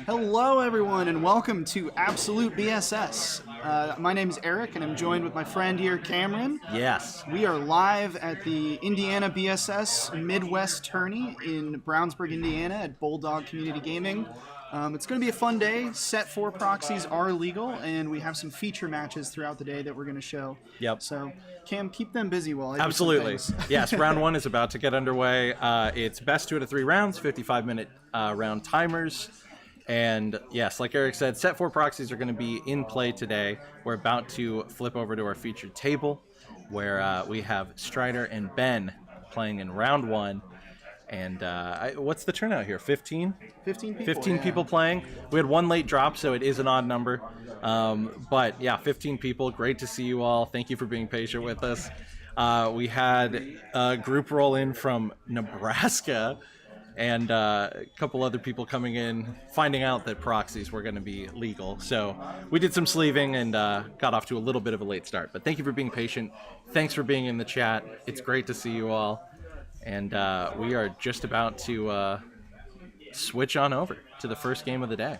Hello everyone and welcome to Absolute BSS. My name is Eric and I'm joined with my friend here, Cameron. Yes. We are live at the Indiana BSS Midwest Tourney in Brownsburg, Indiana at Bulldog Community Gaming. It's going to be a fun day. Set 4 proxies are legal and we have some feature matches throughout the day that we're going to show. Yep. So Cam, keep them busy while I Absolutely. do some things. Yes, round 1 is about to get underway. It's best 2 out of 3 rounds, 55-minute round timers. And yes, like Eric said, set 4 proxies are going to be in play today. We're about to flip over to our featured table where we have Stryder and Ben playing in round 1. And what's the turnout here? 15? 15 people. 15 people playing. We had 1 late drop, so it is an odd number. But yeah, 15 people. Great to see you all. Thank you for being patient with us. We had a group roll in from Nebraska. And a couple other people coming in, finding out that proxies were going to be legal. So we did some sleeving and got off to a little bit of a late start. But thank you for being patient. Thanks for being in the chat. It's great to see you all. And we are just about to switch on over to the first game of the day.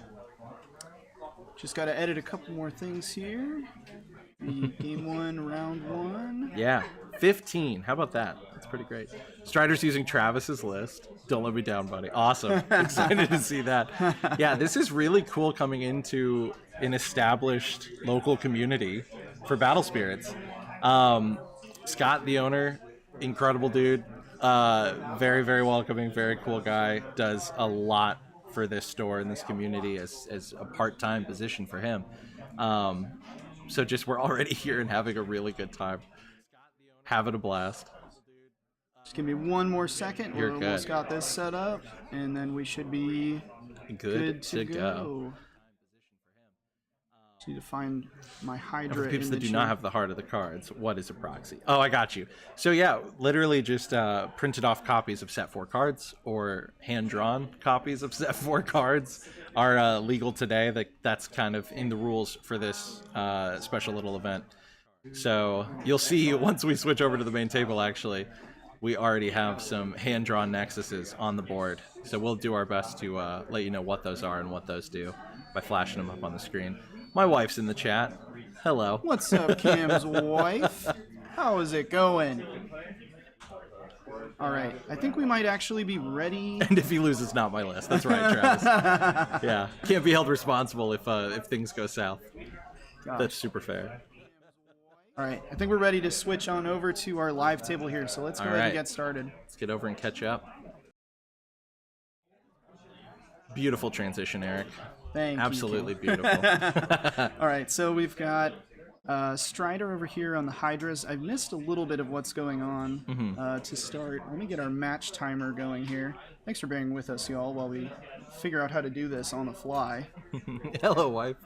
Just got to edit a couple more things here. The game 1, round 1. Yeah, 15. How about that? That's pretty great. Stryder's using Travis's list. Don't let me down, buddy. Awesome. Excited to see that. Yeah, this is really cool coming into an established local community for Battle Spirits. Scott, the owner, incredible dude. Very, very welcoming, very cool guy. Does a lot for this store and this community as a part-time position for him. So just we're already here and having a really good time. Having a blast. Just give me one more second. You're We're good. almost got this set up, and then we should be good to go. Just need to find my Hydra. For people in that the do not have the heart of the cards, what is a proxy? Oh, I got you. So yeah, literally just printed off copies of set 4 cards or hand-drawn copies of set 4 cards are legal today. That's kind of in the rules for this special little event. So you'll see once we switch over to the main table, actually, we already have some hand-drawn nexuses on the board. So we'll do our best to let you know what those are and what those do by flashing them up on the screen. My wife's in the chat. Hello. What's up, Cam's wife? How is it going? All right. I think we might actually be ready. And if he loses, not my list. That's right, Travis. Yeah. Can't be held responsible if things go south. Gosh. That's super fair. All right. I think we're ready to switch on over to our live table here. So let's go ahead and get started. Let's get over and catch up. Beautiful transition, Eric. Thank you. Absolutely beautiful. All right, so we've got Stryder over here on the Hydras. I've missed a little bit of what's going on to start. Let me get our match timer going here. Thanks for bearing with us, y'all, while we figure out how to do this on the fly. Hello, wife.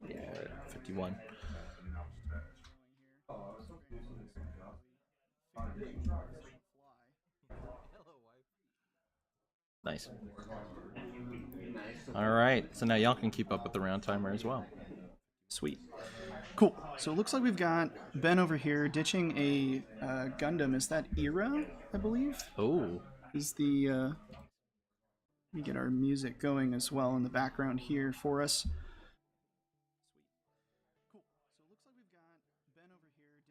Yeah, 51. Nice. All right, so now y'all can keep up with the round timer as well. Sweet. Cool. So it looks like we've got Ben over here ditching a Gundam. Is that Era, I believe? Oh. Is the... let me get our music going as well in the background here for us.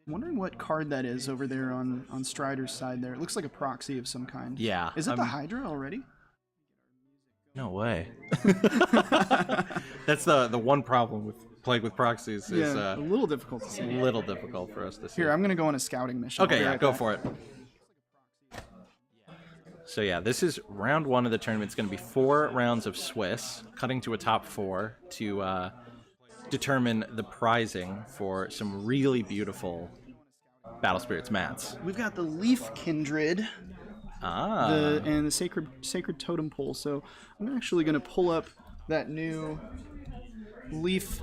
I'm wondering what card that is over there on Stryder's side there. It looks like a proxy of some kind. Yeah. Is it the Hydra already? No way. That's the one problem with playing with proxies. Is a little difficult to see. A little difficult for us to see. Here, I'm going to go on a scouting mission. Okay, yeah, go for it. So yeah, this is round 1 of the tournament. It's going to be 4 rounds of Swiss, cutting to a top 4 to determine the prizing for some really beautiful Battle Spirits mats. We've got the Leaf Kindred and the Sacred Totem Pole. So I'm actually going to pull up that new Leaf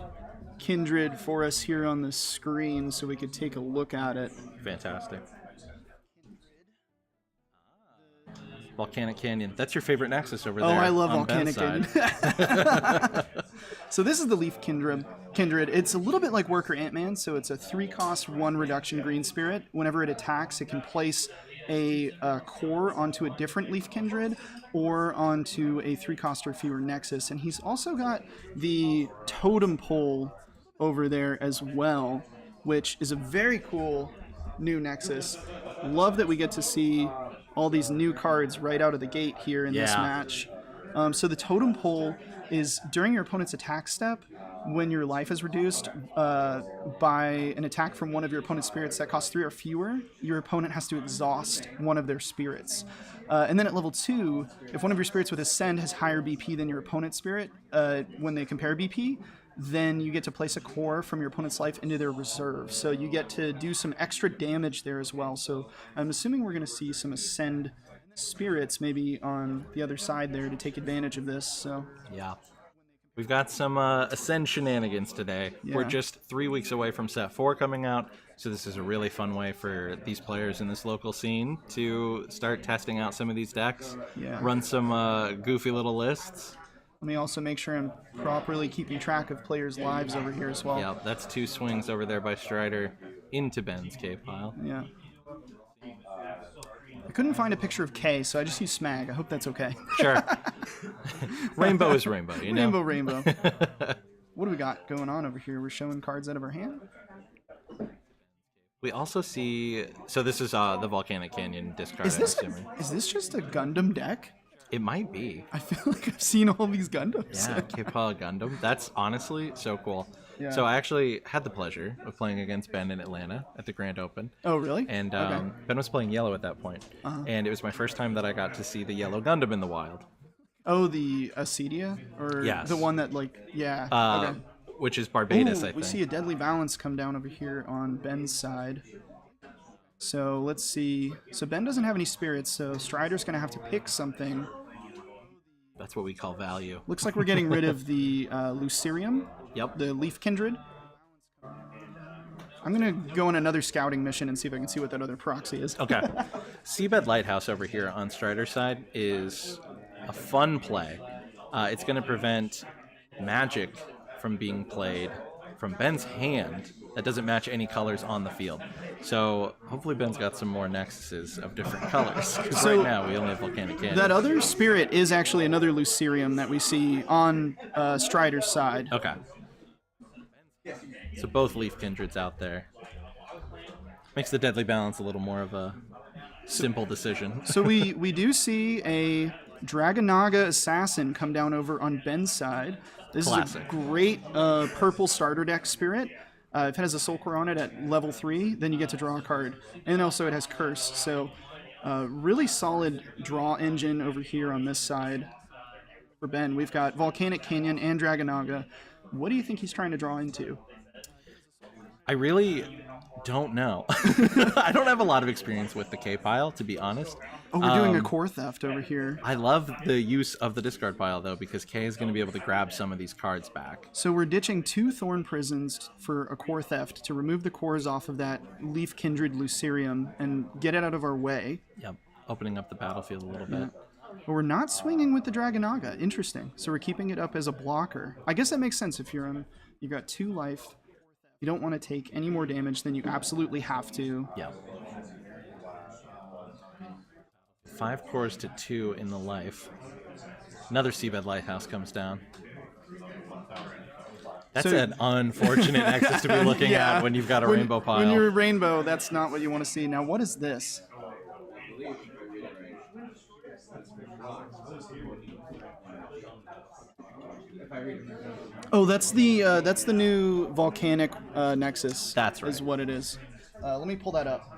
Kindred for us here on the screen so we could take a look at it. Fantastic. Volcanic Canyon. That's your favorite Nexus over there. Oh, I love Volcanic Canyon. So this is the Leaf Kindred. It's a little bit like Worker Ant-Man, so it's a 3-cost, 1 reduction green spirit. Whenever it attacks, it can place a core onto a different Leaf Kindred or onto a 3-cost or fewer Nexus. And he's also got the Totem Pole over there as well, which is a very cool new Nexus. Love that we get to see all these new cards right out of the gate here in this match. So the Totem Pole is during your opponent's attack step, when your life is reduced by an attack from one of your opponent's spirits that costs 3 or fewer, your opponent has to exhaust one of their spirits. And then at level 2, if one of your spirits with Ascend has higher BP than your opponent's spirit when they compare BP, then you get to place a core from your opponent's life into their reserve. So you get to do some extra damage there as well. So I'm assuming we're going to see some Ascend spirits maybe on the other side there to take advantage of this. So yeah. We've got some Ascend shenanigans today. Yeah. We're just 3 weeks away from Set 4 coming out, so this is a really fun way for these players in this local scene to start testing out some of these decks, run some goofy little lists. Let me also make sure I'm properly keeping track of players' lives over here as well. Yeah, that's 2 swings over there by Stryder into Ben's K pile. Yeah. I couldn't find a picture of K, so I just used Smagg. I hope that's okay. Sure. Rainbow is rainbow, you know? Rainbow. What do we got going on over here? We're showing cards out of our hand? We also see... So this is the Volcanic Canyon discard. Is this just a Gundam deck? It might be. I feel like I've seen all these Gundams. Yeah, K-Pile Gundam. That's honestly so cool. Yeah. So I actually had the pleasure of playing against Ben in Atlanta at the Grand Open. Oh, really? And Ben was playing yellow at that point. And it was my first time that I got to see the yellow Gundam in the wild. Oh, the Acie? Or yes. The one that, like, okay. Which is Barbados, I think. We see a Deadly Balance come down over here on Ben's side. So let's see. So Ben doesn't have any spirits, so Stryder's going to have to pick something. That's what we call value. Looks like we're getting rid of the Lucerium. Yep. The Leaf Kindred. I'm going to go on another scouting mission and see if I can see what that other proxy is. Okay. Seabed Lighthouse over here on Stryder's side is a fun play. It's going to prevent magic from being played from Ben's hand that doesn't match any colors on the field. So hopefully Ben's got some more nexuses of different colors. Because right now we only have Volcanic Canyon. That other spirit is actually another Lucerium that we see on Stryder's side. Okay. So both Leaf Kindreds out there. Makes the Deadly Balance a little more of a simple decision. So we do see a Dragonaga Assassin come down over on Ben's side. This Classic. is a great purple starter deck spirit. If it has a Soul Core on it at level 3, then you get to draw a card. And also it has Curse. So really solid draw engine over here on this side for Ben. We've got Volcanic Canyon and Dragonaga. What do you think he's trying to draw into? I really don't know. I don't have a lot of experience with the K-Pile, to be honest. Oh, we're doing a core theft over here. I love the use of the discard pile, though, because K is going to be able to grab some of these cards back. So we're ditching 2 Thorn Prisons for a core theft to remove the cores off of that Leaf Kindred Lucerium and get it out of our way. Yep, opening up the battlefield a little bit. But we're not swinging with the Dragonaga. Interesting. So we're keeping it up as a blocker. I guess that makes sense if you're on. You've got 2 life. You don't want to take any more damage than you absolutely have to. Yeah. 5 cores to 2 in the life. Another Seabed Lighthouse comes down. That's an unfortunate nexus to be looking at when you've got a rainbow pile. When you're a rainbow, that's not what you want to see. Now, what is this? Oh, that's the new volcanic nexus. That's right. Is what it is. Let me pull that up.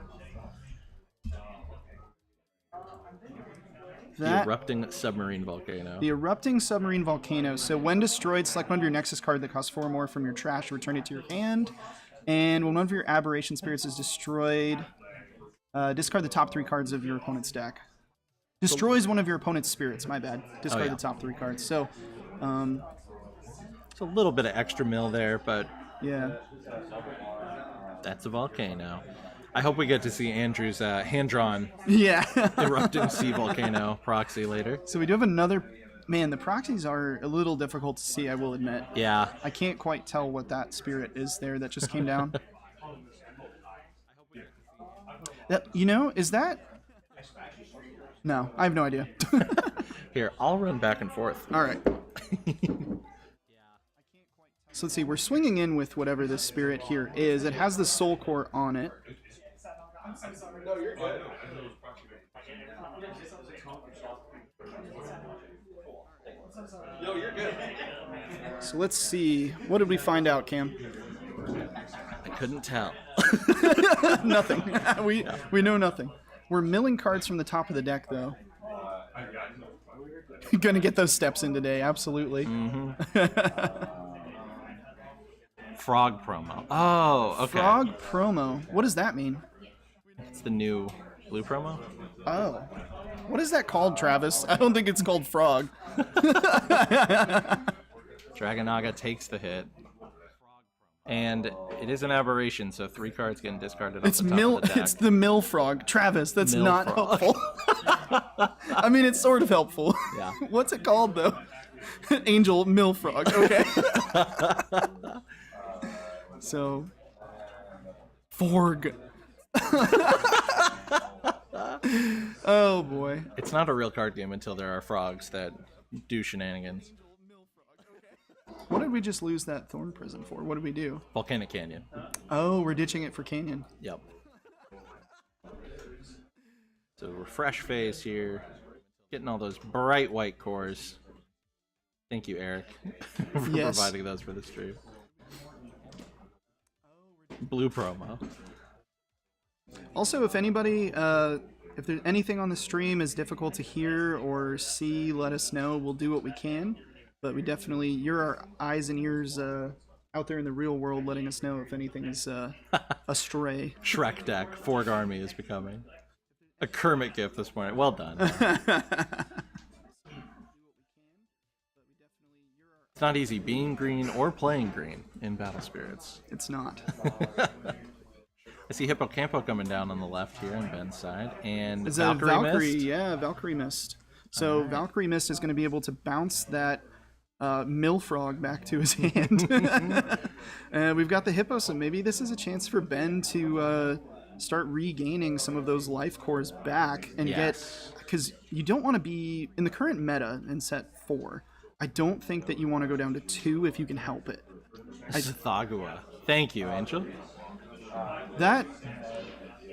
The erupting submarine volcano. The erupting submarine volcano. So when destroyed, select one of your nexus card that costs 4 more from your trash, return it to your hand. And when one of your aberration spirits is destroyed, discard the top 3 cards of your opponent's deck. Destroys one of your opponent's spirits. My bad. Discard the top 3 cards. So, it's a little bit of extra mill there, but yeah, that's a volcano. I hope we get to see Andrew's hand-drawn erupting sea volcano proxy later. So we do have another... Man, the proxies are a little difficult to see, I will admit. Yeah. I can't quite tell what that spirit is there that just came down. That, you know, is that No, I have no idea. Here, I'll run back and forth. All right. So let's see. We're swinging in with whatever this spirit here is. It has the soul core on it. No, you're good. No, you're good. So let's see. What did we find out, Cam? I couldn't tell. Nothing. We know nothing. We're milling cards from the top of the deck, though. Gonna get those steps in today, absolutely. Frog promo. Oh, okay. Frog promo. What does that mean? It's the new blue promo. Oh. What is that called, Travis? I don't think it's called frog. Dragonaga takes the hit. And it is an aberration, so 3 cards getting discarded off the top of the deck. It's the mill frog. Travis, that's Mill not frog. helpful. I mean, it's sort of helpful. Yeah. What's it called, though? Angel mill frog. Okay. So, Forg. Oh, boy. It's not a real card game until there are frogs that do shenanigans. What did we just lose that Thorn Prison for? What did we do? Volcanic Canyon. Oh, we're ditching it for Canyon. Yep. So refresh phase here. Getting all those bright white cores. Thank you, Eric, for Yes. providing those for the stream. Blue promo. Also, if anybody, if there's anything on the stream is difficult to hear or see, let us know. We'll do what we can. But we definitely, you're our eyes and ears out there in the real world, letting us know if anything's astray. Shrek deck. Forg Army is becoming a Kermit gift this morning. Well done. It's not easy being green or playing green in Battle Spirits. It's not. I see Hippocampo coming down on the left here on Ben's side, and It's a Valkyrie Valkyrie, Mist. yeah, Valkyrie Mist. So Valkyrie Mist is going to be able to bounce that Millfrog back to his hand. And we've got the Hippo, so maybe this is a chance for Ben to start regaining some of those life cores back and Yes. get, because you don't want to be in the current meta in set 4. I don't think that you want to go down to 2 if you can help it. Thagua. Thank you, Angel. That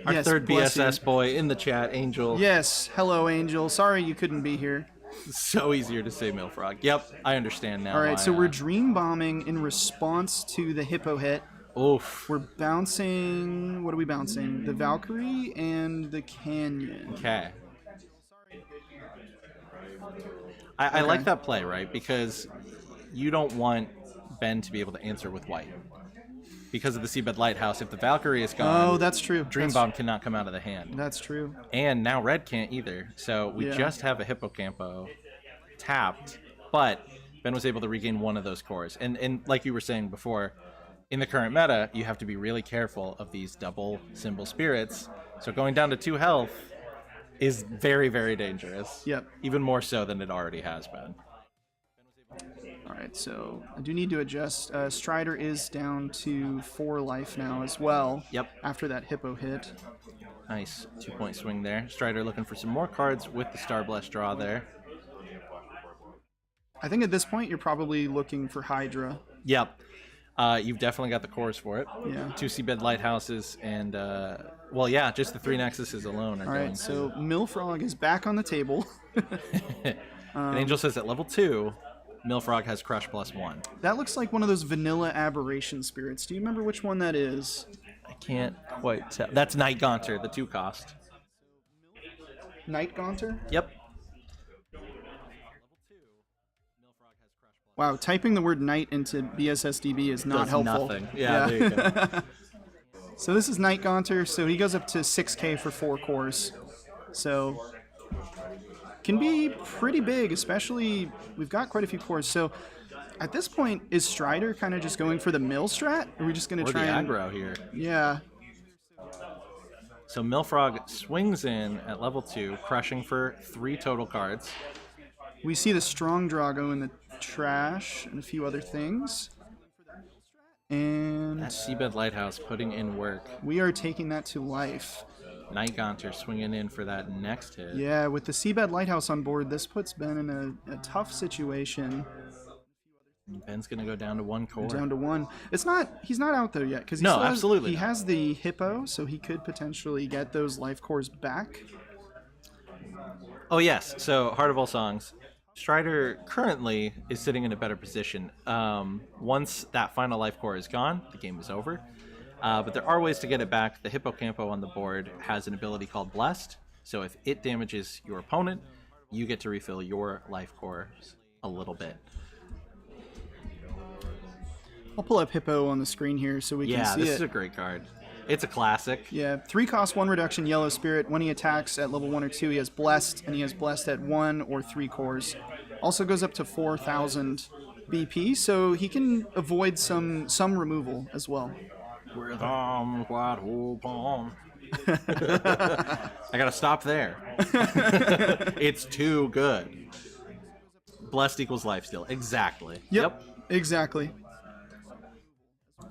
Our yes, third bless you. BSS boy in the chat, Angel. Yes, hello Angel. Sorry you couldn't be here. So easier to say Milfrog. Yep, I understand now. All right, why, so we're dream bombing in response to the Hippo hit. Oof. We're bouncing. What are we bouncing? The Valkyrie and the Canyon. Okay. I like that play, right? Because you don't want Ben to be able to answer with white. Because of the Seabed Lighthouse, if the Valkyrie is gone, Oh, that's true. Dream that's, Bomb cannot come out of the hand. That's true. And now red can't either. So we Yeah. just have a Hippocampo tapped, but Ben was able to regain one of those cores. And like you were saying before, in the current meta, you have to be really careful of these double symbol spirits. So going down to 2 health is very, very dangerous. Yep. Even more so than it already has been. All right, so I do need to adjust. Stryder is down to 4 life now as well. Yep. After that Hippo hit. Nice 2-point swing there. Stryder looking for some more cards with the Star Blessed draw there. I think at this point you're probably looking for Hydra. Yep. You've definitely got the cores for it. Yeah. 2 Seabed Lighthouses and, well, yeah, just the 3 Nexuses alone are All going. right, so Millfrog is back on the table. And Angel says at level 2, Millfrog has Crush +1. That looks like one of those vanilla aberration spirits. Do you remember which one that is? I can't quite tell. That's Night Gaunter, the 2 cost. Night Gaunter? Yep. Wow, typing the word night into BSSDB is not Does helpful. nothing. Yeah, there you go. So this is Night Gaunter, so he goes up to 6k for 4 cores. So can be pretty big, especially we've got quite a few cores. So at this point, is Stryder kind of just going for the mill strat? Or are we just going to Or the try and aggro here. Yeah. So Millfrog swings in at level 2, crushing for 3 total cards. We see the strong draw go in the trash and a few other things. And That Seabed Lighthouse putting in work. we are taking that to life. Night Gaunter swinging in for that next hit. Yeah, with the Seabed Lighthouse on board, this puts Ben in a tough situation. Ben's gonna go down to 1 core. Down to 1. He's not out though yet because absolutely he has the Hippo, so he could potentially get those life cores back. Oh yes, so Heart of All Songs. Stryder currently is sitting in a better position. Once that final life core is gone, the game is over. But there are ways to get it back. The Hippocampo on the board has an ability called Blessed. So if it damages your opponent, you get to refill your life cores a little bit. I'll pull up Hippo on the screen here so we can see it. Yeah, this is a great card. It's a classic. Yeah, 3 cost, 1 reduction, yellow spirit. When he attacks at level 1 or 2, he has Blessed, and he has Blessed at 1 or 3 cores. Also goes up to 4,000 BP, so he can avoid some removal as well. With arms wide open. I gotta stop there. It's too good. Blessed equals lifesteal. Exactly. Yep. Exactly.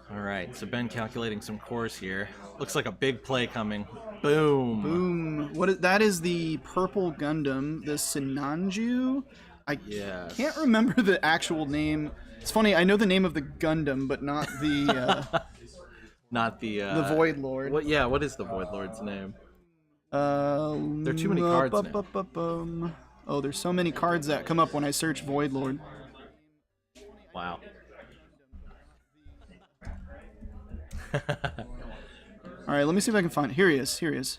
All right, so Ben calculating some cores here. Looks like a big play coming. Boom. Boom. That is the purple Gundam, the Sinanju. I can't remember the actual name. It's funny, I know the name of the Gundam, but not the not the Void Lord. What is the Void Lord's name? There are too many cards now. Oh, there's so many cards that come up when I search Void Lord. Wow. All right, let me see if I can find it. Here he is.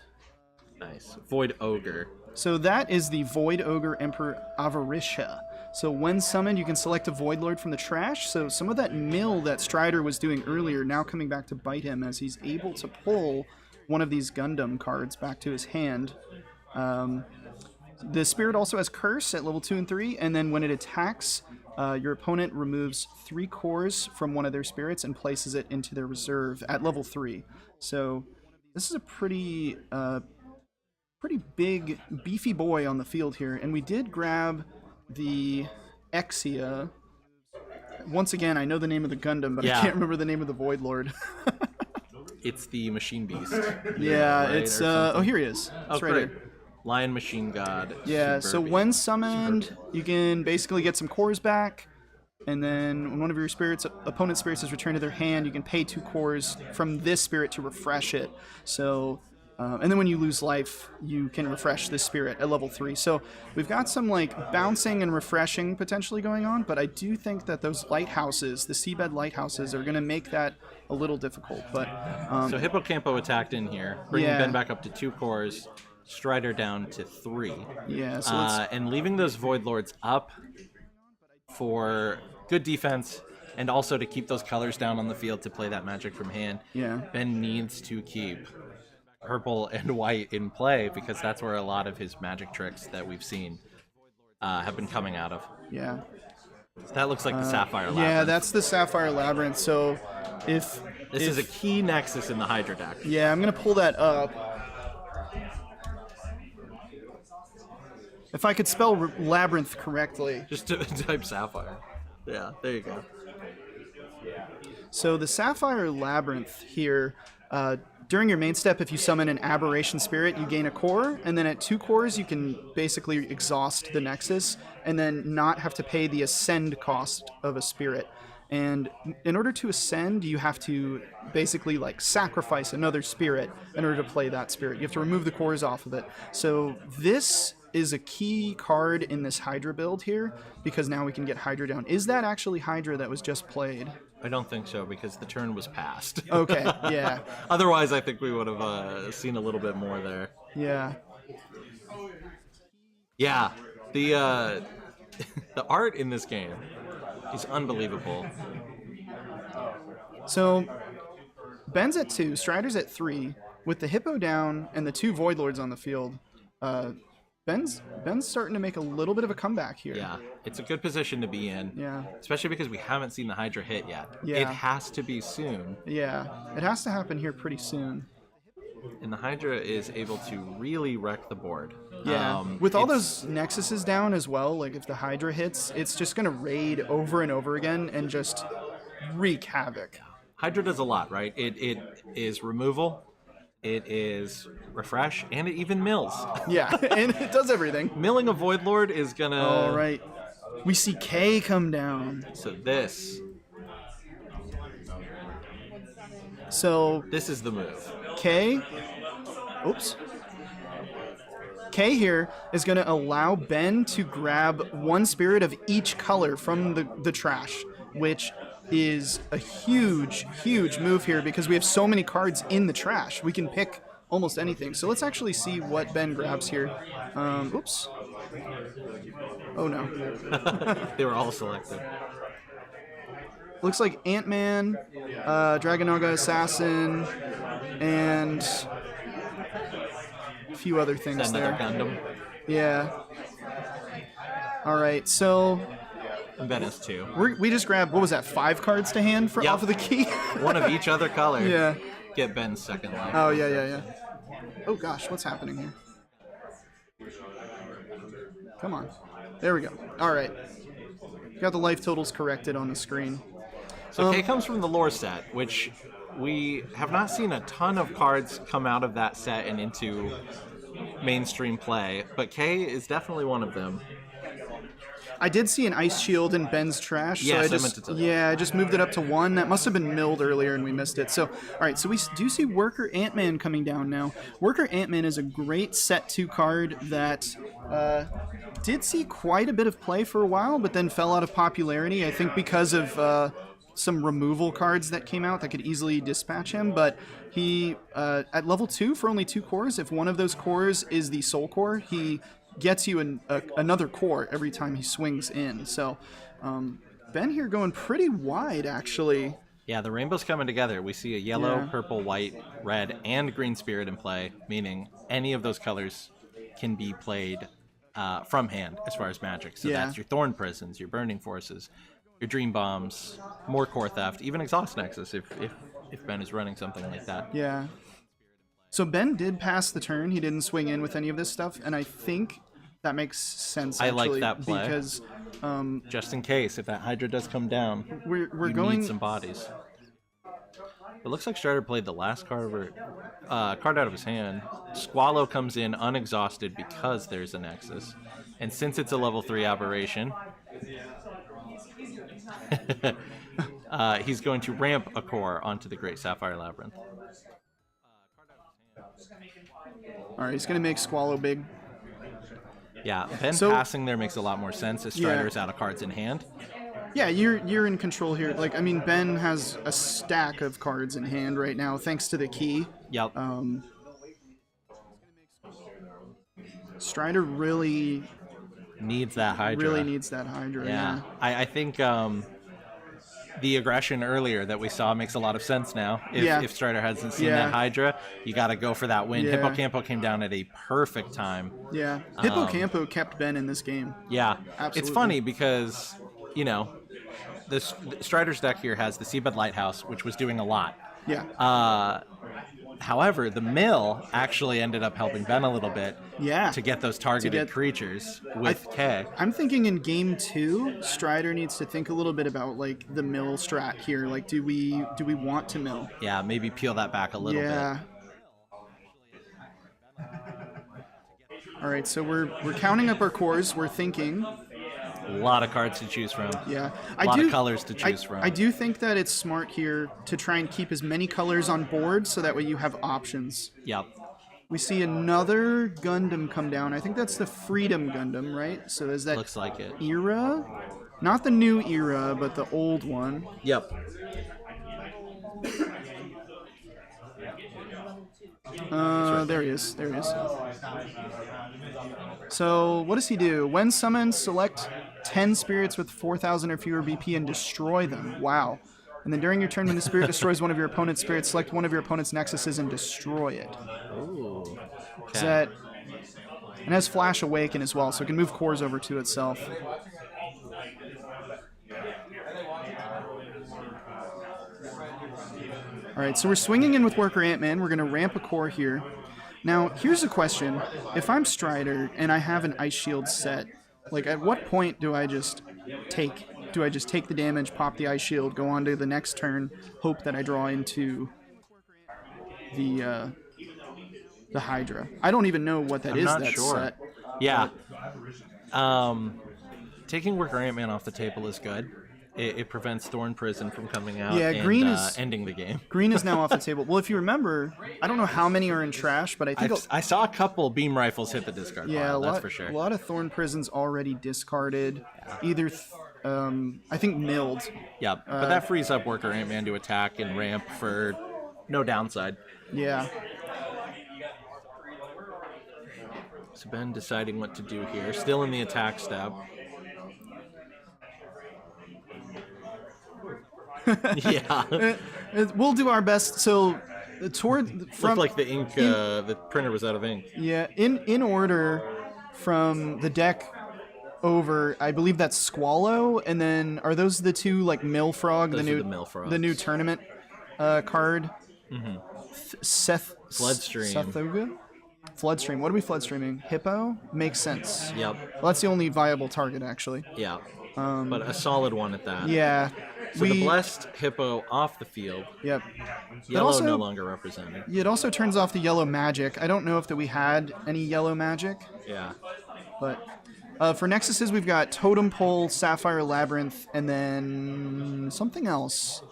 Nice. Void Ogre. So that is the Void Ogre Emperor Avarisha. So when summoned, you can select a Void Lord from the trash. So some of that mill that Stryder was doing earlier now coming back to bite him as he's able to pull one of these Gundam cards back to his hand. The Spirit also has Curse at level 2 and 3, and then when it attacks, your opponent removes 3 cores from one of their spirits and places it into their reserve at level 3. So this is a pretty big, beefy boy on the field here. And we did grab the Acie. Once again, I know the name of the Gundam, but I can't remember the name of the Void Lord. It's the Machine Beast. Yeah, right? It's... oh, here he is. It's right great. here. Lion Machine God. Yeah, so when summoned, you can basically get some cores back, and then when one of your opponent's spirits is returned to their hand, you can pay 2 cores from this spirit to refresh it. So, and then when you lose life, you can refresh this spirit at level 3. So we've got some like bouncing and refreshing potentially going on, but I do think that those lighthouses, the seabed lighthouses, are going to make that a little difficult. But so Hippocampo attacked in here, bringing Ben back up to 2 cores. Stryder down to 3. Yeah, so and leaving those Void Lords up for good defense and also to keep those colors down on the field to play that magic from hand. Yeah. Ben needs to keep purple and white in play because that's where a lot of his magic tricks that we've seen have been coming out of. Yeah. So that looks like the Sapphire Labyrinth. Yeah, that's the Sapphire Labyrinth. So if... This is a key nexus in the Hydra deck. Yeah, I'm going to pull that up. If I could spell labyrinth correctly. Just type Sapphire. Yeah, there you go. So the Sapphire Labyrinth here, during your main step, if you summon an Aberration Spirit, you gain a core, and then at 2 cores, you can basically exhaust the Nexus, and then not have to pay the Ascend cost of a Spirit. And in order to ascend, you have to basically like sacrifice another spirit in order to play that spirit. You have to remove the cores off of it. So this is a key card in this Hydra build here, because now we can get Hydra down. Is that actually Hydra that was just played? I don't think so, because the turn was passed. Okay, yeah. Otherwise, I think we would have seen a little bit more there. Yeah. Yeah, the the art in this game is unbelievable. So, Ben's at 2, Stryder's at 3. With the Hippo down and the 2 Void Lords on the field, Ben's starting to make a little bit of a comeback here. Yeah, it's a good position to be in. Yeah. Especially because we haven't seen the Hydra hit yet. Yeah. It has to be soon. Yeah, it has to happen here pretty soon. And the Hydra is able to really wreck the board. Yeah, with all those Nexuses down as well, like if the Hydra hits, it's just going to raid over and over again and just wreak havoc. Hydra does a lot, right? It is removal, It is refresh, and it even mills. Yeah, and it does everything. Milling a Void Lord is gonna... All right. We see K come down. So this is the move. K... Oops. K here is going to allow Ben to grab one spirit of each color from the trash, which is a huge, huge move here because we have so many cards in the trash. We can pick almost anything. So let's actually see what Ben grabs here. Oops. Oh, no. They were all selected. Looks like Ant-Man, Dragonaga Assassin, and a few other things there. Gundam. Yeah. All right, so... And Ben has 2. We just grabbed, what was that, 5 cards to hand off of the key? One of each other color. Yeah. Get Ben's second line. Oh, yeah. Oh, gosh, what's happening here? Come on. There we go. All right. Got the life totals corrected on the screen. So K comes from the lore set, which we have not seen a ton of cards come out of that set and into mainstream play, but K is definitely one of them. I did see an ice shield in Ben's trash, so Yes, I just moved it up to 1. That must have been milled earlier and we missed it. So, all right, so we do see Worker Ant-Man coming down now. Worker Ant-Man is a great set 2 card that did see quite a bit of play for a while, but then fell out of popularity, I think because of some removal cards that came out that could easily dispatch him. But he, at level 2 for only 2 cores, if one of those cores is the Soul Core, he gets you another core every time he swings in. So Ben here going pretty wide, actually. Yeah, the rainbow's coming together. We see a yellow, purple, white, red, and green spirit in play, meaning any of those colors can be played from hand as far as magic. So that's your Thorn Prisons, your Burning Forces, your Dream Bombs, more Core Theft, even Exhaust Nexus if Ben is running something like that. Yeah. So Ben did pass the turn. He didn't swing in with any of this stuff, and I think that makes sense. Actually, I like that play because just in case if that Hydra does come down, we're you going need some bodies. It looks like Stryder played the last card out of his hand. Squallow comes in unexhausted because there's a Nexus, and since it's a level 3 aberration, he's going to ramp a core onto the Great Sapphire Labyrinth. All right, he's going to make Squallow big. Yeah, Ben passing there makes a lot more sense as Stryder's out of cards in hand. Yeah, you're in control here. Like, I mean, Ben has a stack of cards in hand right now, thanks to the key. Yep. Stryder really needs that Hydra. Really needs that Hydra. Yeah. I think the aggression earlier that we saw makes a lot of sense now. If Stryder hasn't seen that Hydra, you got to go for that win. Hippocampo came down at a perfect time. Yeah, Hippocampo kept Ben in this game. Yeah, absolutely. It's funny because, you know, the Stryder's deck here has the Seabed Lighthouse, which was doing a lot. Yeah. However, the mill actually ended up helping Ben a little bit to get those targeted creatures with K. I'm thinking in game 2, Stryder needs to think a little bit about like the mill strat here. Like, do we want to mill? Yeah, maybe peel that back a little bit. All right, so we're counting up our cores. We're thinking. A lot of cards to choose from. Yeah. A lot of colors to choose from. I do think that it's smart here to try and keep as many colors on board so that way you have options. Yep. We see another Gundam come down. I think that's the Freedom Gundam, right? So is that looks like it. Era? Not the new era, but the old one. Yep. There he is. There he is. So what does he do? When summoned, select 10 spirits with 4,000 or fewer BP and destroy them. Wow. And then during your turn, when the spirit destroys one of your opponent's spirits, select one of your opponent's nexuses and destroy it. Ooh. Okay. Is that... And has Flash Awaken as well, so it can move cores over to itself. Alright, so we're swinging in with Worker Ant-Man. We're going to ramp a core here. Now, here's a question. If I'm Stryder and I have an Ice Shield set, like at what point do I just take the damage, pop the Ice Shield, go on to the next turn, hope that I draw into the the Hydra. I don't even know what that I'm is. not That sure. set. Yeah. Taking Worker Ant-Man off the table is good. It prevents Thorn Prison from coming out Yeah, and green is ending the game. Green is now off the table. Well, if you remember, I don't know how many are in trash, but I think I saw a couple beam rifles hit the discard pile, that's for sure. A lot of Thorn Prisons already discarded. Either, I think milled. Yeah, but that frees up Worker Ant-Man to attack and ramp for no downside. Yeah. So Ben deciding what to do here. Still in the attack step. Yeah. We'll do our best. So, Looked like the ink, the printer was out of ink. Yeah, in order from the deck over, I believe that's Squallow, and then are those the two like Millfrog, Those are the Millfrogs. the new tournament card? Mm-hmm. Floodstream. Sethoga? Floodstream. What are we floodstreaming? Hippo? Makes sense. Yep. Well, that's the only viable target, actually. Yeah. But a solid one at that. Yeah. So the blessed Hippo off the field. Yep. Yellow also, no longer represented. It also turns off the yellow magic. I don't know if we had any yellow magic. Yeah. But for Nexuses, we've got Totem Pole, Sapphire Labyrinth, and then something else.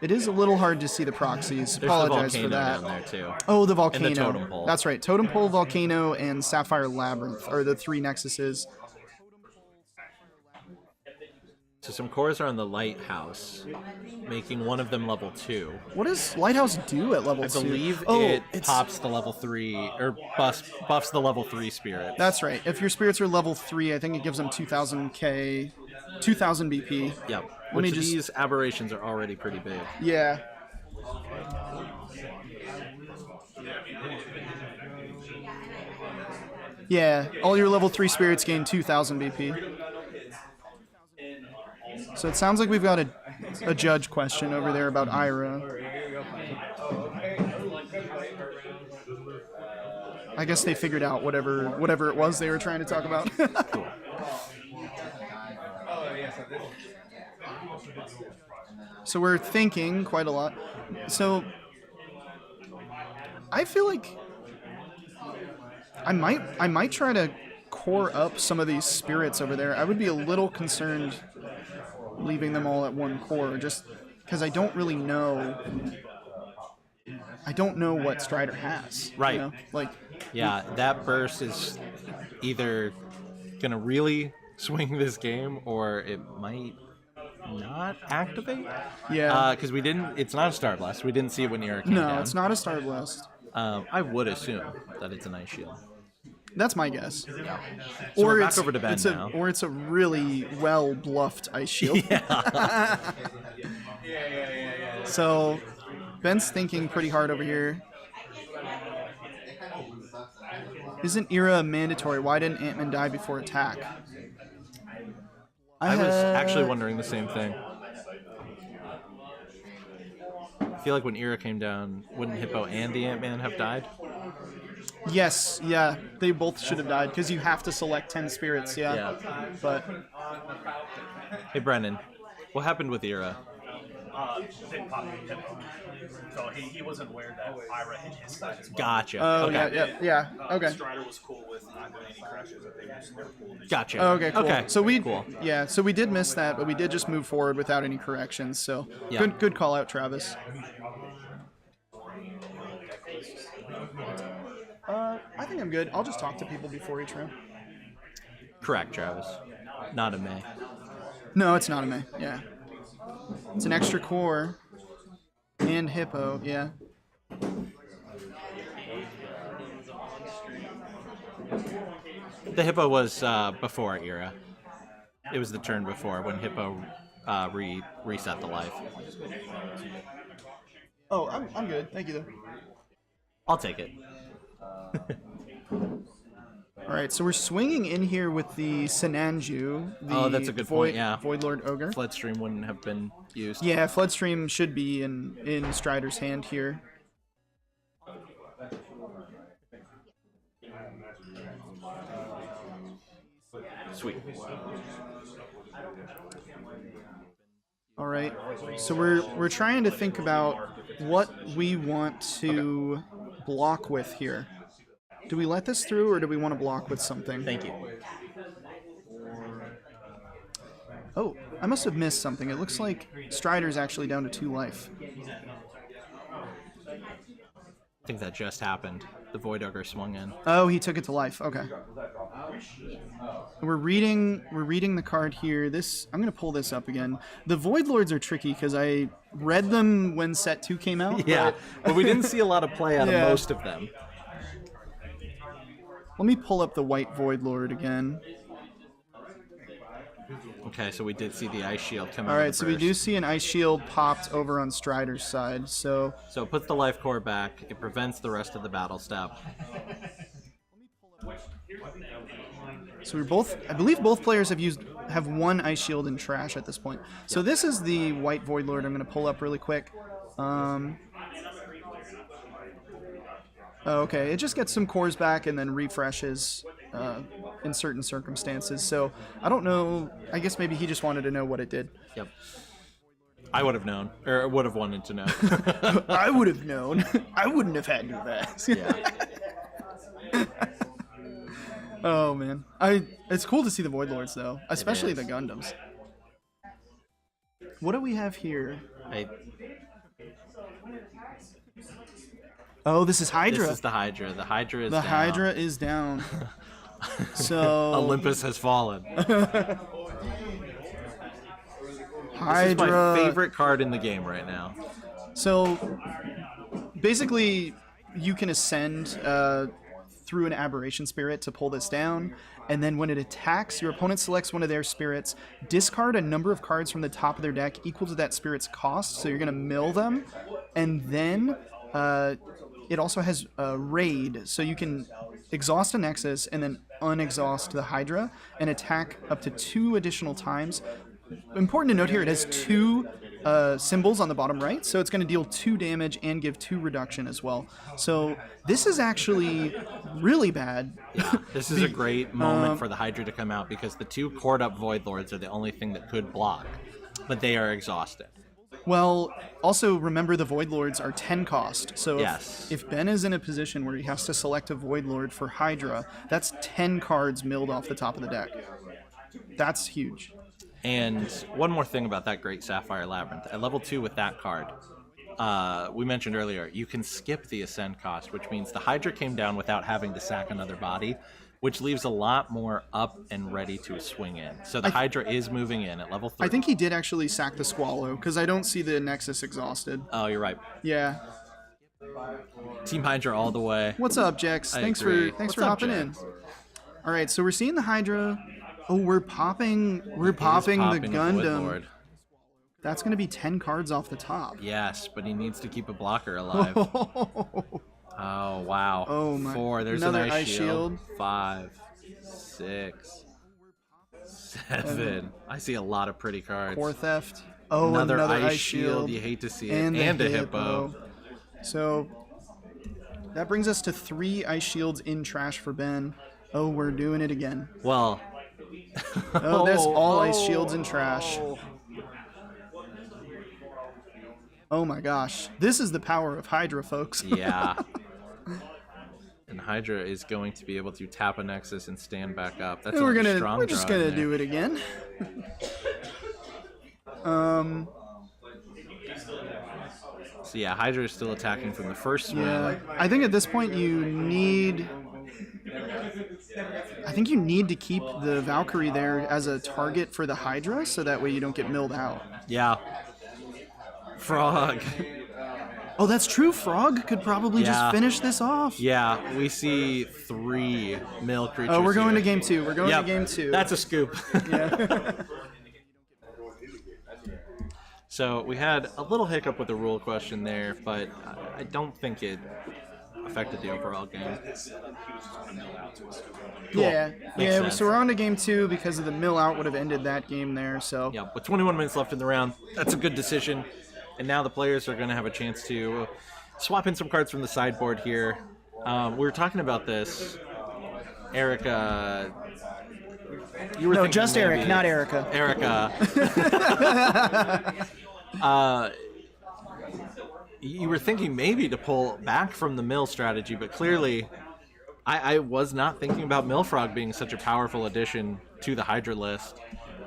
It is a little hard to see the proxies. There's Apologize the for that. down there too. Oh, the volcano. And the Totem Pole. That's right. Totem Pole, Volcano, and Sapphire Labyrinth are the three Nexuses. So some cores are on the Lighthouse, making one of them level 2. What does Lighthouse do at level 2? I believe it pops the level 3, or buffs the level 3 spirit. That's right. If your spirits are level 3, I think it gives them 2,000 BP. Yep. Which these aberrations are already pretty big. Yeah. Yeah, all your level 3 spirits gain 2,000 BP. So it sounds like we've got a judge question over there about Ira. I guess they figured out whatever it was they were trying to talk about. Cool. So we're thinking quite a lot. So I feel like I might try to core up some of these spirits over there. I would be a little concerned leaving them all at one core, just because I don't really know. I don't know what Stryder has. Right. You know? Like. Yeah, that burst is either gonna really swing this game, or it might not activate. Yeah. Because we didn't. It's not a Star Blast. We didn't see it when Ira came down. No, it's not a Star Blast. I would assume that it's an Ice Shield. That's my guess. Yeah. So we're back over to Ben now. Or it's a really well bluffed Ice Shield. Yeah. So Ben's thinking pretty hard over here. Isn't Ira mandatory? Why didn't Ant-Man die before attack? I was actually wondering the same thing. I feel like when Ira came down, wouldn't Hippo and the Ant-Man have died? Yes, yeah. They both should have died, because you have to select 10 spirits, yeah. But... Hey, Brennan, what happened with Ira? Didn't pop Hippo. So he wasn't aware that Ira hit his side as well. Gotcha. Oh, okay. Yeah, okay. Stryder was cool with not doing any crashes. They were cool. Gotcha. Okay, cool. Okay. So cool. Yeah, so we did miss that, but we did just move forward without any corrections. So Yeah. good call out, Travis. I think I'm good. I'll just talk to people before each round. Correct, Travis. Not a May. No, it's not a May. Yeah, it's an extra core and Hippo. Yeah. The Hippo was before Ira. It was the turn before when Hippo reset the life. Oh, I'm good. Thank you, though. I'll take it. All right, so we're swinging in here with the Sinanju. Oh, that's a good point, yeah. Void Lord Ogre. Floodstream wouldn't have been used. Yeah, Floodstream should be in Stryder's hand here. Sweet. All right, so we're trying to think about what we want to block with here. Do we let this through, or do we want to block with something? Thank you. Oh, I must have missed something. It looks like Stryder's actually down to 2 life. I think that just happened. The Void Ogre swung in. Oh, he took it to life. Okay. We're reading the card here. I'm going to pull this up again. The Void Lords are tricky because I read them when set 2 came out. Yeah, but we didn't see a lot of play out of most of them. Let me pull up the White Void Lord again. Okay, so we did see the Ice Shield come out. All right, so we do see an Ice Shield popped over on Stryder's side. So it puts the life core back. It prevents the rest of the battle step. So we're both, I believe both players have 1 Ice Shield in trash at this point. So this is the White Void Lord I'm going to pull up really quick. Okay, it just gets some cores back and then refreshes in certain circumstances. So I don't know. I guess maybe he just wanted to know what it did. Yep. I would have known, or would have wanted to know. I would have known. I wouldn't have had to do that. Yeah. Oh man, it's cool to see the Void Lords though, especially the Gundams. What do we have here? Oh, this is Hydra. This is the Hydra. The Hydra is down. The Hydra is down. So Olympus has fallen. Hydra. This is my favorite card in the game right now. So basically, you can ascend through an Aberration Spirit to pull this down, and then when it attacks, your opponent selects one of their spirits, discard a number of cards from the top of their deck equal to that spirit's cost, so you're going to mill them, and then it also has a raid, so you can exhaust a Nexus and then unexhaust the Hydra and attack up to 2 additional times. Important to note here, it has 2 symbols on the bottom right, so it's going to deal 2 damage and give 2 reduction as well. So this is actually really bad. Yeah, this is a great moment for the Hydra to come out because the 2 cored up Void Lords are the only thing that could block, but they are exhausted. Well, also remember the Void Lords are 10 cost, so yes. if Ben is in a position where he has to select a Void Lord for Hydra, that's 10 cards milled off the top of the deck. That's huge. And one more thing about that great Sapphire Labyrinth. At level 2 with that card, we mentioned earlier, you can skip the Ascend cost, which means the Hydra came down without having to sack another body, which leaves a lot more up and ready to swing in. So the Hydra is moving in at level 3. I think he did actually sack the Squallow, because I don't see the Nexus exhausted. Oh, you're right. Yeah. Team Hydra all the way. What's up, Jex? Thanks for hopping in. All right, so we're seeing the Hydra. Oh, we're popping the Gundam. That's going to be 10 cards off the top. Yes, but he needs to keep a blocker alive. Oh, wow. Oh, my. 4. There's another an Ice Shield. 5, 5, 6, 7. I see a lot of pretty cards. Core Theft. Oh, another Ice Shield. You hate to see it. And a Hippo. So that brings us to 3 Ice Shields in trash for Ben. Oh, we're doing it again. Well. Oh, there's all Ice Shields in trash. Oh my gosh. This is the power of Hydra, folks. Yeah. And Hydra is going to be able to tap a Nexus and stand back up. That's we're just gonna do it again. So yeah, Hydra is still attacking from the first swing. Yeah, I think at this point you need to keep the Valkyrie there as a target for the Hydra, so that way you don't get milled out. Yeah. Frog. Oh, that's true. Frog could probably just finish this off. Yeah, we see 3 mill creatures. Oh, we're going here. to game 2. We're going to game 2. That's a scoop. Yeah. So we had a little hiccup with the rule question there, but I don't think it affected the overall game. Cool. Yeah. So we're on to game 2 because of the mill out would have ended that game there. So yeah, with 21 minutes left in the round, that's a good decision. And now the players are going to have a chance to swap in some cards from the sideboard here. We were talking about this. Erica. No, just Eric, not Erica. Erica. you were thinking maybe to pull back from the mill strategy, but clearly I was not thinking about Millfrog being such a powerful addition to the Hydra list.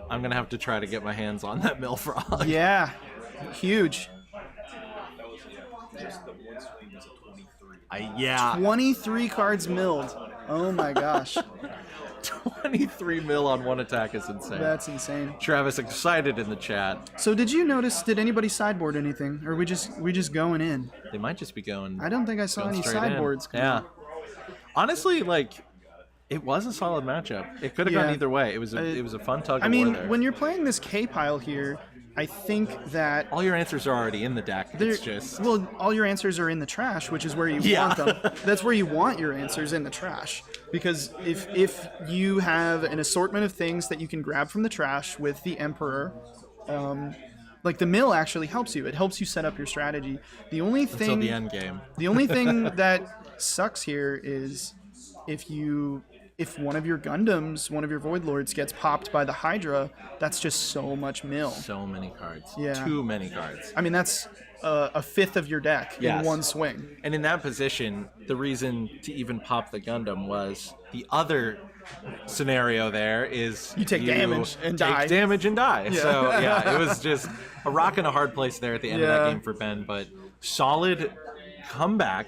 I'm going to have to try to get my hands on that Millfrog. Yeah, huge. Yeah. 23 cards milled. Oh my gosh. 23 mil on one attack is insane. That's insane. Travis excited in the chat. So did you notice, did anybody sideboard anything? Or we just going in? They might just be going. I don't think I saw any straight sideboards. Yeah. Honestly, like, it was a solid matchup. It could have gone either way. It was a fun tug of war there. When you're playing this K pile here, I think that all your answers are already in the deck. It's just all your answers are in the trash, which is where you want them. That's where you want your answers, in the trash. Because if you have an assortment of things that you can grab from the trash with the Emperor, like the mill actually helps you. It helps you set up your strategy. The only thing until the end game. The only thing that sucks here is if one of your Gundams, one of your Void Lords gets popped by the Hydra, that's just so much mill. So many cards. Yeah. Too many cards. I mean, that's a fifth of your deck in one swing. And in that position, the reason to even pop the Gundam was the other scenario there is you take damage and die. Yeah. So, yeah, it was just a rock and a hard place there at the end of that game for Ben, but solid comeback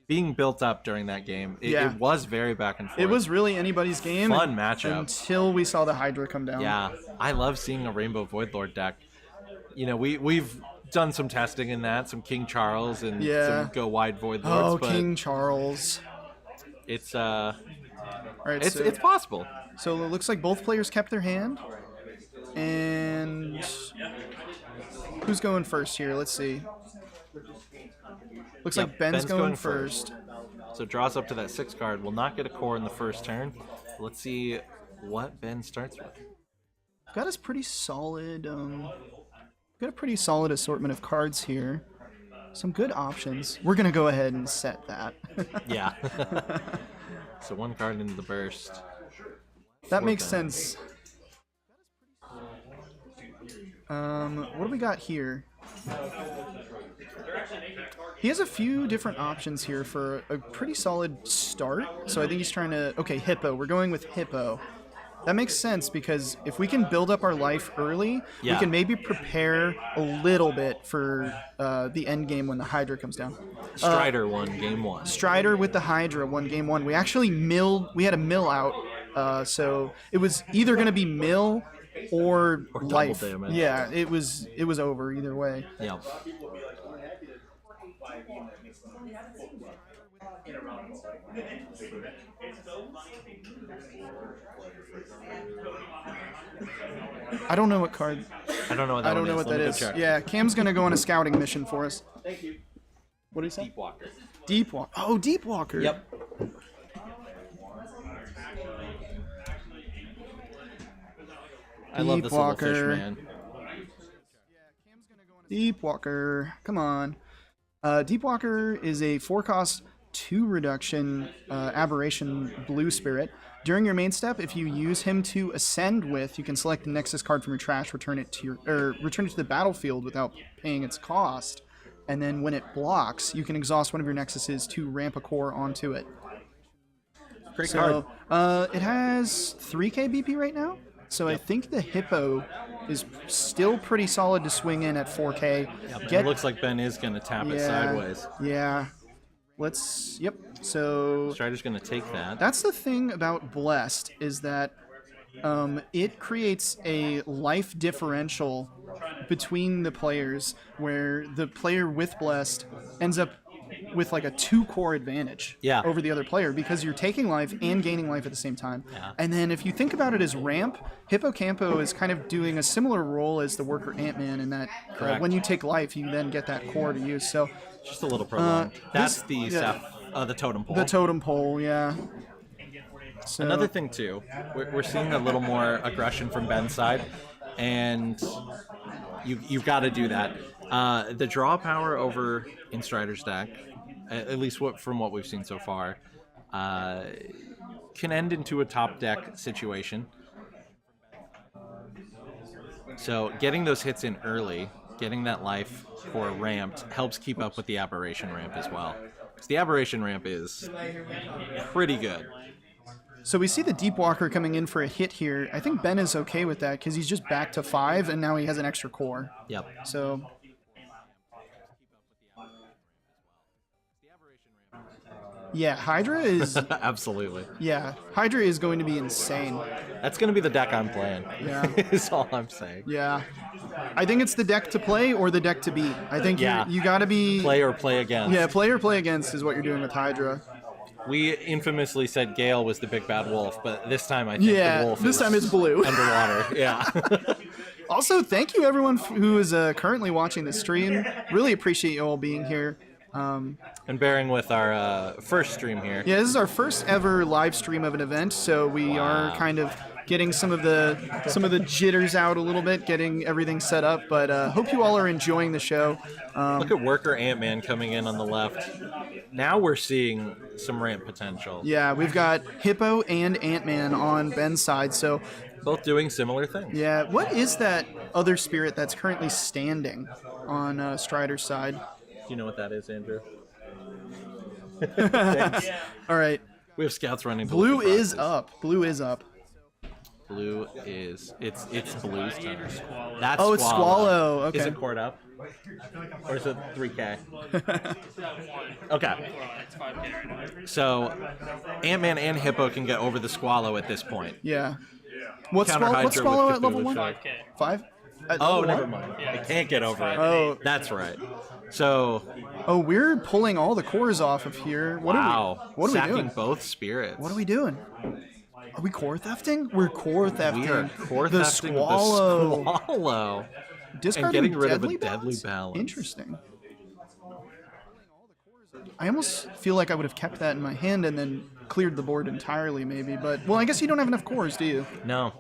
being built up during that game. It was very back and forth. It was really anybody's game. Fun matchup. Until we saw the Hydra come down. Yeah, I love seeing a Rainbow Void Lord deck. You know, we've done some testing in that, some King Charles and some Go Wide Void Lords. Oh, King Charles. It's Alright, it's possible. So it looks like both players kept their hand. And who's going first here? Let's see. Looks like Ben's going first. So draws up to that 6 card. Will not get a core in the first turn. Let's see what Ben starts with. Got us pretty solid. Got a pretty solid assortment of cards here. Some good options. We're gonna go ahead and set that. Yeah. So 1 card into the burst. That makes sense. What do we got here? He has a few different options here for a pretty solid start. So I think he's trying to... Okay, Hippo. We're going with Hippo. That makes sense because if we can build up our life early, we can maybe prepare a little bit for the end game when the Hydra comes down. Stryder won game 1. Stryder with the Hydra won game 1. We actually we had a mill out, so it was either going to be mill or life. Double damage. Yeah, it was over either way. Yeah. I don't know what card. I don't know what that I don't know what that is. Check. Yeah, Cam's gonna go on a scouting mission for us. Thank you. What do you say? Deep Walker. Deep Walker. Oh, Deep Walker. Yep. I love this little fish, man. Deep Walker. Come on. Deep Walker is a 4-cost 2 reduction aberration blue spirit. During your main step, if you use him to ascend with, you can select the Nexus card from your trash, return it to the battlefield without paying its cost. And then when it blocks, you can exhaust one of your Nexuses to ramp a core onto it. Great card. It has 3k BP right now. So I think the Hippo is still pretty solid to swing in at 4k. Yep. It looks like Ben is going to tap it sideways. Yeah. So Stryder's going to take that. That's the thing about Blessed, is that it creates a life differential between the players where the player with Blessed ends up with like a 2-core advantage over the other player because you're taking life and gaining life at the same time. Yeah. And then if you think about it as ramp, Hippocampo is kind of doing a similar role as the worker Ant-Man in that when you take life, you then get that core to use. So just a little prolonged. That's the totem pole. The totem pole, yeah. So, another thing too, we're seeing a little more aggression from Ben's side, and you've got to do that. The draw power over in Stryder's deck, at least from what we've seen so far, can end into a top deck situation. So getting those hits in early getting that life core ramped helps keep up with the aberration ramp as well. Because the aberration ramp is pretty good. So we see the Deep Walker coming in for a hit here. I think Ben is okay with that because he's just back to 5, and now he has an extra core. Yep. So... yeah, Hydra is... absolutely. yeah, Hydra is going to be insane. That's going to be the deck I'm playing. Yeah. Is all I'm saying. Yeah. I think it's the deck to play or the deck to beat. I think you got to be... play or play against. Yeah, play or play against is what you're doing with Hydra. We infamously said Gale was the big bad wolf, but this time I think the wolf this is time it's blue. underwater. Yeah. Also, thank you everyone who is currently watching the stream. Really appreciate you all being here. And bearing with our first stream here. Yeah, this is our first ever live stream of an event, so we are kind of getting some of the jitters out a little bit, getting everything set up. But hope you all are enjoying the show. Look at Worker Ant-Man coming in on the left. Now we're seeing some ramp potential. Yeah, we've got Hippo and Ant-Man on Ben's side, so both doing similar things. yeah. What is that other spirit that's currently standing on Stryder's side? Do you know what that is, Andrew? All right. We have scouts running. Blue is up. Blue is up. Blue is it's Blue's turn. That's it's Squallow. Okay. Is it court up? Or is it 3K? Okay. So Ant-Man and Hippo can get over the Squallow at this point. Yeah. What's Counter Squallow Hydra at with level Cthulhu 1? Shark. 5? Oh, never mind. I can't get over it. Oh. That's right. So. Oh, we're pulling all the cores off of here. What wow. What are we Sacking doing? both spirits. What are we doing? Are we core thefting? We're core thefting. We are core the thefting Squallow. the Squallow. Discarding and getting rid of a deadly deadly balance. Interesting. I almost feel like I would have kept that in my hand and then cleared the board entirely, maybe. But, well, I guess you don't have enough cores, do you? No.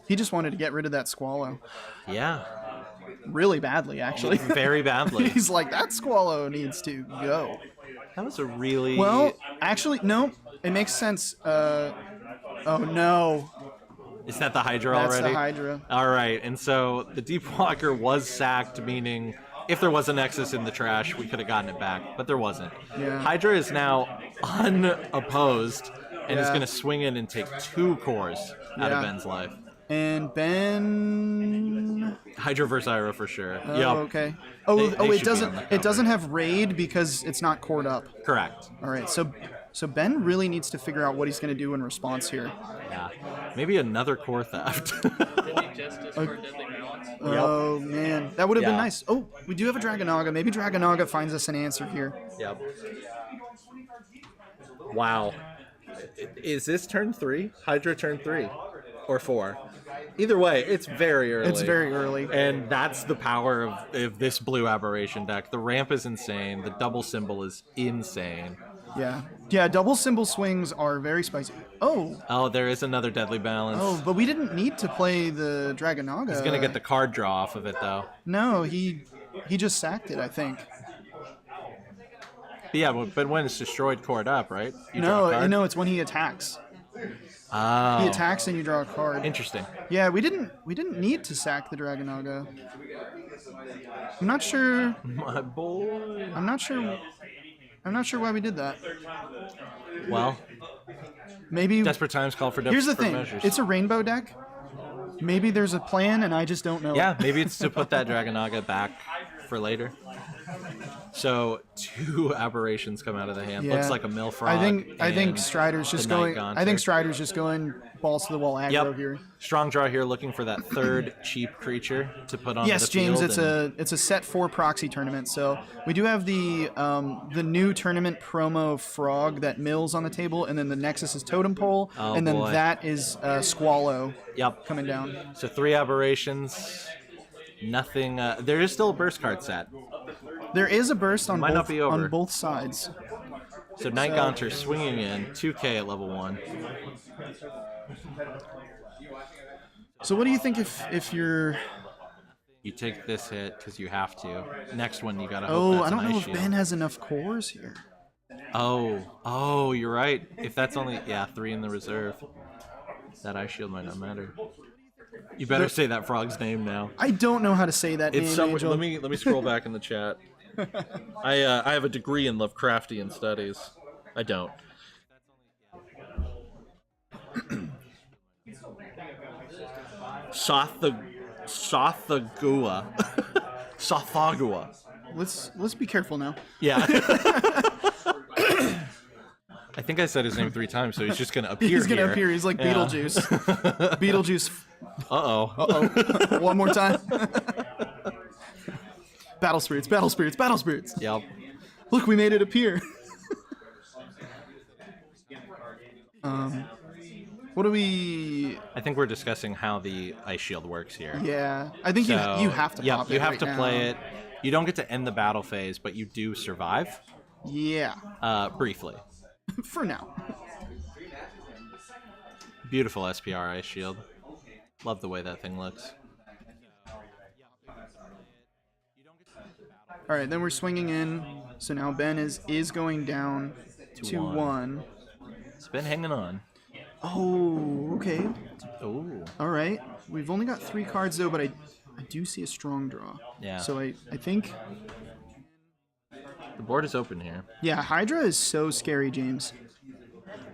He just wanted to get rid of that Squallow. Yeah. Really badly, actually. Very badly. He's like, that Squallow needs to go. That was a really... Well, actually, no. It makes sense. Oh, no. Is that the Hydra That's already? the Hydra. All right, and so the Deep Walker was sacked, meaning if there was a Nexus in the trash, we could have gotten it back, but there wasn't. Yeah. Hydra is now unopposed and is going to swing in and take 2 cores out of Ben's life. And Ben... Hydra versus Ira for sure. Oh, yep. okay. They It doesn't have raid because it's not cored up. Correct. All right, so Ben really needs to figure out what he's going to do in response here. Yeah. Maybe another core theft. Oh, man. That would have been nice. Oh, we do have a Dragonaga. Maybe Dragonaga finds us an answer here. Yep. Wow. Is this turn 3? Hydra turn 3? Or 4? Either way, it's very early. It's very early. And that's the power of this blue aberration deck. The ramp is insane. The double symbol is insane. Yeah. Yeah, double symbol swings are very spicy. Oh. Oh, there is another deadly balance. Oh, but we didn't need to play the Dragonaga. He's going to get the card draw off of it, though. No, he just sacked it, I think. But yeah, but when it's destroyed, cored up, right? No, it's when he attacks. Oh. He attacks and you draw a card. Interesting. Yeah, we didn't need to sack the Dragonaga. I'm not sure. My boy. I'm not sure why we did that. Well, maybe desperate times call for desperate measures. Here's the thing. measures. It's a rainbow deck. Maybe there's a plan and I just don't know. Yeah, maybe it's to put that Dragonaga back for later. So 2 aberrations come out of the hand. Yeah. Looks like a mill frog. I think Strider's just going. I think Strider's just going balls to the wall aggro here. Strong draw here, looking for that 3rd cheap creature to put on. Yes, the James. field It's a set 4 proxy tournament. So we do have the new tournament promo frog that mills on the table, and then the Nexus is totem pole, and then that is Squallow. Yep. Coming down. So 3 aberrations. Nothing. There is still a burst card set. There is a burst on on both sides. So Night Gaunter swinging in 2K at level 1. So what do you think if you're? You take this hit because you have to. Next one you gotta. Oh, I don't know if shield. Ben has enough cores here. Oh, you're right. If that's only 3 in the reserve, that ice shield might not matter. You better say that frog's name now. I don't know how to say that It's name, somewhere. Angel. Let me scroll back in the chat. I have a degree in Lovecraftian studies. I don't. Sothagua. Sothagua. Let's be careful now. Yeah. I think I said his name 3 times, so he's just gonna appear. He's gonna here. appear. He's like Beetlejuice. Beetlejuice. Uh-oh. One more time. Battle spirits. Battle spirits. Battle spirits. Yep. Look, we made it appear. What do we? I think we're discussing how the ice shield works here. Yeah, I think you have to. Pop you it have right to now. play it. You don't get to end the battle phase, but you do survive. Yeah. Briefly. For now. Beautiful SPR ice shield. Love the way that thing looks. All right, then we're swinging in. So now Ben is going down 2-1. It's been hanging on. Oh, okay. Oh. All right. We've only got 3 cards though, but I do see a strong draw. Yeah. So I think. The board is open here. Yeah, Hydra is so scary, James.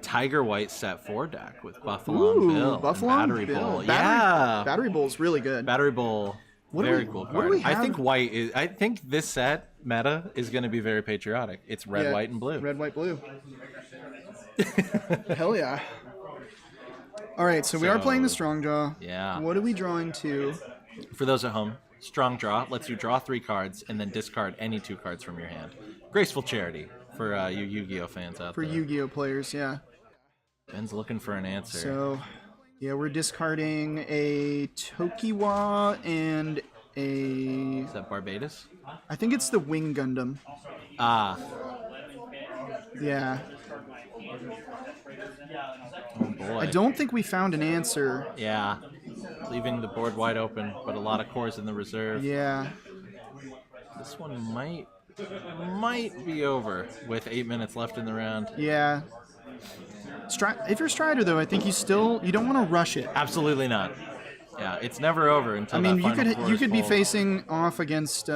Tiger White set 4 deck with Buffalo and Bill. Buffalo and and Battery Bill. Bowl. Yeah. Battery Bowl's really good. Battery Bowl. Very cool what card. do we I have? think white is. I think this set meta is going to be very patriotic. It's red, Yeah, white, and blue. Red, white, blue. Hell yeah. All right, so we are playing the strong draw. Yeah. What are we drawing to? For those at home, strong draw lets you draw 3 cards and then discard any 2 cards from your hand. Graceful charity for you Yu-Gi-Oh fans out For there. Yu-Gi-Oh players, yeah. Ben's looking for an answer. So, yeah, we're discarding a Tokiwa and a... Is that Barbados? I think it's the Wing Gundam. Ah. Yeah. Oh boy. I don't think we found an answer. Yeah. Leaving the board wide open, but a lot of cores in the reserve. Yeah. This one might be over with 8 minutes left in the round. Yeah. If you're Stryder, though, I think you don't want to rush it. Absolutely not. Yeah, it's never over until I mean, that final core you is could be full. facing off against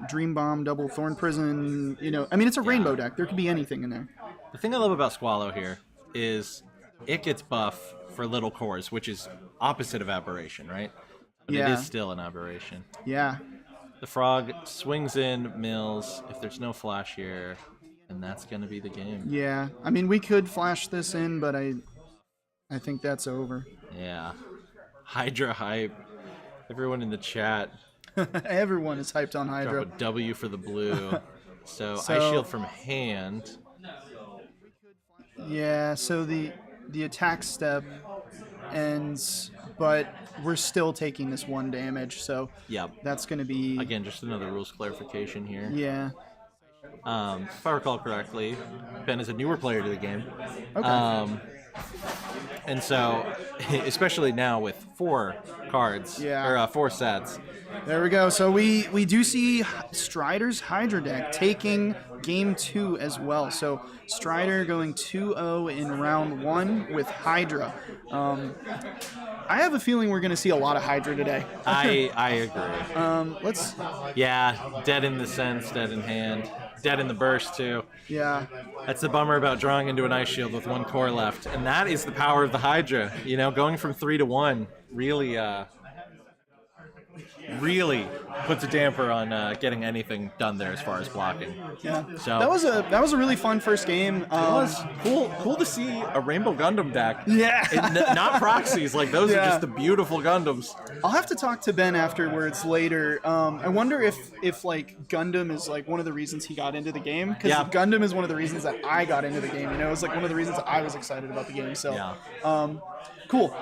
Dream Bomb, Double Thorn Prison. You know, I mean, it's a rainbow deck. There could be anything in there. The thing I love about Squallow here is it gets buff for little cores, which is opposite of aberration, right? But Yeah. it is still an aberration. Yeah. The frog swings in, mills. If there's no flash here, then that's going to be the game. Yeah. I mean, we could flash this in, but I think that's over. Yeah. Hydra hype. Everyone in the chat, Everyone is hyped on Hydra. drop a W for the blue. So Ice Shield from hand. Yeah, so the attack step ends, but we're still taking this 1 damage, so Yep. that's going to be... Again, just another rules clarification here. Yeah. If I recall correctly, Ben is a newer player to the game. Okay. And so, especially now with 4 cards, Yeah. or 4 sets. There we go. So we do see Stryder's Hydra deck taking game 2 as well. So Stryder going 2-0 in round 1 with Hydra. I have a feeling we're going to see a lot of Hydra today. I agree. Let's... Yeah, dead in the sense, dead in hand. Dead in the burst, too. Yeah. That's the bummer about drawing into an Ice Shield with 1 core left. And that is the power of the Hydra. You know, going from 3 to 1 really... really puts a damper on getting anything done there as far as blocking. Yeah. So That was a really fun first game. it was cool to see a Rainbow Gundam deck. Yeah. Not proxies, like those Yeah. are just the beautiful Gundams. I'll have to talk to Ben afterwards later. I wonder if like Gundam is like one of the reasons he got into the game, because Yeah. Gundam is one of the reasons that I got into the game. You know, it was like one of the reasons that I was excited about the game. So, Yeah. Cool.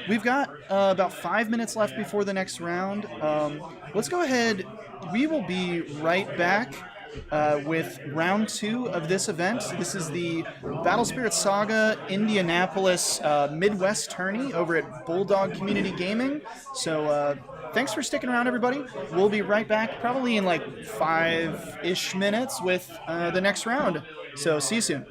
We've got about 5 minutes left before the next round. Let's go ahead. We will be right back with round 2 of this event. This is the Battle Spirit Saga Indianapolis Midwest Tourney over at Bulldog Community Gaming. So thanks for sticking around, everybody. We'll be right back probably in like 5-ish minutes with the next round. So see you soon.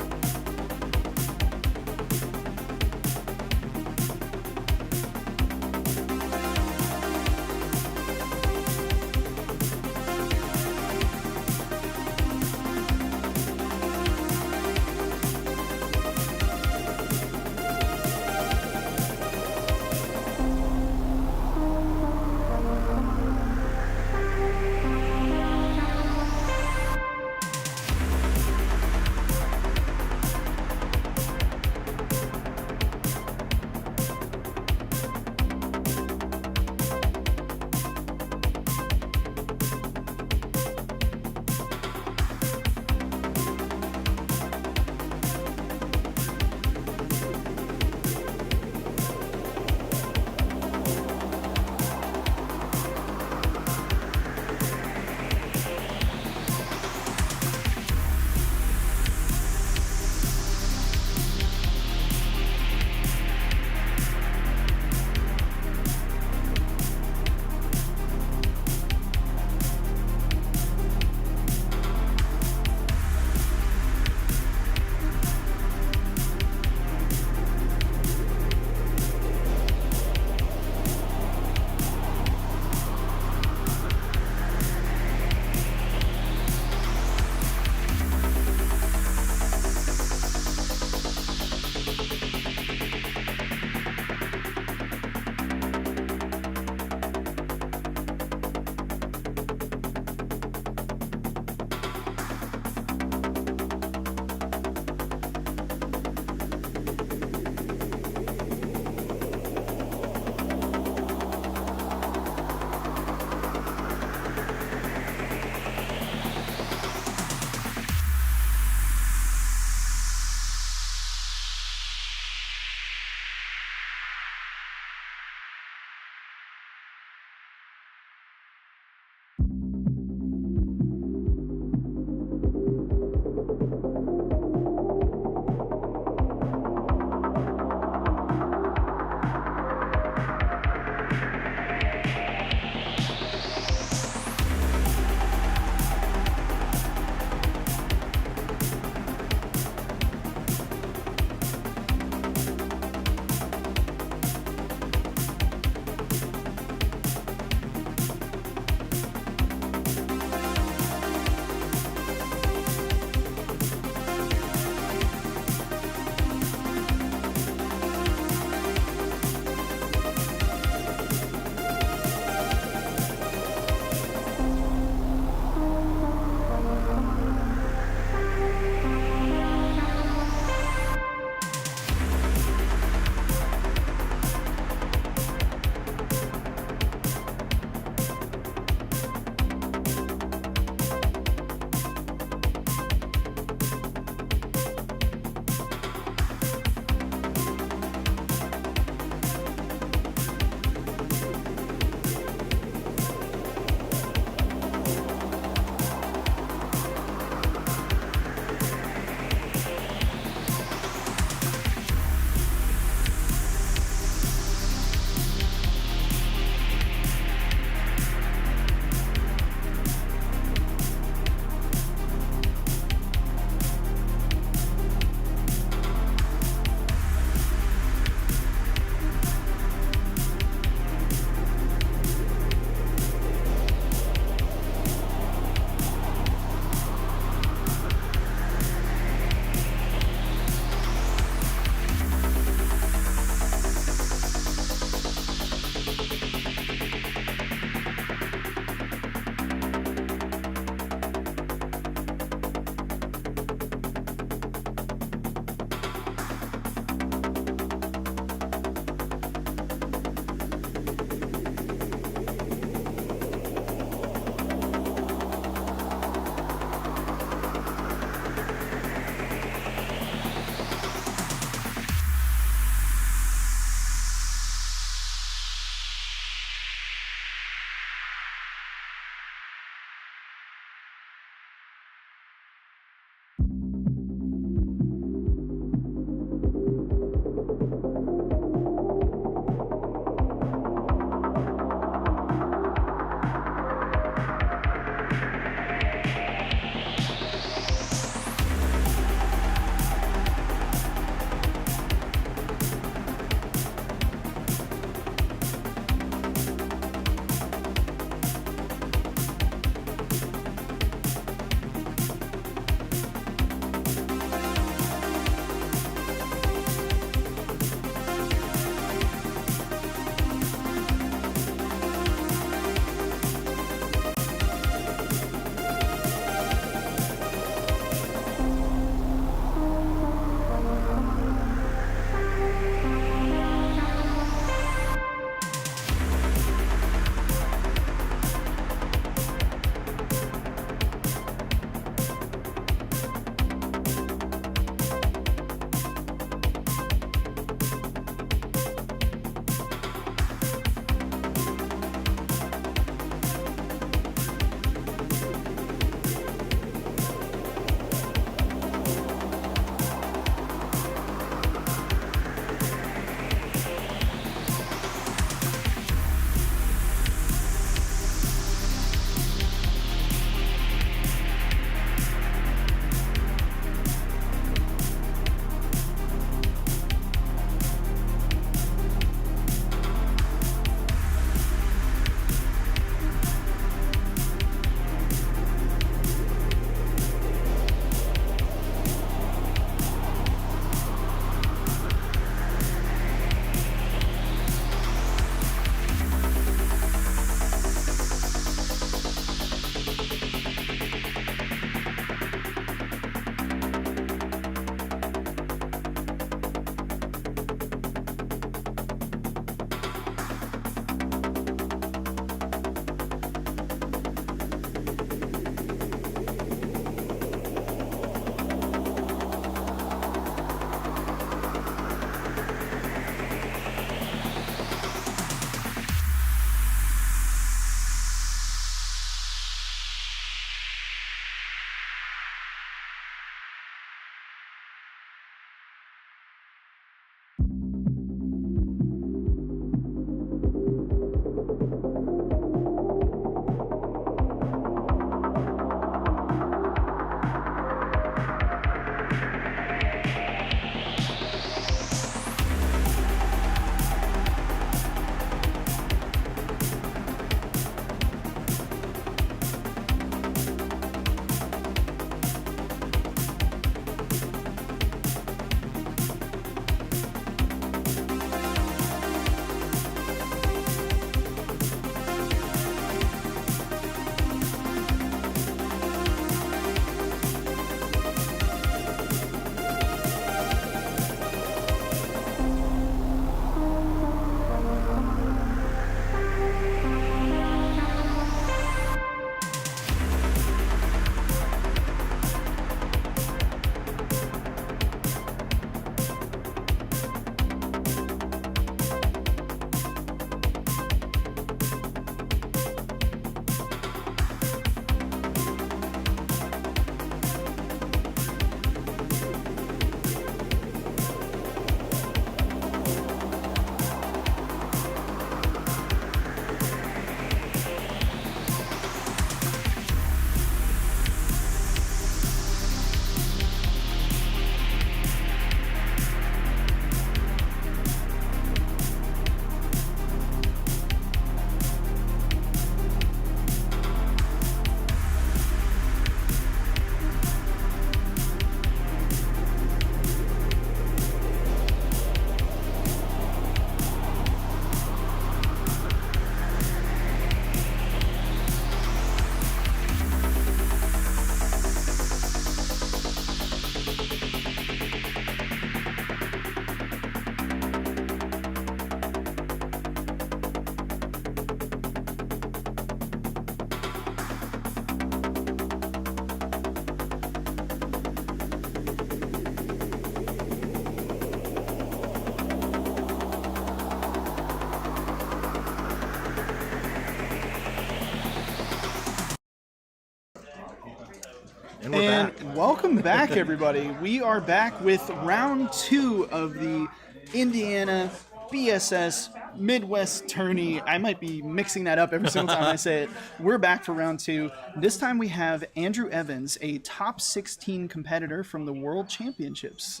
Welcome back, everybody. We are back with round 2 of the Indiana BSS Midwest Tourney. I might be mixing that up every single time I say it. We're back for round 2. This time we have Andrew Evans, a top 16 competitor from the World Championships.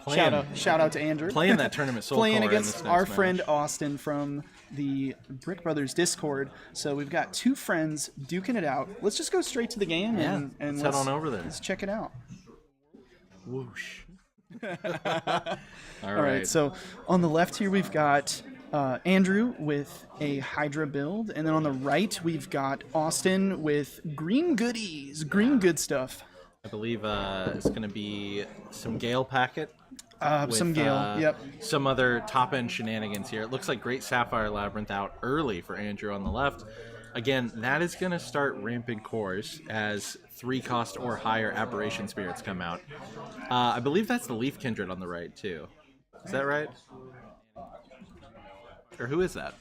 Shout out to Andrew. Playing that tournament so Playing far against our friend Austin from the Brick Brothers Discord. So we've got 2 friends duking it out. Let's just go straight to the game and let's head on over there. Let's check it out. Whoosh. All right, so on the left here we've got Andrew with a Hydra build, and then on the right we've got Austin with green goodies, green good stuff. I believe it's going to be some Gale packet. Some Gale, yep. Some other top-end shenanigans here. It looks like Great Sapphire Labyrinth out early for Andrew on the left. Again, that is going to start ramping cores as 3-cost or higher Aberration Spirits come out. I believe that's the Leaf Kindred on the right, too. Is that right? Or who is that?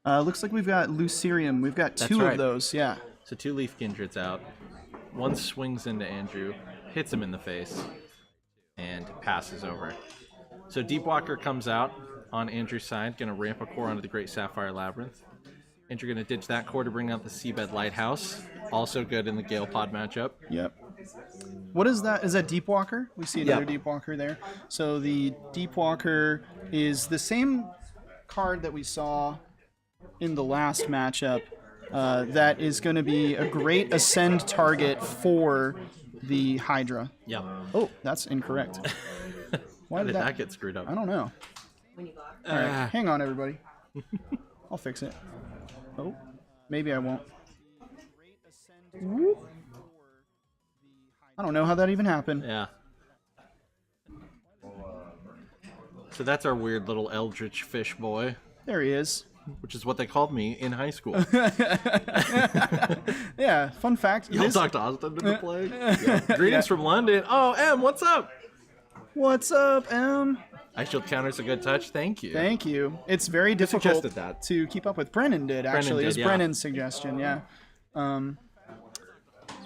Looks like we've got Lucerium. We've got 2 of those, yeah. So 2 Leaf Kindreds out. One swings into Andrew, hits him in the face, and passes over. So Deep Walker comes out on Andrew's side, going to ramp a core onto the Great Sapphire Labyrinth. Andrew going to ditch that core to bring out the Seabed Lighthouse. Also good in the Gale Pod matchup. Yep. What is that? Is that Deep Walker? We see another Deep Walker there. So the Deep Walker is the same card that we saw in the last matchup. That is going to be a great ascend target for the Hydra. Yep. Oh, that's incorrect. Why did that get screwed up? I don't know. All right, hang on, everybody. I'll fix it. Oh, maybe I won't. Whoop. I don't know how that even happened. Yeah. So that's our weird little eldritch fish boy. There he is. Which is what they called me in high school. Yeah, fun fact. Y'all talked Austin to the play. Yeah. Greetings from London. Oh, Em, what's up? What's up, Em? Ice Shield counter's a good touch. Thank you. Thank you. It's very difficult that? to keep up with. Brennan did, actually. It was Brennan's suggestion, yeah.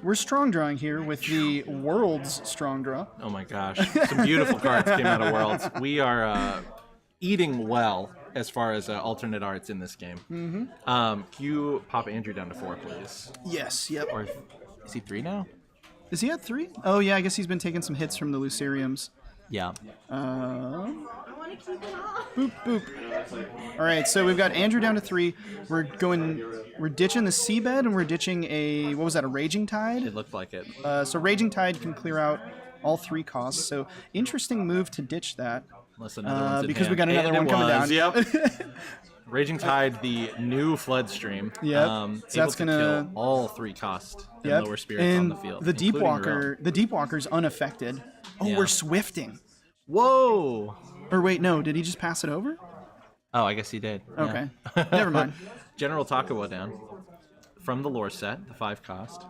We're strong drawing here with the World's Strong Draw. Oh my gosh. Some beautiful cards came out of Worlds. We are eating well as far as alternate arts in this game. Mm-hmm. Can you pop Andrew down to 4, please? Yes, yep. Or is he 3 now? Is he at 3? Oh, yeah, I guess he's been taking some hits from the Luceriums. Yeah. Boop, boop. All right, so we've got Andrew down to 3. We're ditching the Seabed, and we're ditching a, what was that, a Raging Tide? It looked like it. So Raging Tide can clear out all 3 costs. So interesting move to ditch that. Unless another one's in because hand. we got another one coming down. Yep. Raging Tide, the new flood stream. Yep. So that's gonna kill all 3 cost and lower spirits on the field. The Deep Walker's unaffected. Oh, we're swifting. Whoa. Or wait, no, did he just pass it over? Oh, I guess he did. Okay. Never mind. General Takawa down. From the lore set, the 5 cost.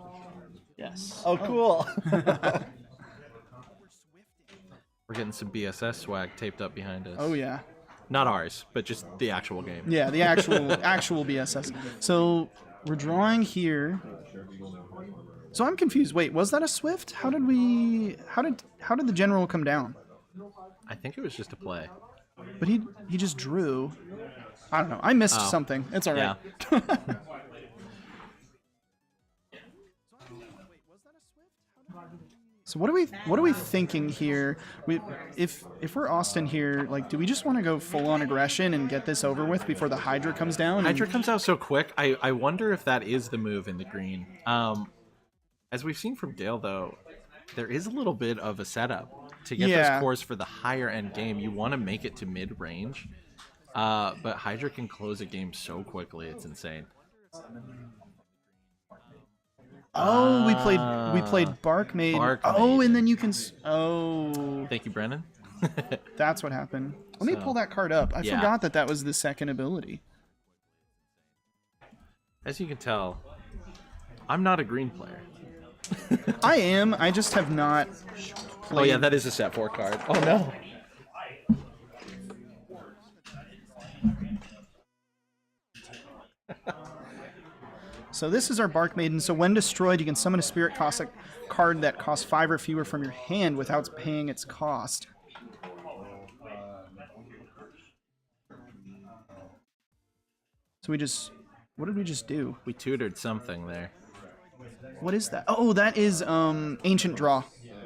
Yes. Oh, cool. We're getting some BSS swag taped up behind us. Oh, yeah. Not ours, but just the actual game. Yeah, the actual BSS. So we're drawing here. So I'm confused. Wait, was that a Swift? How did the general come down? I think it was just a play. But he just drew. I don't know. I missed something. It's all right. Yeah. So what are we thinking here? If we're Austin here, like, do we just want to go full on aggression and get this over with before the Hydra comes down? Hydra comes out so quick. I wonder if that is the move in the green. As we've seen from Gale, though, there is a little bit of a setup to get those cores for the higher end game. You want to make it to mid range, but Hydra can close a game so quickly. It's insane. Oh, we played Barkmaid. Oh, and then you can. Oh. Thank you, Brennan. That's what happened. Let me pull that card up. I forgot that was the second ability. As you can tell, I'm not a green player. I am. I just have not played. Oh yeah, that is a set 4 card. Oh no. So this is our Bark Maiden. So when destroyed, you can summon a spirit card that costs 5 or fewer from your hand without paying its cost. So we just... What did we just do? We tutored something there. What is that? Oh, that is Ancient Draw.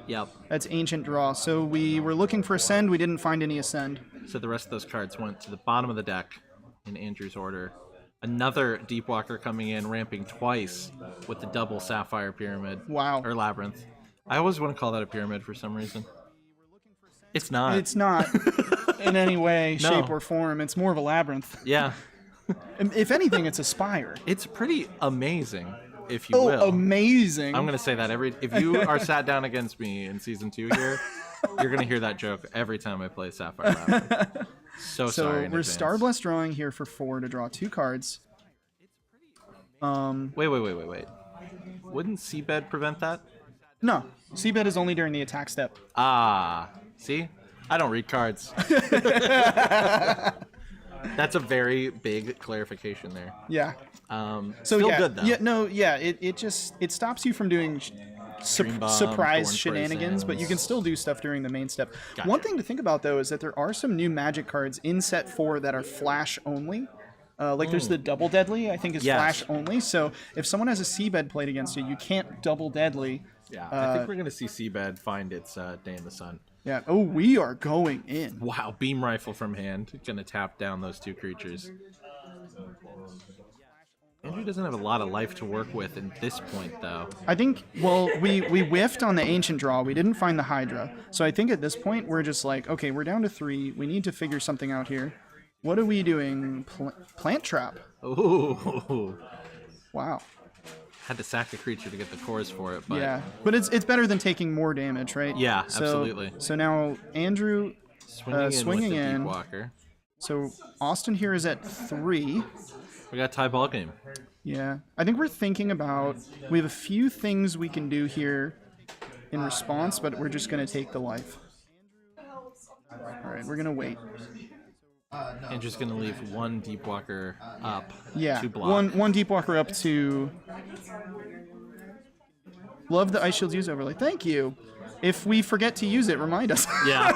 Yep. That's Ancient Draw. So we were looking for Ascend. We didn't find any Ascend. So the rest of those cards went to the bottom of the deck in Andrew's order. Another Deep Walker coming in, ramping twice with the double Sapphire Pyramid. Wow. Or Labyrinth. I always want to call that a pyramid for some reason. It's not. It's not in any way, No. shape, or form. It's more of a labyrinth. Yeah. If anything, it's a spire. It's pretty amazing, if you Oh, will. amazing. I'm going to say that if you are sat down against me in Season 2 here, you're going to hear that joke every time I play Sapphire Labyrinth. So sorry in we're advance. Starblessed drawing here for 4 to draw 2 cards. Wait. Wouldn't Seabed prevent that? No, Seabed is only during the attack step. Ah, see? I don't read cards. That's a very big clarification there. Yeah. So So still yeah, good though. it stops you from doing Dream Bomb, surprise Thorn shenanigans, but you can still do stuff during the main step. Gotcha. One thing to think about though is that there are some new Magic cards in set 4 that are flash only. Like there's the Double Deadly, I think is Yes. flash only. So if someone has a Seabed played against you, you can't Double Deadly. Yeah, I think we're gonna see Seabed find its day in the sun. Yeah. Oh, we are going in. Wow, beam rifle from hand, gonna tap down those 2 creatures. Andrew doesn't have a lot of life to work with at this point, though. I think, well, we whiffed on the Ancient Draw. We didn't find the Hydra. So I think at this point, we're just like, okay, we're down to 3. We need to figure something out here. What are we doing? Plant Trap. Ooh, Wow. had to sack a creature to get the cores for it, but Yeah. But it's better than taking more damage, right? Yeah, So- absolutely. So now Andrew swinging in with the in. Deep Walker. So Austin here is at 3. We got a tie ball game. Yeah. I think we're thinking about, we have a few things we can do here in response, but we're just going to take the life. All right, we're going to wait. Andrew's gonna leave 1 Deep Walker up Yeah, to block. one Deep Walker up to... Love the Ice Shield's use overlay. Thank you. If we forget to use it, remind us. Yeah.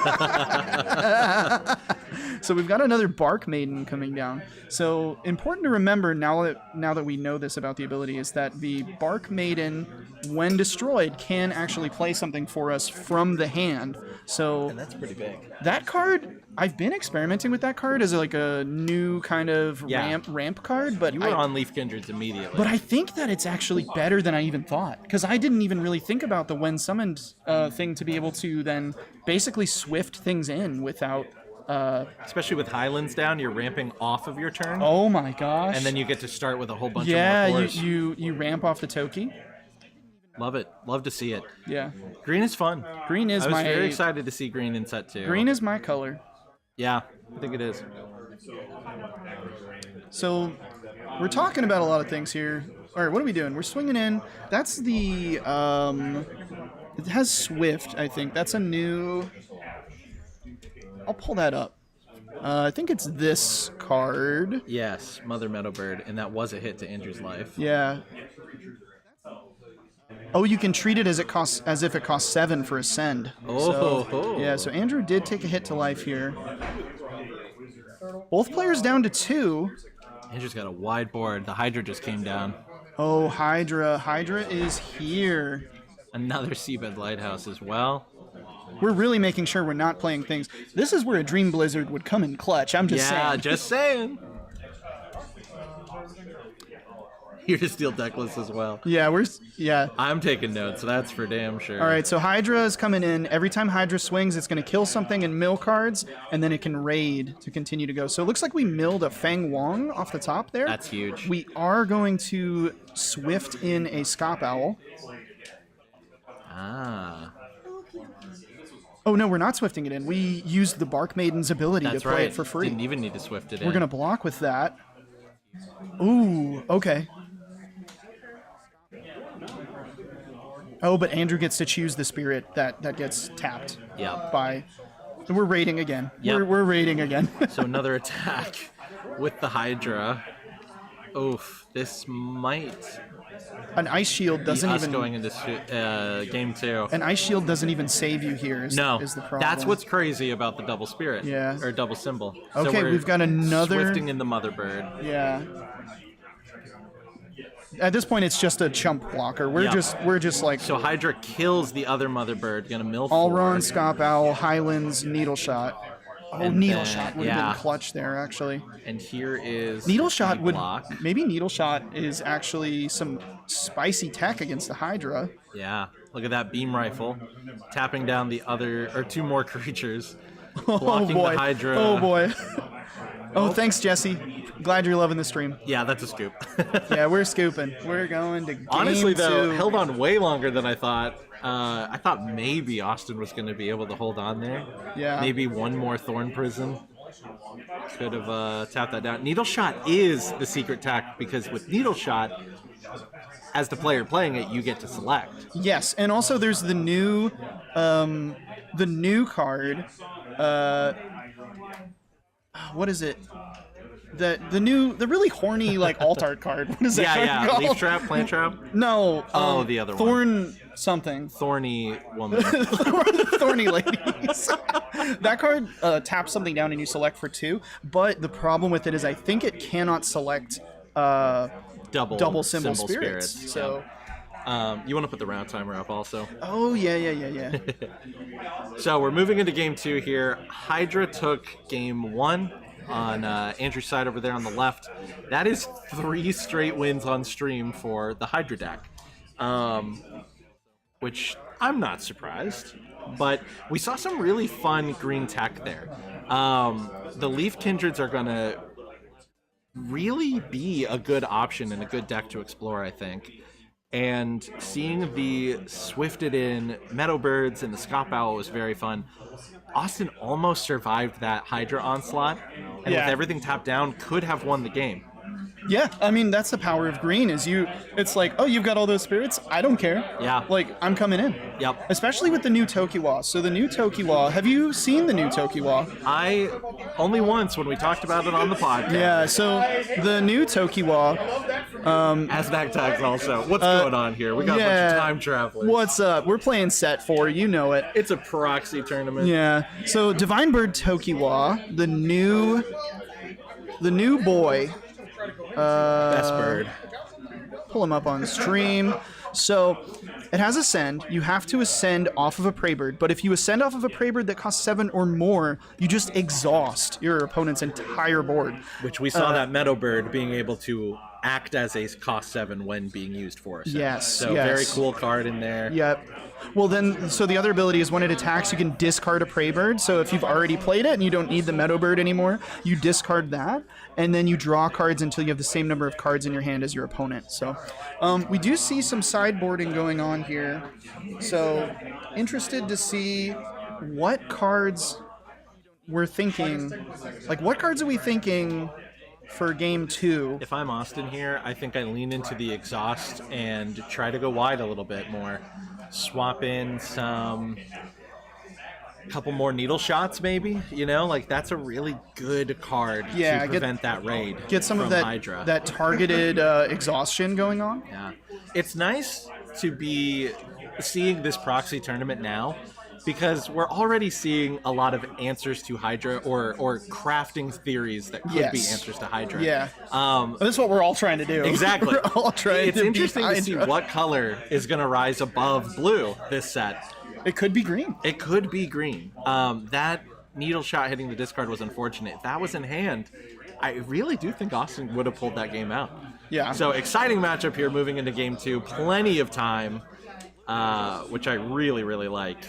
So we've got another Bark Maiden coming down. So important to remember now that we know this about the ability is that the Bark Maiden, when destroyed, can actually play something for us from the hand. So That's pretty big. that card, I've been experimenting with that card as like a new kind of Yeah. ramp card, but You were on Leaf Kindreds immediately. But I think that it's actually better than I even thought, because I didn't even really think about the when summoned thing to be able to then basically swift things in without. Especially with Highlands down, you're ramping off of your turn, Oh my gosh! and then you get to start with a whole bunch of yeah, more you, cores. you ramp off the Toki. Love it. Love to see it. Yeah, Green is fun. green is I was my very excited to see green in set 2. green is my color. Yeah, I think it is. So we're talking about a lot of things here. All right, what are we doing? We're swinging in. That's the it has Swift, I think. That's a new. I'll pull that up. I think it's this card. Yes, Mother Meadowbird, and that was a hit to Andrew's life. Yeah. Oh, you can treat it as if it costs 7 for Ascend. Oh. Yeah, so Andrew did take a hit to life here. Both players down to 2. Andrew's got a wide board. The Hydra just came down. Oh, Hydra. Hydra is here. Another Seabed Lighthouse as well. We're really making sure we're not playing things. This is where a Dream Blizzard would come in clutch. I'm just Yeah, saying. just saying. Here to steal DECKLISTS as well. Yeah. I'm taking notes, so that's for damn sure. All right, so Hydra is coming in. Every time Hydra swings, it's going to kill something and mill cards, and then it can raid to continue to go. So it looks like we milled a Fang Wong off the top there. That's huge. We are going to Swift in a Scop Owl. Ah. Oh, no, we're not Swifting it in. We used the Bark Maiden's ability That's to play right. it for free. Didn't even need to Swift it in. We're going to block with that. Ooh, okay. Oh, but Andrew gets to choose the spirit that gets tapped. Yep. By. We're raiding again. Yep. We're raiding again. So another attack with the Hydra. Oof, this might An ice shield be doesn't us even going into game 2. an ice shield doesn't even save you here. Is the problem. That's what's crazy about the double spirit. Yeah. Or double symbol. Okay, so we've got another swifting in the Motherbird. Yeah. At this point, it's just a chump blocker. We're just like So Hydra kills the other Motherbird, gonna mill Allron, 4. Scop Owl, Highlands, Needle Shot. Oh, And Needle then- Shot would have been clutch there, actually. And here is Needle Shot would block. maybe Needle Shot is actually some spicy tech against the Hydra. Yeah, look at that beam rifle, tapping down the other or 2 more creatures, blocking the Hydra. Oh boy. Oh, thanks, Jesse. Glad you're loving the stream. Yeah, that's a scoop. Yeah, we're scooping. We're going to game Honestly, though, 2. held on way longer than I thought. I thought maybe Austin was going to be able to hold on there. Yeah. Maybe one more Thorn Prison could have tapped that down. Needle Shot is the secret tech because with Needle Shot, as the player playing it, you get to select. Yes, and also there's the new card. What is it? The really horny like alt art card. What is that card called? Leaf Trap, Plant Trap. No. The other one. Thorn something. Thorny woman. Thorny ladies. That card taps something down and you select for 2. But the problem with it is I think it cannot select double symbol spirits. So. You want to put the round timer up also? Oh yeah. So we're moving into game 2 here. Hydra took game 1 on Andrew's side over there on the left. That is 3 straight wins on stream for the Hydra deck, which I'm not surprised. But we saw some really fun green tech there. The Leaf Kindreds are going to really be a good option and a good deck to explore, I think. And seeing the swifted in Meadowbirds and the Scop Owl was very fun. Austin almost survived that Hydra onslaught, and with everything tapped down, could have won the game. Yeah, I mean, that's the power of green, it's like, oh, you've got all those spirits? I don't care. Yeah. Like, I'm coming in. Yep. Especially with the new Tokiwa. So the new Tokiwa, have you seen the new Tokiwa? Only once when we talked about it on the podcast. Yeah, so the new Tokiwa... Aztec tags also. What's going on here? We got a bunch of time travelers. What's up? We're playing set 4, you know it. It's a proxy tournament. Yeah. So Divine Bird Tokiwa, the new boy... Best bird. Pull him up on stream. So it has ascend. You have to ascend off of a prey bird, but if you ascend off of a prey bird that costs 7 or more, you just exhaust your opponent's entire board. Which we saw that Meadowbird being able to act as a cost 7 when being used for a set. Yes. So very cool card in there. Yep. Well, then, so the other ability is when it attacks, you can discard a prey bird. So if you've already played it and you don't need the Meadowbird anymore, you discard that, and then you draw cards until you have the same number of cards in your hand as your opponent. So we do see some sideboarding going on here. So interested to see what cards we're thinking. Like, what cards are we thinking for game 2? If I'm Austin here, I think I lean into the exhaust and try to go wide a little bit more. Swap in couple more needle shots, maybe. You know, like that's a really good card to prevent that raid. Get some of that Hydra. that targeted exhaustion going on. Yeah, it's nice to be seeing this proxy tournament now, because we're already seeing a lot of answers to Hydra or crafting theories that could be answers to Hydra. Yeah. That's what we're all trying to do. Exactly. We're all trying it's to interesting beat to see Hydra. what color is going to rise above blue this set. It could be green. It could be green. That needle shot hitting the discard was unfortunate. If that was in hand, I really do think Austin would have pulled that game out. Yeah. So exciting matchup here moving into game 2. Plenty of time, which I really, really like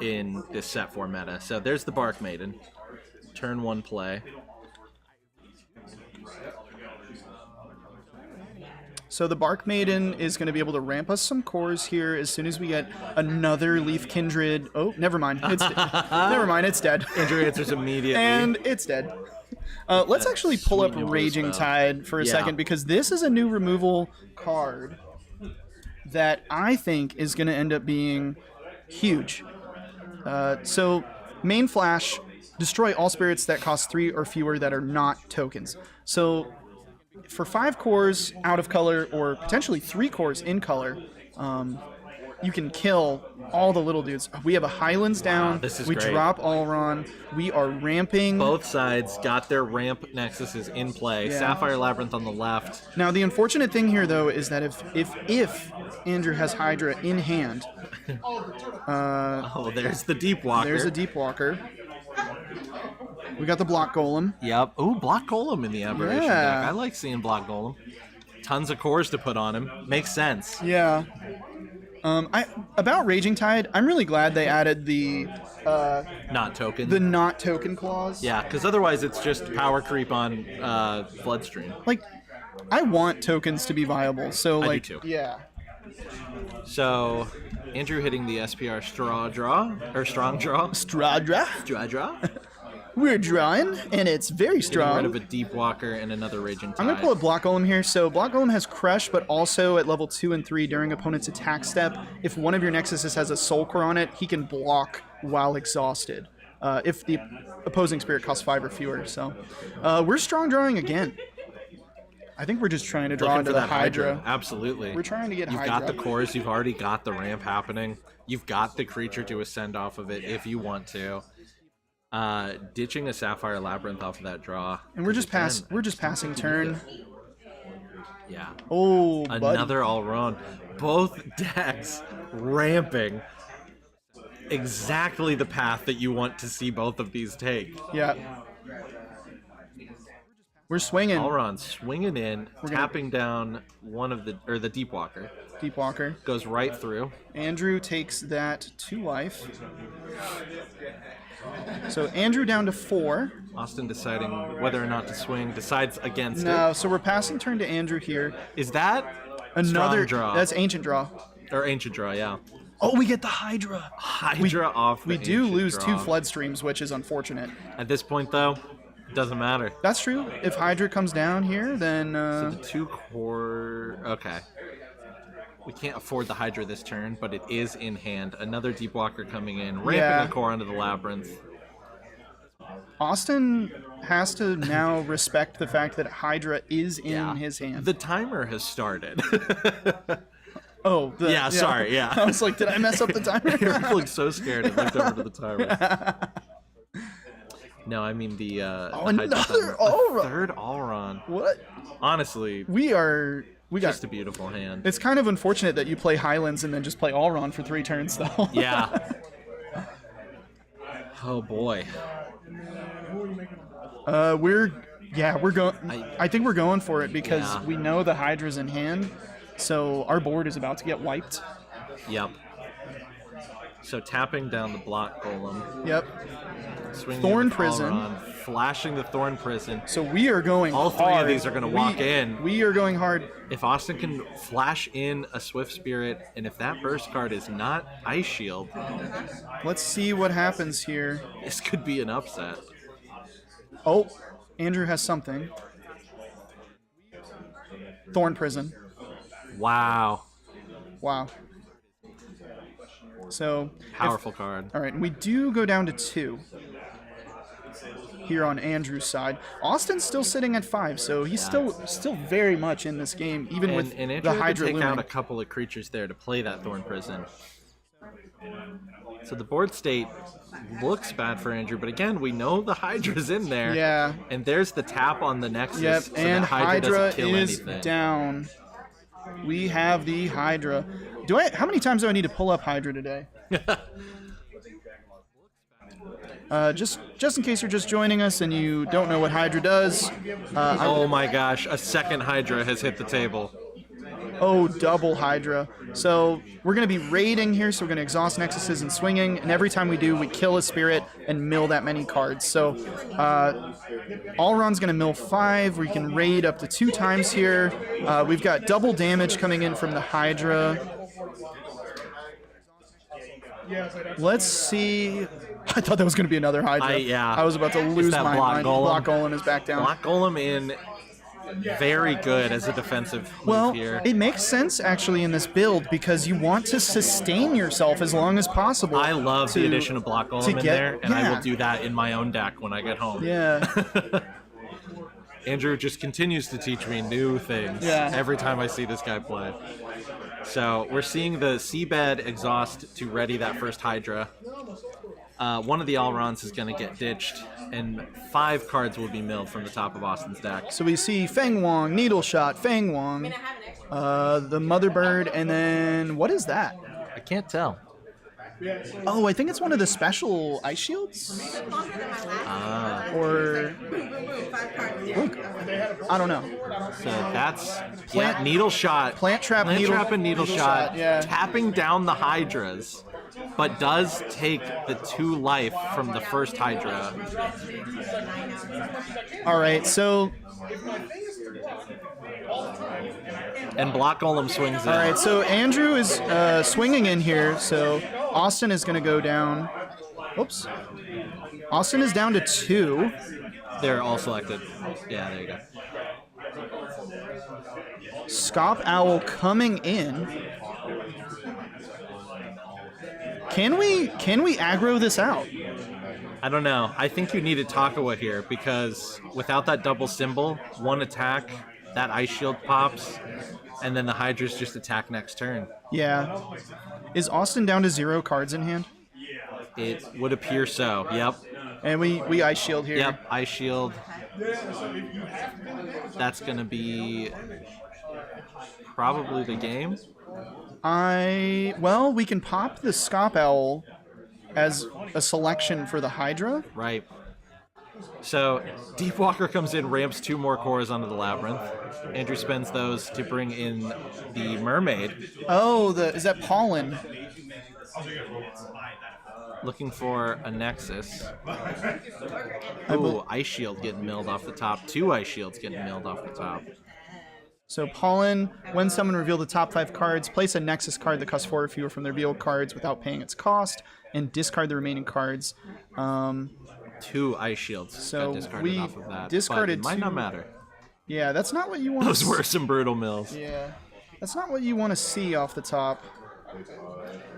in this set 4 meta. So there's the Bark Maiden. Turn 1 play. So the Bark Maiden is going to be able to ramp us some cores here as soon as we get another Leaf Kindred. Oh, never mind. Never mind. It's dead. Andrew answers immediately. And it's dead. Let's actually pull up sweet new Raging spell. Tide for a second, because this is a new removal card that I think is going to end up being huge. So main flash, destroy all spirits that cost 3 or fewer that are not tokens. So for 5 cores out of color or potentially 3 cores in color, you can kill all the little dudes. We have a Highlands down. This is we great. drop Allron. We are ramping. Both sides got their ramp nexuses in play. Yeah. Sapphire Labyrinth on the left. Now the unfortunate thing here though is that if Andrew has Hydra in hand, Oh, there's the Deep Walker. there's a Deep Walker. We got the Block Golem. Yep. Ooh, Block Golem in the Aberration Yeah. deck. I like seeing Block Golem. Tons of cores to put on him. Makes sense. Yeah. About Raging Tide, I'm really glad they added the Not token. not token clause. Yeah, because otherwise it's just power creep on Bloodstream. Like, I want tokens to be viable. So I do like, too. yeah. So, Andrew hitting the SPR Strong Draw. Stryder. Draw. We're drawing, and it's very Getting strong. rid of a Deep Walker and another Raging Tide. I'm gonna pull a Block Golem here. So Block Golem has Crush, but also at level 2 and 3 during opponent's attack step, if one of your Nexuses has a Soul Core on it, he can block while exhausted. If the opposing spirit costs 5 or fewer. So we're strong drawing again. I think we're just trying to draw Looking into for the that Hydra. Absolutely. We're trying to get You've Hydra. got the cores. You've already got the ramp happening. You've got the creature to ascend off of it if you want to. Ditching a Sapphire Labyrinth off of that draw. And we're just passing turn. Yeah. Oh, buddy. Another all-round. Both decks ramping exactly the path that you want to see both of these take. Yeah. We're swinging. All-round swinging in, tapping down one of the Deep Walker. Deep Walker. Goes right through. Andrew takes that 2 life. So Andrew down to 4. Austin deciding whether or not to swing, decides against No, it. so we're passing turn to Andrew here. Is that Another strong draw? That's Ancient Draw. Or Ancient Draw, yeah. Oh, we get the Hydra. Hydra off the We do Ancient lose Draw. 2 Flood Streams, which is unfortunate. At this point, though, it doesn't matter. That's true. If Hydra comes down here, then So the 2 core... Okay. We can't afford the Hydra this turn, but it is in hand. Another Deep Walker coming in, ramping Yeah. a core onto the Labyrinth. Austin has to now respect the fact that Hydra is in his hand. The timer has started. Oh, Yeah, sorry, yeah. I was like, did I mess up the timer? Eric looked so scared and looked over to the timer. No, I mean the Hydra another timer. all-run. A third all-run. What? Honestly, We got. just a beautiful hand. It's kind of unfortunate that you play Highlands and then just play Allron for 3 turns, though. Yeah. Oh boy. We're going. I think we're going for it because Yeah. we know the Hydra's in hand, so our board is about to get wiped. Yep. So tapping down the Block Golem, Yep. swinging Thorn with Prison. Allron, flashing the Thorn Prison. So we are going. All 3 hard. of these are going to walk in. We are going hard. If Austin can flash in a Swift Spirit, and if that burst card is not Ice Shield, Let's see what happens here. this could be an upset. Oh, Andrew has something. Thorn Prison. Wow. Wow. So Powerful card. all right, and we do go down to 2 here on Andrew's side. Austin's still sitting at 5, so he's still very much in this game, even with And Andrew the had to Hydra take looming. out a couple of creatures there to play that Thorn Prison. So the board state looks bad for Andrew, but again, we know the Hydra's in there. Yeah. And there's the tap on the Nexus. Yep, so and that Hydra Hydra doesn't kill is anything. down. We have the Hydra. How many times do I need to pull up Hydra today? Just in case you're just joining us and you don't know what Hydra does. Oh my gosh, a second Hydra has hit the table. Oh, double Hydra. So we're going to be raiding here, so we're going to exhaust Nexuses and swinging, and every time we do, we kill a spirit and mill that many cards. So Allron's going to mill 5. We can raid up to 2 times here. We've got double damage coming in from the Hydra. Let's see. I thought that was going to be another Hydra. I was about to lose that my Block mind. Golem. Block Golem is back down. Block Golem in very good as a defensive move Well, here. it makes sense actually in this build because you want to sustain yourself as long as possible. I love the addition of Block Golem in get- there, and I yeah. will do that in my own deck when I get home. Yeah. Andrew just continues to teach me new things every time I see this guy play. So we're seeing the seabed exhaust to ready that first Hydra. One of the Alrons is going to get ditched, and 5 cards will be milled from the top of Austin's deck. So we see Feng Wong, Needle Shot, Feng Wong, the Motherbird, and then what is that? I can't tell. Oh, I think it's one of the special ice shields? Or... I don't know. So that's Needle Shot. Plant Trap, and Needle Shot. Yeah. Tapping down the Hydras, but does take the 2 life from the first Hydra. All right, so... And Block Golem swings in. All right, so Andrew is swinging in here, so Austin is going to go down. Oops. Austin is down to 2. They're all selected. Yeah, there you go. Scop Owl coming in. Can we aggro this out? I don't know. I think you need a Takawa here because without that double symbol, 1 attack, that Ice Shield pops, and then the Hydras just attack next turn. Yeah. Is Austin down to 0 cards in hand? It would appear so, yep. And we Ice Shield here. Yep, Ice Shield. That's going to be probably the game. Well, we can pop the Scop Owl as a selection for the Hydra. Right. So, Deepwalker comes in, ramps 2 more cores onto the Labyrinth. Andrew spends those to bring in the Mermaid. Oh, is that Pollen? Looking for a Nexus. Ooh, Ice Shield getting milled off the top. 2 Ice Shields getting milled off the top. So Pollen, when someone reveal the top 5 cards, place a Nexus card that costs 4 or fewer from the revealed cards without paying its cost, and discard the remaining cards. 2 Ice Shields got discarded off of that. Discarded but it might not matter. Yeah, that's not what you want. Those were some brutal mills. Yeah, that's not what you want to see off the top.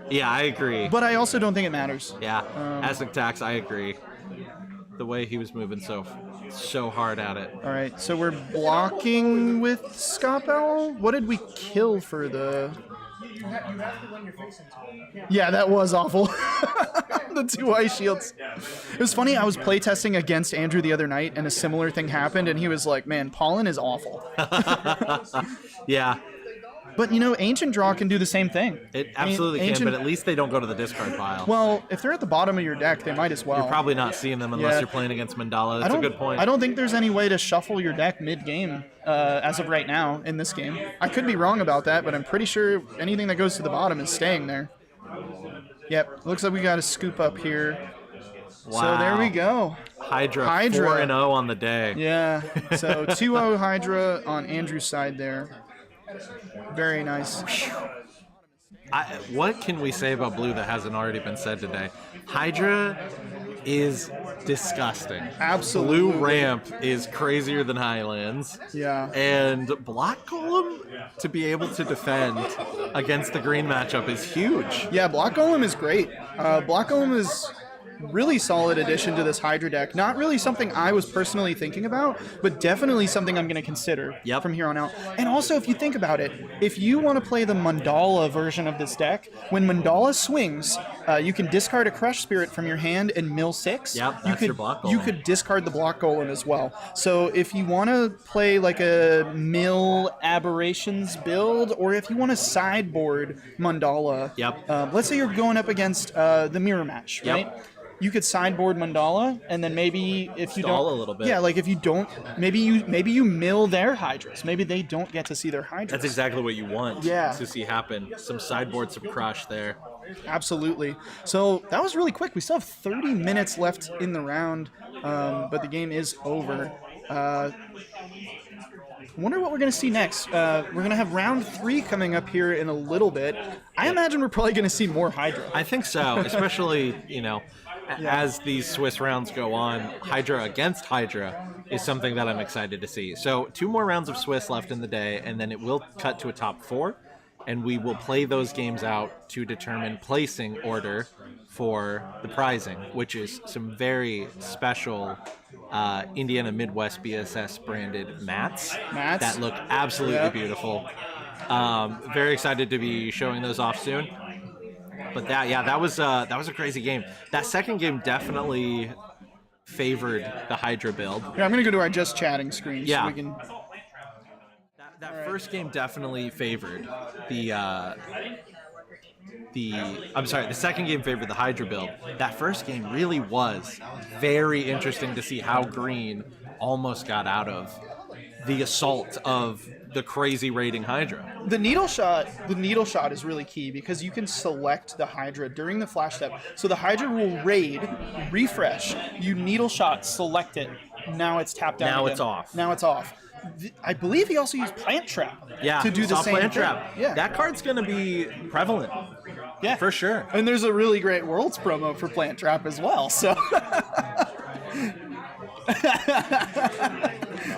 Yeah, I agree. But I also don't think it matters. Yeah, Aztec Tax, I agree. The way he was moving so hard at it. All right, so we're blocking with Scop Owl. What did we kill for the... Yeah, that was awful. The 2 Ice Shields. It was funny, I was playtesting against Andrew the other night, and a similar thing happened, and he was like, man, Pollen is awful. Yeah. But, you know, Ancient Draw can do the same thing. It absolutely can, but at least they don't go to the discard pile. Well, if they're at the bottom of your deck, they might as well. You're probably not seeing them unless you're playing against Mandala. That's a good point. I don't think there's any way to shuffle your deck mid-game as of right now in this game. I could be wrong about that, but I'm pretty sure anything that goes to the bottom is staying there. Yep, looks like we got a scoop up here. Wow. So there we go. Hydra. 4-0 on the day. Yeah, so 2-0 Hydra on Andrew's side there. Very nice. What can we say about Blue that hasn't already been said today? Hydra is disgusting. Absolutely. Blue ramp is crazier than Highlands. Yeah. And Block Golem, to be able to defend against the green matchup, is huge. Yeah, Block Golem is great. Block Golem is really solid addition to this Hydra deck. Not really something I was personally thinking about, but definitely something I'm going to consider from here on out. And also, if you think about it, if you want to play the Mandala version of this deck, when Mandala swings, you can discard a Crush Spirit from your hand and mill 6. Yep, that's your Block Golem. You could discard the Block Golem as well. So if you want to play like a mill Aberrations build, or if you want to sideboard Mandala, let's say you're going up against the Mirror Match, right? You could sideboard Mandala, and then maybe if you Stall don't, a little bit. Yeah, like if you don't, maybe you mill their Hydras. Maybe they don't get to see their Hydras. That's exactly what you want to see happen. Some sideboard, some Crush there. Absolutely. So that was really quick. We still have 30 minutes left in the round, but the game is over. I wonder what we're going to see next. We're going to have round 3 coming up here in a little bit. I imagine we're probably going to see more Hydra. I think so, especially, as these Swiss rounds go on, Hydra against Hydra is something that I'm excited to see. So 2 more rounds of Swiss left in the day, and then it will cut to a top 4. and we will play those games out to determine placing order for the prizing, which is some very special Indiana Midwest BSS branded mats that look absolutely beautiful. Very excited to be showing those off soon. But that was a crazy game. That second game definitely favored the Hydra build. Here, I'm gonna go to our just chatting screen. Yeah. So we can... That first game definitely favored the second game favored the Hydra build. That first game really was very interesting to see how green almost got out of the assault of the crazy raiding Hydra. The needle shot is really key because you can select the Hydra during the flash step. So the Hydra will raid, refresh, you needle shot, select it. Now it's tapped down. Now again. it's off. Now it's off. I believe he also used Plant Trap to do the same Plant thing. Trap. Yeah. That card's going to be prevalent. Yeah. For sure. And there's a really great Worlds promo for Plant Trap as well. So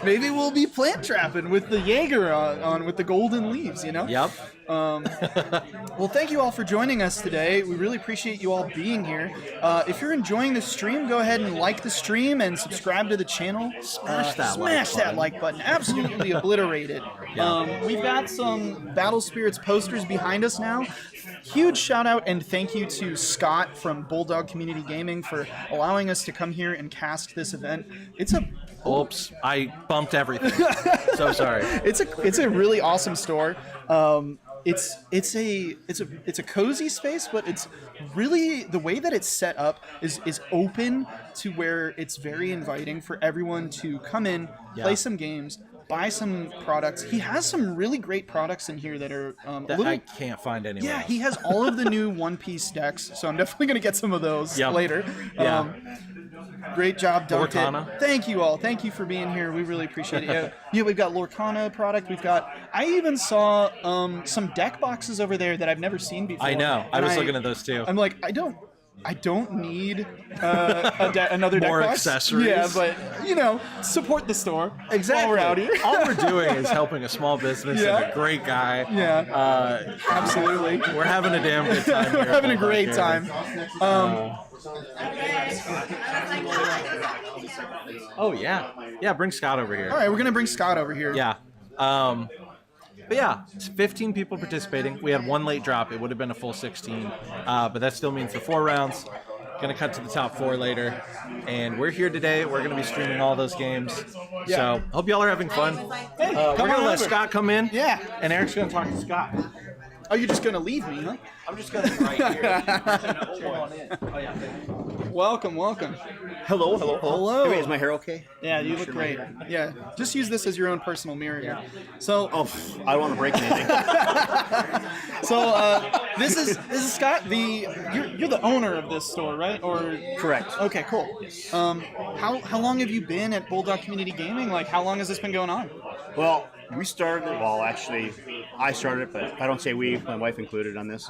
maybe we'll be plant trapping with the Jaeger on with the golden leaves, you know? Yep. Well, thank you all for joining us today. We really appreciate you all being here. If you're enjoying the stream, go ahead and like the stream and subscribe to the channel. Smash that like button. Absolutely obliterate it. Yeah. We've got some Battle Spirits posters behind us now. Huge shout out and thank you to Scott from Bulldog Community Gaming for allowing us to come here and cast this event. Oops, I bumped everything. So sorry. It's a really awesome store. It's a cozy space, but it's really the way that it's set up is open to where it's very inviting for everyone to come in, play some games, buy some products. He has some really great products in here that are I can't find anywhere. Yeah, else. he has all of the new One Piece decks, so I'm definitely gonna get some of those later. Yeah. Great job, Dunked. Lorcana. Thank you all. Thank you for being here. We really appreciate it. Yeah, we've got Lorcana product. I even saw some deck boxes over there that I've never seen before. I know. I was looking at those too. I'm like, I don't need another deck More box. accessories. Yeah, but support the store. Exactly. While we're out here. All we're doing is helping a small business and a great guy. Yeah. Absolutely. We're having a damn good time. We're having a great time. Oh yeah, bring Scott over here. All right, we're gonna bring Scott over here. Yeah. But yeah, it's 15 people participating. We had one late drop. It would have been a full 16, but that still means the 4 rounds. Gonna cut to the top 4 later, and we're here today. We're gonna be streaming all those games. Yeah. So hope y'all are having fun. Hey, we're come gonna on let over. Scott come in. Yeah. And Eric's gonna talk to Scott. Oh, you're just gonna leave me, huh? I'm just gonna be right here. Come on in. Oh yeah. Welcome. Hello. Hello. Hey, is my hair okay? Yeah, you look great. Yeah, just use this as your own personal mirror here. So, I don't want to break anything. this is Scott. You're the owner of this store, right? Or Correct. Okay, cool. How long have you been at Bulldog Community Gaming? Like, how long has this been going on? Well, we started it. Well, actually, I started it, but I don't say we. My wife included on this.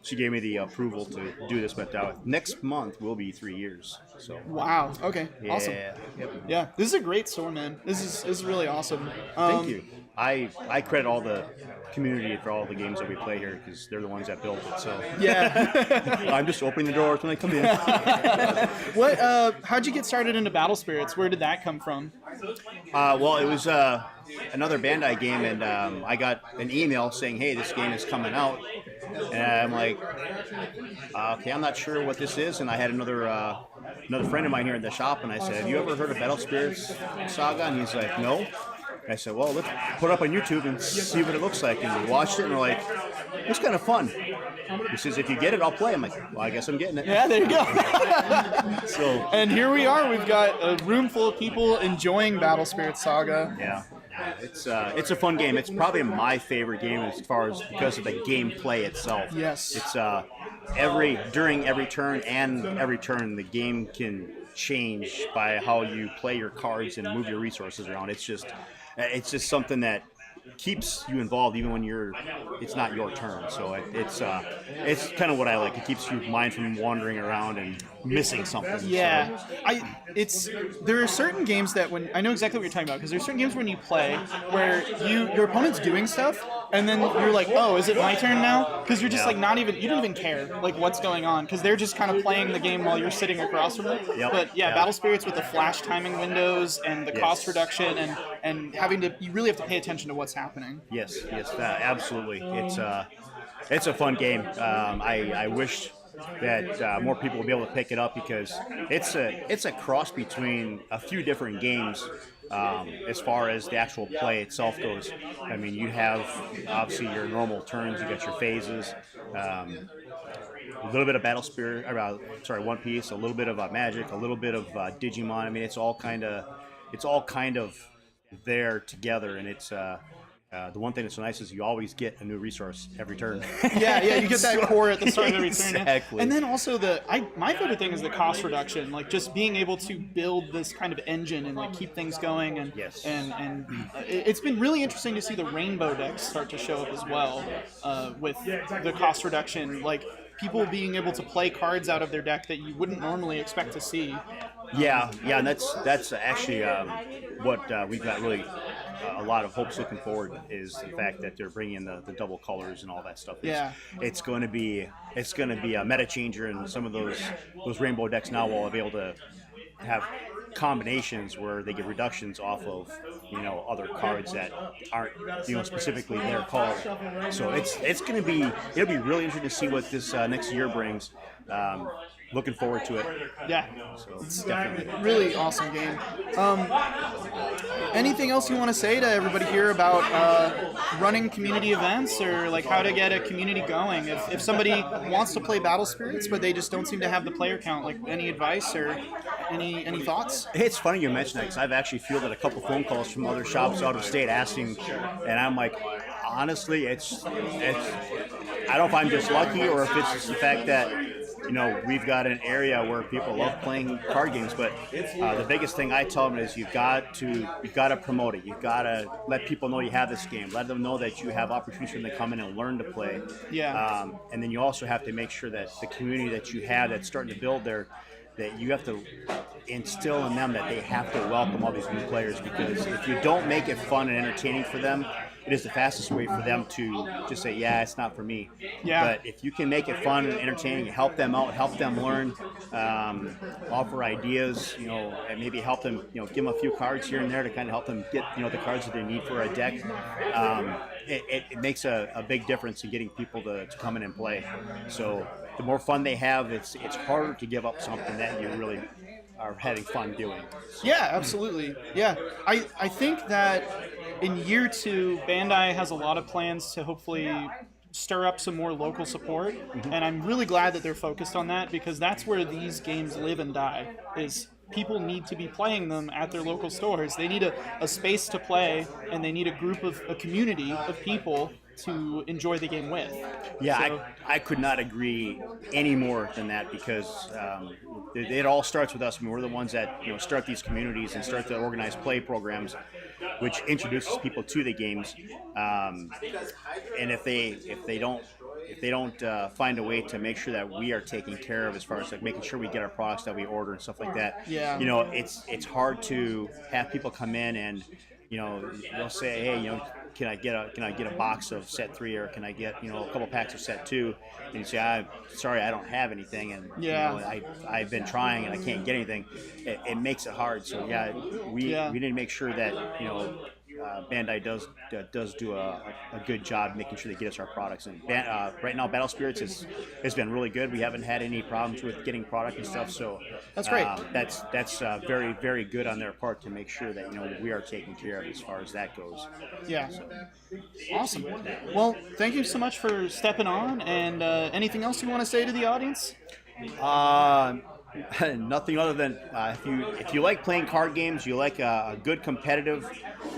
She gave me the approval to do this, but next month will be 3 years. So. Wow. Okay. Yeah. Awesome. Yep. Yeah. This is a great store, man. This is really awesome. Thank you. I credit all the community for all the games that we play here because they're the ones that built it. So Yeah. I'm just opening the doors when I come in. How'd you get started into Battle Spirits? Where did that come from? Well, it was another Bandai game, and I got an email saying, "Hey, this game is coming out," and I'm like, "Okay, I'm not sure what this is." And I had another friend of mine here in the shop, and I said, "Have you ever heard of Battle Spirits Saga?" And he's like, "No." And I said, "Well, let's put it up on YouTube and see what it looks like." And we watched it, and we're like, "It's kind of fun." He says, "If you get it, I'll play." I'm like, "Well, I guess I'm getting it." Yeah, there you go. So, And here we are. We've got a room full of people enjoying Battle Spirits Saga. yeah, it's a fun game. It's probably my favorite game as far as because of the gameplay itself. Yes. It's during every turn the game can change by how you play your cards and move your resources around. It's just something that keeps you involved even when it's not your turn. So it's kind of what I like. It keeps your mind from wandering around and missing something. Yeah, So. there are certain games that when I know exactly what you're talking about, because there's certain games when you play where your opponent's doing stuff and then you're like, oh, is it my turn now? Because you're just like you don't even care like what's going on because they're just kind of playing the game while you're sitting across from them. Yep. But yeah, Battle Spirits with the flash timing windows and the cost reduction and you really have to pay attention to what's happening. Yes, absolutely. It's a fun game. I wish that more people would be able to pick it up because it's a cross between a few different games as far as the actual play itself goes. I mean, you have obviously your normal turns, you got your phases, a little bit of Battle Spirit, One Piece, a little bit of Magic, a little bit of Digimon. I mean, it's all kind of there together, and it's. The one thing that's so nice is you always get a new resource every turn. Yeah, you get that core at the start of every turn. Exactly. And then also my favorite thing is the cost reduction, like just being able to build this kind of engine and like keep things going. And and it's been really interesting to see the rainbow decks start to show up as well with the cost reduction, like people being able to play cards out of their deck that you wouldn't normally expect to see. Yeah, and that's actually what we've got really a lot of hopes looking forward is the fact that they're bringing the double colors and all that stuff. It's going to be a meta changer, and some of those rainbow decks now will be able to have combinations where they get reductions off of other cards that aren't specifically their color. So it'll be really interesting to see what this next year brings. Looking forward to it. Yeah, so it's definitely really awesome game. Anything else you want to say to everybody here about running community events or like how to get a community going? If somebody wants to play Battle Spirits but they just don't seem to have the player count, like any advice or any thoughts? It's funny you mention that because I've actually fielded a couple phone calls from other shops out of state asking, and I'm like, honestly, it's I don't know if I'm just lucky or if it's just the fact that we've got an area where people love playing card games, but the biggest thing I tell them is you've got to promote it. You've got to let people know you have this game. Let them know that you have opportunities for them to come in and learn to play. Yeah. And then you also have to make sure that the community that you have that's starting to build there, that you have to instill in them that they have to welcome all these new players, because if you don't make it fun and entertaining for them, it is the fastest way for them to just say, yeah, it's not for me. Yeah. But if you can make it fun and entertaining, help them out, help them learn, offer ideas, and maybe help them, give them a few cards here and there to kind of help them get, the cards that they need for a deck. It makes a big difference in getting people to come in and play. So the more fun they have, it's harder to give up something that you really are having fun doing. Yeah, absolutely. Yeah, I think that in year 2, Bandai has a lot of plans to hopefully stir up some more local support, and I'm really glad that they're focused on that, because that's where these games live and die, is people need to be playing them at their local stores. They need a space to play, and they need a community of people to enjoy the game with. Yeah, so, I could not agree any more than that, because it all starts with us. I mean, we're the ones that start these communities and start to organize play programs, which introduces people to the games. And if they don't find a way to make sure that we are taken care of as far as like making sure we get our products that we order and stuff like that, it's hard to have people come in and they'll say, hey, can I get a box of set 3, or can I get a couple packs of set 2? And you say, I'm sorry, I don't have anything, and I've been trying and I can't get anything. It makes it hard. So we need to make sure that Bandai does do a good job making sure they get us our products. And right now, Battle Spirits has been really good. We haven't had any problems with getting product and stuff. So that's great. That's very, very good on their part to make sure that we are taken care of as far as that goes. Yeah. So. Awesome. Well, thank you so much for stepping on. And anything else you want to say to the audience? Nothing other than if you like playing card games, you like a good competitive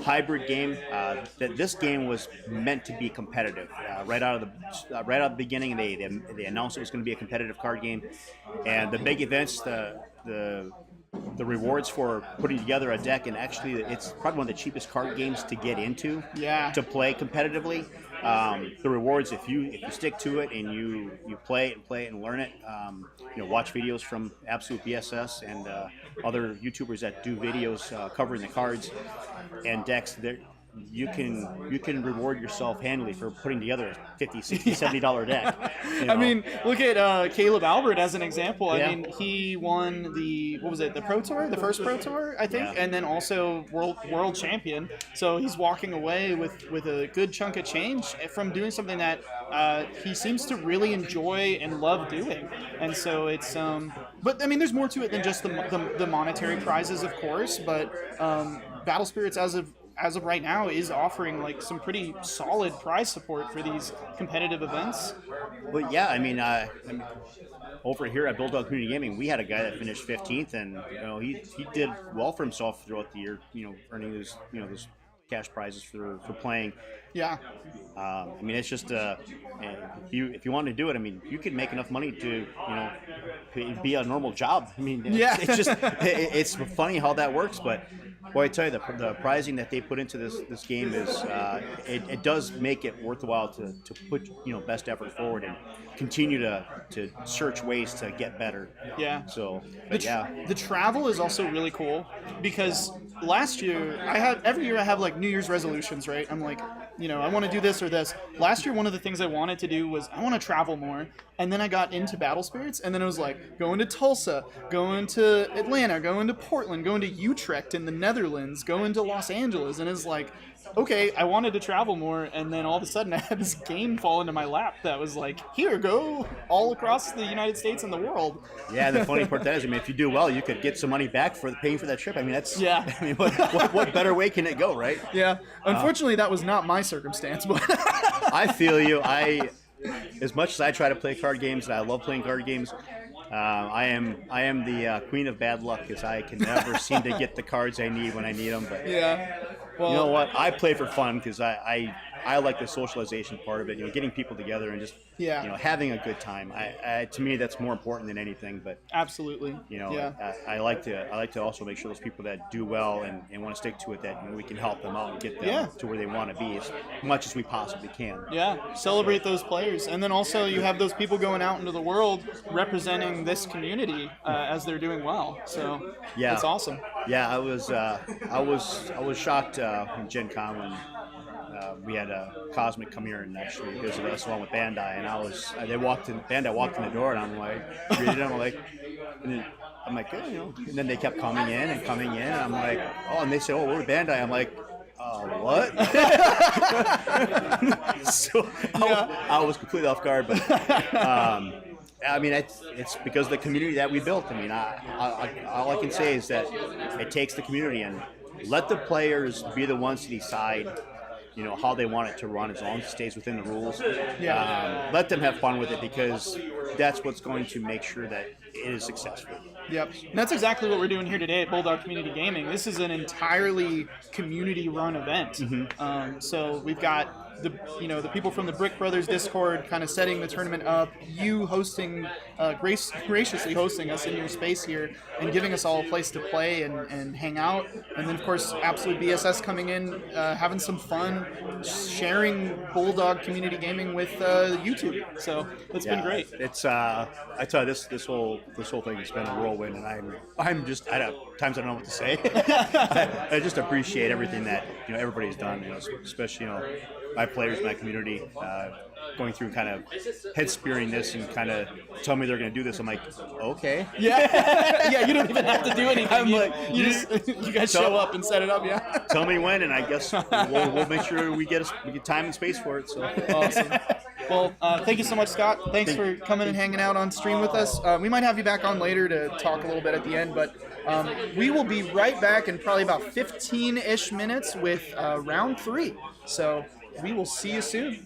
hybrid game. That this game was meant to be competitive. Right out of the beginning, they announced it was going to be a competitive card game, and the big events, the the rewards for putting together a deck, and actually it's probably one of the cheapest card games to get into, to play competitively. The rewards, if you stick to it and you play it and learn it, watch videos from Absolute BSS and other YouTubers that do videos covering the cards and decks, you can reward yourself handily for putting together a $50, $60, $70 deck. I mean, look at Caleb Albert as an example. I mean, he won the Pro Tour, the first Pro Tour, I think, and then also world champion. So he's walking away with a good chunk of change from doing something that he seems to really enjoy and love doing. And so it's but I mean, there's more to it than just the monetary prizes, of course. But Battle Spirits, as of right now, is offering like some pretty solid prize support for these competitive events. But yeah, I mean, over here at Bulldog Community Gaming, we had a guy that finished 15th, and he did well for himself throughout the year. Earning those cash prizes for playing. Yeah. I mean, it's just if you want to do it, I mean, you can make enough money to be a normal job. I mean, it's just it's funny how that works, but. Boy, I tell you, the prizing that they put into this game is it does make it worthwhile to put best effort forward and continue to search ways to get better. Yeah. So, the travel is also really cool because last year every year I have like New Year's resolutions, right? I'm like, I want to do this or this. Last year, one of the things I wanted to do was I want to travel more. And then I got into Battle Spirits, and then it was like going to Tulsa, going to Atlanta, going to Portland, going to Utrecht in the Netherlands, going to Los Angeles, and it's like, okay, I wanted to travel more, and then all of a sudden I had this game fall into my lap that was like, here, go all across the United States and the world. Yeah, the funny part is, I mean, if you do well, you could get some money back for paying for that trip. I mean, I mean, what better way can it go, right? Yeah. Unfortunately, that was not my circumstance, but I feel you. As much as I try to play card games, and I love playing card games, I am the queen of bad luck because I can never seem to get the cards I need when I need them. But well, you know what? I play for fun because I like the socialization part of it. Getting people together and just having a good time. To me, that's more important than anything. But absolutely, I like to also make sure those people that do well and want to stick to it, that we can help them out and get them to where they want to be as much as we possibly can. Yeah, celebrate those players, and then also you have those people going out into the world representing this community as they're doing well. So it's awesome. Yeah, I was shocked in Gen Con when we had Cosmic come here and actually visit us along with Bandai, and Bandai walked in the door, and I'm like, greeted them, I'm like, and then they kept coming in, and I'm like, and they said, we're Bandai. I'm like, what? So I was completely off guard, but I mean, it's because of the community that we built. I mean, all I can say is that it takes the community, and let the players be the ones to decide how they want it to run, as long as it stays within the rules. Let them have fun with it, because that's what's going to make sure that it is successful. Yep. And that's exactly what we're doing here today at Bulldog Community Gaming. This is an entirely community-run event. Mm-hmm. So we've got the people from the Brick Brothers Discord kind of setting the tournament up, you hosting, graciously hosting us in your space here and giving us all a place to play and hang out, and then of course Absolute BSS coming in, having some fun, sharing Bulldog Community Gaming with YouTube. So it's been great. It's I tell you, this whole thing has been a whirlwind, and I'm just at times I don't know what to say. I just appreciate everything that everybody's done, especially my players, my community, going through kind of head spearing this and kind of tell me they're going to do this. I'm like, okay. Yeah, you don't even have to do anything. I'm you guys show up and set it up. Yeah. Tell me when, and I guess we'll make sure we get time and space for it. So awesome. Well, thank you so much, Scott. Thanks for coming and hanging out on stream with us. We might have you back on later to talk a little bit at the end, but we will be right back in probably about 15-ish minutes with round 3. So we will see you soon.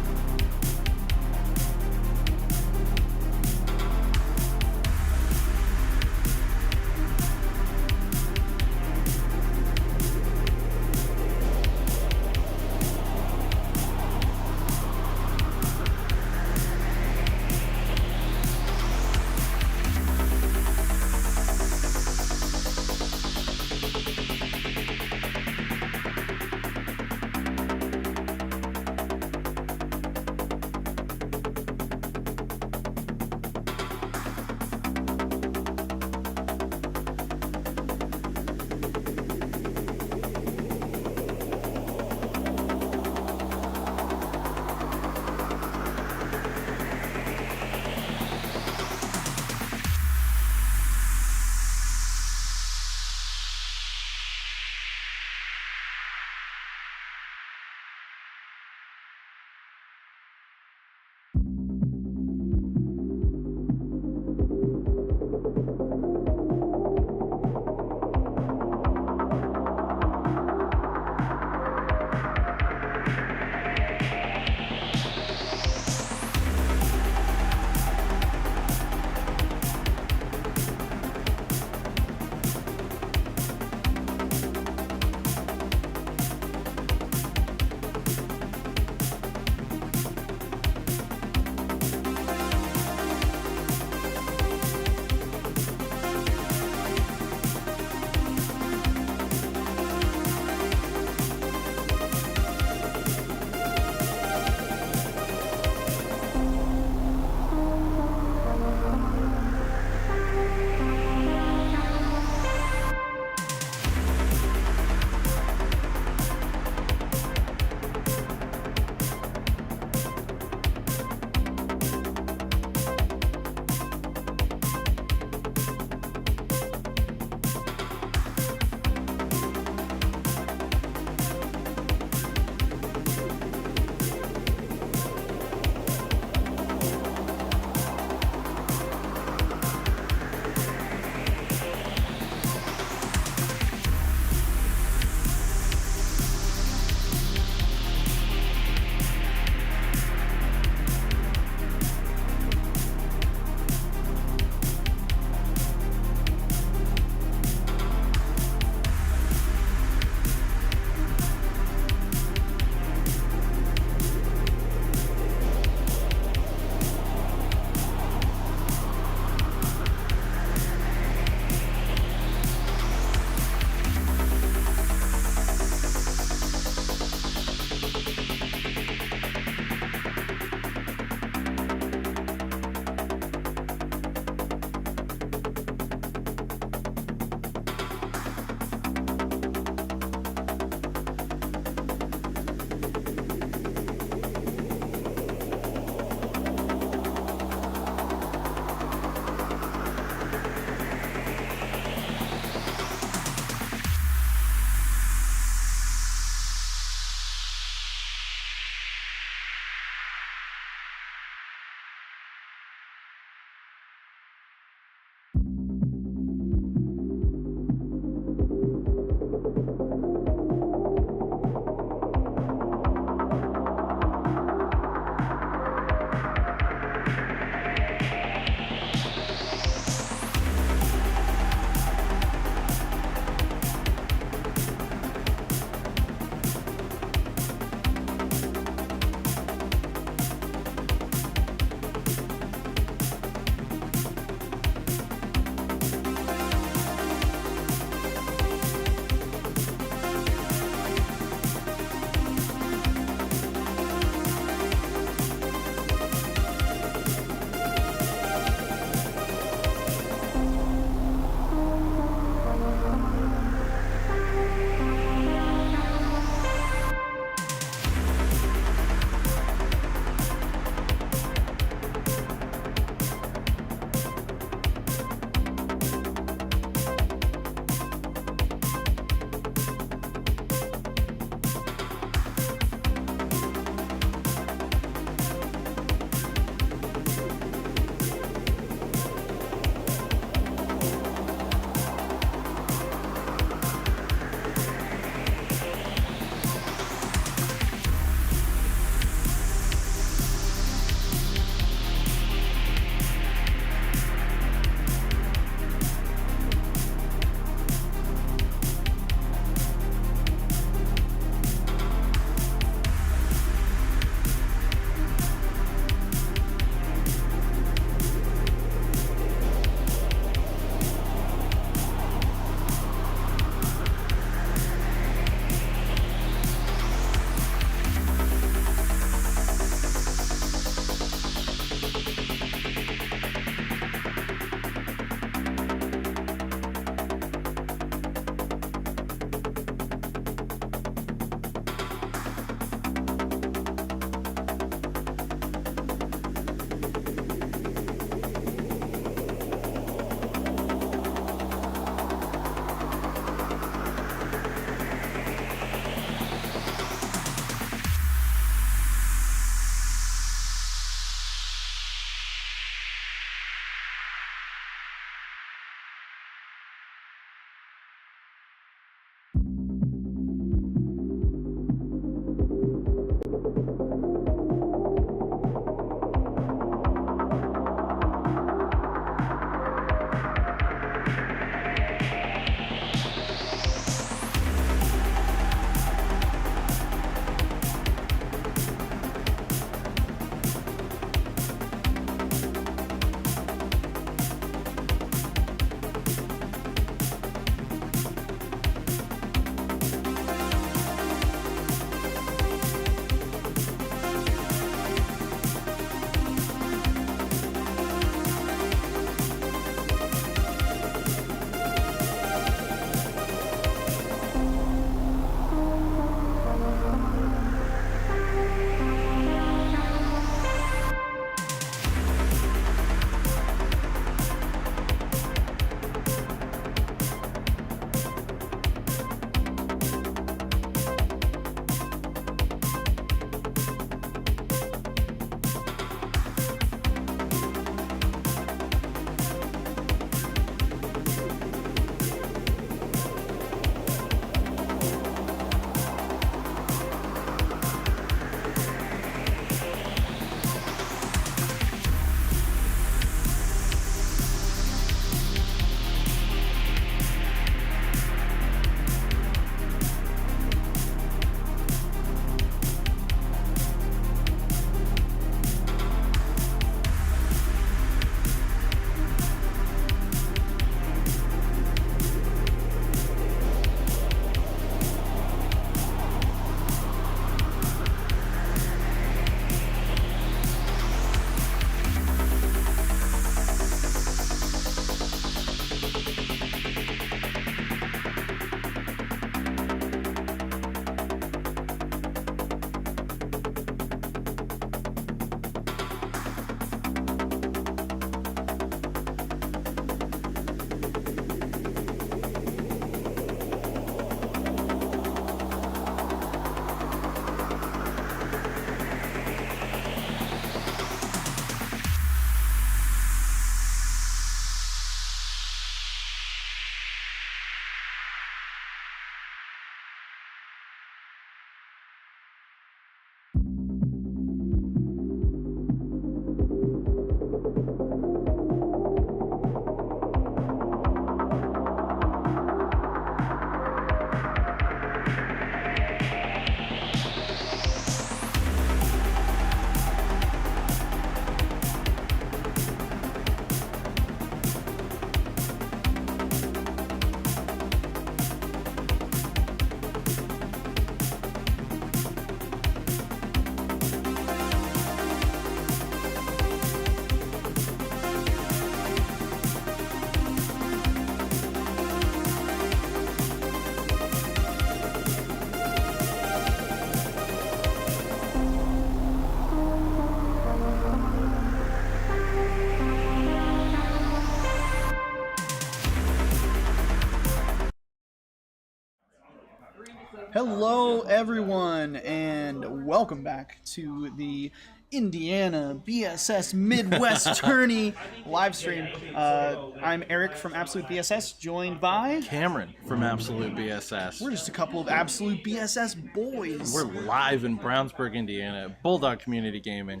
Hello, everyone, and welcome back to the Indiana BSS Midwest Tourney live stream. I'm Eric from Absolute BSS, joined by Cameron from Absolute BSS. We're just a couple of Absolute BSS boys. We're live in Brownsburg, Indiana, at Bulldog Community Gaming,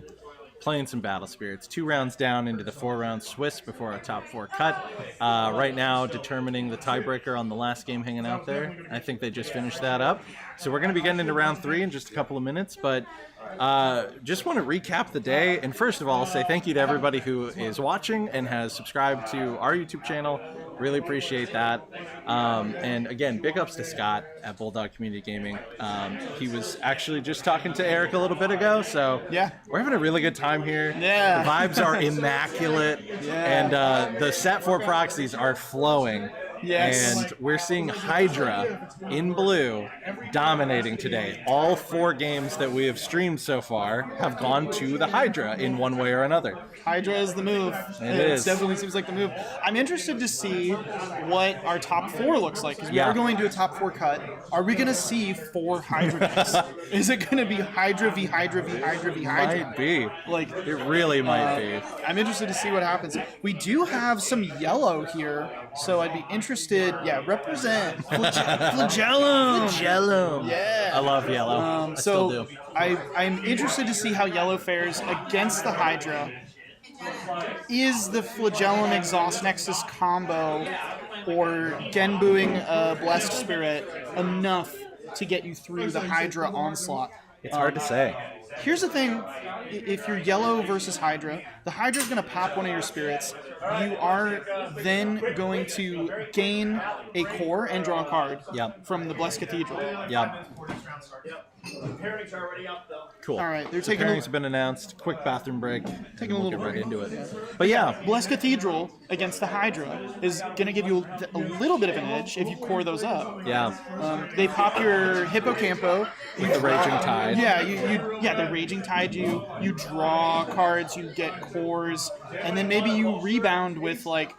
playing some Battle Spirits. 2 rounds down into the 4-round Swiss before our top 4 cut. Right now, determining the tiebreaker on the last game hanging out there. I think they just finished that up. So we're going to be getting into round 3 in just a couple of minutes, but just want to recap the day. And first of all, say thank you to everybody who is watching and has subscribed to our YouTube channel. Really appreciate that. And again, big ups to Scott at Bulldog Community Gaming. He was actually just talking to Eric a little bit ago, so yeah, we're having a really good time here. Yeah. The vibes are immaculate, and the set 4 proxies are flowing. Yes. And we're seeing Hydra in blue dominating today. All 4 games that we have streamed so far have gone to the Hydra in one way or another. Hydra is the move. It definitely seems like the move. I'm interested to see what our top 4 looks like, because we are going to a top 4 cut. Are we going to see 4 Hydra decks? Is it going to be Hydra v Hydra v Hydra v Hydra? Might be. Like, it really might be. I'm interested to see what happens. We do have some yellow here, so I'd be interested. Yeah, represent Flagellum. Flagellum. Yeah. I love yellow. I still do. I'm interested to see how yellow fares against the Hydra. Is the Flagellum Exhaust Nexus combo or Genbuing Blessed Spirit enough to get you through the Hydra onslaught? It's hard to say. Here's the thing, if you're yellow versus Hydra, the Hydra's going to pop one of your spirits. You are then going to gain a core and draw a card from the Blessed Cathedral. Yep. Cool. All right, they're So taking pairings have been announced. Quick bathroom break. Taking a we'll little get right break. into it. But yeah, Blessed Cathedral against the Hydra is going to give you a little bit of an edge if you core those up. yeah. They pop your Hippocampo. With the Raging Tide. Yeah, the Raging Tide. You draw cards, you get cores, and then maybe you rebound with like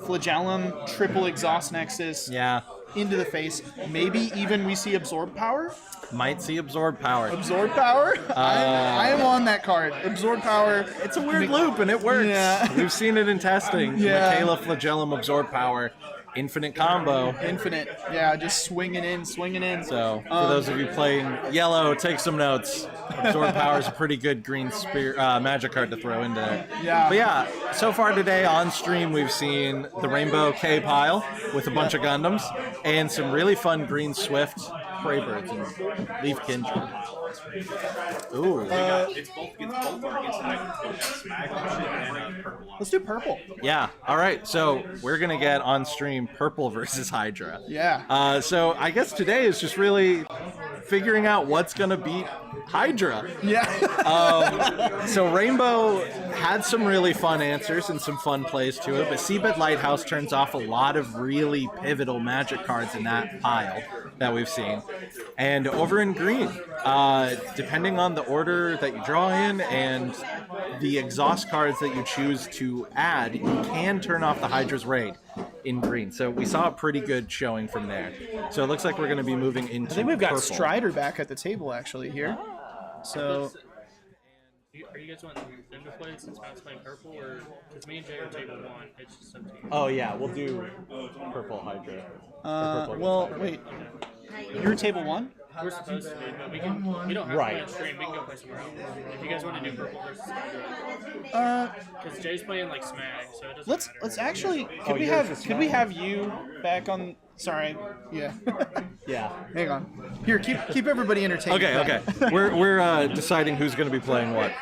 Flagellum, triple Exhaust Nexus. Yeah. Into the face. Maybe even we see Absorb Power. Might see Absorb Power. Absorb Power? I am on that card. Absorb Power. It's a weird loop, and it works. Yeah. We've seen it in testing. Yeah. Michaela, Flagellum, Absorb Power. Infinite combo. Infinite. Yeah, just swinging in. So, for those of you playing yellow, take some notes. Absorb Power is a pretty good green magic card to throw in there. Yeah. But yeah, so far today on stream, we've seen the Rainbow K pile with a bunch of Gundams and some really fun green Swift Praybirds and Leaf Kindred. Ooh. It's both against Smagg and purple. Let's do purple. Yeah. All right. So we're gonna get on stream purple versus Hydra. Yeah. So I guess today is just really figuring out what's gonna beat Hydra. Yeah. So Rainbow had some really fun answers and some fun plays to it, but Seabed Lighthouse turns off a lot of really pivotal magic cards in that pile that we've seen. And over in green, depending on the order that you draw in and the exhaust cards that you choose to add, you can turn off the Hydra's Raid in green. So we saw a pretty good showing from there. So it looks like we're going to be moving into I think we've got purple. Stryder back at the table actually here. So Are you guys wanting them to play since Matt's playing purple, or because me and Jay are table 1, it's just up to you. Oh yeah, we'll do purple Hydra. well, wait. You're table 1? We're supposed to be, but we don't have to play on stream. We can go play somewhere else. If you guys want to do purple versus because Jay's playing like Smagg, so it doesn't matter. Let's actually could we have you back on? Sorry, yeah. Yeah. Hang on. Here, keep everybody entertained. Okay. We're deciding who's going to be playing what.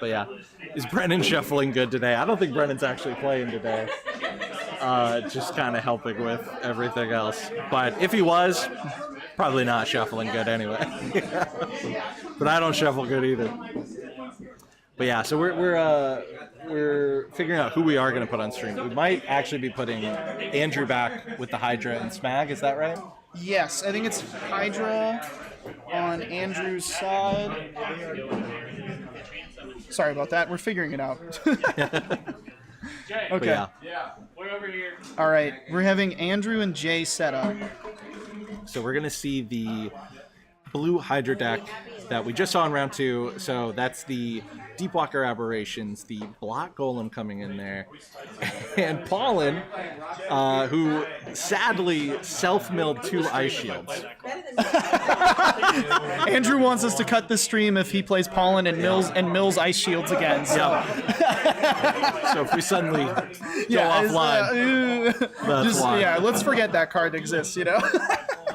But yeah, is Brennan shuffling good today? I don't think Brennan's actually playing today. Just kind of helping with everything else. But if he was, probably not shuffling good anyway. But I don't shuffle good either. But yeah, so we're figuring out who we are going to put on stream. We might actually be putting Andrew back with the Hydra and Smagg. Is that right? Yes, I think it's Hydra on Andrew's side. Sorry about that. We're figuring it out. Jay, Okay. Yeah. we're over here. All right. We're having Andrew and Jay set up. So we're going to see the blue Hydra deck that we just saw in round 2. So that's the Deepwalker Aberrations, the Black Golem coming in there, and Pollen, who sadly self-milled 2 Ice Shields. Andrew wants us to cut the stream if he plays Pollen and mills Ice Shields again. So, So if we suddenly go offline, that's why. Yeah, let's forget that card exists, you know?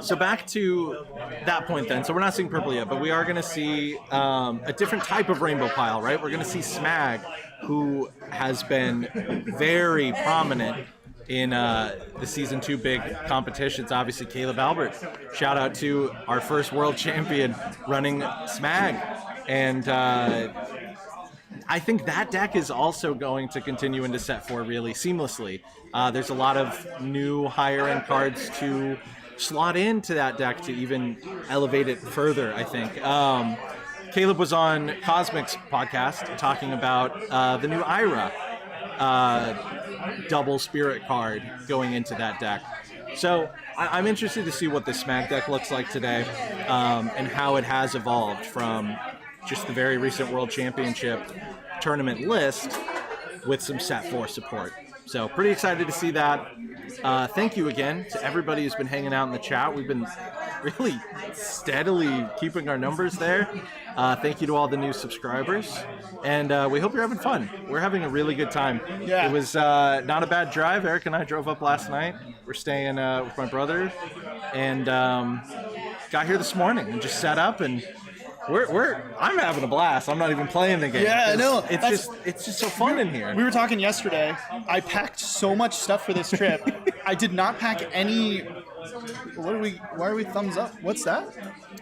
So back to that point then. So we're not seeing purple yet, but we are going to see a different type of rainbow pile, right? We're going to see Smagg, who has been very prominent in the Season 2 big competitions. Obviously, Caleb Albert. Shout out to our first world champion running Smagg. And I think that deck is also going to continue into Set 4 really seamlessly. There's a lot of new higher-end cards to slot into that deck to even elevate it further, I think. Caleb was on Cosmic's podcast talking about the new Ira double spirit card going into that deck. So I'm interested to see what the Smagg deck looks like today, and how it has evolved from just the very recent World Championship tournament list with some Set 4 support. So pretty excited to see that. Thank you again to everybody who's been hanging out in the chat. We've been really steadily keeping our numbers there. Thank you to all the new subscribers. And we hope you're having fun. We're having a really good time. Yeah. It was not a bad drive. Eric and I drove up last night. We're staying with my brother. And got here this morning and just set up, and I'm having a blast. I'm not even playing the game. Yeah, no, it's just so fun in here. We were talking yesterday. I packed so much stuff for this trip. I did not pack any. Why are we thumbs up? What's that?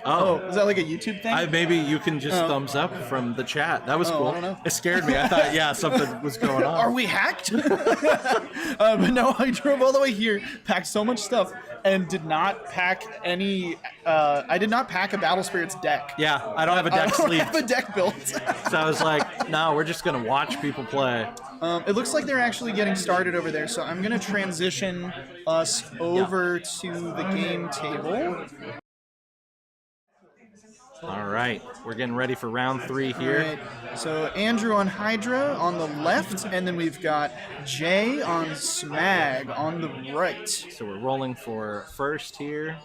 Oh, is that like a YouTube thing? Maybe you can just thumbs up from the chat. That was cool. I don't know. It scared me. I thought, yeah, something was going on. Are we hacked? But no, I drove all the way here, packed so much stuff, and did not pack any. I did not pack a Battle Spirits deck. Yeah, I don't have a deck sleeve. I don't have a deck built. So I was like, no, we're just going to watch people play. It looks like they're actually getting started over there, so I'm going to transition us over to the game table. All right, we're getting ready for round 3 here. Right. So Andrew on Hydra on the left, and then we've got Jay on Smagg on the right. So we're rolling for first here.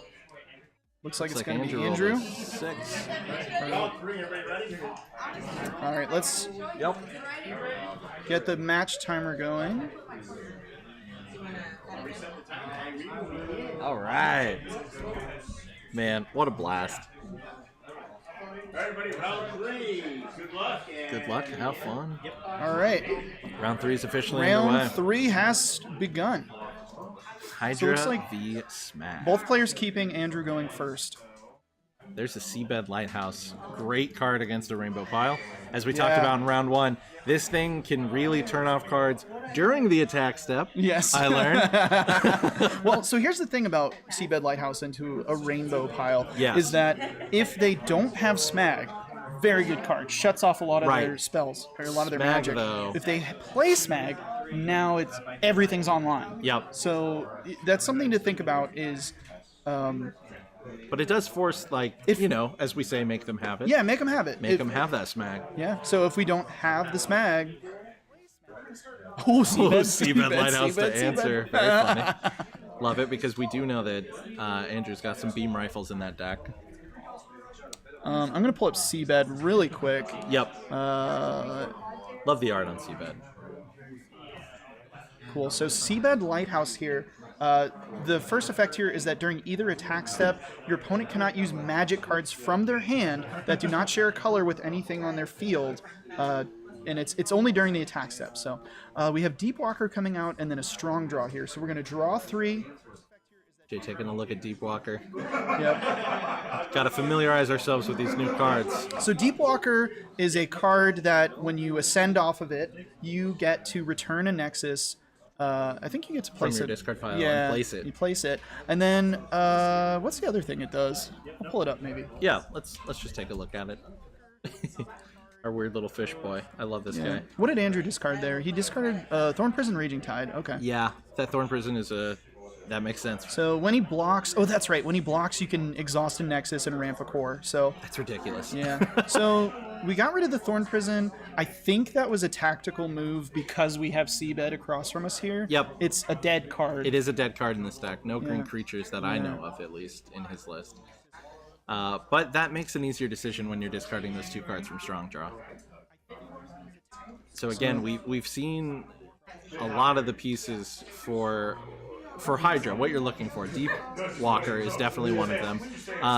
Looks like it's Looks going to be rolled Andrew. a 6. All right, let's get the match timer going. All right. Man, what a blast. Everybody, round 3. Good luck. Good luck. Have fun. All right, Round 3 is officially underway. round 3 has begun. Hydra looks like v Smagg. Both players keeping, Andrew going first. There's a Seabed Lighthouse. Great card against a rainbow pile. As we talked Yeah. about in round 1, this thing can really turn off cards during the attack step. Yes. I learned. Well, so here's the thing about Seabed Lighthouse into a rainbow pile, Yes. is that if they don't have Smagg, very good card, shuts off a lot of Right. their spells, or a lot of their Smagg, magic. though. If they play Smagg, now everything's online. Yep. So that's something to think about is, But it does force, like, as we say, make them have it. yeah, make them have it. Make them have that Smagg. Yeah, so if we don't have the Smagg... Oh, Seabed Lighthouse to Seabed. answer. Very funny. Love it, because we do know that Andrew's got some beam rifles in that deck. I'm going to pull up Seabed really quick. Yep. Love the art on Seabed. Cool. So Seabed Lighthouse here. The first effect here is that during either attack step, your opponent cannot use magic cards from their hand that do not share a color with anything on their field. And it's only during the attack step. So we have Deepwalker coming out and then a strong draw here. So we're going to draw 3. Jay taking a look at Deepwalker. Yep. Got to familiarize ourselves with these new cards. So Deepwalker is a card that when you ascend off of it, you get to return a Nexus. I think you get to place From your it. discard pile Yeah, and place it. You place it. And then what's the other thing it does? I'll pull it up maybe. Yeah, let's just take a look at it. Our weird little fish boy. I love this guy. What did Andrew discard there? He discarded Thorn Prison Raging Tide. Okay. Yeah, that Thorn Prison is a That makes sense. So when he blocks, oh, that's right. When he blocks, you can exhaust a Nexus and ramp a core. So That's ridiculous. yeah. So we got rid of the Thorn Prison. I think that was a tactical move because we have Seabed across from us here. Yep. It's a dead card. It is a dead card in this deck. No green creatures that I know of, at least, in his list. But that makes an easier decision when you're discarding those 2 cards from Strong Draw. So again, we've seen a lot of the pieces for Hydra, what you're looking for. Deep Walker is definitely one of them.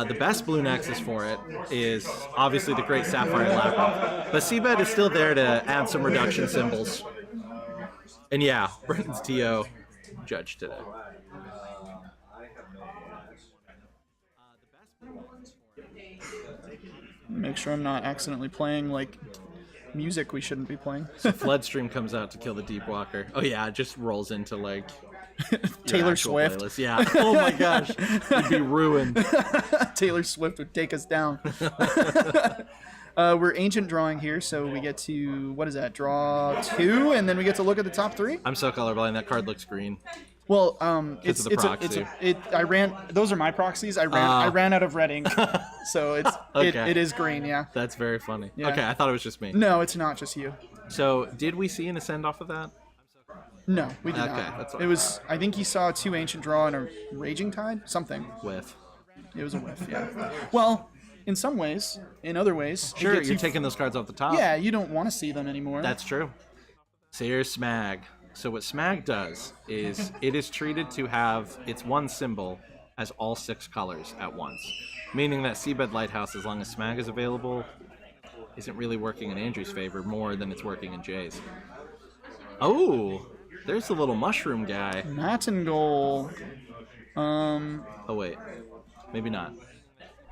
The best blue Nexus for it is obviously the Great Sapphire Labyrinth. But Seabed is still there to add some reduction symbols. And yeah, Britain's TO judge today. Make sure I'm not accidentally playing like music we shouldn't be playing. So Floodstream comes out to kill the Deep Walker. Oh yeah, it just rolls into like Taylor Swift. Playlist. Yeah. Oh my gosh, you'd be ruined. Taylor Swift would take us down. We're ancient drawing here, so we get to, what is that, draw 2, and then we get to look at the top 3? I'm so colorblind, that card looks green. Well, It's the proxy. those are my proxies. I ran out of red ink, so it is green. Yeah. That's very funny. Yeah. Okay, I thought it was just me. No, it's not just you. So, did we see an ascend off of that? No, we did Okay, not. that's what It was. I think you saw 2 ancient draw and a raging tide. Something. Whiff. It was a whiff. Yeah. Well, in some ways, in other ways, it Sure, gets you're you- taking those cards off the top. Yeah, you don't want to see them anymore. That's true. So here's Smagg. So what Smagg does is it is treated to have its one symbol as all 6 colors at once. Meaning that Seabed Lighthouse, as long as Smagg is available, isn't really working in Andrew's favor more than it's working in Jay's. Oh, there's the little mushroom guy. Matingale. Oh wait, maybe not.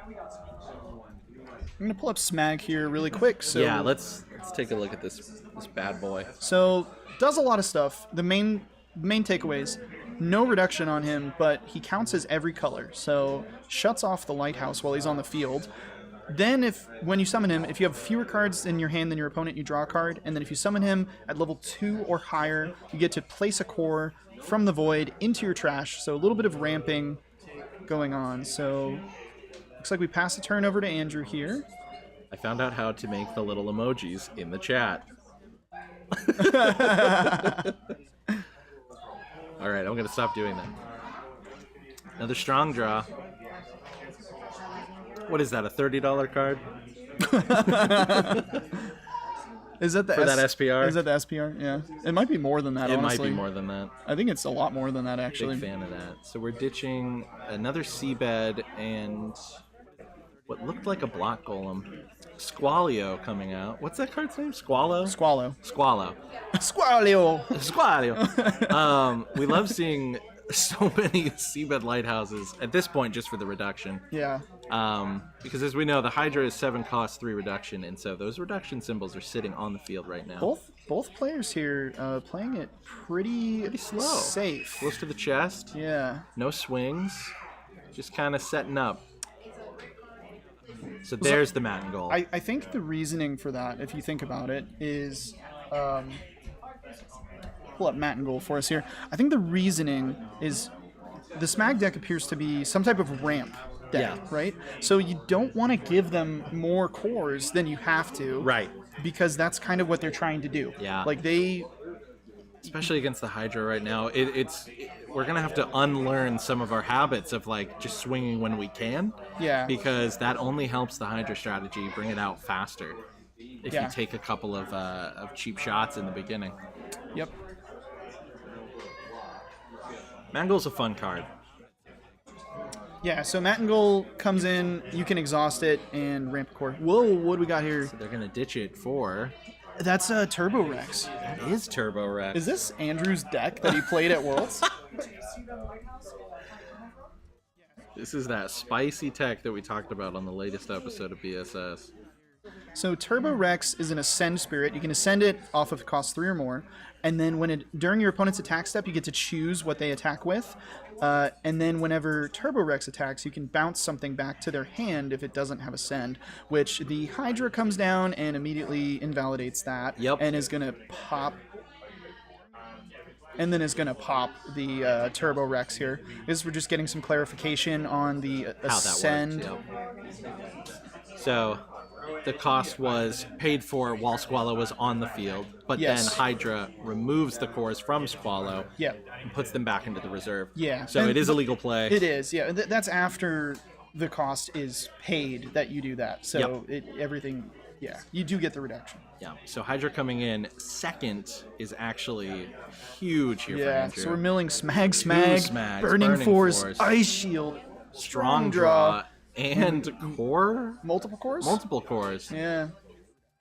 I'm gonna pull up Smagg here really quick. So Yeah, let's take a look at this bad boy. So does a lot of stuff. The main takeaways: no reduction on him, but he counts as every color. So shuts off the lighthouse while he's on the field. Then when you summon him, if you have fewer cards in your hand than your opponent, you draw a card. And then if you summon him at level 2 or higher, you get to place a core from the void into your trash. So a little bit of ramping going on. So looks like we pass the turn over to Andrew here. I found out how to make the little emojis in the chat. Alright, I'm going to stop doing that. Another strong draw. What is that, a $30 card? Is that the For that SPR? Is that the SPR? Yeah. It might be more than that, It honestly. might be more than that. I think it's a lot more than that, actually. Big fan of that. So we're ditching another Seabed and what looked like a block golem. Squalio coming out. What's that card's name? Squallow? Squallow. Squallow. Squalio! Squalio. We love seeing so many Seabed lighthouses at this point just for the reduction. Yeah. Because as we know, the Hydra is 7 cost, 3 reduction, and so those reduction symbols are sitting on the field right now. Both players here playing it pretty slow. safe. Close to the chest. Yeah. No swings. Just kind of setting up. So there's the Matingale. I think the reasoning for that, if you think about it, is pull up Matingale for us here. I think the reasoning is the Smagg deck appears to be some type of ramp deck, right? So you don't want to give them more cores than you have to, Right. Because that's kind of what they're trying to do. Yeah. Like they. Especially against the Hydra right now, we're gonna have to unlearn some of our habits of like just swinging when we can. Yeah. Because that only helps the Hydra strategy bring it out faster. If Yeah. you take a couple of cheap shots in the beginning. Yep. Mangle's a fun card. Yeah, so Matingale comes in, you can exhaust it and ramp a core. Whoa, what do we got here? So they're gonna ditch it for. That's a Turbo Rex. That is Turbo Rex. Is this Andrew's deck that he played at Worlds? This is that spicy tech that we talked about on the latest episode of BSS. So Turbo Rex is an Ascend Spirit. You can ascend it off if it costs 3 or more. And then during your opponent's attack step, you get to choose what they attack with. And then whenever Turbo Rex attacks, you can bounce something back to their hand if it doesn't have Ascend, which the Hydra comes down and immediately invalidates that. Yep. And is going to pop and then is going to pop the Turbo Rex here. We're just getting some clarification on the Ascend. How that works, yep. So the cost was paid for while Squallow was on the field, but Yes. then Hydra removes the cores from Squallow Yeah. and puts them back into the reserve. Yeah. So And it is a legal play. It is, yeah. That's after the cost is paid that you do that. So everything, yeah, you do get the reduction. Yeah. So Hydra coming in second is actually huge here for Yeah, Andrew. so we're milling Smagg, Smags, Burning Force, Force, Ice Shield, strong draw, and core? multiple cores? Multiple cores. Yeah.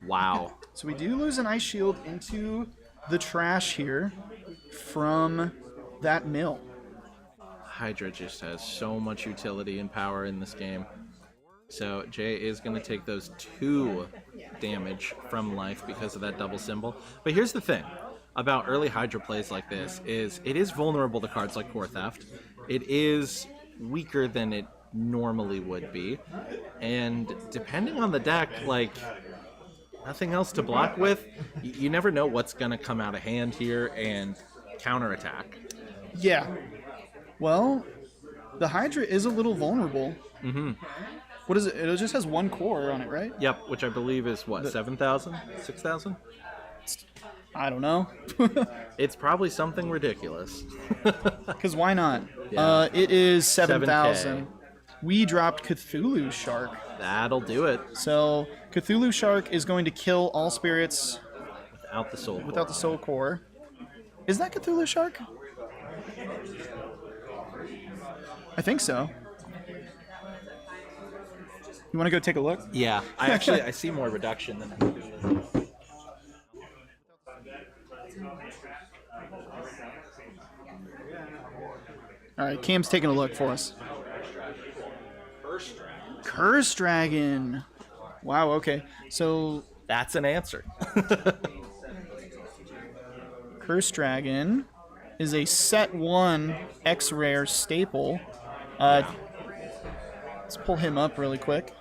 Wow. So we do lose an Ice Shield into the trash here from that mill. Hydra just has so much utility and power in this game. So Jay is going to take those 2 damage from life because of that double symbol. But here's the thing about early Hydra plays like this is it is vulnerable to cards like Core Theft. It is weaker than it normally would be. And depending on the deck, like nothing else to block with, you never know what's going to come out of hand here and counterattack. Yeah. Well, the Hydra is a little vulnerable. Mm-hmm. What is it? It just has 1 core on it, right? Yep, which I believe is what, 7,000? 6,000? I don't know. It's probably something ridiculous. Because why not? Yeah. It is 7K. 7,000. We dropped Cthulhu Shark. That'll do it. So Cthulhu Shark is going to kill all spirits Without the soul core. without the soul core. Is that Cthulhu Shark? I think so. You want to go take a look? Yeah, I see more reduction than I do. All right, Cam's taking a look for us. Curse Dragon. Wow, okay. So That's an answer. Curse Dragon is a set 1 X-Rare staple. Let's pull him up really quick.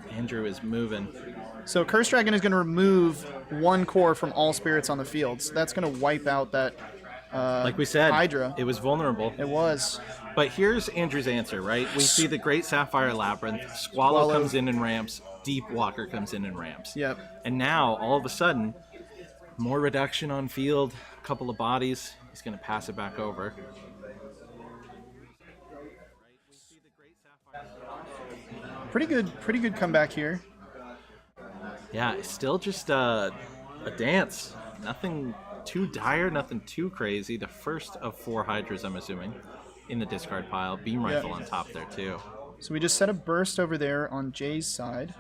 Andrew is moving. So Curse Dragon is going to remove 1 core from all spirits on the field. So that's going to wipe out that Like we said, Hydra. it was vulnerable. It was. But here's Andrew's answer, right? We see the Great Sapphire Labyrinth. Squallow comes in and ramps. Deep Walker comes in and ramps. Yep. And now, all of a sudden, more reduction on field, a couple of bodies. He's going to pass it back over. Pretty good comeback here. Yeah, it's still just a dance. Nothing too dire, nothing too crazy. The first of 4 Hydras, I'm assuming, in the discard pile. Beam rifle on top there, too. So we just set a burst over there on Jay's side.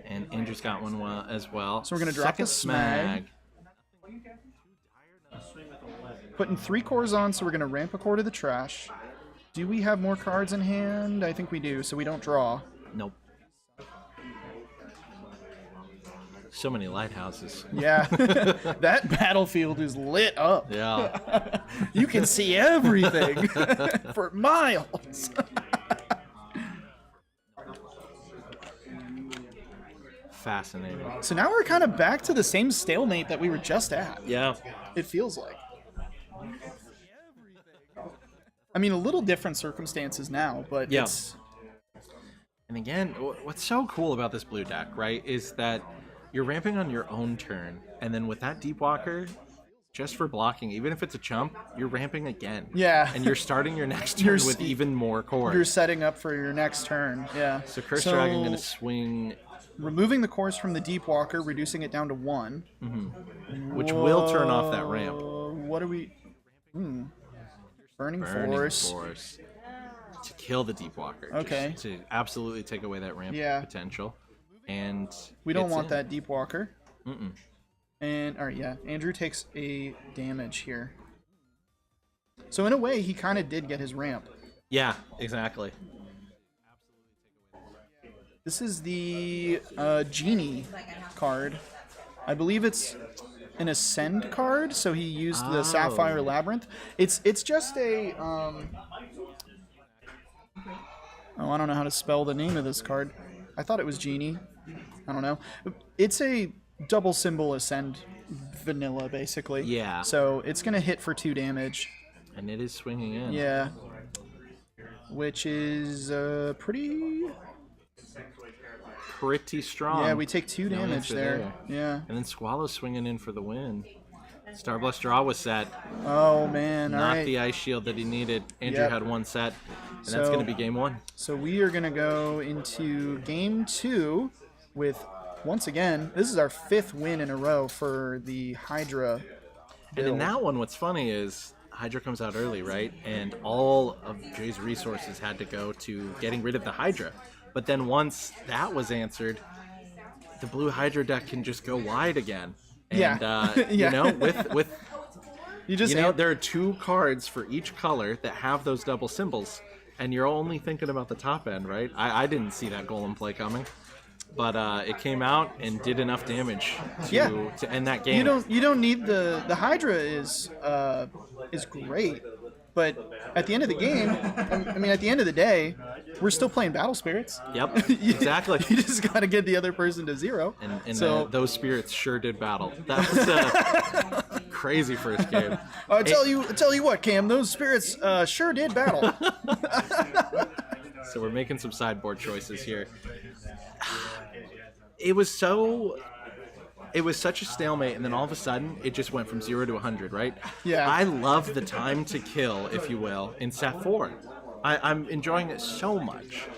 And Andrew's got one as well. So we're going to drop the Smagg. Putting 3 cores on, so we're going to ramp a core to the trash. Do we have more cards in hand? I think we do, so we don't draw. Nope. So many lighthouses. Yeah, that battlefield is lit up. Yeah. You can see everything for miles. Fascinating. So now we're kind of back to the same stalemate that we were just at. Yeah. It feels like. I mean, a little different circumstances now, but Yeah. it's... And again, what's so cool about this blue deck, right, is that you're ramping on your own turn, and then with that Deep Walker, just for blocking, even if it's a chump, you're ramping again. Yeah. And you're starting your next turn with even more cores. You're setting up for your next turn, yeah. So Curse Dragon going to swing... Removing the cores from the Deep Walker, reducing it down to 1. Which will turn off that ramp. What are we... Burning Force. Force. To kill the Deep Walker. Okay. Just to absolutely take away that ramp Yeah. potential. And We don't it's want in. that Deep Walker. And, alright, yeah. Andrew takes a damage here. So in a way, he kind of did get his ramp. Yeah, exactly. This is the Genie card. I believe it's an Ascend card, so he used the Sapphire Labyrinth. It's just a... Oh, I don't know how to spell the name of this card. I thought it was Genie. I don't know. It's a double symbol Ascend vanilla, basically. Yeah. So it's going to hit for 2 damage. And it is swinging in. Yeah. Which is pretty strong. Yeah, we take 2 damage there. Yeah. And then Squallow's swinging in for the win. Starblast draw was set. Oh, man. All Not right. the ice shield that he needed. Andrew had 1 set. And that's going to be game 1. So we are going to go into game 2 with, once again, this is our 5th win in a row for the Hydra build. And in that one, what's funny is Hydra comes out early, right? And all of Jay's resources had to go to getting rid of the Hydra. But then once that was answered, the blue Hydra deck can just go wide again. And, you know, with there are 2 cards for each color that have those double symbols. And you're only thinking about the top end, right? I didn't see that Golem play coming. But it came out and did enough damage to end that game. You don't need the Hydra is great, but at the end of the game, I mean at the end of the day, we're still playing Battle Spirits. Yep, exactly. You just got to get the other person to 0. And so those spirits sure did battle. That was a crazy first game. I tell you what, Cam, those spirits sure did battle. So we're making some sideboard choices here. It was such a stalemate, and then all of a sudden, it just went from 0 to 100, right? Yeah. I love the time to kill, if you will, in set 4. I'm enjoying it so much.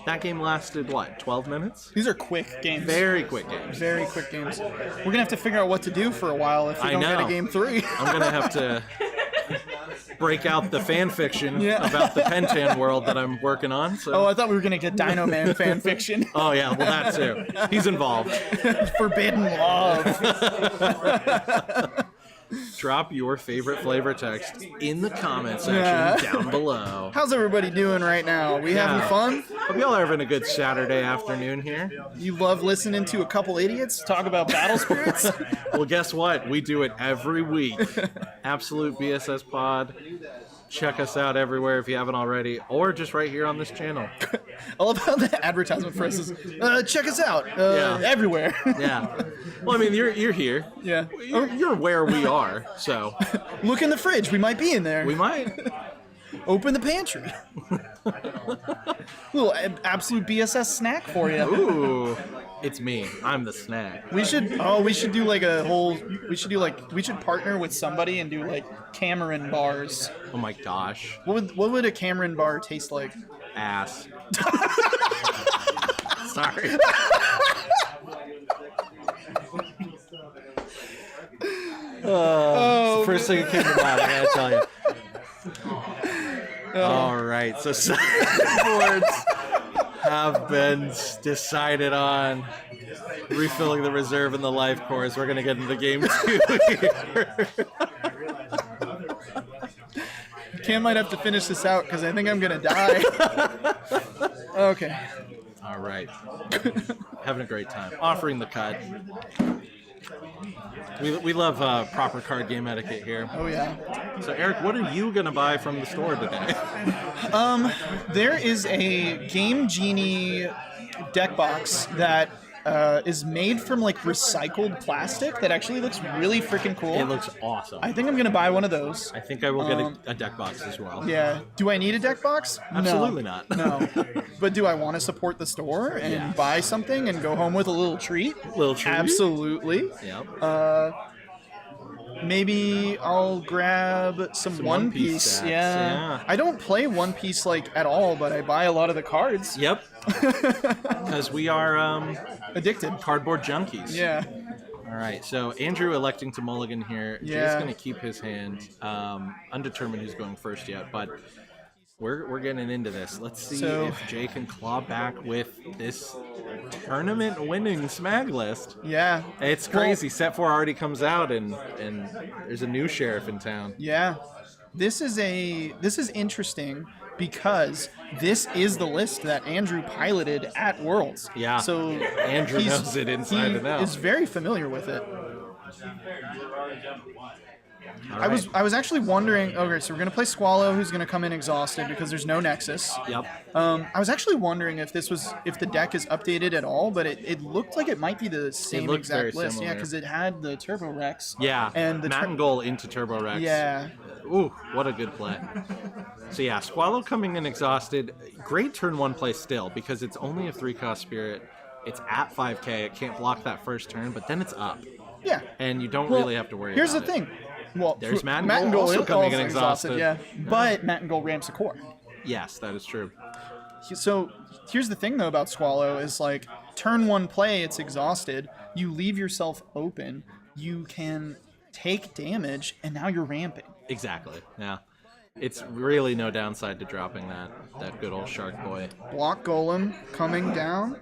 That game lasted, what, 12 minutes? These are quick games. Very quick games. Very quick games. We're going to have to figure out what to do for a while if we don't get a game 3. I'm going to have to break out the fan fiction about the Pentan world that I'm working on. So. Oh, I thought we were going to get Dino Man fan fiction. Oh, yeah, well, that too. He's involved. Forbidden love. Drop your favorite flavor text in the comment section down below. How's everybody doing right now? We having fun? Hope y'all are having a good Saturday afternoon here. You love listening to a couple idiots talk about battle spirits? Well, guess what? We do it every week. Absolute BSS Pod. Check us out everywhere if you haven't already, or just right here on this channel. I love how the advertisement for us is, check us out everywhere. Yeah. Well, I mean, you're here. Yeah. You're where we are, so. Look in the fridge. We might be in there. We might. Open the pantry. Little absolute BSS snack for you. Ooh. It's me. I'm the snack. We should do like we should partner with somebody and do like Cameron bars. Oh my gosh. What would a Cameron bar taste like? Ass. Sorry. First thing that came to mind, I gotta tell you. All right, so sideboards have been decided on. Refilling the reserve in the life course. We're gonna get into game 2 here. Cam might have to finish this out because I think I'm gonna die. Okay. All right. Having a great time. Offering the cut. We love proper card game etiquette here. Oh yeah. So Eric, what are you gonna buy from the store today? There is a Game Genie deck box that is made from like recycled plastic that actually looks really freaking cool. It looks awesome. I think I'm gonna buy one of those. I think I will get a deck box as well. Yeah. Do I need a deck box? Absolutely not. No. But do I want to support the store and buy something and go home with a little treat? Little treat? Absolutely. Yep. Maybe I'll grab some One Piece. stacks, Yeah. I don't play One Piece like at all, but I buy a lot of the cards. Yep. Because we are Addicted. cardboard junkies. Yeah. All right, so Andrew electing to mulligan here. Yeah. Jay's going to keep his hand. Undetermined who's going first yet, but we're getting into this. Let's see if Jay can claw back with this tournament-winning Smagg list. Yeah. It's crazy. Set 4 already comes out, and there's a new sheriff in town. Yeah. This is interesting because this is the list that Andrew piloted at Worlds. Yeah. So Andrew knows it inside and out. He's very familiar with it. I was actually wondering. Okay, so we're gonna play Squallow, who's gonna come in exhausted because there's no Nexus. Yep. I was actually wondering if the deck is updated at all, but it looked like it might be the same looked very exact list. similar. Yeah, because it had the Turbo Rex. Yeah. And the Matingale into Turbo Rex. Yeah. Ooh, what a good play. So yeah, Squallow coming in exhausted. Great turn 1 play still because it's only a 3-cost spirit. It's at 5k. It can't block that first turn, but then it's up. Yeah. And you don't really have to worry Here's about the thing. Well, There's Matingale also is coming in exhausted. Yeah. But Matingale ramps a core. Yes, that is true. So here's the thing though about Squallow is like turn 1 play, it's exhausted. You leave yourself open. You can take damage, and now you're ramping. Exactly. Yeah. It's really no downside to dropping that good old Shark Boy. Block Golem coming down.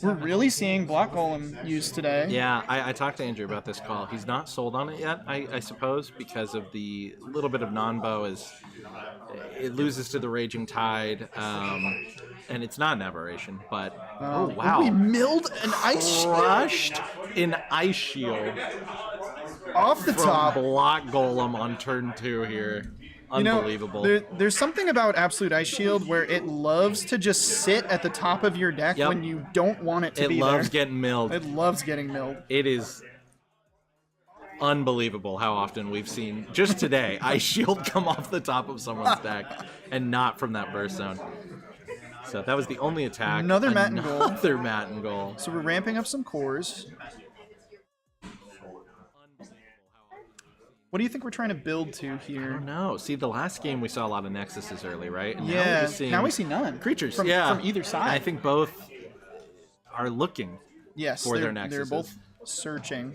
We're really seeing Block Golem used today. Yeah, I talked to Andrew about this call. He's not sold on it yet, I suppose, because of the little bit of non-bow is it loses to the Raging Tide, and it's not an aberration, but oh wow. We milled an Ice Crushed an Ice Shield off the from top. Block Golem on turn 2 here. Unbelievable. There's something about Absolute Ice Shield where it loves to just sit at the top of your deck when you don't want it to be there. It loves getting milled. It loves getting milled. It is unbelievable how often we've seen, just today, Ice Shield come off the top of someone's deck and not from that burst zone. So that was the only attack. Another Matingale. Another Matingale. So we're ramping up some cores. What do you think we're trying to build to here? No, see, the last game we saw a lot of Nexuses early, right? And Yeah, now we see none. Creatures, from either side. I think both are looking for their Nexuses. They're both searching.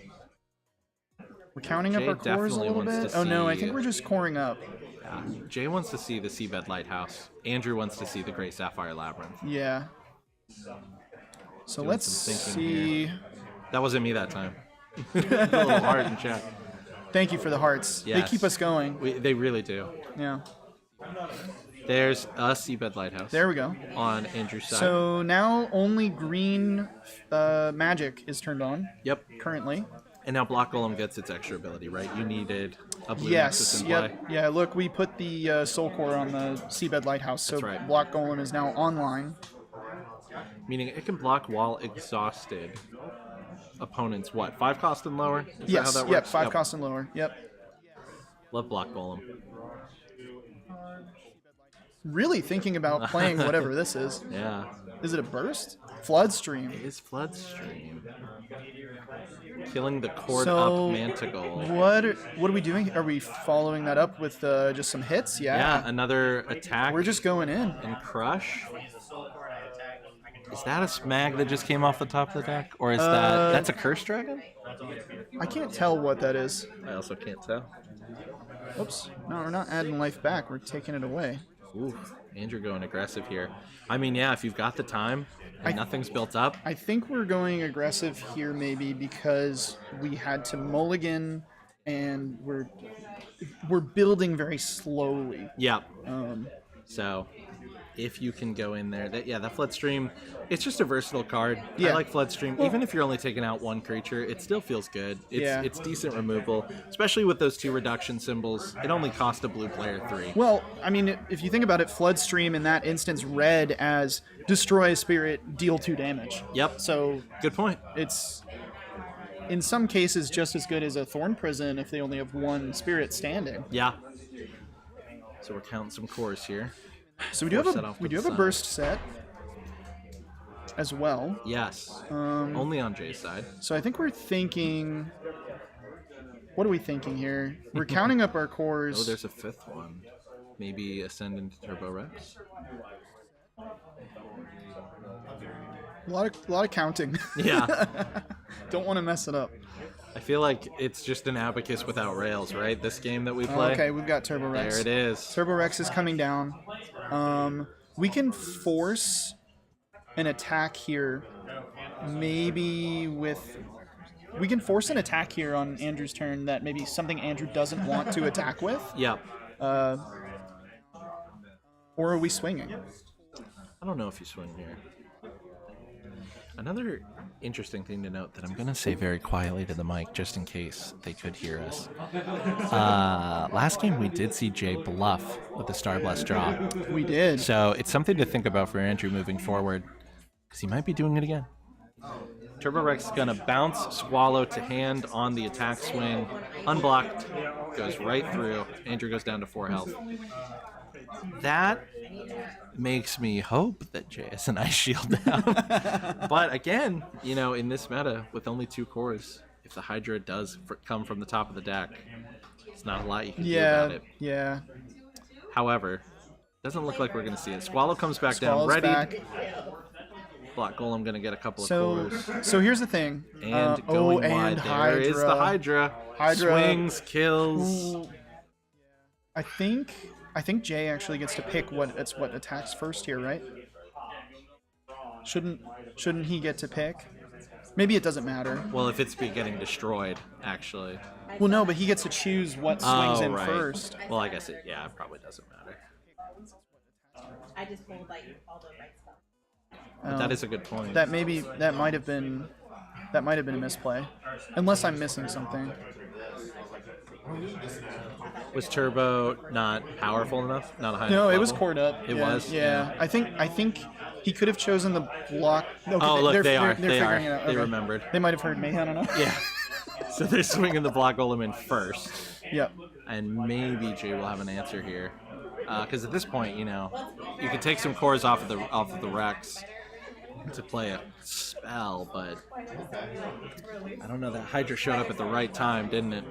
We're counting up Jay our cores a definitely little wants bit. to Oh no, I see- think we're just coring up. Yeah. Jay wants to see the Seabed Lighthouse. Andrew wants to see the Great Sapphire Labyrinth. Yeah. So Doing let's some see. thinking That wasn't me that time. A little heart in chat. Thank you for the hearts. Yes. They keep us going. They really do. Yeah. There's a Seabed Lighthouse. There we go. On Andrew's side. So now only green magic is turned on. Yep. Currently. And now Block Golem gets its extra ability, right? You needed a blue Yes. Nexus in play. Yep. Yeah. Look, we put the Soul Core on the Seabed Lighthouse, so That's right. Block Golem is now online. Meaning it can block while exhausted. Opponents, what? 5 cost and lower? Is that how that works? Yep. 5 cost and lower. Yep. Love Block Golem. Really thinking about playing whatever this is. Yeah. Is it a burst? Flood Stream. It is Flood Stream. Killing the Cord So, Up Manticle. What are we doing? Are we following that up with just some hits? Yeah, another attack. We're just going in. And Crush. Is that a Smagg that just came off the top of the deck? Or is that's a Curse Dragon? I can't tell what that is. I also can't tell. Oops. No, we're not adding life back. We're taking it away. Ooh, Andrew going aggressive here. I mean, yeah, if you've got the time and nothing's built up. I think we're going aggressive here maybe because we had to mulligan and we're building very slowly. Yeah. So if you can go in there, that Flood Stream, it's just a versatile card. Yeah. I like Flood Stream. Even if you're only taking out one creature, it still feels good. It's decent removal, especially with those 2 reduction symbols. It only cost a blue player 3. Well, I mean, if you think about it, Flood Stream in that instance read as destroy a spirit, deal 2 damage. Yep. So good point. It's in some cases just as good as a Thorn Prison if they only have 1 spirit standing. Yeah. So we're counting some cores here. So we do have a burst set as well. Yes. Only on Jay's side. So I think we're thinking. What are we thinking here? We're counting up our cores. Oh, there's a 5th one. Maybe Ascend into Turbo Rex. A lot of counting. Yeah. Don't want to mess it up. I feel like it's just an abacus without rails, right? This game that we play. Okay, we've got Turbo Rex. There it is. Turbo Rex is coming down. We can force an attack here. Maybe with... We can force an attack here on Andrew's turn that maybe something Andrew doesn't want to attack with. Yeah. Or are we swinging? I don't know if you swing here. Another interesting thing to note that I'm going to say very quietly to the mic, just in case they could hear us. Last game we did see Jay bluff with the Star Blast draw. We did. So it's something to think about for Andrew moving forward, because he might be doing it again. Turbo Rex is going to bounce Swallow to hand on the attack swing. Unblocked. Goes right through. Andrew goes down to 4 health. That makes me hope that Jay has an Ice Shield now. But again, you know, in this meta, with only 2 cores, if the Hydra does come from the top of the deck, it's not a lot you can do about it. Yeah. However, doesn't look like we're going to see it. Squallow comes back down, ready. Black Golem going to get a couple of cores. So here's the thing. And going wide, there is the Hydra. Swings, kills. Ooh. I think Jay actually gets to pick what attacks first here, right? Shouldn't he get to pick? Maybe it doesn't matter. Well, if it's getting destroyed, actually. Well, no, but he gets to choose what swings in right. first. Well, I guess it probably doesn't matter. I just pulled like all the right stuff. But that is a good point. That might have been a misplay, unless I'm missing something. Was Turbo not powerful enough? Not a high enough No, it level? was cored up. It Yeah, was? Yeah. I think he could have chosen the block. Okay, Oh, look, they're they are. figuring it out. They Okay. remembered. They might have heard me. I don't know. Yeah. So they're swinging the Black Golem in first. Yep. And maybe Jay will have an answer here. Because at this point, you know, you can take some cores off of the Rex to play a spell, but I don't know. That Hydra showed up at the right time, didn't it?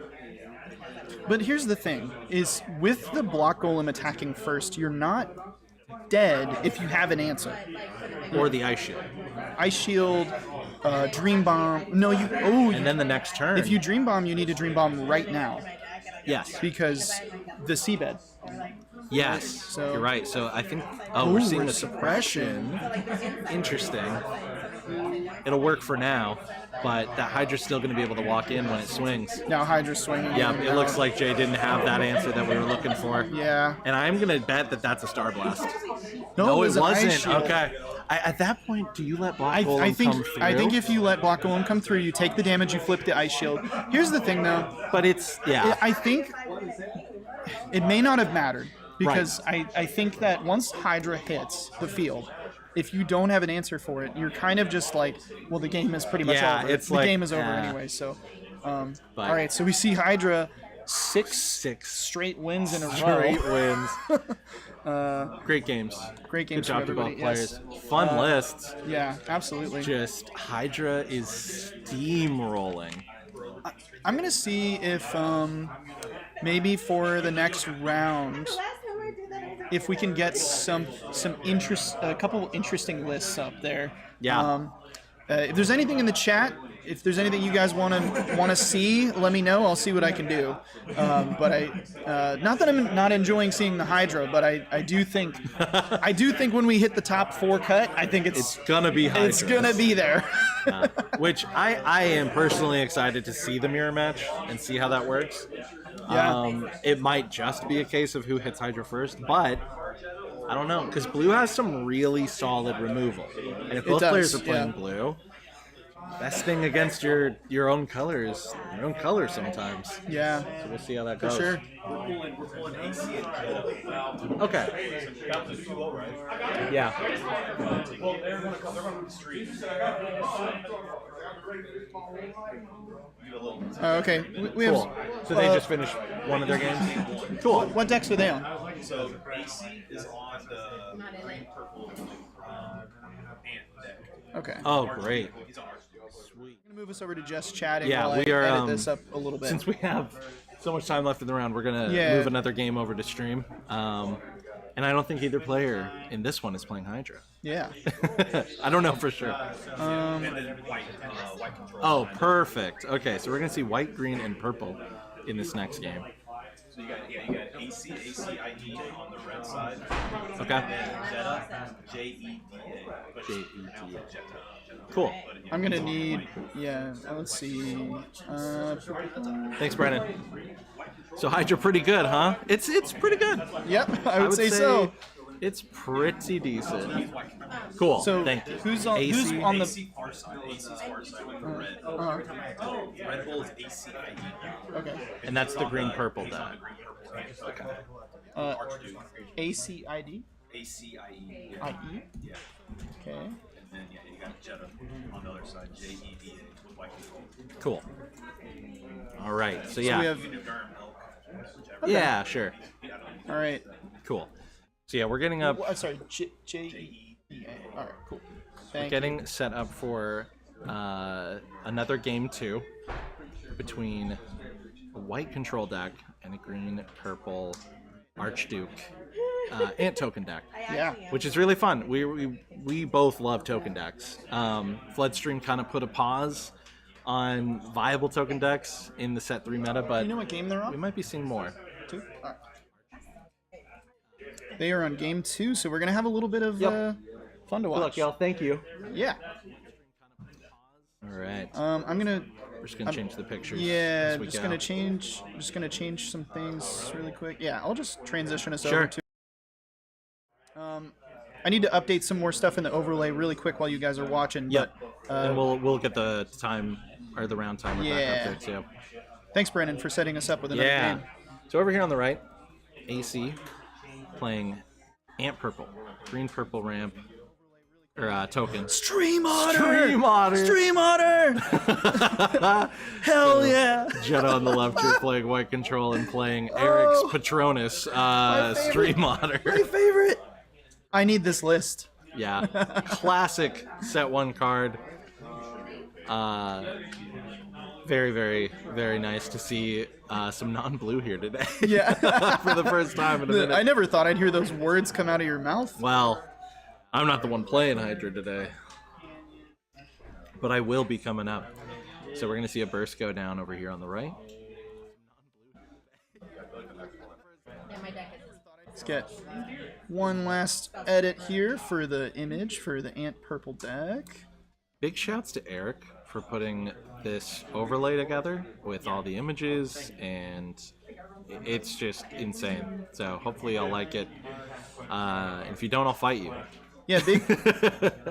But here's the thing: is with the block golem attacking first, you're not dead if you have an answer. Or the Ice Shield. Ice Shield, Dream Bomb. No, you. Oh, And then the next turn. if you Dream Bomb, you need to Dream Bomb right now Yes. because the seabed. Yes. So- You're right. So I think. Oh, we're Ooh, seeing we're the suppression. Interesting. It'll work for now, but that Hydra's still going to be able to walk in when it swings. Now Hydra's swinging. Yeah, in it now. looks like Jay didn't have that answer that we were looking for. Yeah. And I'm going to bet that that's a Star Blast. No, it was an Ice wasn't. Shield. Okay. At that point, do you let Black Golem I think come through? I think if you let Block Golem come through, you take the damage, you flip the Ice Shield. Here's the thing, though. But it's, yeah. I think it may not have mattered because I think that once Hydra hits the field, if you don't have an answer for it, you're kind of just like, well, the game is pretty much Yeah, over. it's the like, game is over yeah. anyway. So, all But- right. So we see Hydra six straight wins in a row. Great wins. Great games. Great games Good job for to both everybody. players. Yes. Fun lists. Yeah, absolutely. Just Hydra is steamrolling. I'm gonna see if maybe for the next round, if we can get a couple interesting lists up there. Yeah. If there's anything in the chat, if there's anything you guys want to see, let me know. I'll see what I can do. But not that I'm not enjoying seeing the Hydra, but I do think when we hit the top 4 cut, I think it's Gonna be Hydra. it's gonna be there. Which I am personally excited to see the mirror match and see how that works. Yeah. It might just be a case of who hits Hydra first, but I don't know, because blue has some really solid removal. And if both does, players are playing yeah. blue, best thing against your own color is your own color sometimes. Yeah. So we'll see how that For goes. sure. Okay. Yeah. Okay. We have. Cool. So they just finished one of their games? Cool. What decks are they on? So Acie is on the green purple ant deck. Okay. Oh, great. He's on ours. Sweet. I'm gonna move us over to just chatting Yeah, while we I are, edit this up a little bit. Since we have so much time left in the round, we're going to Yeah. move another game over to stream. And I don't think either player in this one is playing Hydra. Yeah. I don't know for sure. And then white control. Oh, perfect. Okay, so we're going to see white, green, and purple in this next game. So you got Acie, ACIE on the red side. Okay. Jeda, Jeda. Jeda. Cool. I'm gonna need. Yeah. Let's see. Thanks, Brennan. So Hydra pretty good, huh? It's pretty good. Yep. I would say so. It's pretty decent. Cool. So Thank you. who's on the Acie's far side. Acie's far side with the red. Red Bull is Acie. okay? And that's the green purple deck. ACID? ACIE. IE? Yeah. Okay. And then you got Jeda on the other side. JEDA with white control. Cool. All right. So So yeah. we have. Yeah, sure. All right. Cool. So yeah, we're getting up. Sorry, JEDA. All right, cool. Thank Getting set up for another game 2 between a white control deck and a green purple Archduke ant token deck, Yeah. which is really fun. We both love token decks. Floodstream kind of put a pause on viable token decks in the set 3 meta, but You know what game they're we on? might be seeing more. 2? All right. They are on game 2, so we're gonna have a little bit of fun to watch. Look, y'all. Thank you. Yeah. All right. I'm gonna. We're just gonna change the pictures. Yeah, as we just go. gonna change some things really quick. Yeah, I'll just transition us Sure. over to. I need to update some more stuff in the overlay really quick while you guys are watching. Yep. But, And we'll get the time or the round timer back Yeah. up there too. thanks, Brandon, for setting us up with another Yeah. game. So over here on the right, Acie playing Ant Purple, green purple ramp or token. Stream Otter! Stream Otter! Stream Otter! Hell yeah! Jeda on the left here playing white control and playing Eric's Patronus Stream Otter. My favorite! I need this list. Yeah, classic set 1 card. Very, very, very nice to see some non-blue here today. Yeah. For the first time in a minute. I never thought I'd hear those words come out of your mouth. Well, I'm not the one playing Hydra today, but I will be coming up. So we're going to see a burst go down over here on the right. Let's get one last edit here for the image for the Ant Purple deck. Big shouts to Eric for putting this overlay together with all the images, and it's just insane. So hopefully y'all like it. And if you don't, I'll fight you. Yeah,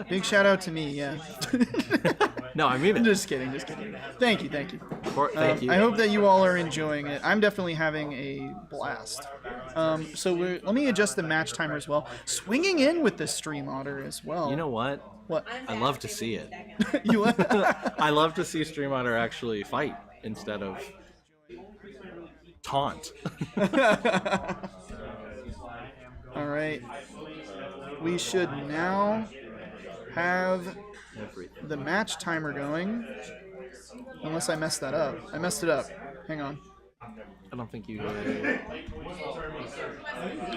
big shout out to me. Yeah. No, I mean it. Just kidding. Thank you. Thank you. I hope that you all are enjoying it. I'm definitely having a blast. So let me adjust the match timer as well. Swinging in with the Stream Otter as well. You know what? What? I love to see it. You I love to see Stream Otter actually fight instead of taunt. All right. We should now have Everything. the match timer going. Unless I messed that up. I messed it up. Hang on. I don't think you.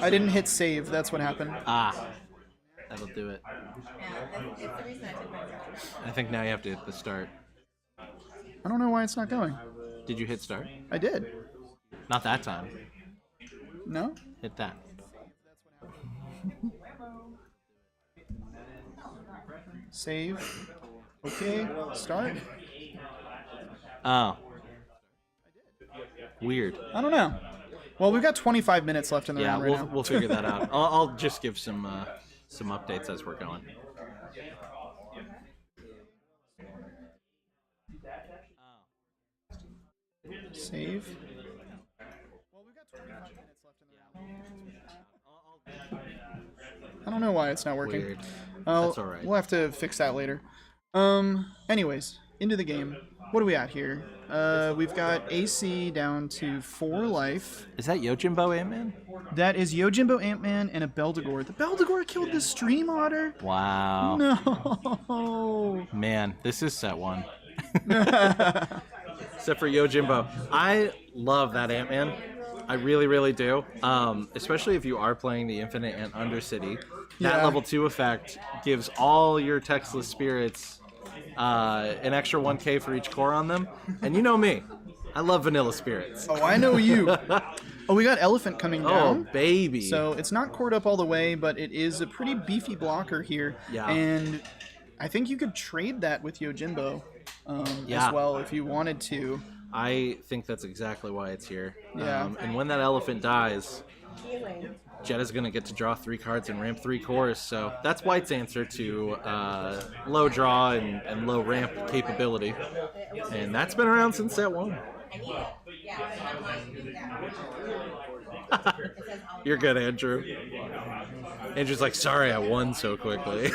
I didn't hit save. That's what happened. That'll do it. I think now you have to hit the start. I don't know why it's not going. Did you hit start? I did. Not that time. No? Hit that. Save. Okay. Start. Oh. Weird. I don't know. Well, we've got 25 minutes left in the Yeah, round right now. we'll figure that out. I'll just give some updates as we're going. Save. I don't know why it's not working. Weird. Well, That's all right. We'll have to fix that later. Anyways, into the game. What do we at here? We've got Acie down to 4 life. Is that Yojimbo Ant-Man? That is Yojimbo Ant-Man and a Beldegor. The Beldegor killed the Stream Otter? Wow. No. Man, this is set 1. Except for Yojimbo. I love that Ant-Man. I really, really do. Especially if you are playing the Infinite and Undercity. That Yeah. level 2 effect gives all your textless spirits an extra 1k for each core on them. And you know me. I love vanilla spirits. Oh, I know you. Oh, we got Elephant coming Oh, down. baby. So it's not cored up all the way, but it is a pretty beefy blocker here. Yeah. And I think you could trade that with Yojimbo Yeah. as well if you wanted to. I think that's exactly why it's here. Yeah. And when that elephant dies, Jeda's going to get to draw 3 cards and ramp 3 cores, so that's White's answer to low draw and low ramp capability. And that's been around since set 1. You're good, Andrew. Andrew's like, sorry I won so quickly.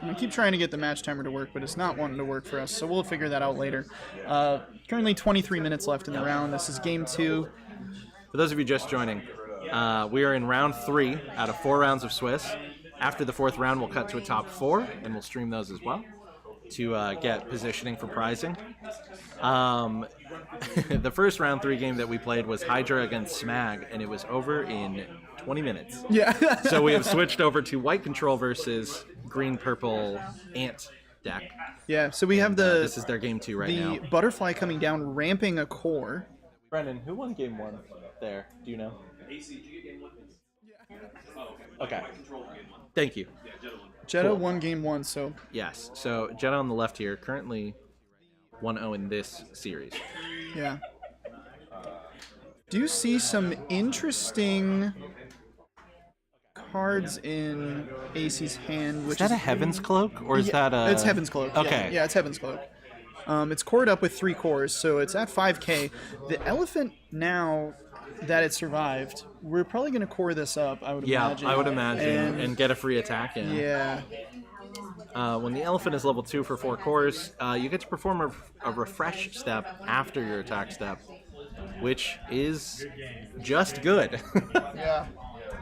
I'm going to keep trying to get the match timer to work, but it's not wanting to work for us, so we'll figure that out later. Currently 23 minutes left in the round. This is game 2. For those of you just joining, we are in round 3 out of 4 rounds of Swiss. After the 4th round, we'll cut to a top 4, and we'll stream those as well to get positioning for prizing. The first round 3 game that we played was Hydra against Smagg, and it was over in 20 minutes. Yeah. So we have switched over to white control versus green-purple ant deck. Yeah, so we have the... this is their game 2 right now. The butterfly coming down, ramping a core. Brendan, who won game 1 there? Do you know? Acie, did you get game 1? Yeah. Okay. Thank you. Jeda won game 1, so... Yes, so Jeda on the left here, currently 1-0 in this series. Yeah. Do you see some interesting cards in Acie's hand? Which is that a Heaven's Cloak, or is that a... It's Heaven's Cloak. Okay. Yeah, it's Heaven's Cloak. It's cored up with 3 cores, so it's at 5k. The elephant, now that it survived, we're probably going to core this up, I would imagine. Yeah, I would imagine, and get a free attack in. Yeah. When the elephant is level 2 for 4 cores, you get to perform a refresh step after your attack step, which is just good. Yeah.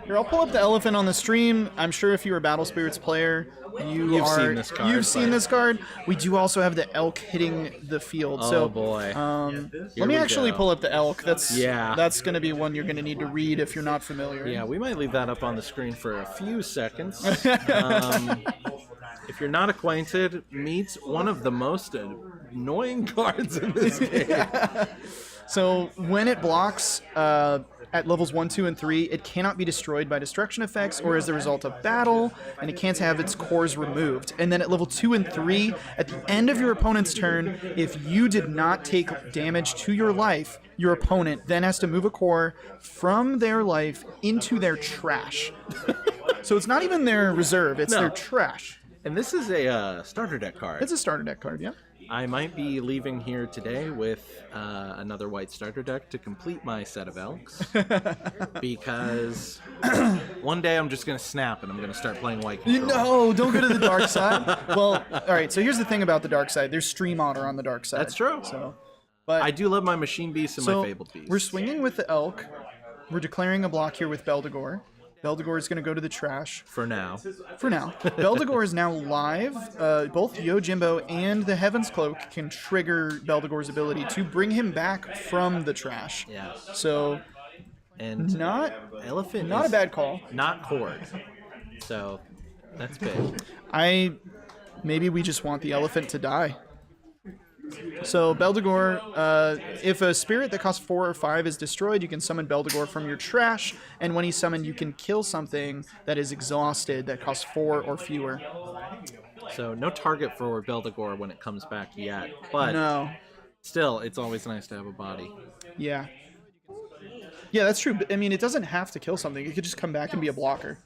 Here, I'll pull up the elephant on the stream. I'm sure if you're a Battle Spirits player, you've seen this card. You've seen this card. We do also have the elk hitting the field. Oh, so, boy. Let me actually pull up the elk. That's going to be one you're going to need to read if you're not familiar. Yeah, we might leave that up on the screen for a few seconds. If you're not acquainted, meet one of the most annoying cards in this game. Yeah. So when it blocks at levels 1, 2, and 3, it cannot be destroyed by destruction effects or as a result of battle, and it can't have its cores removed. And then at level 2 and 3, at the end of your opponent's turn, if you did not take damage to your life, your opponent then has to move a core from their life into their trash. So it's not even their reserve, it's their trash. And this is a starter deck card. It's a starter deck card, yeah. I might be leaving here today with another white starter deck to complete my set of elks. Because one day I'm just going to snap and I'm going to start playing white control. No, don't go to the dark side. Well, all right, so here's the thing about the dark side. There's Stream Otter on the dark side. That's true. So, but I do love my Machine Beast and my Fabled Beast. We're swinging with the elk. We're declaring a block here with Beldegor. Beldegor is going to go to the trash. For now. For now. Beldegor is now live. Both Yojimbo and the Heaven's Cloak can trigger Beldegor's ability to bring him back from the trash. Yeah. So, and not a bad call. Not cord. So, that's big. Maybe we just want the elephant to die. So Beldegor, if a spirit that costs 4 or 5 is destroyed, you can summon Beldegor from your trash, and when he's summoned, you can kill something that is exhausted that costs 4 or fewer. So no target for Beldegor when it comes back yet, but no. Still, it's always nice to have a body. Yeah. Yeah, that's true. I mean, it doesn't have to kill something. It could just come back and be a blocker.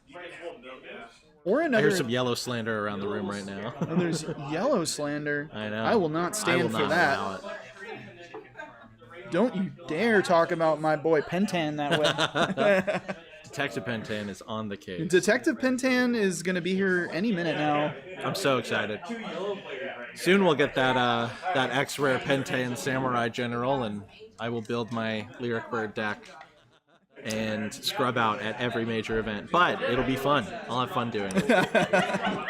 Or another... I hear some yellow slander around the room right now. And there's yellow slander. I know. I will not stand for that. Allow it. Don't you dare talk about my boy Pentan that way. Detective Pentan is on the case. Detective Pentan is going to be here any minute now. I'm so excited. Soon we'll get that X-Rare Pentan Samurai General, and I will build my Lyric Bird deck and scrub out at every major event. But it'll be fun. I'll have fun doing it.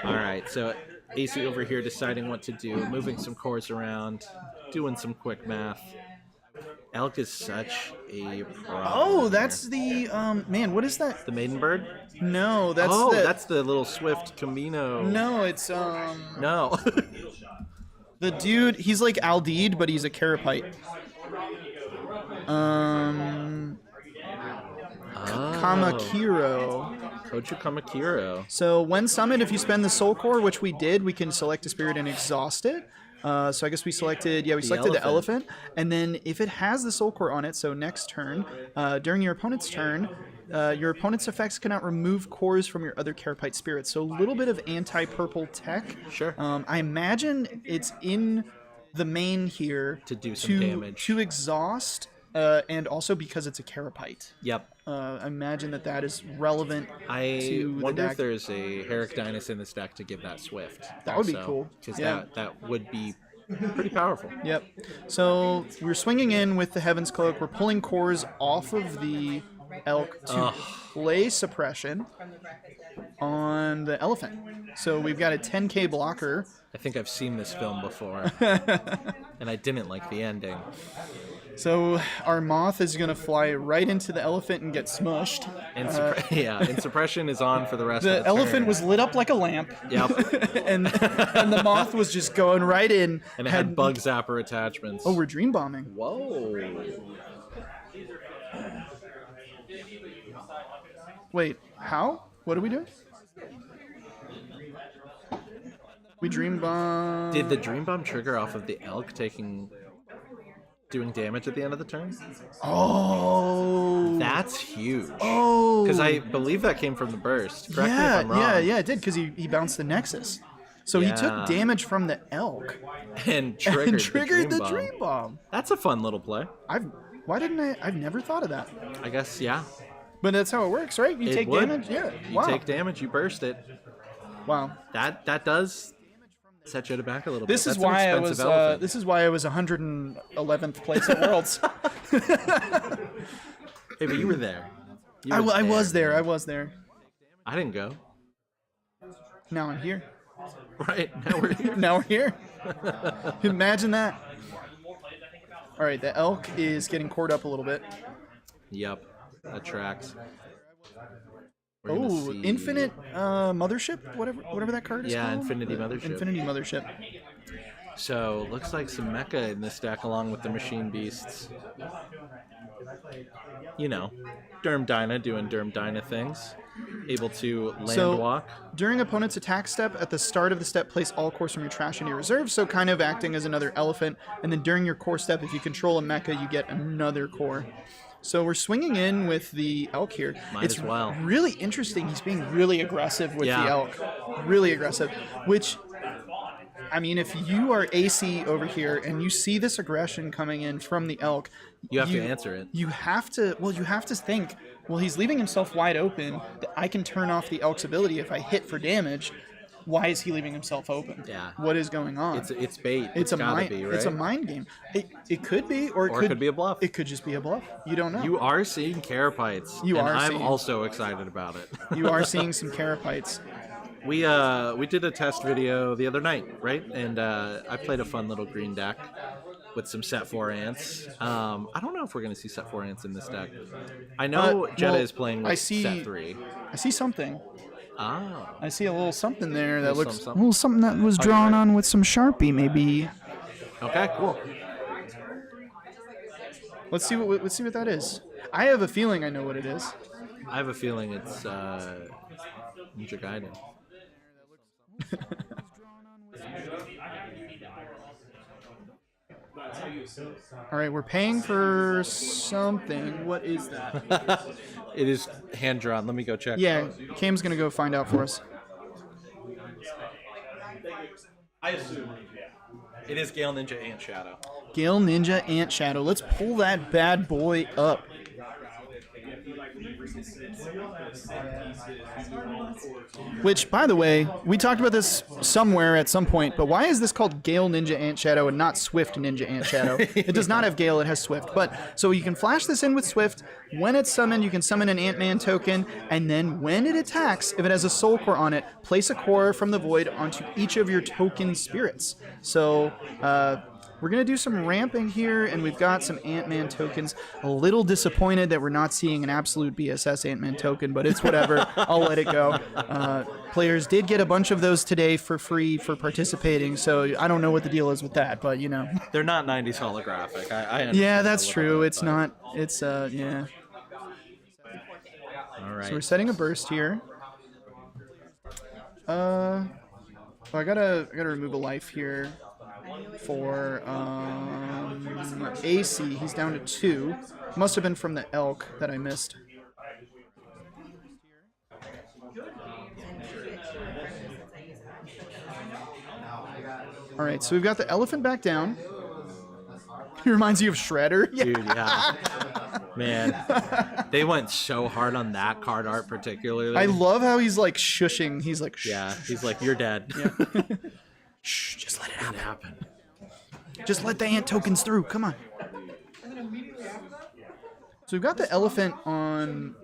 All right, so Acie over here deciding what to do, moving some cores around, doing some quick math. Elk is such a problem. Oh, that's the, man, what is that? The Maiden Bird? No, that's that's the little Swift Camino. No, it's, No. the dude, he's like Aldeed, but he's a Carapite. Kamakiro. Kochu Kamakiro. So when summoned, if you spend the soul core, which we did, we can select a spirit and exhaust it. So I guess we selected, we selected the elephant. And then if it has the soul core on it, so next turn, during your opponent's turn, your opponent's effects cannot remove cores from your other Carapace spirits. So a little bit of anti-purple tech. Sure. I imagine it's in the main here to do some damage. To exhaust, and also because it's a Carapace. Yep. I imagine that is relevant to wonder the deck. if there's a Herrick Dynus in this deck to give that Swift. That would be cool. Because that would be pretty powerful. Yep. So we're swinging in with the Heaven's Cloak. We're pulling cores off of the elk to play suppression on the elephant. So we've got a 10k blocker. I think I've seen this film before, and I didn't like the ending. So our moth is going to fly right into the elephant and get smushed. And suppression is on for the rest of the elephant turn. was lit up like a lamp. Yep. and the moth was just going right in. And it had bug zapper attachments. Oh, we're dream bombing. Whoa. Wait, how? What are we doing? We dream bomb. Did the dream bomb trigger off of the elk doing damage at the end of the turn? Oh, that's huge. Oh, because I believe that came from the burst. Correct me if I'm wrong. Yeah, it did because he bounced the Nexus, so he took damage from the elk and triggered the dream bomb. That's a fun little play. I've never thought of that. I guess but that's how it works, right? You take damage, You take damage, you burst it. Wow, that does set Jeda back a little bit. This is why I was 111th place at Worlds. Hey, but you were there. I was there. I didn't go. Now I'm here. Right, now we're here. Now we're here. Imagine that. All right, the elk is getting cored up a little bit. Yep, that tracks. Oh, Infinite Mothership, whatever that card is called. Infinity Mothership. Infinity Mothership. So, looks like some mecha in this deck along with the Machine Beasts. You know, Derm Dyna doing Derm Dyna things. Able to land walk. During opponent's attack step, at the start of the step, place all cores from your trash into your reserve, so kind of acting as another elephant. And then during your core step, if you control a mecha, you get another core. So we're swinging in with the elk here. It's really interesting. He's being really aggressive with the elk. Really aggressive. Which, I mean, if you are Acie over here and you see this aggression coming in from the elk, you have to answer it. You have to think, well, he's leaving himself wide open. That I can turn off the elk's ability if I hit for damage. Why is he leaving himself open? Yeah. What is going on? It's bait. It's a gotta be, right? It's a mind game. It could be, or it could be a bluff. It could just be a bluff. You don't know. You are seeing Carapites. I'm also excited about it. You are seeing some Carapites. We did a test video the other night, right? And I played a fun little green deck with some set 4 ants. I don't know if we're going to see set 4 ants in this deck. I know Jeda is playing with set 3. I see something. Ah. I see a little something there that looks a little something that was drawn on with some Sharpie, maybe. Okay, cool. Let's see what that is. I have a feeling I know what it is. I have a feeling it's Ninja Gaiden. All right, we're paying for something. What is that? It is hand drawn. Let me go check. Yeah, Cam's gonna go find out for us. I assume. It is Gale Ninja Ant Shadow. Gale Ninja Ant Shadow. Let's pull that bad boy up. Which, by the way, we talked about this somewhere at some point, but why is this called Gale Ninja Ant Shadow and not Swift Ninja Ant Shadow? It does not have Gale, it has Swift. But so you can flash this in with Swift. When it's summoned, you can summon an Ant-Man token, and then when it attacks, if it has a soul core on it, place a core from the void onto each of your token spirits. So, we're going to do some ramping here, and we've got some Ant-Man tokens. A little disappointed that we're not seeing an absolute BSS Ant-Man token, but it's whatever. I'll let it go. Players did get a bunch of those today for free for participating, so I don't know what the deal is with that, but, you know. They're not 90s holographic. I yeah, that's true. It's not. It's, yeah. All right. So we're setting a burst here. I gotta remove a life here. For Acie, he's down to 2. Must have been from the elk that I missed. All right, so we've got the elephant back down. He reminds you of Shredder. Yeah. Dude, yeah. Man, they went so hard on that card art particularly. I love how he's like shushing. He's like, shh. Yeah, he's like, you're dead. Yeah. Shh, just let it happen. Just let the ant tokens through. Come on. So we've got the elephant on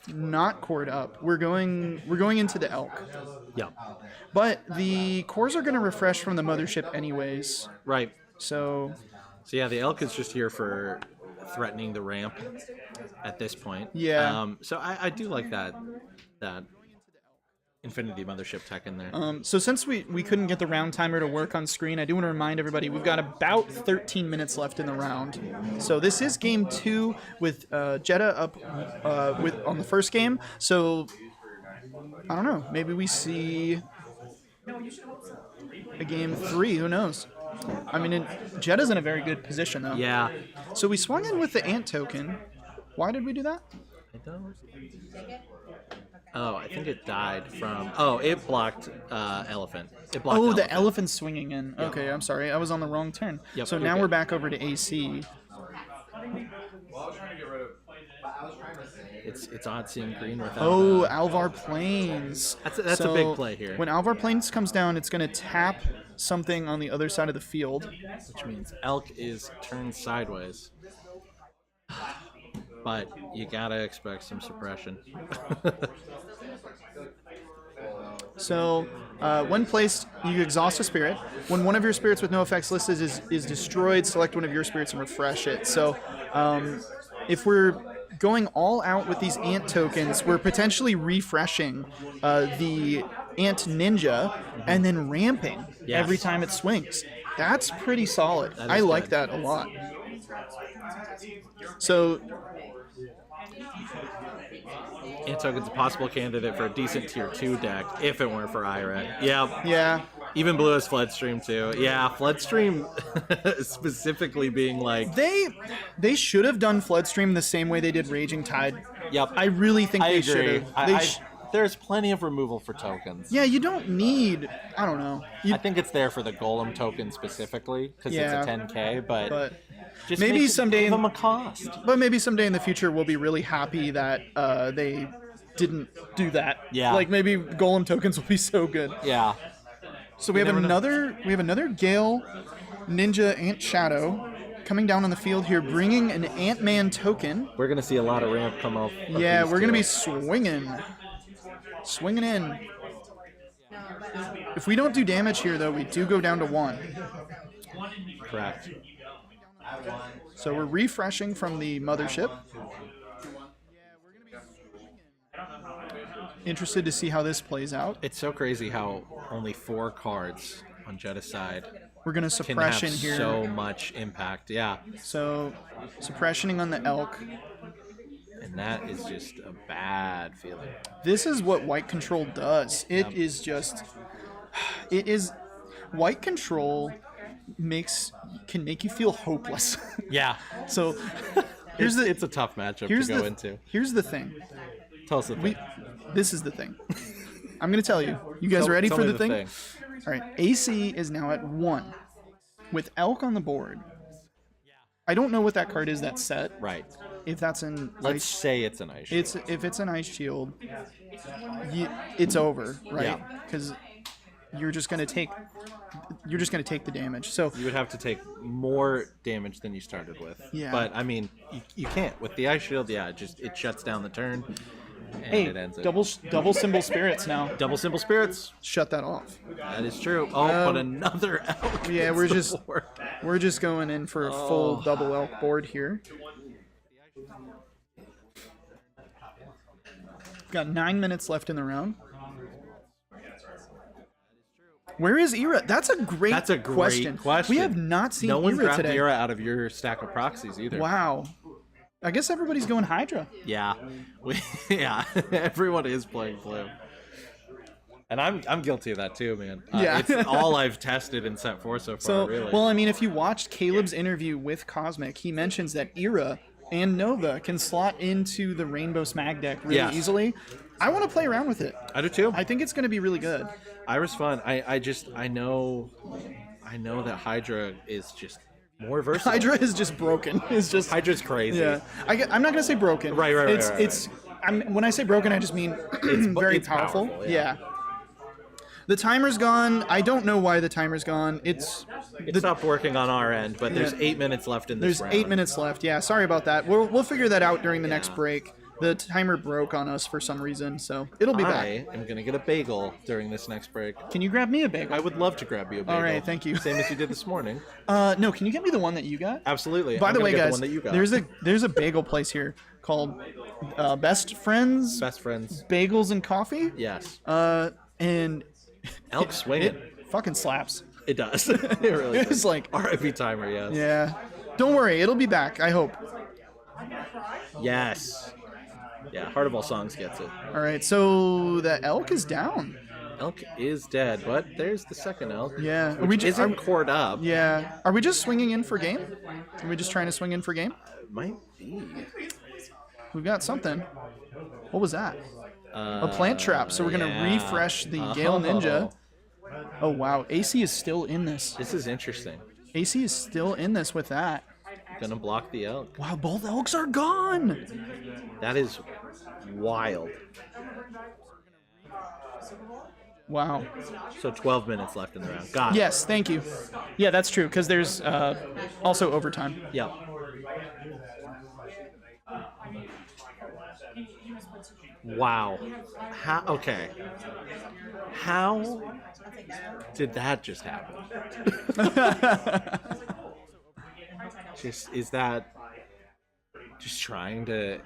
not cored up. We're going into the elk. Yep. But the cores are going to refresh from the mothership anyways. Right. So yeah, the elk is just here for threatening the ramp at this point. Yeah. So I do like that Infinity Mothership tech in there. So since we couldn't get the round timer to work on screen, I do want to remind everybody we've got about 13 minutes left in the round. So this is game 2 with Jeda up on the first game. So I don't know. Maybe we see a game 3. Who knows? I mean, Jeda's in a very good position though. Yeah. So we swung in with the ant token. Why did we do that? I don't. Oh, I think it died from. Oh, it blocked elephant. It blocked. Oh, the elephant swinging in. Yep. Okay, I'm sorry, I was on the wrong turn. Yep, So you're now good. we're back over to Acie. It's odd seeing green without. Oh, Alvar Plains. That's a big play here. When Alvar Plains comes down, it's going to tap something on the other side of the field. Which means elk is turned sideways. But you gotta expect some suppression. So, when placed, you exhaust a spirit. When one of your spirits with no effects listed is destroyed, select one of your spirits and refresh it. So, if we're going all out with these ant tokens, we're potentially refreshing the ant ninja and then ramping every time it swings. That's pretty solid. I like that a lot. So, Ant Token's a possible candidate for a decent tier 2 deck if it weren't for Ira. Yeah. yeah. Even Blue has Floodstream too. Yeah, Floodstream specifically being like. They should have done Floodstream the same way they did Raging Tide. Yep. I really think I they agree. should have. There's plenty of removal for tokens. Yeah, you don't need. I don't know. I think it's there for the Golem token specifically because it's a 10k, but just maybe someday give them a cost. But maybe someday in the future we'll be really happy that they didn't do that. Yeah. Like maybe Golem tokens will be so good. Yeah. So we have another Gale Ninja Ant Shadow coming down on the field here, bringing an Ant-Man token. We're gonna see a lot of ramp come off. Yeah, we're gonna be swinging in. If we don't do damage here, though, we do go down to 1. Correct. So we're refreshing from the mothership. Interested to see how this plays out. It's so crazy how only 4 cards on Jeda's side We're gonna can suppression have here. so much impact. Yeah. So suppressioning on the elk. And that is just a bad feeling. This is what white control does. It is white control can make you feel hopeless. Yeah. So it's a tough matchup to go into. Here's the thing. Tell us the thing. This is the thing. I'm gonna tell you. You guys ready tell for me the thing? All right. Acie is now at 1 with elk on the board. I don't know what that card is that's set. Right. If that's an Let's say it's an ice shield. if it's an ice shield, it's over, right? Yeah. Because you're just gonna take the damage. So You would have to take more damage than you started with. Yeah. But I mean, you can't with the ice shield. Yeah, it shuts down the turn, and it ends it. double symbol spirits now. Double Simple Spirits. Shut that off. That is true. Oh, but another elk. Yeah, hits the board. we're just going in for a full double elk board here. Got 9 minutes left in the round. Where is Ira? That's a great question. We have not seen No one Ira grabbed today. Ira out of your stack of proxies either. Wow. I guess everybody's going Hydra. Yeah. Yeah. Everyone is playing blue. And I'm guilty of that too, man. Yeah. It's all I've tested and sent for so far, So, really. well, I mean, if you watched Caleb's interview with Cosmic, he mentions that Era and Nova can slot into the Rainbow Smagg deck really easily. I want to play around with it. I do too. I think it's going to be really good. Ira's fun. I know that Hydra is just more versatile. Hydra is just broken. Hydra's crazy. Yeah. I'm not going to say broken. Right. When I say broken, I just mean it's very powerful. Yeah. The timer's gone. I don't know why the timer's gone. It stopped working on our end, but there's 8 minutes left in this round. There's 8 minutes left. Yeah, sorry about that. We'll figure that out during the next break. The timer broke on us for some reason, so it'll be back. I am going to get a bagel during this next break. Can you grab me a bagel? I would love to grab you a bagel. All right, thank you. Same as you did this morning. No, can you get me the one that you got? Absolutely. By the way, guys, the one that you got. there's a bagel place here called Best Friends. Best Friends. Bagels and Coffee. Yes. And Elk swinging. it fucking slaps. It does. It really does. It's like RIP timer, yes. Yeah. Don't worry, it'll be back. I hope. Yes. Yeah, Heart of All Songs gets it. All right, so the elk is down. Elk is dead, but there's the second elk. Yeah. Isn't cored up. Yeah. Are we just swinging in for game? Are we just trying to swing in for game? Might be. We've got something. What was that? A plant trap. So we're going to refresh the Gale Ninja. Oh, wow. Acie is still in this. This is interesting. Acie is still in this with that. Gonna block the elk. Wow, both elks are gone. That is wild. Wow. So 12 minutes left in the round. Got it. Yes, thank you. Yeah, that's true, because there's also overtime. Yep. Wow. Okay. How did that just happen? Is that just trying to?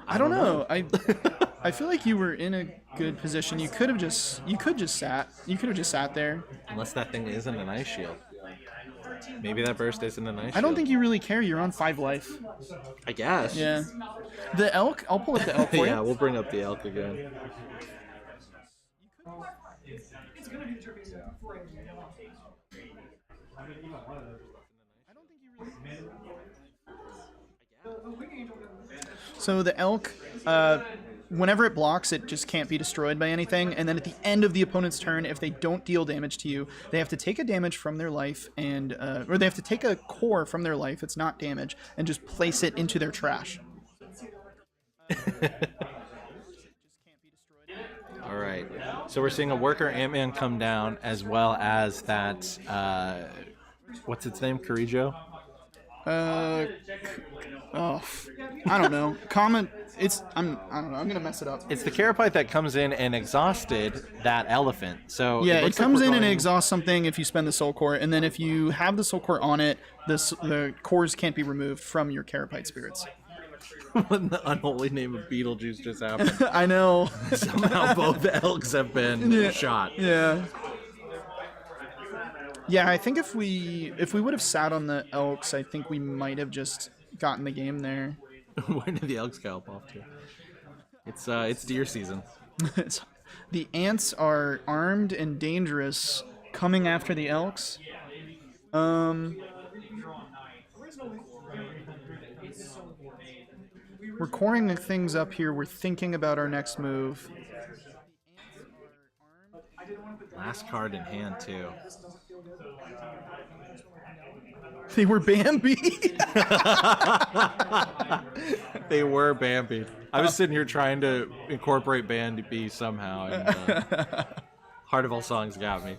I don't know. I feel like you were in a good position. You could have just sat there. Unless that thing isn't an ice shield. Maybe that burst isn't an ice shield. I don't think you really care. You're on 5 life. I guess. Yeah. The elk. I'll pull up the elk for you. Yeah, we'll bring up the elk again. So the elk, whenever it blocks, it just can't be destroyed by anything. And then at the end of the opponent's turn, if they don't deal damage to you, they have to take a damage from their life and, or they have to take a core from their life. It's not damage, and just place it into their trash. All right. So we're seeing a worker Ant-Man come down, as well as that. What's its name? Carijo? I don't know. Comment. I don't know. I'm gonna mess it up. It's the Carapace that comes in and exhausted that elephant. So yeah, it comes in and exhausts something if you spend the soul core, and then if you have the soul core on it, the cores can't be removed from your Carapace spirits. When the unholy name of Beetlejuice just happened. I know. Somehow both elks have been shot. Yeah. Yeah, I think if we would have sat on the elks, I think we might have just gotten the game there. Where did the elks gallop off to? It's deer season. The ants are armed and dangerous, coming after the elks. We're coring things up here. We're thinking about our next move. Last card in hand, too. They were Bambi. They were Bambi. I was sitting here trying to incorporate Bambi somehow, and Heart of All Songs got me.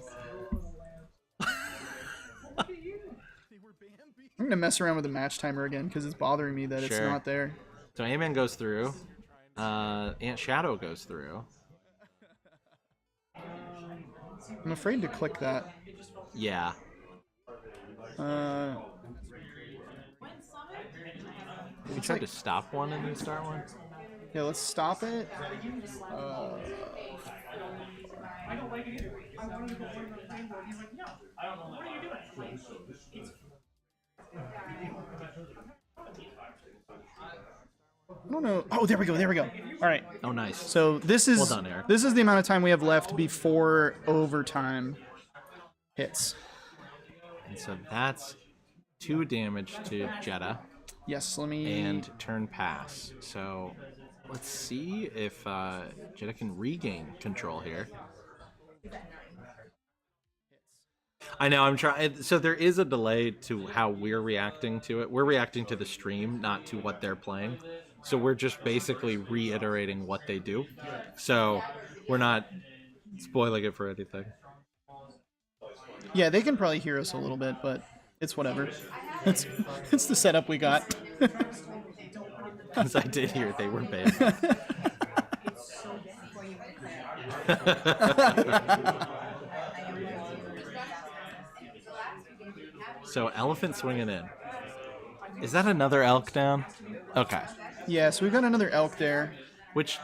I'm gonna mess around with the match timer again because it's bothering me that it's not there. So Ant-Man goes through. Ant Shadow goes through. I'm afraid to click that. Yeah. We tried to stop one and then start one. Yeah, let's stop it. I don't know. Oh, there we go. There we go. All right. Oh, nice. So this is Well done, Eric. This is the amount of time we have left before overtime hits. And so that's 2 damage to Jeda Yes, let me. and turn pass. So let's see if Jeda can regain control here. I know, I'm trying. So there is a delay to how we're reacting to it. We're reacting to the stream, not to what they're playing. So we're just basically reiterating what they do. So we're not spoiling it for anything. Yeah, they can probably hear us a little bit, but it's whatever. It's the setup we got. Because I did hear they were banned. So elephant swinging in. Is that another elk down? Okay. Yeah, so we've got another elk there. Which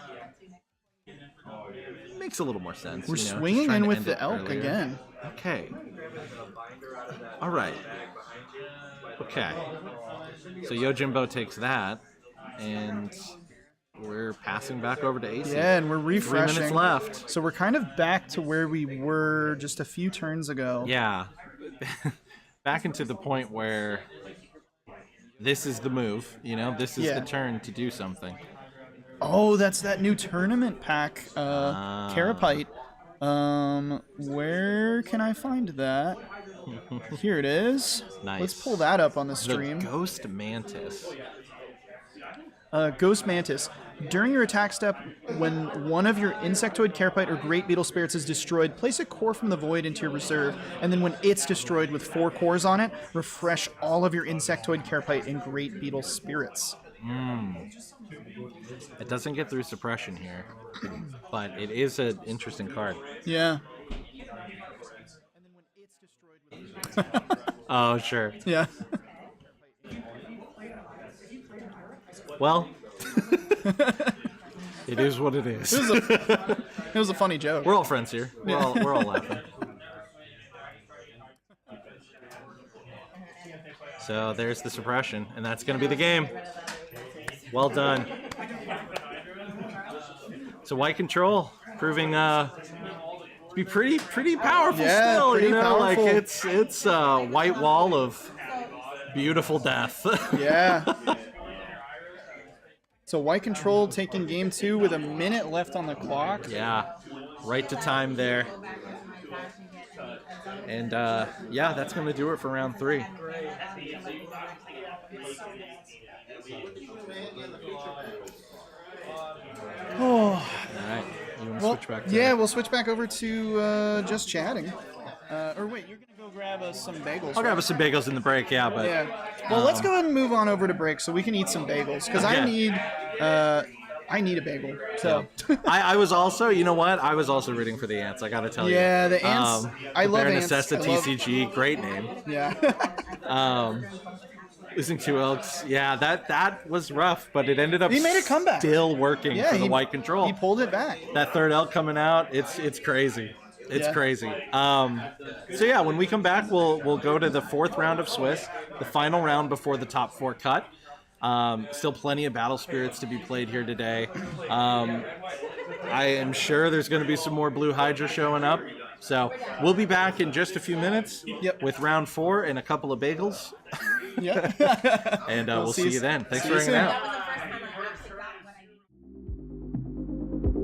makes a little more sense. We're you know, just swinging trying in to with end the it elk earlier. again. Okay. All right. Okay. So Yojimbo takes that, and we're passing back over to Acie. Yeah, and we're 3 refreshing. minutes left. So we're kind of back to where we were just a few turns ago. Yeah. Back into the point where this is the move, you know, this is Yeah. the turn to do something. Oh, that's that new tournament pack, Carapite. Where can I find that? Here it is. Nice. Let's pull that up on the The stream. Ghost Mantis. Ghost Mantis. During your attack step, when one of your insectoid, carapite, or great beetle spirits is destroyed, place a core from the void into your reserve, and then when it's destroyed with 4 cores on it, refresh all of your insectoid, carapite, and great beetle spirits. It doesn't get through suppression here, but it is an interesting card. Yeah. Oh, sure. Yeah. Well, it is what it is. It was a funny joke. We're all friends here. We're all laughing. So there's the suppression, and that's going to be the game. Well done. So white control proving to be pretty powerful Yeah, still. pretty You know, powerful. like it's a white wall of beautiful death. Yeah. So white control taking game 2 with a minute left on the clock. Yeah, right to time there. And yeah, that's going to do it for round 3. Oh. All right, you want to Well, switch back to yeah, we'll switch back over to just chatting. Or wait, you're gonna go grab us some bagels. I'll grab us some bagels in the break, yeah, but Yeah. Well, let's go ahead and move on over to break so we can eat some bagels because I need a bagel. So. I was also, you know what? I was also rooting for the ants. I got to tell you. Yeah, the ants. I love ants. Necessa I love- TCG, great name. Yeah. Losing 2 elks, yeah, that was rough, but it ended up. He made a comeback. Still working Yeah, for the he- white control. He pulled it back. That 3rd elk coming out, it's crazy. It's Yeah. crazy. So yeah, when we come back, we'll go to the 4th round of Swiss, the final round before the top 4 cut. Still plenty of battle spirits to be played here today. I am sure there's going to be some more blue Hydra showing up. So we'll be back in just a few minutes with round 4 and a couple of bagels. Yeah. And we'll see you then. Thanks see for you hanging soon. out. That was the first time I actually forgot what I needed.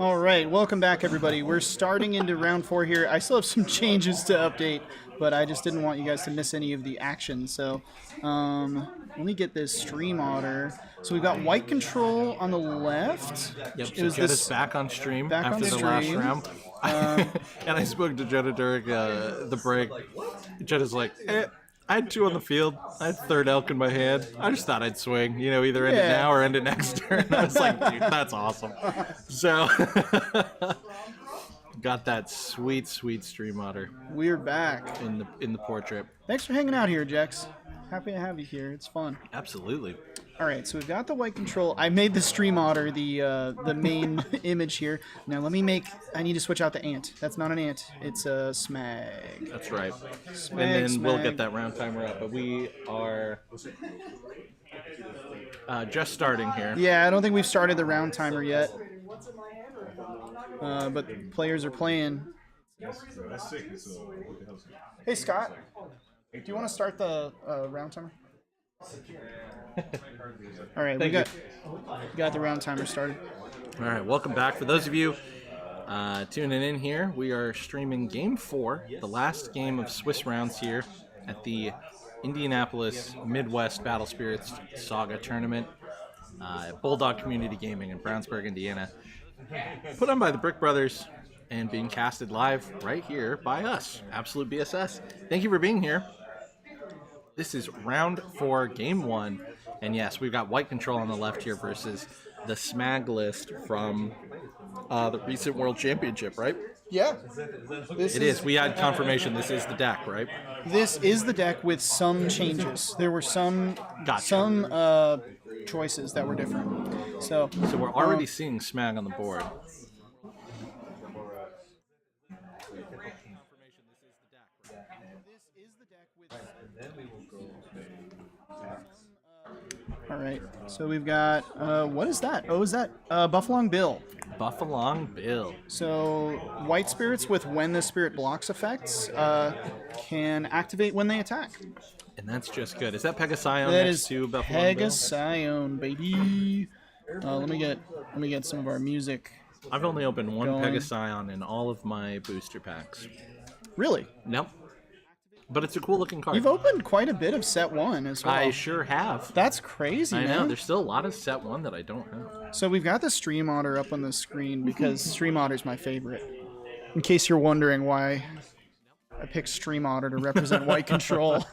All right, welcome back, everybody. We're starting into round 4 here. I still have some changes to update, but I just didn't want you guys to miss any of the action. So let me get this stream order. So we've got white control on the left. Yep, It so was Jeda's back on stream back after on the last stream. round. And I spoke to Jeda during the break. Jeda's like, I had 2 on the field. I had third elk in my hand. I just thought I'd swing, you know, either end it now or end it next turn. I was like, dude, that's awesome. So, got that sweet, sweet stream otter We're back. in the portrait. Thanks for hanging out here, Jex. Happy to have you here. It's fun. Absolutely. All right, so we've got the white control. I made the stream otter the main image here. Now let me make. I need to switch out the ant. That's not an ant. It's a Smagg. That's right. Smagg, And then we'll Smagg. get that round timer up. But we are just starting here. Yeah, I don't think we've started the round timer yet. But players are playing. Hey Scott, do you want to start the round timer? All right, we got the round timer started. All right, welcome back. For those of you tuning in here, we are streaming Game 4, the last game of Swiss rounds here at the Indianapolis Midwest Battle Spirits Saga tournament at Bulldog Community Gaming in Brownsburg, Indiana. Put on by the Brick Brothers and being casted live right here by us, Absolute BSS. Thank you for being here. This is round 4, game 1. And yes, we've got white control on the left here versus the Smagg list from the recent World Championship, right? Yeah. It is. We had confirmation this is the deck, right? This is the deck with some changes. There were some choices that were different. So we're already seeing Smagg on the board. all right. So we've got what is that? Oh, is that Buffalo Bill? Buffalo Bill. So white spirits with when the spirit blocks effects can activate when they attack. And that's just good. Is that Pegasion That next is to Buffalo Bill? Pegasion, baby. Let me get some of our music. I've only opened one going. Pegasion in all of my booster packs. Really? Nope. But it's a cool looking card. You've opened quite a bit of set 1 as well. I sure have. That's crazy, I man. know. There's still a lot of set 1 that I don't have. So we've got the Stream Otter up on the screen because Stream Otter's my favorite. In case you're wondering why I picked Stream Otter to represent white control.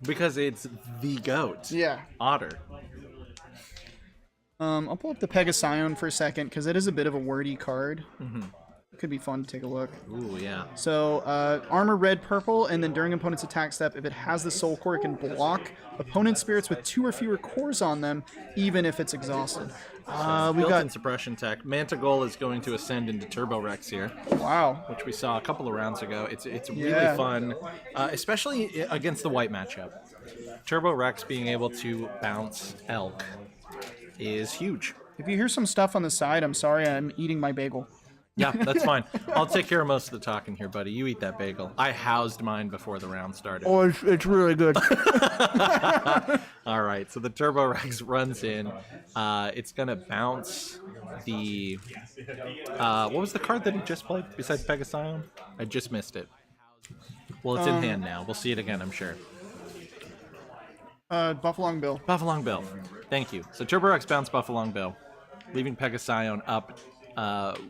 Because it's the GOAT. Yeah. Otter. I'll pull up the Pegasion for a second because it is a bit of a wordy card. Mm-hmm. It could be fun to take a look. Ooh, yeah. So, armor red, purple, and then during opponent's attack step, if it has the soul core, it can block opponent spirits with 2 or fewer cores on them, even if it's exhausted. We've Built-in got suppression tech. Mantigoal is going to ascend into Turbo Rex here, wow. which we saw a couple of rounds ago. It's really Yeah. fun, especially against the white matchup. Turbo Rex being able to bounce Elk is huge. If you hear some stuff on the side, I'm sorry, I'm eating my bagel. Yeah, that's fine. I'll take care of most of the talking here, buddy. You eat that bagel. I housed mine before the round started. Oh, it's really good. All right, so the Turbo Rex runs in. It's going to bounce the... what was the card that he just played besides Pegasion? I just missed it. Well, it's in hand now. We'll see it again, I'm sure. Buffalo Bill. Buffalo Bill. Thank you. So Turbo Rex bounced Buffalo Bill, leaving Pegasion up.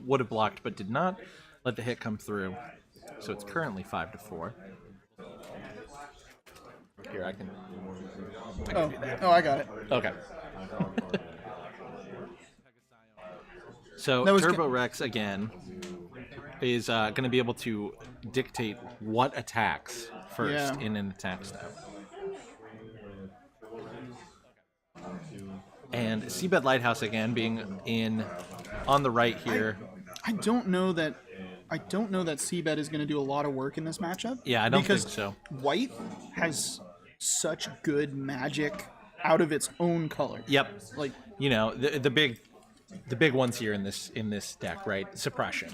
Would have blocked but did not. Let the hit come through. So it's currently 5-4. Here, I can do that. Oh, I got it. Okay. So Turbo Rex again is going to be able to dictate what attacks first in an attack step. And Seabed Lighthouse again being in on the right here. I don't know that Seabed is going to do a lot of work in this matchup. Yeah, I don't because think so. White has such good magic out of its own color. Yep. Like, you know, the big ones here in this deck, right? Suppression.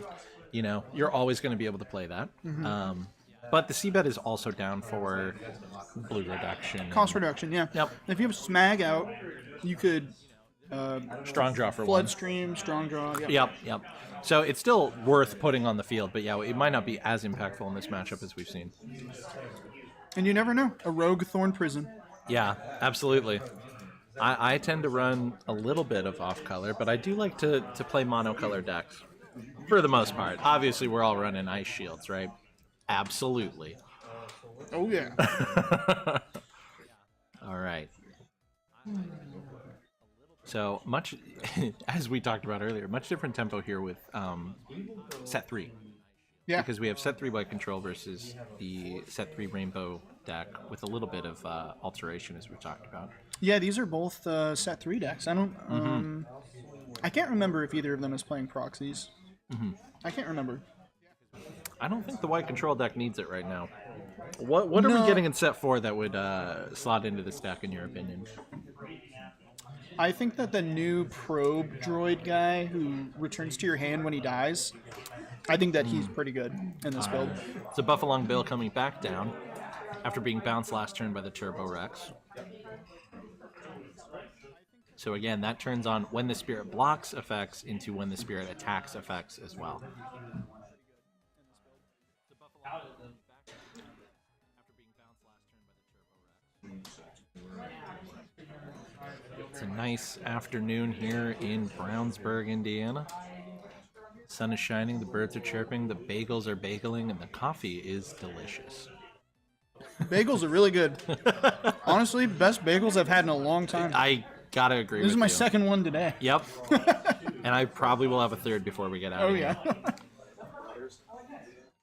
You know, you're always going to be able to play that. Mm-hmm. But the Seabed is also down for blue reduction. Cost reduction, yeah. Yep. If you have Smagg out, you could Strong draw for one. Floodstream, strong draw. Yep. So it's still worth putting on the field, but yeah, it might not be as impactful in this matchup as we've seen. And you never know. A rogue Thorn Prison. Yeah, absolutely. I tend to run a little bit of off-color, but I do like to play monocolor decks for the most part. Obviously, we're all running Ice Shields, right? Absolutely. Oh, yeah. All right. So much, as we talked about earlier, much different tempo here with set 3. Yeah. Because we have set 3 white control versus the set 3 rainbow deck with a little bit of alteration, as we talked about. Yeah, these are both set 3 decks. I don't. I can't remember if either of them is playing proxies. I can't remember. I don't think the white control deck needs it right now. What are we getting in set 4 that would slot into this deck, in your opinion? I think that the new probe droid guy who returns to your hand when he dies, I think that he's pretty good in this build. It's a Buffalong Bill coming back down after being bounced last turn by the Turbo Rex. So again, that turns on when the Spirit blocks effects into when the Spirit attacks effects as well. It's a nice afternoon here in Brownsburg, Indiana. The sun is shining, the birds are chirping, the bagels are bageling, and the coffee is delicious. Bagels are really good. Honestly, best bagels I've had in a long time. I gotta agree with you. This is my second one today. Yep. And I probably will have a third before we get out of here.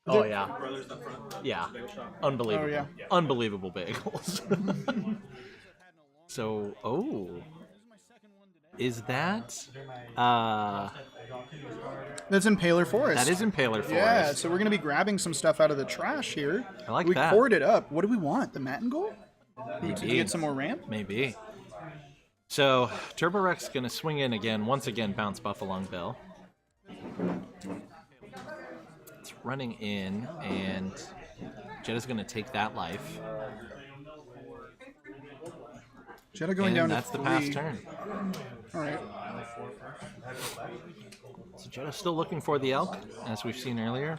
Oh, yeah. Yeah. Unbelievable. Oh, yeah. Unbelievable bagels. So, is that... That's Impaler Forest. That is Impaler Forest. Yeah, so we're going to be grabbing some stuff out of the trash here. I like we that. poured it up. What do we want? The Matingold? Maybe. To get some more ramp? Maybe. So, Turbo Rex is going to swing in again. Once again, bounce Buffalong Bill. It's running in, and Jeda's going to take that life. Jeda going And down that's to 3. the pass turn. All right. So Jeda's still looking for the elk, as we've seen earlier.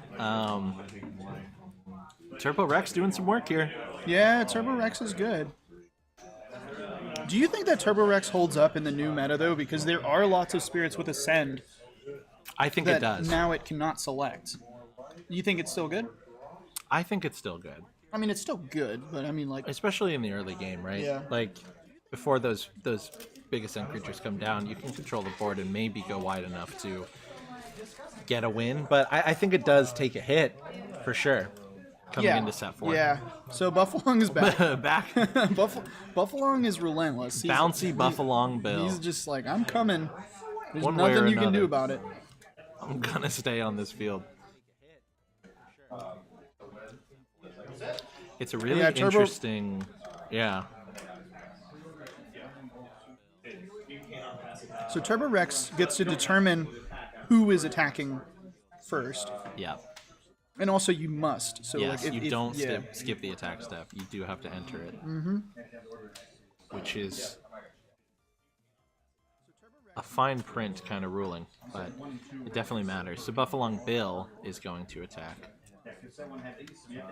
Turbo Rex doing some work here. Yeah, Turbo Rex is good. Do you think that Turbo Rex holds up in the new meta, though? Because there are lots of spirits with Ascend I think that it does. now it cannot select. You think it's still good? I think it's still good. I mean, it's still good, but I mean, like... Especially in the early game, right? Yeah. Like, before those big Ascent creatures come down, you can control the board and maybe go wide enough to get a win. But I think it does take a hit, for sure, coming into set 4. Yeah. So Buffalong is back. Back. Buffalong is relentless. Bouncy Buffalong Bill. He's just like, I'm coming. There's One way or nothing you can another. do about it. I'm going to stay on this field. It's a really interesting... Yeah. So Turbo Rex gets to determine who is attacking first. Yeah. And also you must. So Yes, like you don't skip the attack step. You do have to enter it. Mm-hmm. Which is a fine print kind of ruling, but it definitely matters. So Buffalong Bill is going to attack.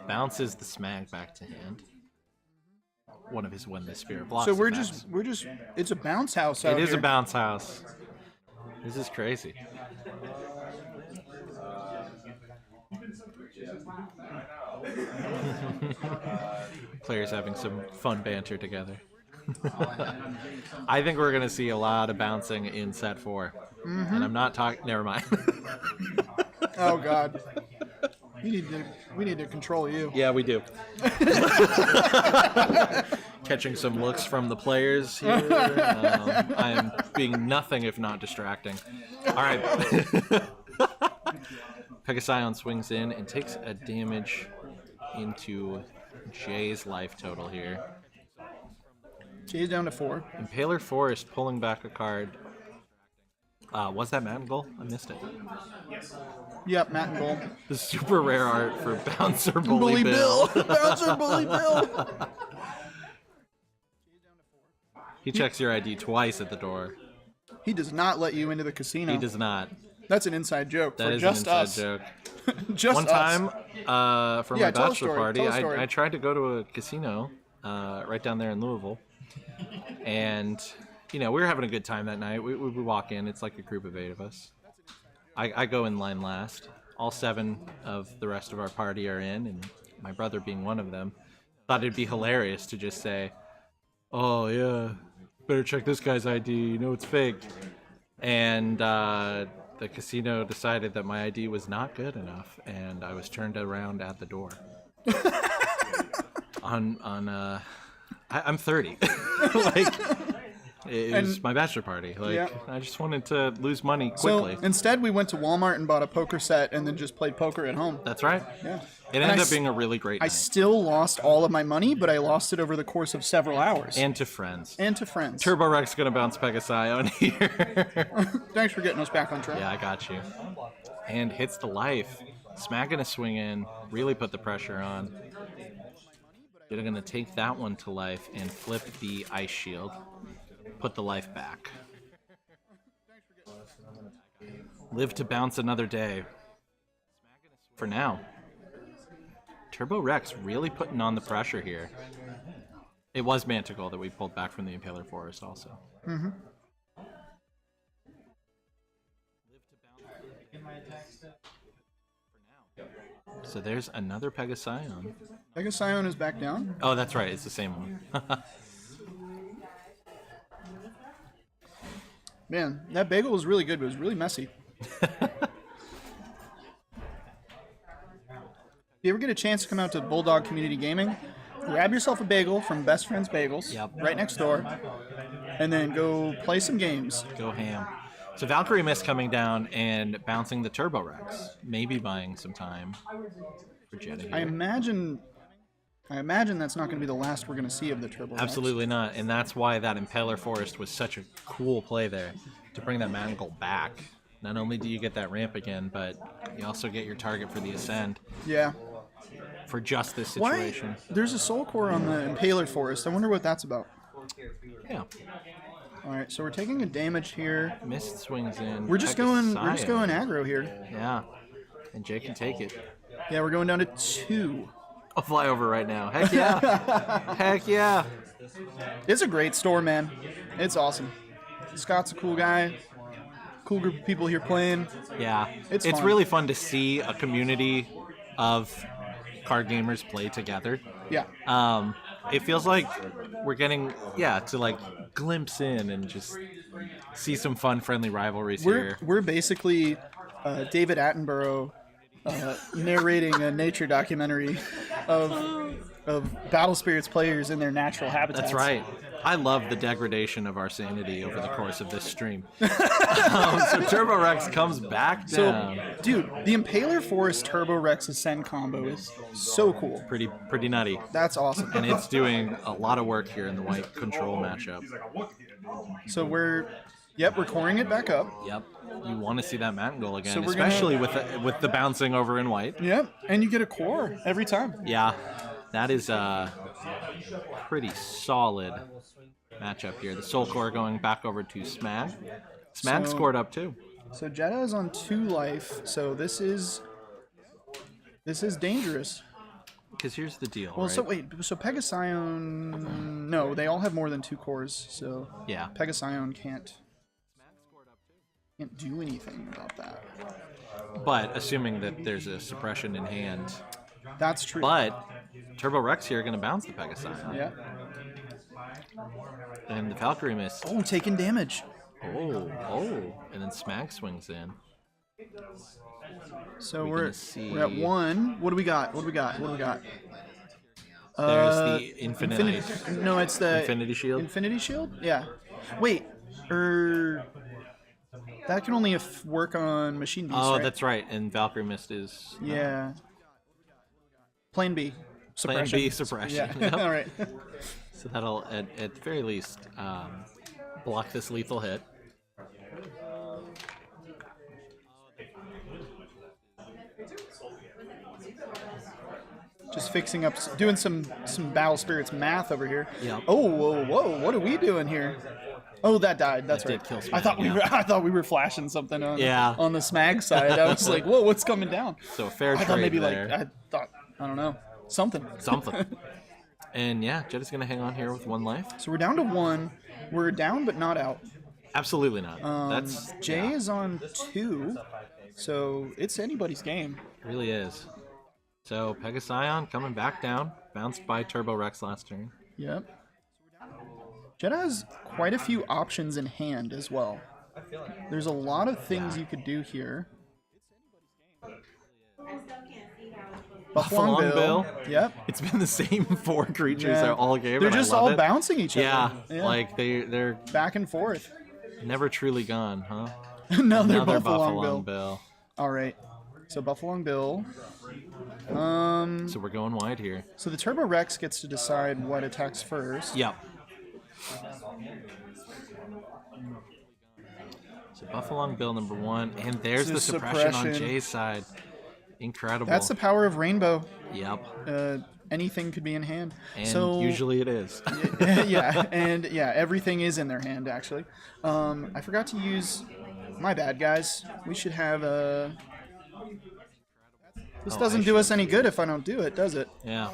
Bounces the Smagg back to hand. One of his when the Spirit blocks. So we're attacks. just it's a bounce house out It is here. a bounce house. This is crazy. Players having some fun banter together. I think we're going to see a lot of bouncing in set 4. And I'm not talking... Never mind. Oh God. We need to control you. Yeah, we do. Catching some looks from the players here. I am being nothing if not distracting. All right. Pegasion swings in and takes a damage into Jay's life total here. Jay's down to 4. Impaler Forest pulling back a card. Was that Matingold? I missed it. Yep, Matt and Gold. The super rare art for Bouncer Bully Bill. Bouncer Bully Bill. He checks your ID twice at the door. He does not let you into the casino. He does not. That's an inside joke That for is just an us. inside joke. Just One us. time, for Yeah, my tell a bachelor story, party, tell a story. I tried to go to a casino right down there in Louisville. And, you know, we were having a good time that night. We walk in. It's like a group of 8 of us. I go in line last. All 7 of the rest of our party are in, and my brother being one of them. Thought it'd be hilarious to just say, "Oh, yeah, better check this guy's ID. You know it's fake." And the casino decided that my ID was not good enough, and I was turned around at the door. I'm 30. Like, it was my bachelor party. Like, Yeah. I just wanted to lose money quickly. So instead, we went to Walmart and bought a poker set and then just played poker at home. That's right. Yeah. It And ended I up being a really great I night. still lost all of my money, but I lost it over the course of several hours. And to friends. And to friends. Turbo Rex gonna bounce Pegasus on here. Thanks for getting us back on track. Yeah, I got you. And hits the life. Smagg gonna swing in, really put the pressure on. They're gonna take that one to life and flip the ice shield. Put the life back. Live to bounce another day. For now. Turbo Rex really putting on the pressure here. It was Manticle that we pulled back from the Impaler Forest also. Mm-hmm. So there's another Pegasion. Pegasion is back down. Oh, that's right. It's the same one. Man, that bagel was really good, but it was really messy. If you ever get a chance to come out to Bulldog Community Gaming, grab yourself a bagel from Best Friends Bagels, Yep. right next door, and then go play some games. Go ham. So Valkyrie Mist coming down and bouncing the Turbo Rex. Maybe buying some time for Jeda here. I imagine that's not going to be the last we're going to see of the Turbo Rex. Absolutely not. And that's why that Impaler Forest was such a cool play there. To bring that Manticle back. Not only do you get that ramp again, but you also get your target for the Ascend. Yeah. For just this Why? situation. There's a Soul Core on the Impaler Forest. I wonder what that's about. Yeah. All right, so we're taking a damage here. Mist swings in. We're just going Pegasion. aggro here. Yeah. And Jay can take it. Yeah, we're going down to 2. I'll fly over right now. Heck yeah. Heck yeah. It's a great store, man. It's awesome. Scott's a cool guy. Cool group of people here playing. Yeah. It's It's fun. really fun to see a community of card gamers play together. Yeah. It feels like we're getting, to like glimpse in and just see some fun, friendly rivalries here. We're basically David Attenborough narrating a nature documentary of Battle Spirits players in their natural habitats. That's right. I love the degradation of our sanity over the course of this stream. So Turbo Rex comes back down. So, dude, the Impaler Forest Turbo Rex Ascend combo is so cool. Pretty nutty. That's awesome. And it's doing a lot of work here in the white control matchup. So we're coring it back up. Yep. You want to see that Mountain Goal again, So we're especially with the bouncing over in white. Yep, and you get a core every time. Yeah, that is a pretty solid matchup here. The Soul Core going back over to Smagg. Smagg scored up too. So Jeda is on 2 life, so this is dangerous. Because here's the deal, Well, right? so wait, so Pegasion, no, they all have more than 2 cores, so Yeah. Pegasion can't do anything about that. But assuming that there's a suppression in hand. That's true. But Turbo Rex here going to bounce the Pegasus. Yeah. And the Valkyrie Mist. Oh, taking damage. Oh. And then Smagg swings in. So We're we're gonna at see- 1. What do we got? There's the Infinite Ice. No, it's the Infinity Shield? Infinity Shield? Yeah. Wait, that can only work on Machine Beast, Oh, right? that's right. And Valkyrie Mist is Yeah. Plan B. Plan Suppression. B suppression. Yeah. Yep. All right. So that'll, at the very least, block this lethal hit. Just fixing up, doing some Battle Spirits math over here. Yep. Oh, whoa, what are we doing here? Oh, that died. That's That right. did kill I thought Smagg, I thought we were flashing something on Yeah. on the Smagg side. I was like, whoa, what's coming down? So fair I thought trade maybe there. I don't know, something. Something. And yeah, Jeda's going to hang on here with 1 life. So we're down to 1. We're down but not out. Absolutely not. That's Jay is on 2, so it's anybody's game. It really is. So Pegasion coming back down, bounced by Turbo Rex last turn. Yep. Jeda has quite a few options in hand as well. There's a lot of things you could do here. Buffalo Bill. Yep. It's been the same 4 creatures all game. They're and I just love all it. bouncing each other. Yeah, like they're back and forth. never truly gone, huh? No, they're Another Buffalo Bill. Bill. All right. So Buffalo Bill. So we're going wide here. So the Turbo Rex gets to decide what attacks first. Yep. So Buffalo Bill number 1, and there's the suppression on Jay's side. Incredible. That's the power of Rainbow. Yep. Anything could be in hand. And so usually it is. everything is in their hand actually. I forgot to use. My bad, guys. We should have a. This doesn't do us any good if I don't do it, does it? Yeah.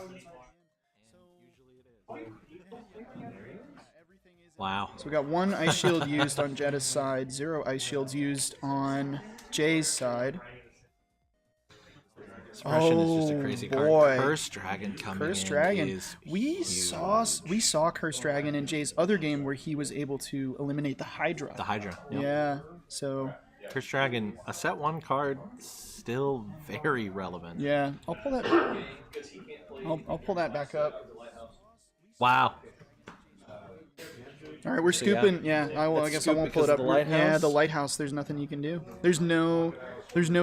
Wow. So we got 1 Ice Shield used on Jeda's side, 0 Ice Shields used on Jay's side. Suppression is just a crazy card. Boy. Curse Dragon coming Curse in Dragon. is We huge. saw Curse Dragon in Jay's other game where he was able to eliminate the Hydra. The Hydra. Yep. Yeah. So. Curse Dragon, a set 1 card, still very relevant. Yeah. I'll pull that. I'll pull that back up. Wow. All right, we're scooping. Yeah. I guess I won't pull it up. The lighthouse? Yeah, the lighthouse. There's nothing you can do. There's no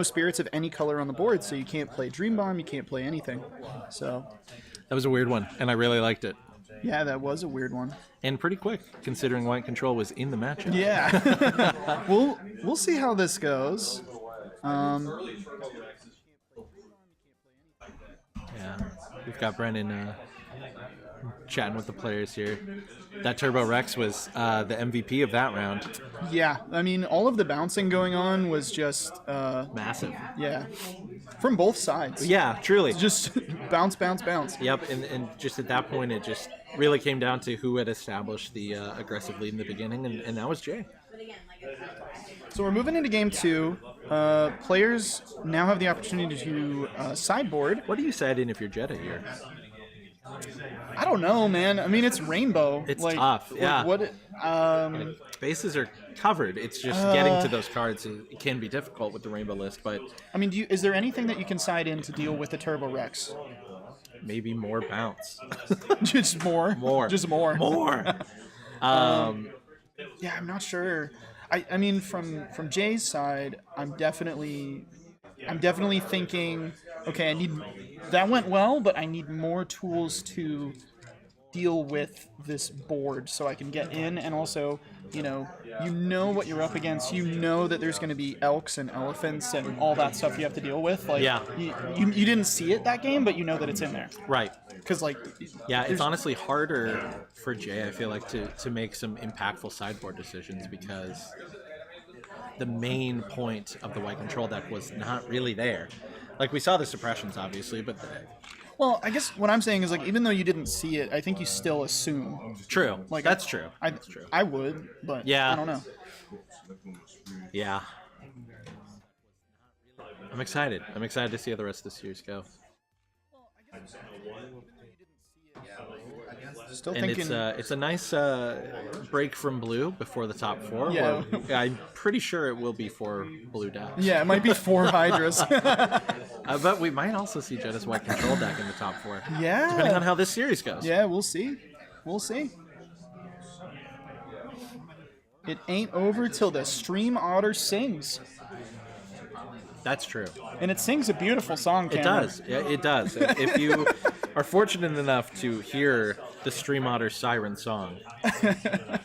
spirits of any color on the board, so you can't play Dream Bomb. You can't play anything. So. That was a weird one, and I really liked it. Yeah, that was a weird one. And pretty quick, considering White Control was in the matchup. Yeah. we'll see how this goes. Yeah. We've got Brennan chatting with the players here. That Turbo Rex was the MVP of that round. Yeah, I mean, all of the bouncing going on was just Massive. yeah, from both sides. Yeah, truly. Just bounce, bounce, bounce. Yep, and just at that point, it just really came down to who had established the aggressive lead in the beginning, and that was Jay. So we're moving into game 2. Players now have the opportunity to sideboard. What do you side in if you're Jeda here? I don't know, man. I mean, it's Rainbow. It's tough, yeah. What? Bases are covered. It's just getting to those cards. It can be difficult with the Rainbow list, but I mean, is there anything that you can side in to deal with the Turbo Rex? maybe more bounce. Just more. More. Just more. More. Yeah, I'm not sure. I mean, from Jay's side, I'm definitely thinking, okay, that went well, but I need more tools to deal with this board so I can get in, and also, you know what you're up against. You know that there's going to be elks and elephants and all that stuff you have to deal with. Like, Yeah. You didn't see it that game, but you know that it's in there. Right. Because, like... Yeah, it's honestly harder for Jay, I feel like, to make some impactful sideboard decisions because the main point of the White Control deck was not really there. Like, we saw the suppressions, obviously, but... Well, I guess what I'm saying is, like, even though you didn't see it, I think you still assume. True. Like, That's true. That's true. I would, but Yeah. I don't know. Yeah. I'm excited. I'm excited to see how the rest of the series go. Still And thinking. it's a nice break from blue before the top 4. Yeah. where I'm pretty sure it will be 4 blue decks. Yeah, it might be 4 Hydras. But we might also see Jeda's White Control deck in the top 4. Yeah. Depending on how this series goes. Yeah, we'll see. We'll see. It ain't over till the stream otter sings. That's true. And it sings a beautiful song, It Cameron. does. Yeah, it does. If you are fortunate enough to hear the Stream Otter Siren song. I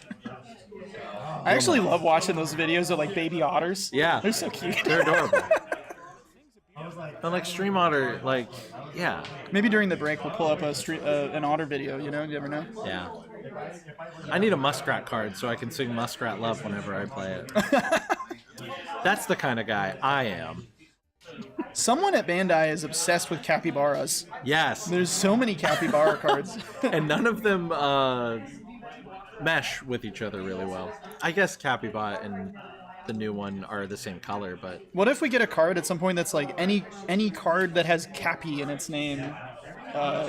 actually love watching those videos of, like, baby otters. Yeah. They're so cute. They're adorable. And like Stream Otter, like Yeah. Maybe during the break we'll pull up an otter video. You know, you never know. Yeah. I need a Muskrat card so I can sing Muskrat Love whenever I play it. That's the kind of guy I am. Someone at Bandai is obsessed with capybaras. Yes. There's so many capybara cards. And none of them mesh with each other really well. I guess Capybot and the new one are the same color, but... What if we get a card at some point that's like any card that has Cappy in its name?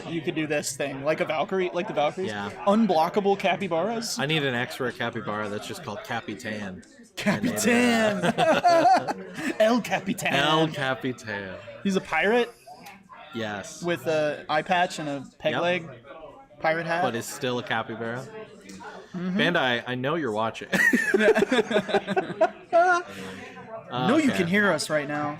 You could do this thing, like a Valkyrie, like the Valkyries. Yeah. Unblockable capybaras. I need an X-Rare Capybara that's just called Capitan. Capitan. El Capitan. El Capitan. He's a pirate Yes. with a eye patch and a peg Yep. leg. Pirate hat. But is still a capybara. Bandai, I know you're watching. No, you Okay. can hear us right now.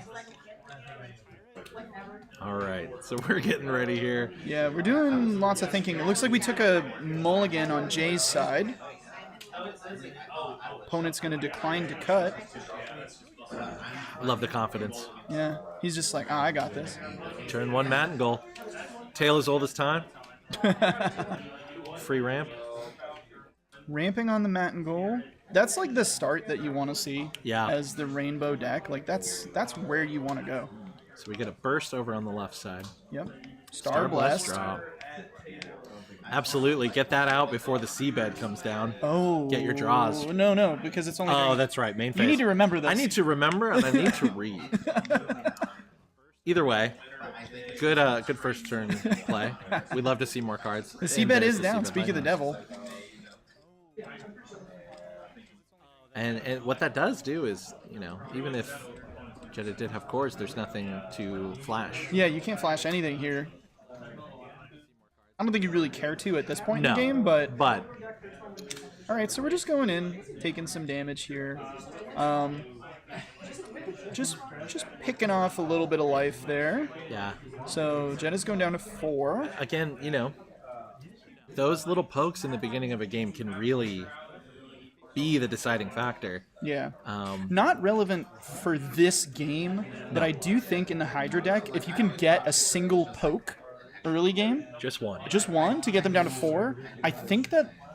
All right, so we're getting ready here. Yeah, we're doing lots of thinking. It looks like we took a mulligan on Jay's side. Opponent's going to decline to cut. Love the confidence. Yeah, he's just like, I got this. Turn one mat and goal. Tale as old as time. Free ramp. Ramping on the mat and goal. That's like the start that you want to see Yeah. as the rainbow deck. Like that's where you want to go. So we get a burst over on the left side. Yep. Star Blast. Drop. Absolutely. Get that out before the seabed comes down. Oh. Get your draws. No, because it's only. Oh, that's right. Main phase. You need to remember this. I need to remember and I need to read. Either way, good first turn play. We'd love to see more cards. The seabed is down. Speak of the devil. And what that does do is, you know, even if Jeda did have cores, there's nothing to flash. Yeah, you can't flash anything here. I don't think you really care to at this point No, in the game, but But all right. So we're just going in, taking some damage here. Just picking off a little bit of life there. yeah, So Jeda's going down to 4. again, you know, those little pokes in the beginning of a game can really be the deciding factor. Yeah. Um, Not relevant for this game, but I do think in the Hydra deck, if you can get a single poke early game, just one. just one to get them down to 4, I think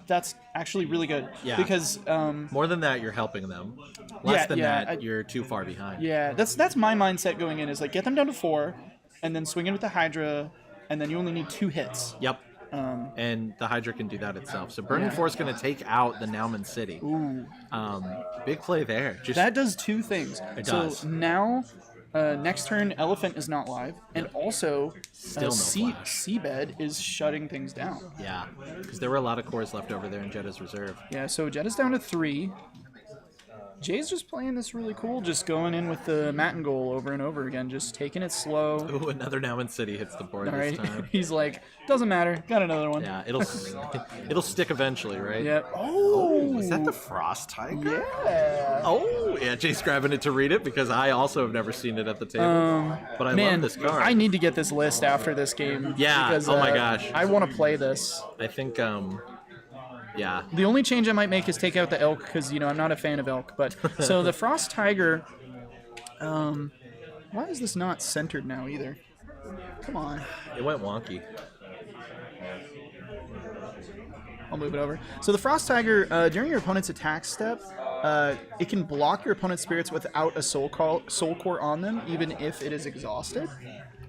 that's actually really good. Yeah. Because More than that, you're helping them. Less than yeah, that, you're too far behind. yeah, that's my mindset going in is like get them down to 4, and then swing in with the Hydra, and then you only need 2 hits. Yep. And the Hydra can do that itself. So Burning Force is going to take out the Nauman City. Ooh. Big play there. Just That does 2 things. It so does. now, next turn, Elephant is not live, and also Still no flash. Seabed is shutting things down. yeah, because there were a lot of cores left over there in Jeda's reserve. Yeah, so Jeda's down to 3. Jay's just playing this really cool, just going in with the mat and goal over and over again, just taking it slow. Ooh, another Nauman City hits the board All this right, time. he's like, doesn't matter, got another one. Yeah, it'll stick eventually, right? Yeah. Oh, is that the Frost Tiger? Yeah. Oh, yeah. Jay's grabbing it to read it because I also have never seen it at the table. But I Man, love this card. I need to get this list after this game. Yeah, Because, oh my gosh. I want to play this. I think, yeah. The only change I might make is take out the elk because, I'm not a fan of elk. But so the Frost Tiger, why is this not centered now either? Come on. It went wonky. I'll move it over. So the Frost Tiger, during your opponent's attack step, it can block your opponent's spirits without a soul core on them, even if it is exhausted.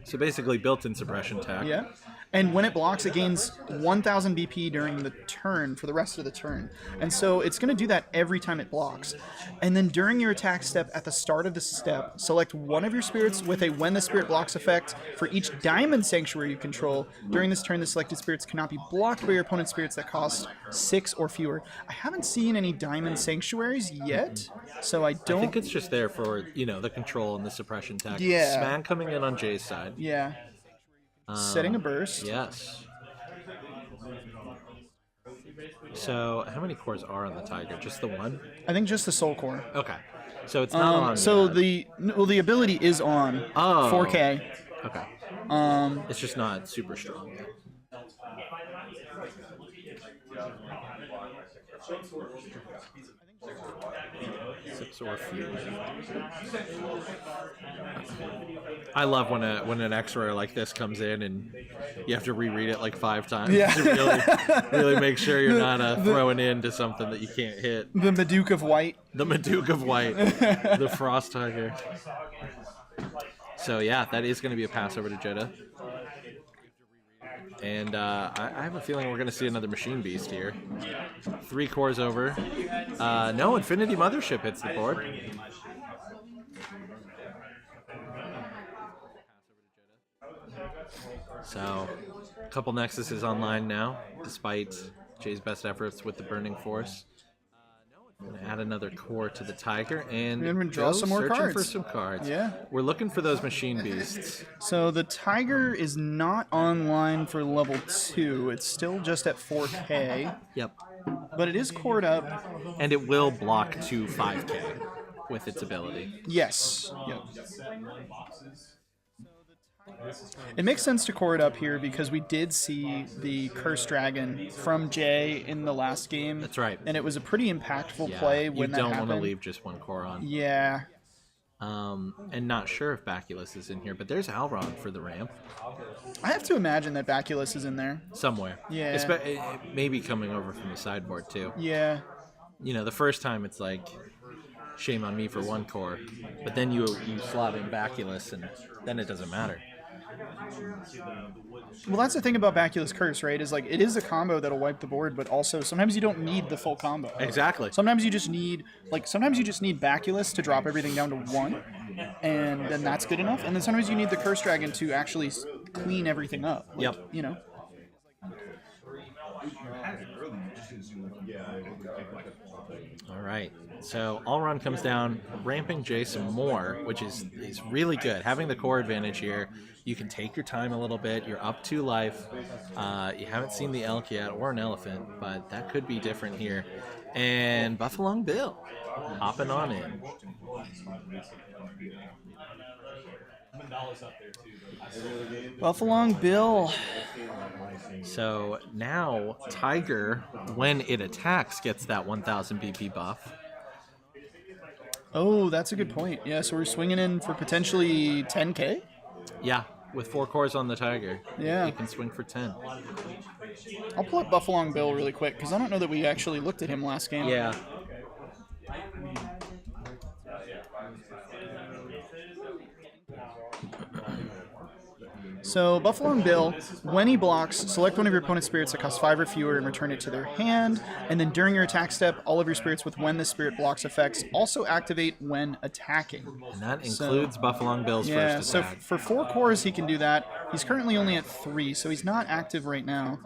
So basically built-in suppression tech. Yeah. And when it blocks, it gains 1,000 BP during the turn for the rest of the turn. And so it's going to do that every time it blocks. And then during your attack step, at the start of the step, select one of your spirits with a when the spirit blocks effect for each diamond sanctuary you control. During this turn, the selected spirits cannot be blocked by your opponent's spirits that cost 6 or fewer. I haven't seen any diamond sanctuaries yet, so I don't... I think it's just there for, the control and the suppression tech. Yeah. Smagg coming in on Jay's side. Yeah. Setting a burst. Yes. So, how many cores are on the Tiger? Just the one? I think just the soul core. Okay. So it's not on. So the ability is on 4K. Okay. It's just not super strong. Sips or fuel. I love when an X-ray like this comes in and you have to reread it like 5 times to really make sure you're not throwing into something that you can't hit. The Maduke of White. The Maduke of White. The Frost Tiger. So yeah, that is going to be a pass over to Jeda. And I have a feeling we're going to see another Machine Beast here. 3 cores over. No, Infinity Mothership hits the board. So, a couple Nexuses online now, despite Jay's best efforts with the Burning Force. Gonna add another core to the Tiger and draw some more searching cards. for some cards. Yeah. We're looking for those Machine Beasts. So the Tiger is not online for level 2. It's still just at 4K. Yep. But it is cored up. And it will block to 5K with its ability. Yes. Yep. It makes sense to core it up here because we did see the Curse Dragon from Jay in the last game. That's right. And it was a pretty impactful play when that happened. You don't want to leave just 1 core on. Yeah. And not sure if Baculus is in here, but there's Alron for the ramp. I have to imagine that Baculus is in there. Somewhere. Yeah. Maybe coming over from the sideboard, too. Yeah. You know, the first time it's like, shame on me for 1 core. But then you slot in Baculus, and then it doesn't matter. Well, that's the thing about Baculus Curse, right? Is like it is a combo that'll wipe the board, but also sometimes you don't need the full combo. Exactly. Sometimes you just need Baculus to drop everything down to 1, and then that's good enough. And then sometimes you need the Curse Dragon to actually clean everything up. Like, yep. You know. All right. So Alron comes down, ramping Jay some more, which is really good. Having the core advantage here, you can take your time a little bit. You're up 2 life. You haven't seen the elk yet or an elephant, but that could be different here. And Buffalo Bill hopping on in. Buffalo Bill. So now Tiger, when it attacks, gets that 1000 BP buff. Oh, that's a good point. Yeah, so we're swinging in for potentially 10K? Yeah, with 4 cores on the Tiger. Yeah. You can swing for 10. I'll pull up Buffalo Bill really quick, because I don't know that we actually looked at him last game. Yeah. So Buffalo Bill, when he blocks, select one of your opponent's spirits that cost 5 or fewer and return it to their hand. And then during your attack step, all of your spirits with when the spirit blocks effects also activate when attacking. And that includes Buffalo Bill's first attack. So for 4 cores, he can do that. He's currently only at 3, so he's not active right now.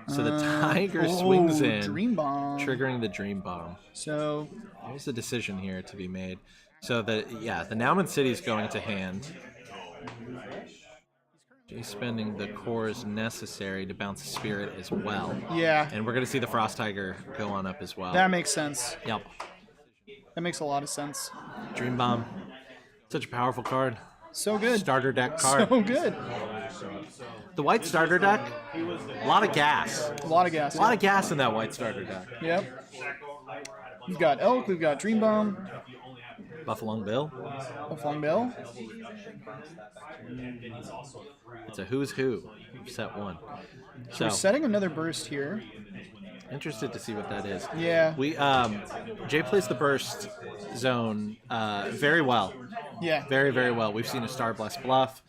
So the Tiger swings in, Dream Bomb. triggering the Dream Bomb. So there's a decision here to be made. So the Nauman City is going to hand. Jay's spending the cores necessary to bounce a spirit as well. Yeah. And we're going to see the Frost Tiger go on up as well. That makes sense. Yep. That makes a lot of sense. Dream Bomb. Such a powerful card. So good. Starter deck card. So good. The white starter deck, a lot of gas. A lot of gas. A lot of gas in that white starter deck. Yep. We've got Elk, we've got Dream Bomb. Buffalo Bill. Buffalo Bill. It's a who's who. Set 1. So we're setting another burst here. Interested to see what that is. Yeah. We Jay plays the burst zone very well. Yeah. Very, very well. We've seen a Star Blast bluff.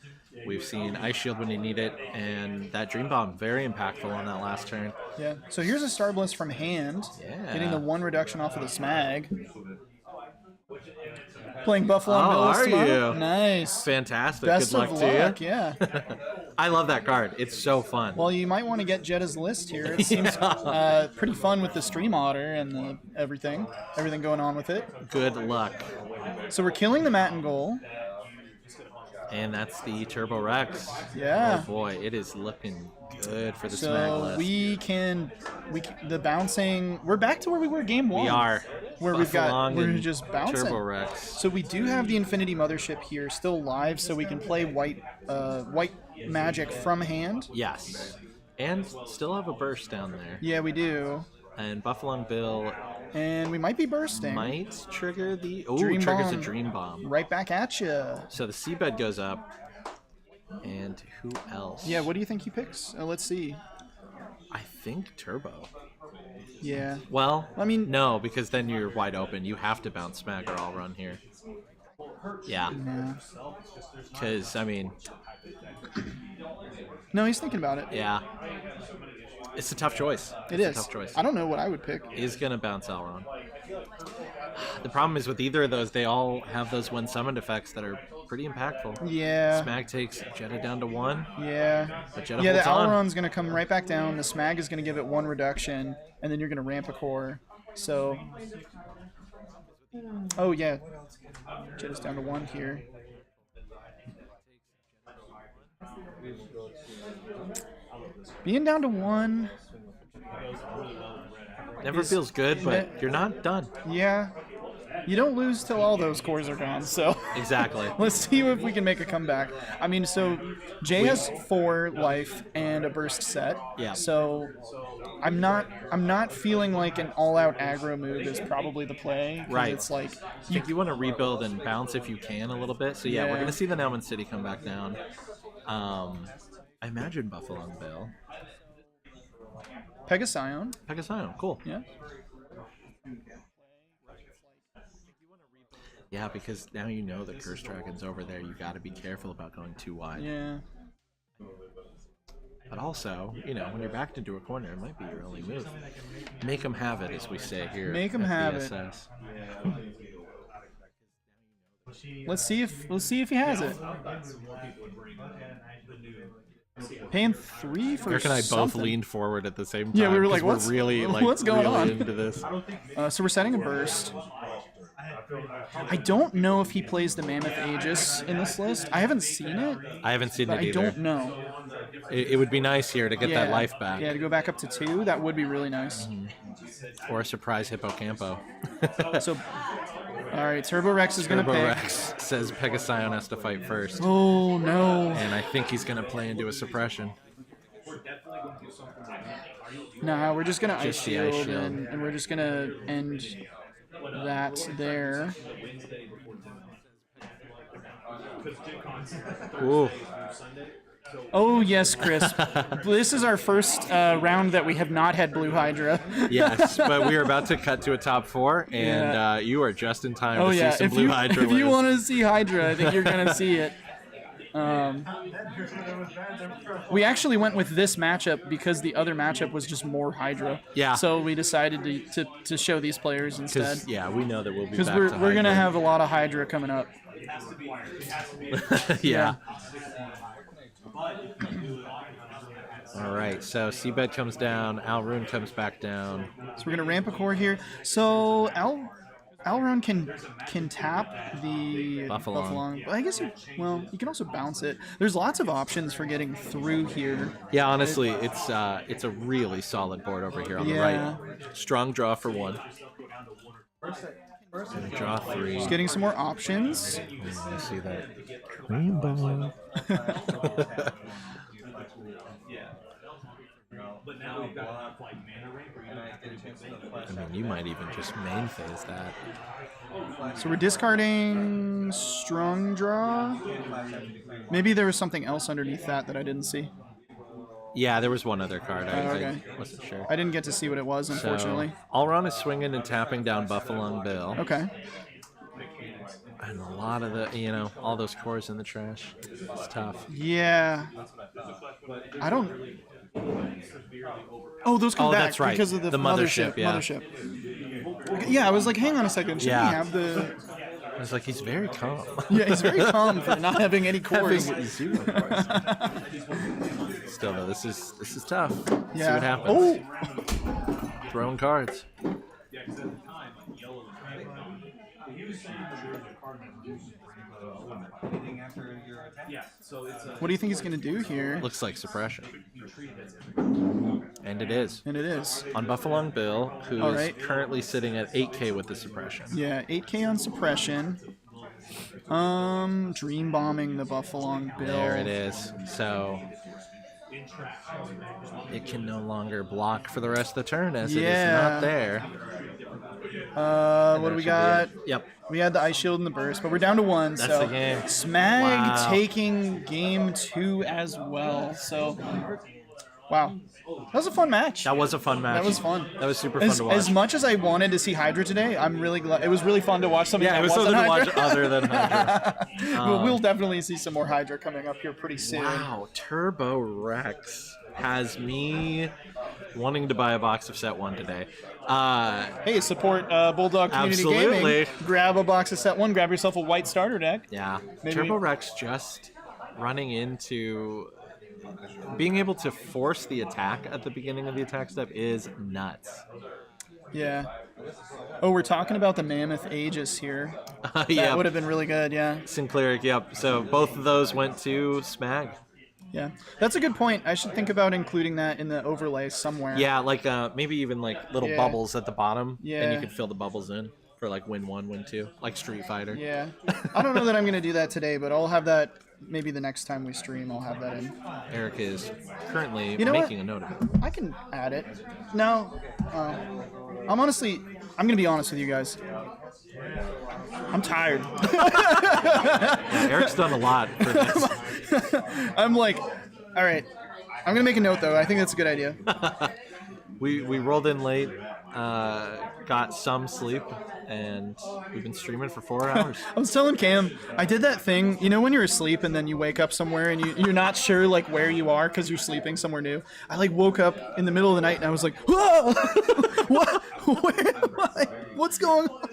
We've seen Ice Shield when you need it, and that Dream Bomb very impactful on that last turn. Yeah. So here's a Star Blast from hand. Yeah. Getting the 1 reduction off of the Smagg. Playing Buffalo Bill. Are tomorrow. you? Nice. Fantastic. Best Good luck of to luck, you. yeah. I love that card. It's so fun. Well, you might want to get Jeda's list here. It seems pretty fun with the Stream Otter and everything going on with it. Good luck. So we're killing the Matin Goal. And that's the Turbo Rex. Yeah. Oh boy, it is looking good for the Smagg So list. we can the bouncing. We're back to where we were game 1. We are. Where we're just bouncing. Turbo Rex. So we do have the Infinity Mothership here still live, so we can play white magic from hand. Yes. And still have a burst down there. Yeah, we do. And Buffalo Bill And we might be bursting. might trigger the... Oh, Dream triggers Bomb. a Dream Bomb. Right back at you. So the seabed goes up. And who else? Yeah, what do you think he picks? Let's see. I think Turbo. Yeah. Well, I mean... no, because then you're wide open. You have to bounce Smagg or I'll run here. Yeah. Because, I mean... No, he's thinking about it. Yeah. It's a tough choice. It's a tough choice. I don't know what I would pick. He's going to bounce Elrond. The problem is with either of those, they all have those when summoned effects that are pretty impactful. Yeah. Smagg takes Jeda down to 1. Yeah. But Jeda Yeah, the holds on. Elrond's going to come right back down. The Smagg is going to give it 1 reduction, and then you're going to ramp a core. So... Oh, yeah. Jeda's down to 1 here. Being down to 1... Never feels good, but you're not done. Yeah. You don't lose till all those cores are gone, so... Exactly. Let's see if we can make a comeback. I mean, so Jay has 4 life and a burst set. Yeah. So I'm not feeling like an all-out aggro move is probably the play. Right. It's like I think you want to rebuild and bounce if you can a little bit. So yeah, we're Yeah. going to see the Nauman City come back down. I imagine Buffalo and Bill. Pegasion. Pegasion, cool. Yeah. Yeah, because now you know the Curse Dragon's over there. You got to be careful about going too wide. Yeah. But also, you know, when you're backed into a corner, it might be your only move. Make them have it, as we say here. Make 'em at have BSS. Let's see if he has it. Paying 3 for Eric and I both something. leaned forward at the same time. Yeah, we were 'cause like, we're what's- really, like, what's going really on? into this. So we're setting a burst. I don't know if he plays the Mammoth Aegis in this list. I haven't seen it, I haven't seen but it I either. don't know. It would be nice here to get that life back. Yeah, to go back up to 2, that would be really nice. Or a surprise Hippocampo. So, all right, Turbo Rex is going to Turbo pick. Rex says Pegasion has to fight first. Oh, no. And I think he's going to play into a suppression. Nah, we're just going to Ice Just the Ice Shield, Shield. and we're just going to end that there. Ooh. Oh, yes, Chris. This is our first round that we have not had Blue Hydra. Yes, but we are about to cut to a top 4, and Yeah. You are just in time Oh, to yeah. see some Blue Hydra If you lists. want to see Hydra, I think you're going to see it. We actually went with this matchup because the other matchup was just more Hydra. Yeah. So we decided to show these players instead. Because, yeah, we know that we'll be Because back we're to going to Hydra. have a lot of Hydra coming up. Yeah. All right, so Seabed comes down, Alrune comes back down. So we're going to ramp a core here. So Elrond can tap the Buffalong. But I guess you can also bounce it. There's lots of options for getting through here. Yeah, honestly, it's a really solid board over here on the Yeah. right. Strong draw for 1. And draw 3. Just getting some more options. I see that. Rainbow. I mean, you might even just main phase that. So we're discarding strong draw. Maybe there was something else underneath that I didn't see. Yeah, there was one other card. Okay. I wasn't sure. I didn't get to see what it was, unfortunately. So, Alron is swinging and tapping down Buffalo Bill. Okay. And a lot of the, all those cores in the trash. It's tough. Yeah. I don't... Oh, those come Oh, back that's right. because of the mothership, yeah. Mothership. Yeah, I was like, hang on a second. Should Yeah. we have the... I was like, he's very calm. Yeah, he's very calm for not having any cores. Having 0 cores. Still, though, this is tough. Yeah. See what happens. Oh! Throwing cards. What do you think he's going to do here? Looks like suppression. And it is. And it is. On Buffalo Bill, who All is right. currently sitting at 8K with the suppression. Yeah, 8K on suppression. Dream bombing the Buffalo Bill. There it is. So it can no longer block for the rest of the turn as it is Yeah. not there. What do we got? Yep. We had the ice shield and the burst, but we're down to one. That's so the game. Smagg Wow. taking game 2 as well. So, wow. That was a fun match. That was a fun match. That was fun. That was super fun to watch. As much as I wanted to see Hydra today, I'm really glad. It was really fun to watch something Yeah, that it was wasn't something to watch Hydra. other than Hydra. But we'll definitely see some more Hydra coming up here pretty soon. Wow, Turbo Rex has me wanting to buy a box of set 1 today. Hey, support Bulldog Community Absolutely. Gaming. Grab a box of set 1. Grab yourself a white starter deck. Yeah, Maybe- Turbo Rex just running into being able to force the attack at the beginning of the attack step is nuts. Yeah. Oh, we're talking about the Mammoth Aegis here. That Yeah, would have been really good, yeah. Sinclair, yep. So both of those went to Smagg. Yeah. That's a good point. I should think about including that in the overlay somewhere. Yeah, like maybe even like little Yeah. bubbles at the bottom, and Yeah. you could fill the bubbles in for like win 1, win 2, like Street Fighter. Yeah. I don't know that I'm going to do that today, but I'll have that maybe the next time we stream. I'll have that in. Eric is currently You know making what? a note of it. I can add it. No. I'm going to be honest with you guys. I'm tired. Yeah, Eric's done a lot for this. I'm like, all right. I'm going to make a note, though. I think that's a good idea. We rolled in late, got some sleep, and we've been streaming for 4 hours. I was telling Cam, I did that thing, you know when you're asleep and then you wake up somewhere and you're not sure like where you are because you're sleeping somewhere new? I like woke up in the middle of the night and I was like, whoa! What? Where am I? What's going on?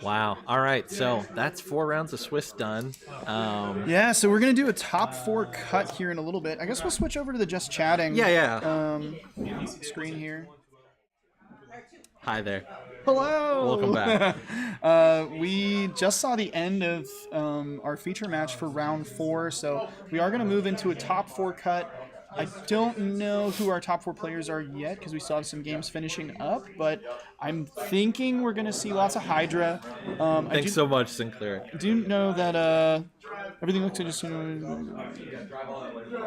Wow. All right, so that's 4 rounds of Swiss done. Yeah, so we're going to do a top 4 cut here in a little bit. I guess we'll switch over to the just chatting screen here. Hi there. Hello! Welcome back. We just saw the end of our feature match for round 4, so we are going to move into a top 4 cut. I don't know who our top 4 players are yet because we still have some games finishing up, but I'm thinking we're going to see lots of Hydra. Thanks so much, Sinclair. I do know that everything looks interesting.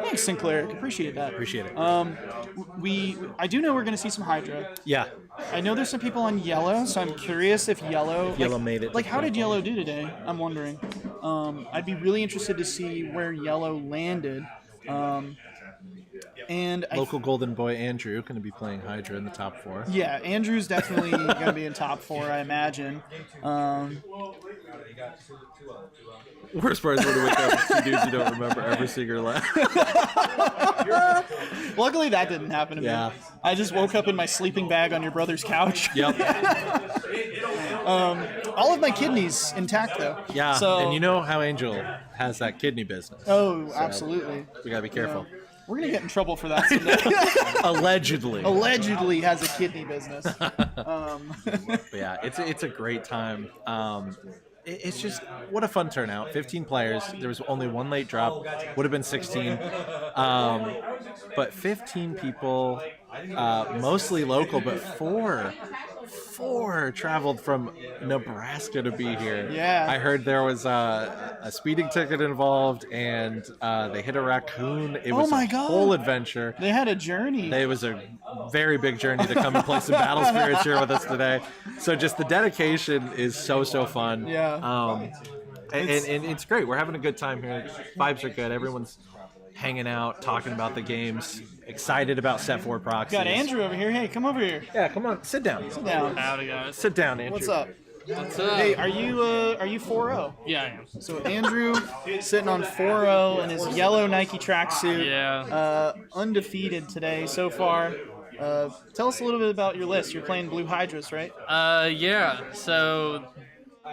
Thanks, Sinclair. Appreciate that. Appreciate it. I do know we're going to see some Hydra. Yeah. I know there's some people on Yellow, so I'm curious if Yellow... Yellow made it. Like, how did Yellow do today? I'm wondering. I'd be really interested to see where Yellow landed. And Local Golden Boy Andrew going to be playing Hydra in the top 4. Yeah, Andrew's definitely going to be in top 4, I imagine. Worst part is when you wake up with 2 dudes you don't remember ever seeing your life. Luckily, that didn't happen to me. Yeah. I just woke up in my sleeping bag on your brother's couch. Yep. All of my kidneys intact, though. Yeah, So, and you know how Angel has that kidney business. Oh, absolutely. We got to be careful. We're going to get in trouble for that someday. Allegedly. Allegedly has a kidney business. But yeah, it's a great time. It's just, what a fun turnout. 15 players. There was only 1 late drop. Would have been 16. But 15 people, mostly local, but four traveled from Nebraska to be here. Yeah. I heard there was a speeding ticket involved, and they hit a raccoon. It was my a God. whole adventure. They had a journey. It was a very big journey to come and play some Battle Spirits here with us today. So just the dedication is so fun. Yeah. And it's great. We're having a good time here. Vibes are good. Everyone's hanging out, talking about the games, excited about set 4 proxies. Got Andrew over here. Hey, come over here. Yeah, come on. Sit down. Sit down. Howdy, guys. Sit down, Andrew. What's up? What's up? Hey, are you 4-0? Yeah, I am. So Andrew sitting on 4-0 in his yellow Nike tracksuit. Yeah. Undefeated today so far. Tell us a little bit about your list. You're playing Blue Hydras, right? Yeah. So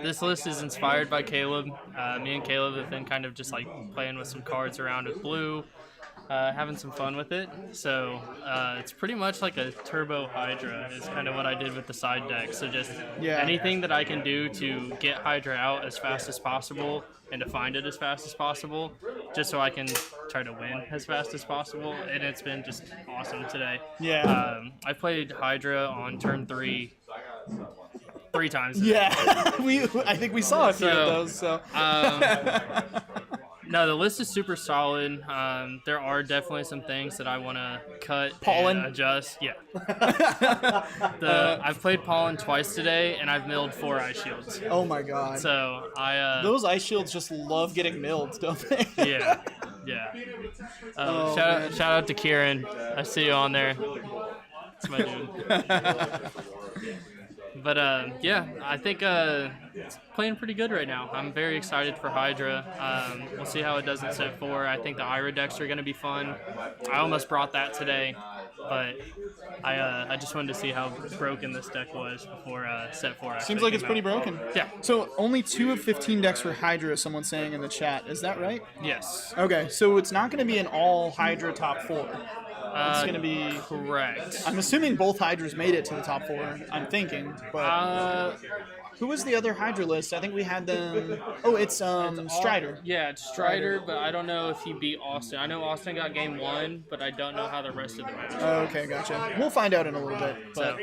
this list is inspired by Caleb. Me and Caleb have been kind of just like playing with some cards around with blue, having some fun with it. So it's pretty much like a turbo Hydra is kind of what I did with the side deck. So just anything that I can do to get Hydra out as fast as possible and to find it as fast as possible, just so I can try to win as fast as possible. And it's been just awesome today. Yeah. I played Hydra on turn 3 times. Yeah. I think we saw a few of those. So. No, the list is super solid. There are definitely some things that I want to cut Pollen? and adjust. Yeah. I've played Pollen twice today, and I've milled 4 ice shields. Oh my god. So Those ice shields just love getting milled, don't they? yeah. Shout out to Kieran. I see you on there. That's my dude. But yeah, I think it's playing pretty good right now. I'm very excited for Hydra. We'll see how it does in set 4. I think the Ira decks are going to be fun. I almost brought that today, but I just wanted to see how broken this deck was before set 4. Seems like it's pretty broken. Yeah. So only 2 of 15 decks for Hydra, someone's saying in the chat. Is that right? Yes. Okay, so it's not going to be an all Hydra top 4. It's going to be... Correct. I'm assuming both Hydras made it to the top 4, I'm thinking. But who was the other Hydra list? I think we had them... Oh, it's Stryder. Yeah, it's Stryder, but I don't know if he beat Austin. I know Austin got game 1, but I don't know how the rest of the matches. Okay, gotcha. We'll find out in a little bit. But,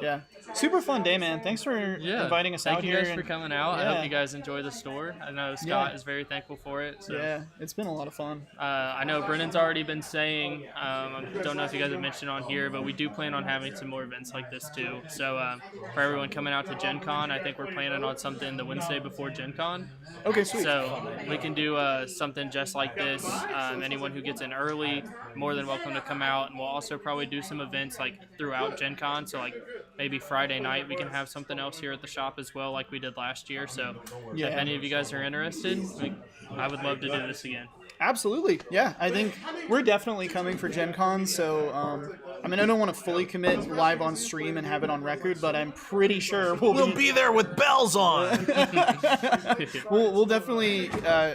yeah. Super fun day, man. Thanks for inviting us out here. Thank you guys for coming out. I hope you guys enjoy the store. I know Scott is very thankful for it. So. Yeah, it's been a lot of fun. I know Brennan's already been saying, I don't know if you guys have mentioned on here, but we do plan on having some more events like this too. So for everyone coming out to Gen Con, I think we're planning on something the Wednesday before Gen Con. Okay, sweet. So we can do something just like this. Anyone who gets in early, more than welcome to come out. And we'll also probably do some events like throughout Gen Con. So like maybe Friday night we can have something else here at the shop as well like we did last year. So if any of you guys are interested, I would love to do this again. Absolutely. Yeah, I think we're definitely coming for Gen Con, so I mean, I don't want to fully commit live on stream and have it on record, but I'm pretty sure we'll be there with bells on. we'll definitely,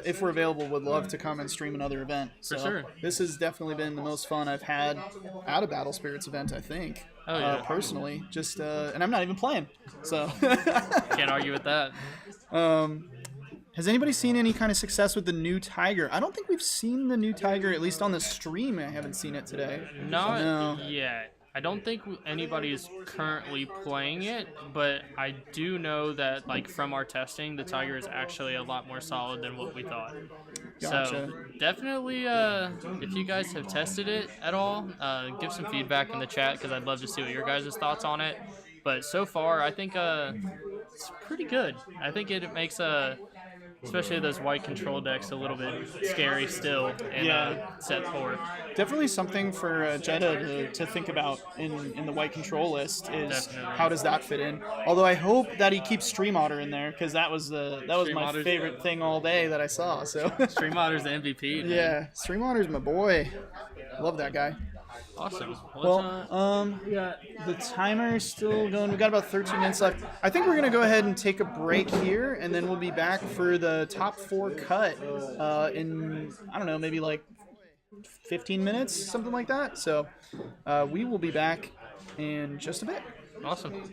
if we're available, would love to come and stream another event. So for sure. This has definitely been the most fun I've had at a Battle Spirits event, I think. Oh, yeah. Personally, just and I'm not even playing, so can't argue with that. Has anybody seen any kind of success with the new Tiger? I don't think we've seen the new Tiger, at least on the stream. I haven't seen it today. Not yet. I don't think anybody is currently playing it, but I do know that, like, from our testing, the Tiger is actually a lot more solid than what we thought. Gotcha. So definitely, if you guys have tested it at all, give some feedback in the chat because I'd love to see what your guys' thoughts on it. But so far, I think it's pretty good. I think it makes especially those white control decks a little bit scary still in set 4. Definitely something for Jeda to think about in the white control list is how does that fit in. Although I hope that he keeps Stream Otter in there because that was my favorite thing all day that I saw. So Stream Otter's the MVP. Man. Yeah, Stream Otter's my boy. Love that guy. Awesome. The timer is still going. We've got about 13 minutes left. I think we're going to go ahead and take a break here, and then we'll be back for the top 4 cut in, I don't know, maybe like 15 minutes, something like that. So we will be back in just a bit. Awesome.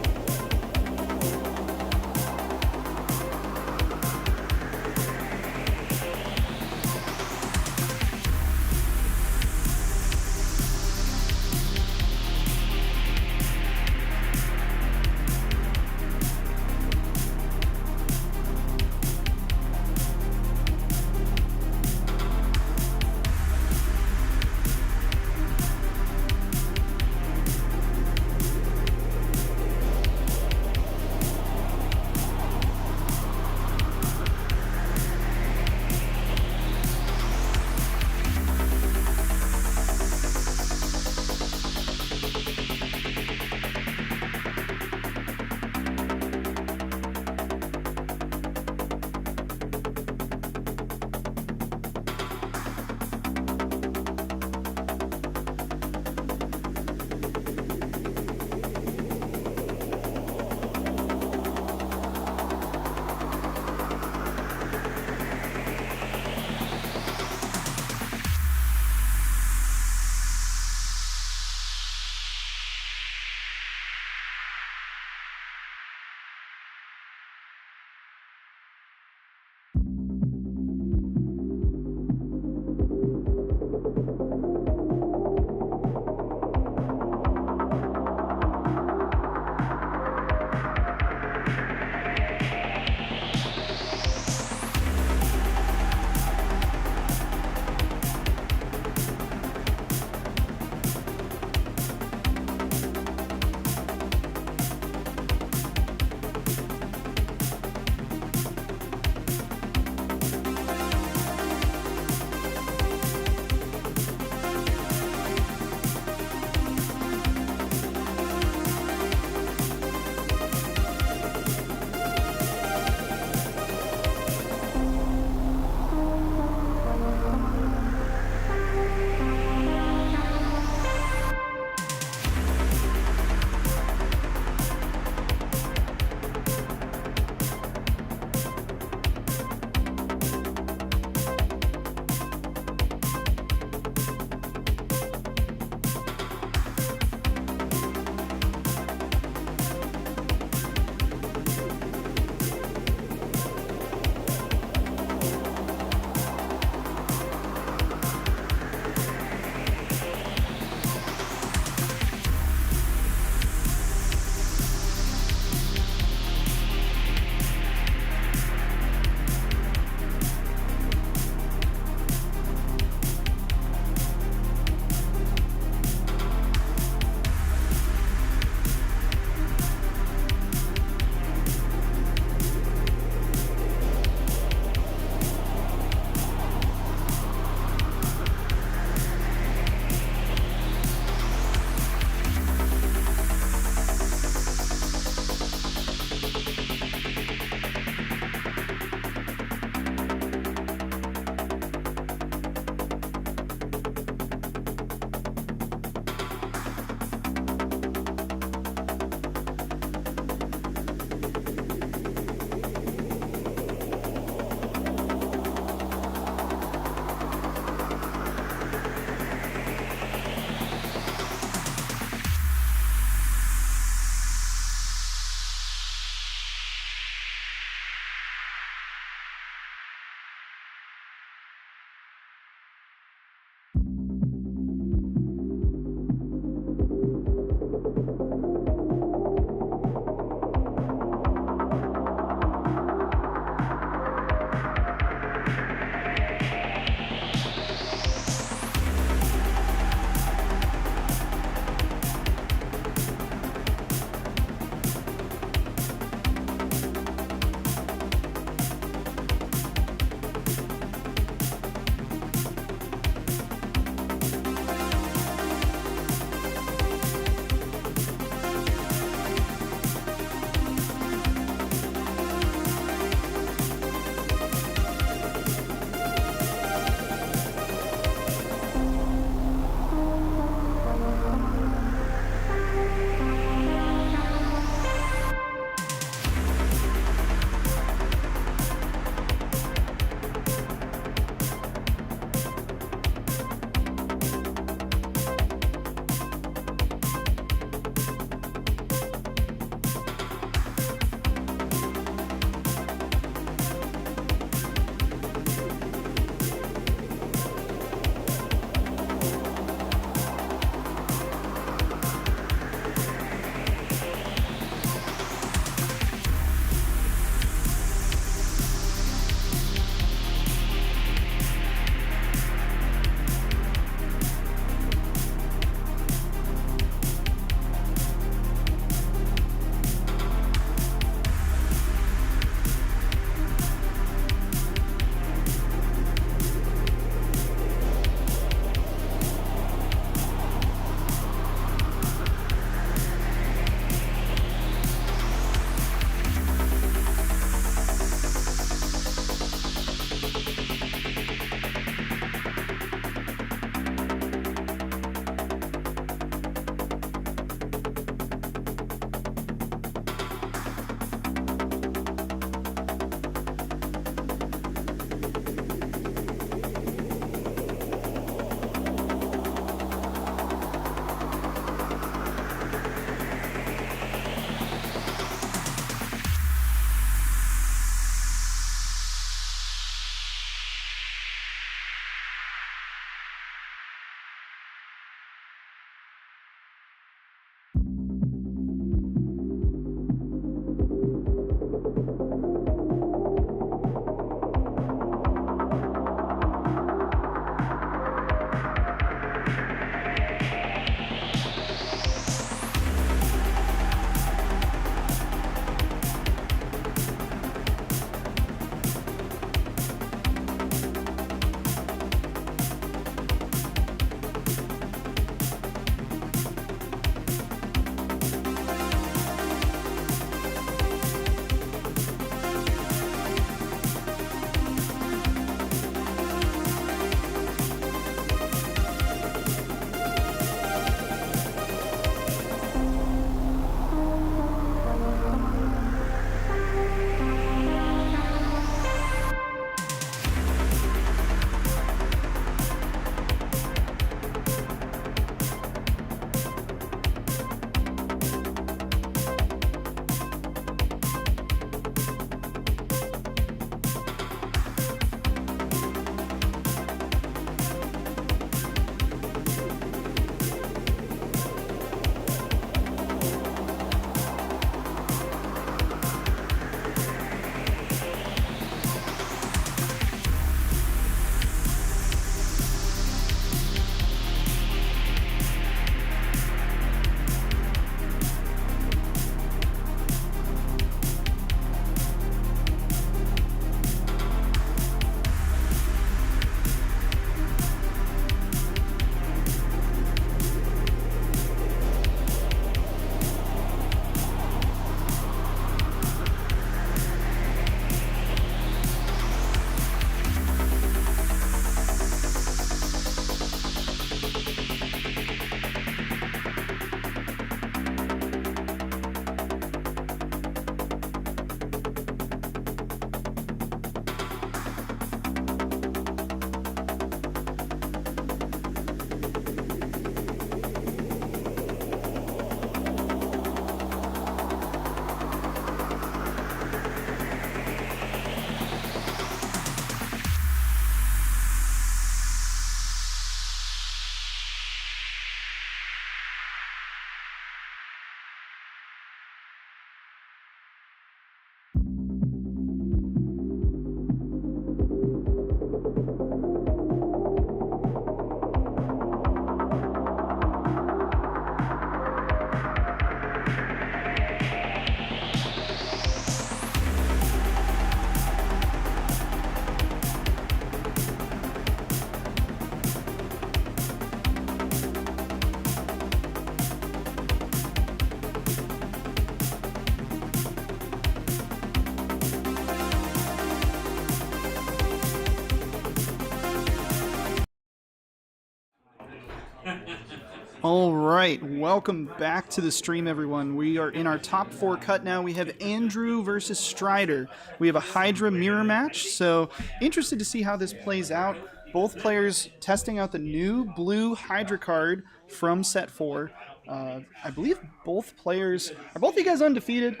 All right, welcome back to the stream, everyone. We are in our top 4 cut now. We have Andrew versus Stryder. We have a Hydra mirror match, so interested to see how this plays out. Both players testing out the new blue Hydra card from set 4. I believe both players... Are both of you guys undefeated?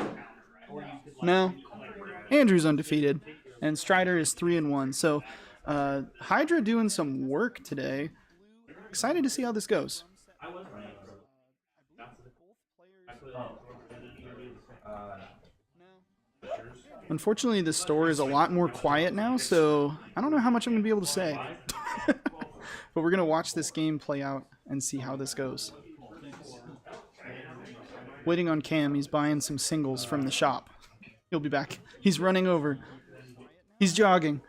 No? Andrew's undefeated, and Stryder is 3-1. So Hydra doing some work today. Excited to see how this goes. Unfortunately, the store is a lot more quiet now, so I don't know how much I'm going to be able to say. But we're going to watch this game play out and see how this goes. Waiting on Cam, he's buying some singles from the shop. He'll be back. He's running over. He's jogging.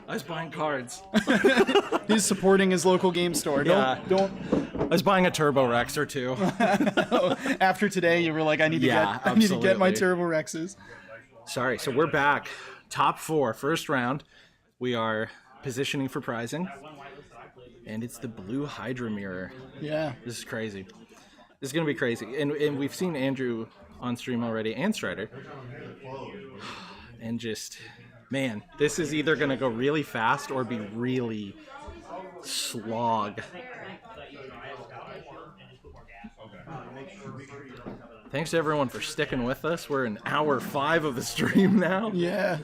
I was buying cards. He's supporting his local game store. Don't. I was buying a Turbo Rex or two. After today, you were like, I need to get my Turbo Rexes. Sorry, so we're back. Top 4, first round. We are positioning for prizing. And it's the blue Hydra mirror. Yeah. This is crazy. This is going to be crazy. And we've seen Andrew on stream already and Stryder. And just, man, this is either going to go really fast or be really slog. Thanks to everyone for sticking with us. We're in hour 5 of the stream now. Yeah.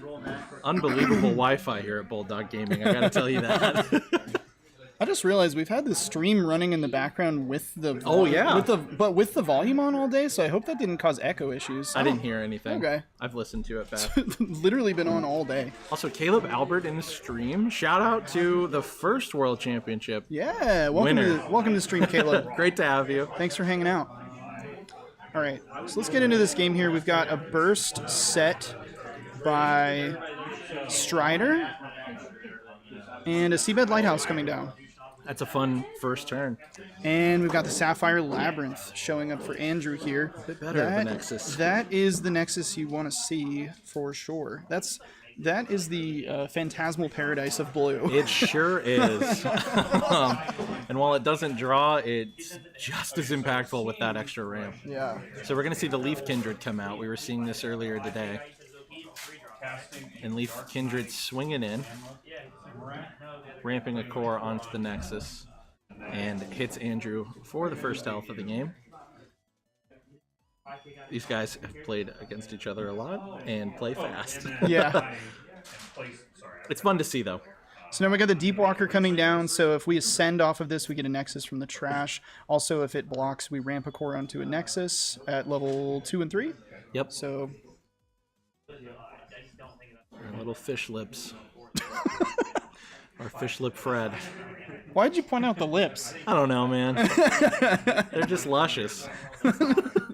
Unbelievable Wi-Fi here at Bulldog Gaming. I got to tell you that. I just realized we've had this stream running in the background with the with the volume on all day, so I hope that didn't cause echo issues. I didn't hear anything. Okay. I've listened to it back. Literally been on all day. Also, Caleb Albert in the stream. Shout out to the first World Championship. Yeah, welcome to the stream, Caleb. Great to have you. Thanks for hanging out. All right, so let's get into this game here. We've got a burst set by Stryder and a Seabed Lighthouse coming down. That's a fun first turn. And we've got the Sapphire Labyrinth showing up for Andrew here. A bit better of a Nexus. That is the Nexus you want to see for sure. That is the Phantasmal Paradise of blue. It sure is. And while it doesn't draw, it's just as impactful with that extra ramp. Yeah. So we're going to see the Leaf Kindred come out. We were seeing this earlier today. And Leaf Kindred swinging in, ramping a core onto the Nexus, and hits Andrew for the first health of the game. These guys have played against each other a lot and play fast. Yeah. It's fun to see, though. So now we got the Deep Walker coming down, so if we ascend off of this, we get a Nexus from the trash. Also, if it blocks, we ramp a core onto a Nexus at level 2 and 3. Yep. So... Our little fish lips. Our fish lip Fred. Why'd you point out the lips? I don't know, man. They're just luscious.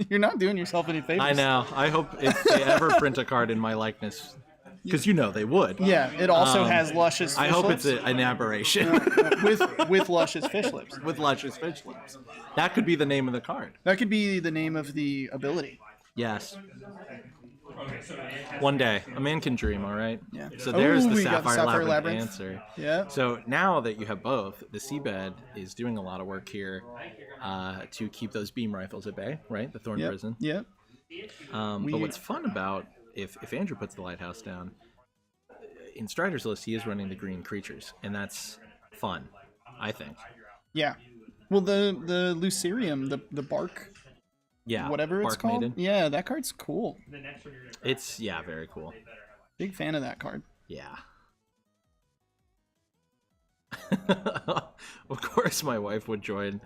You're not doing yourself any favors. I know. I hope if they ever print a card in my likeness, because you know they would. Yeah, it also has luscious fish I hope lips. it's an aberration. with luscious fish lips. With luscious fish lips. That could be the name of the card. That could be the name of the ability. Yes. One day, a man can dream, all right? Yeah. So there's the we got Sapphire Labyrinth answer. Yeah. So now that you have both, the Seabed is doing a lot of work here to keep those beam rifles at bay, right? The Thorn Prison. Yep. But what's fun about, if Andrew puts the Lighthouse down, in Stryder's list, he is running the green creatures, and that's fun, I think. Yeah. Well, the Lucerium, the bark... Yeah, whatever it's called. Maiden. Yeah, that card's cool. It's, yeah, very cool. Big fan of that card. Yeah. Of course my wife would join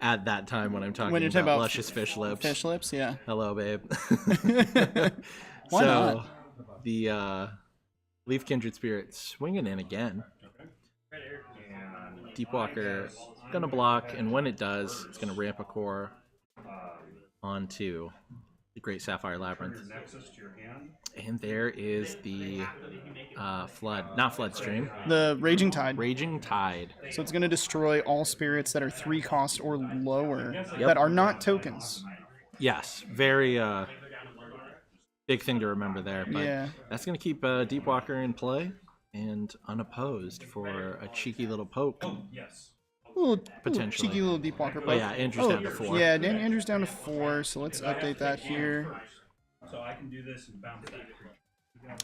at that time when I'm talking about luscious fish lips. Fish lips, yeah. Hello, babe. Why not? The Leaf Kindred Spirit swinging in again. Deep Walker gonna block, and when it does, it's gonna ramp a core onto the Great Sapphire Labyrinth. And there is the Floodstream. The Raging Tide. Raging Tide. So it's going to destroy all spirits that are 3 cost or lower that are not tokens. Yes, very big thing to remember there. But that's going to keep Deep Walker in play. and unopposed for a cheeky little poke. Potentially. Cheeky little deep walker. Oh yeah, Andrew's down to 4. Yeah, Andrew's down to 4, so let's update that here. So I can do this and bounce that.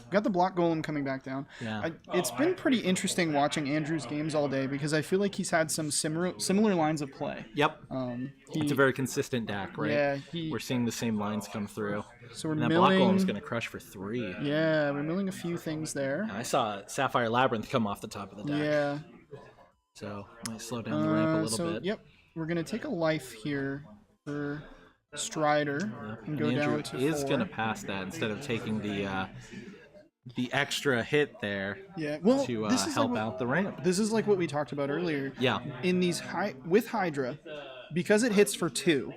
Got the block golem coming back down. Yeah. It's been pretty interesting watching Andrew's games all day because I feel like he's had some similar lines of play. Yep. It's a very consistent deck, right? Yeah, we're seeing the same lines come through. So we're and that milling. block golem's going to crush for 3. Yeah, we're milling a few things there. And I saw Sapphire Labyrinth come off the top of the deck. Yeah. So might slow down the ramp a little bit. Yep, we're gonna take a life here for Stryder and go Andrew down to is 4. going to pass that instead of taking the extra hit there. Yeah, well, to this is help like out the ramp. This is like what we talked about earlier. Yeah. In these with Hydra, because it hits for 2,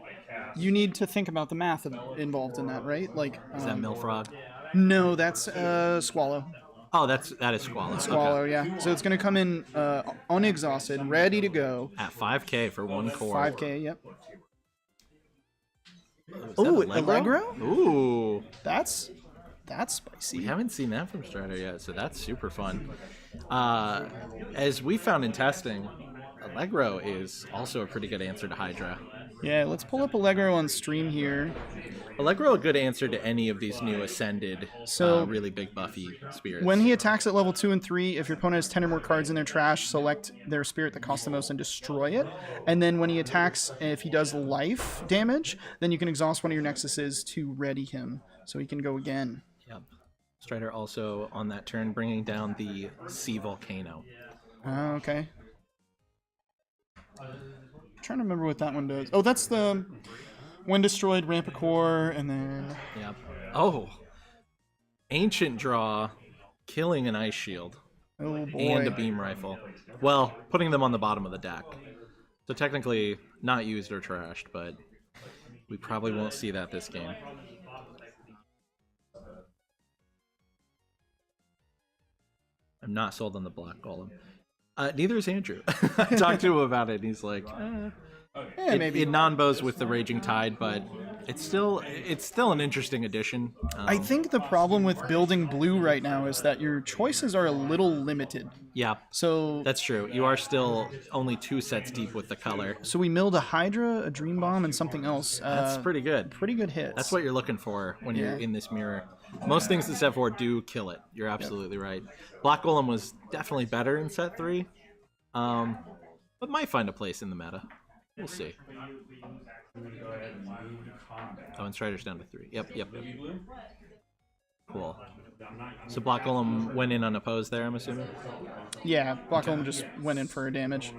you need to think about the math involved in that, right? Like, Is that Millfrog? No, that's Swallow. Oh, that is Swallow. Swallow, Okay. yeah. So it's gonna come in unexhausted, ready to go. At 5k for 1 core. 5k, yep. Oh, Allegro? Ooh. That's spicy. We haven't seen that from Stryder yet, so that's super fun. As we found in testing, Allegro is also a pretty good answer to Hydra. Yeah, let's pull up Allegro on stream here. Allegro a good answer to any of these new ascended, really big buffy spirits. When he attacks at level 2 and 3, if your opponent has 10 or more cards in their trash, select their spirit that costs the most and destroy it. And then when he attacks, if he does life damage, then you can exhaust one of your nexuses to ready him, so he can go again. Yep. Stryder also on that turn bringing down the Sea Volcano. Okay. I'm trying to remember what that one does. Oh, that's the when destroyed, ramp a core, and then... Yep. Oh. Ancient draw, killing an Ice Shield. Oh, boy. And a Beam Rifle. Well, putting them on the bottom of the deck. So technically not used or trashed, but we probably won't see that this game. I'm not sold on the Black Golem. Neither is Andrew. I talked to him about it, and he's like, maybe. It non-bows with the Raging Tide, but it's still an interesting addition. I think the problem with building blue right now is that your choices are a little limited. Yeah, So that's true. You are still only 2 sets deep with the color. so we milled a Hydra, a Dream Bomb, and something else. That's pretty good. Pretty good hits. That's what you're looking for when you're Yeah. in this mirror. Most things in set 4 do kill it. You're absolutely right. Black Golem was definitely better in set 3, but might find a place in the meta. We'll see. Oh, and Strider's down to 3. Yep. Cool. So Black Golem went in unopposed there, I'm assuming? Yeah, Black Golem just went in for damage.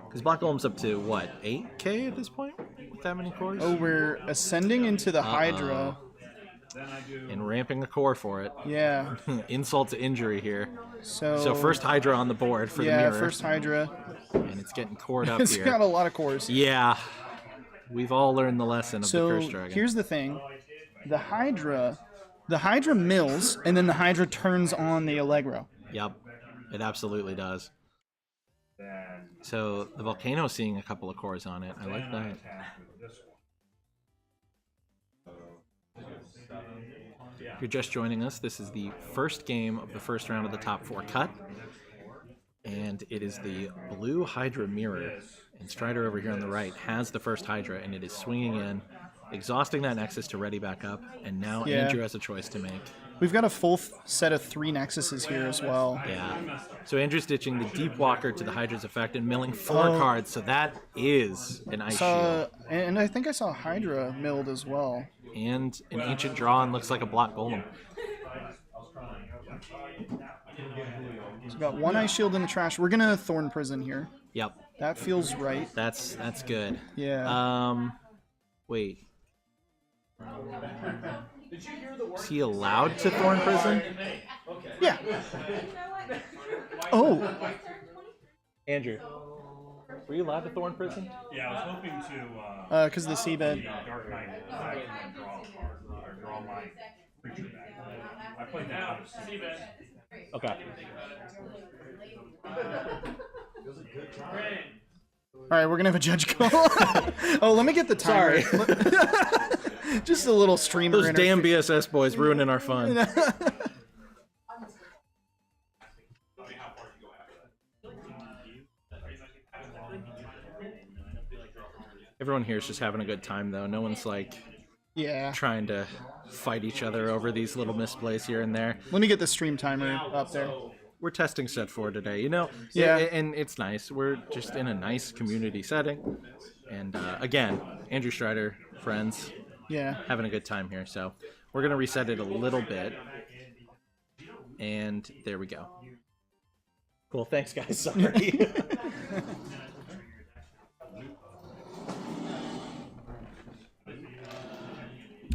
Because Black Golem's up to, what, 8k at this point? With that many cores? Oh, we're ascending into the Hydra. And ramping a core for it. Yeah. Insult to injury here. So So first Hydra on the board for the mirror. first Hydra. And it's getting cored up It's here. got a lot of cores. Yeah. We've all learned the lesson of So the Curse Dragon. here's the thing. The Hydra mills, and then the Hydra turns on the Allegro. Yep. It absolutely does. So the Volcano's seeing a couple of cores on it. I like that. If you're just joining us, this is the first game of the first round of the top 4 cut. And it is the blue Hydra mirror. And Stryder over here on the right has the first Hydra, and it is swinging in, exhausting that Nexus to ready back up. And now Yeah. Andrew has a choice to make. We've got a full set of 3 Nexuses here as well. Yeah. So Andrew's ditching the Deep Walker to the Hydra's effect and milling 4 Oh. cards. So that is an Ice Shield. And I think I saw Hydra milled as well. And an Ancient Draw, and looks like a Black Golem. So we've got 1 Ice Shield in the trash. We're gonna Thorn Prison here. Yep. That feels right. That's good. Yeah. Wait. Is he allowed to Thorn Prison? Yeah. Oh. Andrew, were you allowed to Thorn Prison? Yeah, I was hoping to Because of the seabed. Dark Knight attack and draw a card, or draw my creature back. I played that out of seabed. Okay. All right, we're gonna have a judge call. Oh, let me get the timer. Just a little streamer. Those damn BSS boys ruining our fun. Everyone here is just having a good time, though. No one's like Yeah. trying to fight each other over these little misplays here and there. Let me get the stream timer up there. We're testing set 4 today, you know? Yeah. And it's nice. We're just in a nice community setting. And again, Andrew Stryder, friends, Yeah. having a good time here. So we're going to reset it a little bit. And there we go. Cool. Thanks, guys. Sorry.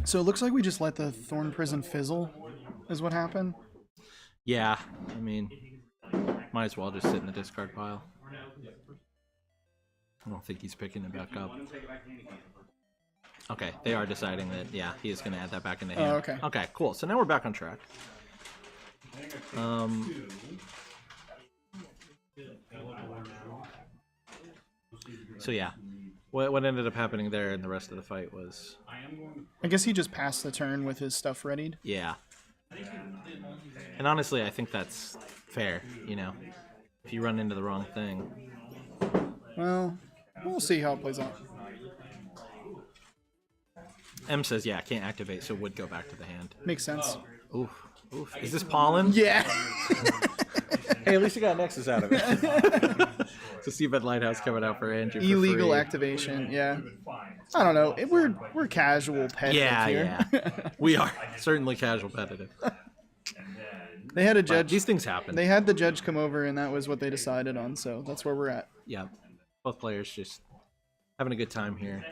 So it looks like we just let the Thorn Prison fizzle, is what happened. Yeah, I mean, might as well just sit in the discard pile. I don't think he's picking it back up. Okay, they are deciding that, yeah, he is going to add that back in the hand. Oh, okay. Okay, cool. So now we're back on track. So yeah, what ended up happening there in the rest of the fight was... I guess he just passed the turn with his stuff readied. Yeah. And honestly, I think that's fair, you know. If you run into the wrong thing. Well, we'll see how it plays out. M says, yeah, can't activate, so would go back to the hand. Makes sense. Oof. Oof. Is this pollen? Yeah. Hey, at least you got Nexus out of it. So Seabed Lighthouse coming out for Andrew for Illegal free. activation, yeah. I don't know. We're casual pet here. Yeah. We are certainly casual competitive. They had a But judge. these things happen. They had the judge come over, and that was what they decided on. So that's where we're at. Yeah. Both players just having a good time here.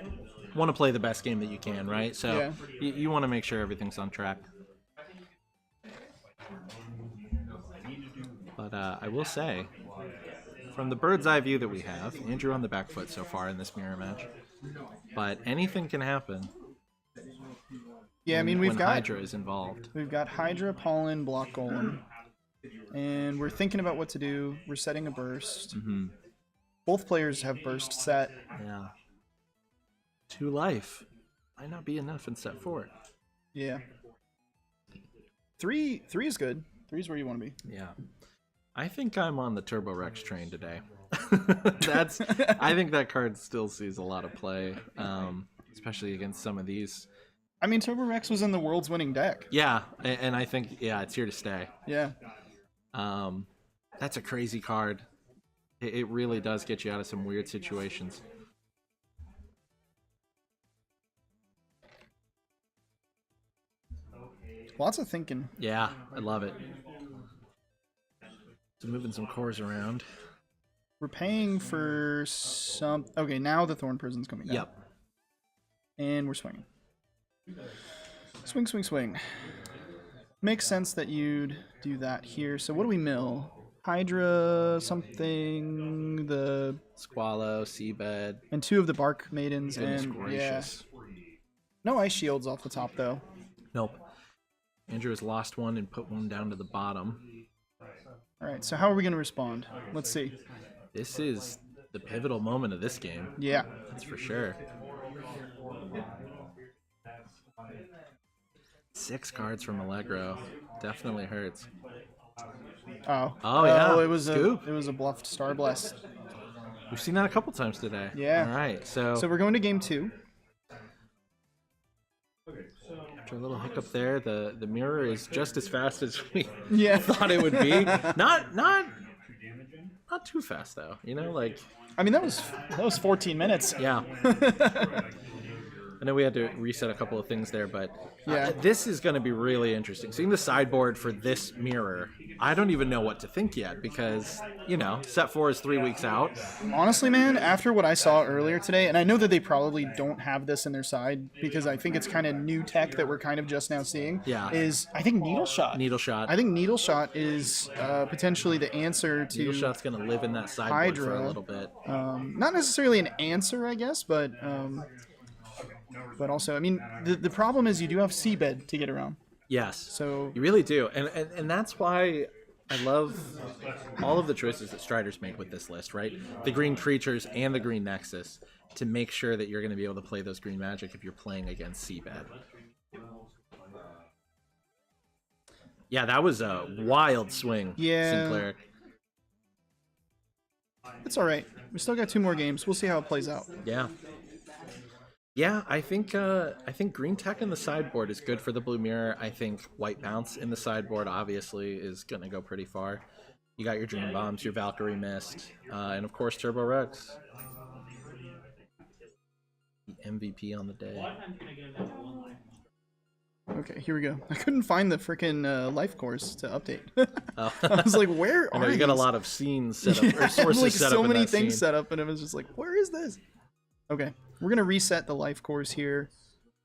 Want to play the best game that you can, right? So Yeah. you want to make sure everything's on track. But I will say, from the bird's eye view that we have, Andrew on the back foot so far in this mirror match. But anything can happen. Yeah, I mean we've when got Hydra is involved. We've got Hydra, Pollen, Block Golem, and we're thinking about what to do. We're setting a burst. Mm-hmm. Both players have burst set. Yeah. 2 life might not be enough in set 4. Yeah. 3 is good. 3 is where you want to be. Yeah. I think I'm on the Turbo Rex train today. I think that card still sees a lot of play, especially against some of these. I mean, Turbo Rex was in the world's winning deck. Yeah, and I think it's here to stay. Yeah. That's a crazy card. It really does get you out of some weird situations. Lots of thinking. Yeah, I love it. So moving some cores around. We're paying for some... Okay, now the Thorn Prison's coming down. Yep. And we're swinging. Swing, swing, swing. Makes sense that you'd do that here. So what do we mill? Hydra, something, the... Squallow, Seabed. And 2 of the Bark Maidens. Goodness and gracious. Yeah. No ice shields off the top, though. Nope. Andrew has lost one and put one down to the bottom. All right, so how are we going to respond? Let's see. This is the pivotal moment of this game. Yeah. That's for sure. 6 cards from Allegro. Definitely hurts. Oh. Oh, yeah. It was Scoop. a bluffed Star Bless. We've seen that a couple times today. Yeah. All right, so So we're going to game 2. after a little hiccup there, the mirror is just as fast as we Yeah. thought it would be. Not too fast though. You know, like I mean, that was 14 minutes. yeah. I know we had to reset a couple of things there, but Yeah. this is going to be really interesting. Seeing the sideboard for this mirror, I don't even know what to think yet because, you know, set 4 is 3 weeks out. Honestly, man, after what I saw earlier today, and I know that they probably don't have this in their side because I think it's kind of new tech that we're kind of just now seeing. Yeah. Is I think Needle Shot. Needle Shot. I think Needle Shot is potentially the answer to Needle Shot's going to live in that sideboard Hydra. for a little bit. Not necessarily an answer, I guess, but also, I mean, the problem is you do have Seabed to get around. Yes. So You really do. And that's why I love all of the choices that Striders make with this list, right? The green creatures and the green Nexus to make sure that you're going to be able to play those green magic if you're playing against Seabed. Yeah, that was a wild swing, Yeah. Sinclair. it's all right. We still got 2 more games. We'll see how it plays out. Yeah. Yeah, I think green tech in the sideboard is good for the blue mirror. I think white bounce in the sideboard obviously is gonna go pretty far. You got your Dream Bombs, your Valkyrie Mist, and of course Turbo Rex. The MVP on the day. Okay, here we go. I couldn't find the freaking life course to update. Oh. I was like, where I are know you got a these? lot of scenes set up, Yeah, or I had, sources like set so up in many that things scene. set up, and it was just like, where is this? Okay, we're gonna reset the life course here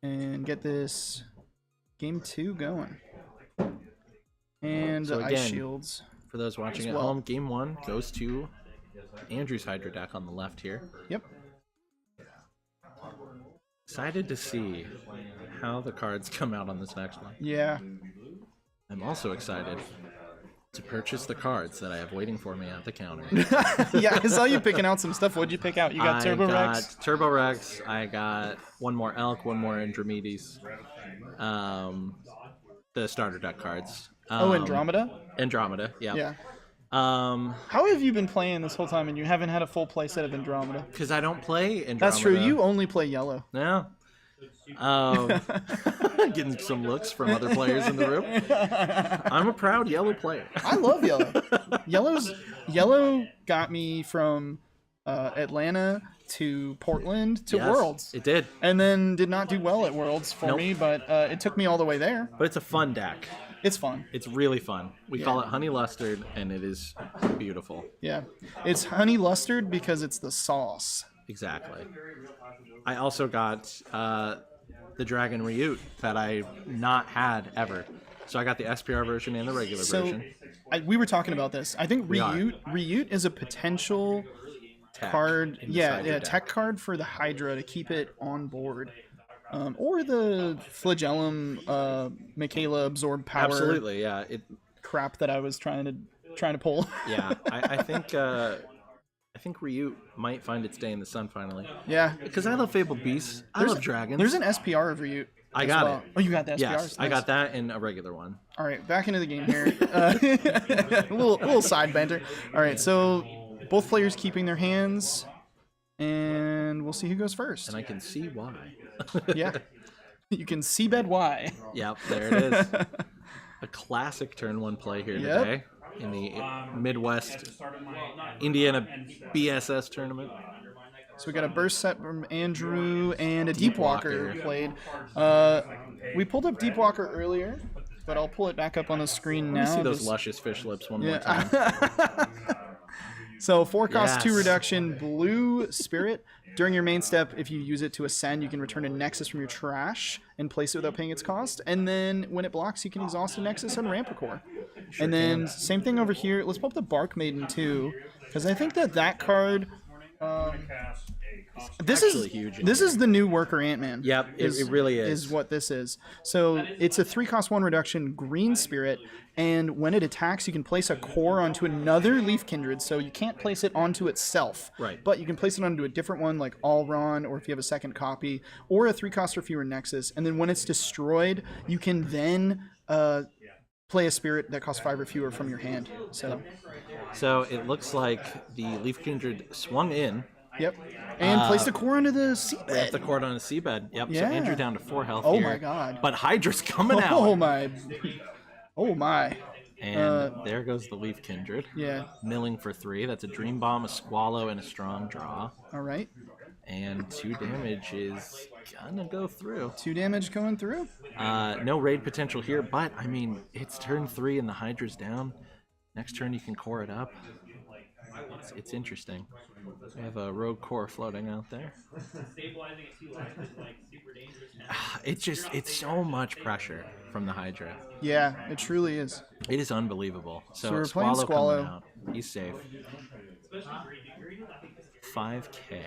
and get this game 2 going. And So ice again, shields. For those watching as at well. home, game 1 goes to Andrew's Hydra deck on the left here. Yep. Excited to see how the cards come out on this next one. Yeah. I'm also excited to purchase the cards that I have waiting for me at the counter. Yeah, I saw you picking out some stuff. What'd you pick out? You got Turbo Rex? Turbo Rex. I got one more Elk, one more Andromedes. The starter deck cards. Andromeda? Andromeda, yeah. Yeah. How How have you been playing this whole time and you haven't had a full play set of Andromeda? Because I don't play Andromeda. That's true. You only play yellow. Yeah. Getting some looks from other players in the room. I'm a proud yellow player. I love yellow. Yellow got me from Atlanta to Portland to Yes, Worlds. It did. And then did not do well at Worlds for Nope. me, but it took me all the way there. But it's a fun deck. It's fun. It's really fun. We call it Honey Lustard, and it is beautiful. Yeah. It's honey lustard because it's the sauce. Exactly. I also got the Dragon Ryut that I've not had ever. So I got the SPR version and the regular version. We were talking about this. I think We are. Ryut is a potential Tech card. inside Yeah, your yeah, deck. tech card for the Hydra to keep it on board. Or the Flagellum Michaela absorb power Absolutely, yeah. crap that I was trying to pull. Yeah. I think Ryut might find its day in the sun finally. Yeah. Because I love Fabled Beasts. I love dragons. There's an SPR of Ryut. I as got well. it. Oh, you got the SPRs? Yes, I Nice. got that in a regular one. All right, back into the game here. A little side banter. All right, so both players keeping their hands, and we'll see who goes first. And I can see why. Yeah, you can see bed Y. Yep, there it is. A classic turn 1 play here Yep. today in the Midwest Indiana BSS tournament. So we got a burst set from Andrew and a Deep Walker played. We pulled up Deep Walker earlier, but I'll pull it back up on the screen now. Let me see those Just- luscious fish lips one more Yeah. time. So 4 cost 2 Yes. reduction, blue spirit. During your main step, if you use it to ascend, you can return a Nexus from your trash and place it without paying its cost. And then when it blocks, you can exhaust a Nexus and ramp a core. And then same thing over here. Let's pull up the Bark Maiden too, because I think that card. This Actually is huge in this here. is the new worker Ant-Man. Yep, it really is. Is what this is. So it's a 3 cost 1 reduction green spirit, and when it attacks, you can place a core onto another leaf kindred. So you can't place it onto itself, Right. But you can place it onto a different one, like Allron, or if you have a second copy, or a 3 cost or fewer Nexus. And then when it's destroyed, you can then play a spirit that costs 5 or fewer from your hand. So it looks like the Leaf Kindred swung in. Yep. And placed a core onto the seabed. The cord on a seabed. Yep. Yeah. So Andrew down to 4 health Oh here. my god. But Hydra's coming out. Oh my. Oh my. And there goes the Leaf Kindred. Yeah. Milling for 3. That's a Dream Bomb, a Squallow, and a Strong Draw. All right. And 2 damage is gonna go through. 2 damage going through. No raid potential here, but I mean, it's turn 3 and the Hydra's down. Next turn you can core it up. It's interesting. We have a rogue core floating out there. It's so much pressure from the Hydra. Yeah, it truly is. It is unbelievable. So we're playing Squallow Squallow. coming out. He's safe. 5k.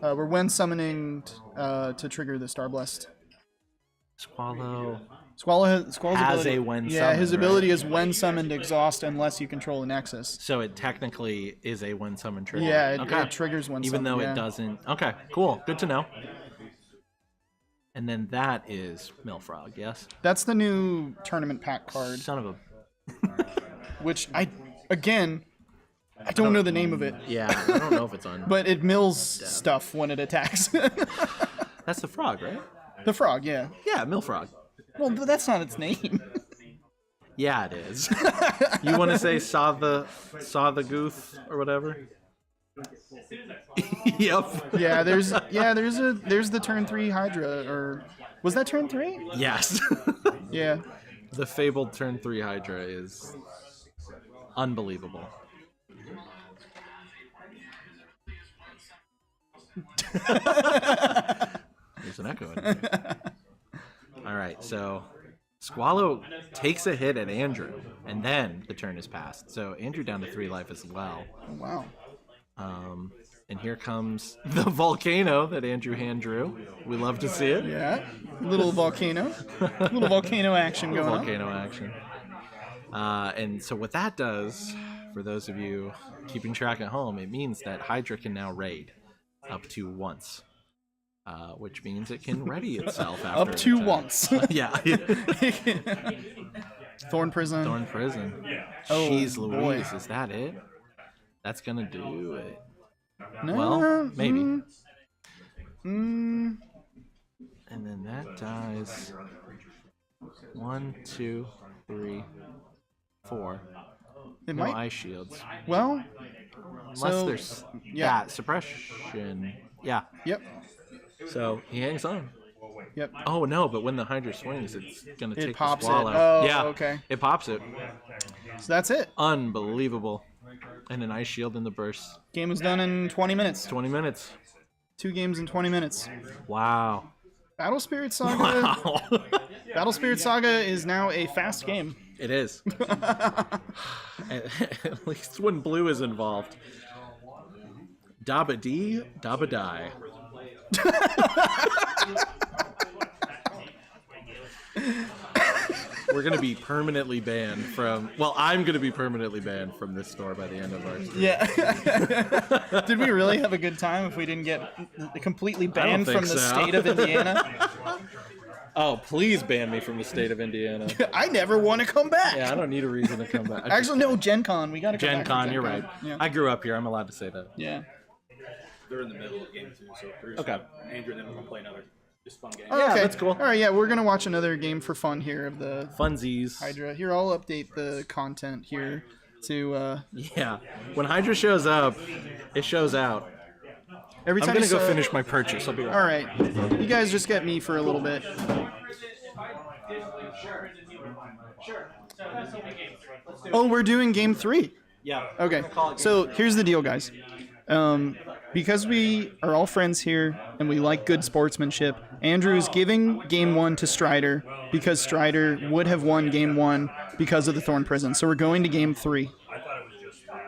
We're when summoning to trigger the Starblessed. Squallow Squallow's has ability, a when yeah, summon, his ability right? is when summoned exhaust unless you control a Nexus. So it technically is a when summon trigger. Yeah, it okay. triggers when Even summon, though yeah. it doesn't. Okay, cool. Good to know. And then that is Milfrog, yes? That's the new tournament pack card, Son of a... which again, I don't know the name of it, Yeah, I don't know if it's on. but it mills stuff when it attacks. That's the frog, right? The frog, yeah. Yeah, mill frog. Well, but that's not its name. Yeah, it is. You want to say saw the gooth or whatever? Yep. Yeah, there's the turn 3 Hydra, or was that turn 3? Yes. Yeah. The fabled turn 3 Hydra is unbelievable. There's an echo in here. All right, so Squallow takes a hit at Andrew, and then the turn is passed. So Andrew down to 3 life as well. Oh, wow. And here comes the volcano that Andrew hand drew. We love to see it. Yeah. Little volcano. Little volcano action going on. Volcano action. And so what that does, for those of you keeping track at home, it means that Hydra can now raid up to once. Which means it can ready itself after Up to attack. once. Yeah. Thorn Prison. Thorn Prison. Oh, Jeez boy. Louise, is that it? That's gonna do it. No, Well, maybe. Mm. And then that dies. 1, 2, 3, 4. It No might. eye shields. Well, Unless so, there's yeah. suppression. Yeah. Yep. So he hangs on. Yep. Oh no, but when the Hydra swings, it's gonna take pops the it. Squallow. Oh, yeah. okay. It pops it. So that's it. Unbelievable. And an ice shield in the burst. Game was done in 20 minutes. 20 minutes. 2 games in 20 minutes. Wow. Battle Spirit Saga. Wow. Battle Spirit Saga is now a fast game. It is. At least when blue is involved. Dabba dee, dabba die. We're going to be permanently banned from... Well, I'm going to be permanently banned from this store by the end of ours. Yeah. Did we really have a good time if we didn't get completely banned think from the so. state of Indiana? Oh, please ban me from the state of Indiana. I never want to come back. Yeah, I don't need a reason to come back. Actually, no, Gen Con. We got to come Gen back. Con, for you're right. Yeah. I grew up here. I'm allowed to say that. Yeah. They're in the middle of game 2, so Bruce, Okay. Andrew, and then we're gonna play another just fun game. Oh, Yeah, okay. that's cool. All right, yeah, we're gonna watch another game for fun here of the Funsies. Hydra. Here, I'll update the content here to Yeah. When Hydra shows up, it shows out. every I'm time. going to you go saw- finish my purchase. I'll be right All right, you guys just get me for a little bit. Oh, we're doing game 3. Yeah. Okay, so here's the deal, guys. Because we are all friends here and we like good sportsmanship, Andrew is giving game 1 to Stryder because Stryder would have won game 1 because of the Thorn Prison. So we're going to game 3. I thought it was just fine.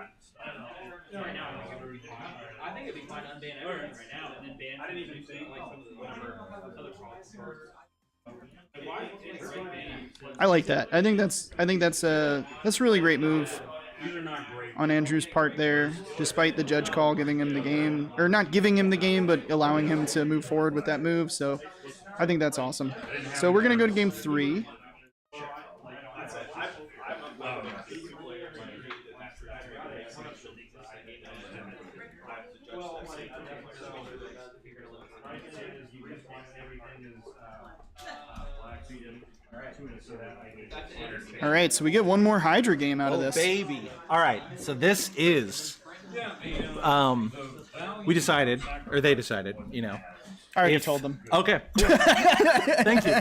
I think it'd be fine to unban everything right now and then ban. I didn't even think like whatever other cards. I like that. I think that's a really great move on Andrew's part there, despite the judge call giving him the game, or not giving him the game, but allowing him to move forward with that move. So I think that's awesome. So we're gonna go to game 3. All right, so we get one more Hydra game out of this. baby. All right. So this is... we decided, or they decided, you know. I already if- told them. Okay. Thank you.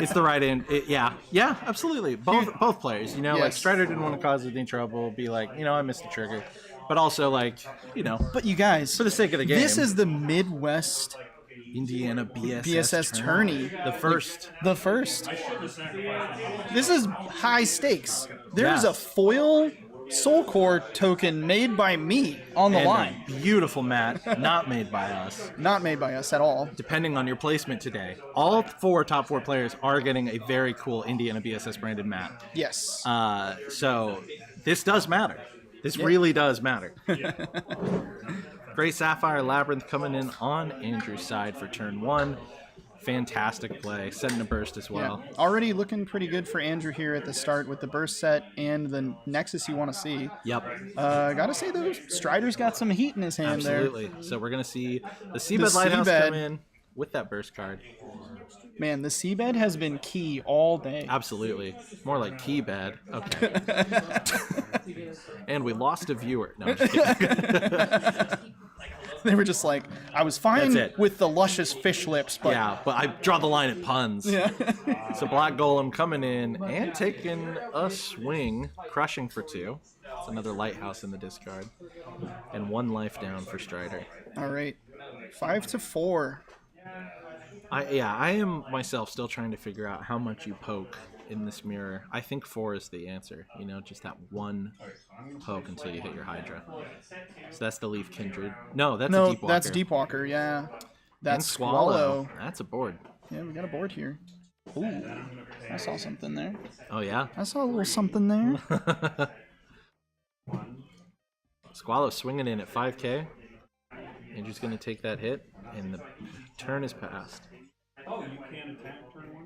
It's the right end. Yeah, absolutely. Both players, you know, like Yes. Stryder didn't want to cause any trouble, be like, you know, I missed the trigger. But also, like, you know, But you guys, for the sake of the game. this is the Midwest Indiana BSS, BSS Tourney. The first. The first. This is high stakes. There's Yeah. a foil Soul Core token made by me on the And line. a beautiful mat, not made by us. Not made by us at all. Depending on your placement today, all top 4 players are getting a very cool Indiana BSS branded mat. Yes. So this does matter. This really does matter. Great Sapphire Labyrinth coming in on Andrew's side for turn 1. Fantastic play. Setting a burst as well. Yeah. Already looking pretty good for Andrew here at the start with the burst set and the Nexus you want to see. Yep. Gotta say, though, Stryder's got some heat in his hand there. Absolutely. So we're going to see the Seabed Lighthouse come in with that burst card. Man, the Seabed has been key all day. Absolutely. More like Keybed. Okay. And we lost a viewer. No, I'm just kidding. They were just like, I was fine with the luscious fish lips, but... Yeah, but I draw the line at puns. Yeah. So Black Golem coming in and taking a swing, crushing for 2. It's another Lighthouse in the discard. And 1 life down for Stryder. All right. 5-4. I am myself still trying to figure out how much you poke in this mirror. I think 4 is the answer. You know, just that 1 poke until you hit your Hydra. So that's the Leaf Kindred. No, that's a Deepwalker. That's Deepwalker, yeah. That's and Swallow. That's a board. Yeah, we got a board here. Ooh, I saw something there. Oh, yeah? I saw a little something there. Swallow swinging in at 5K. Andrew's going to take that hit, and the turn is passed. Oh, you can attack turn 1?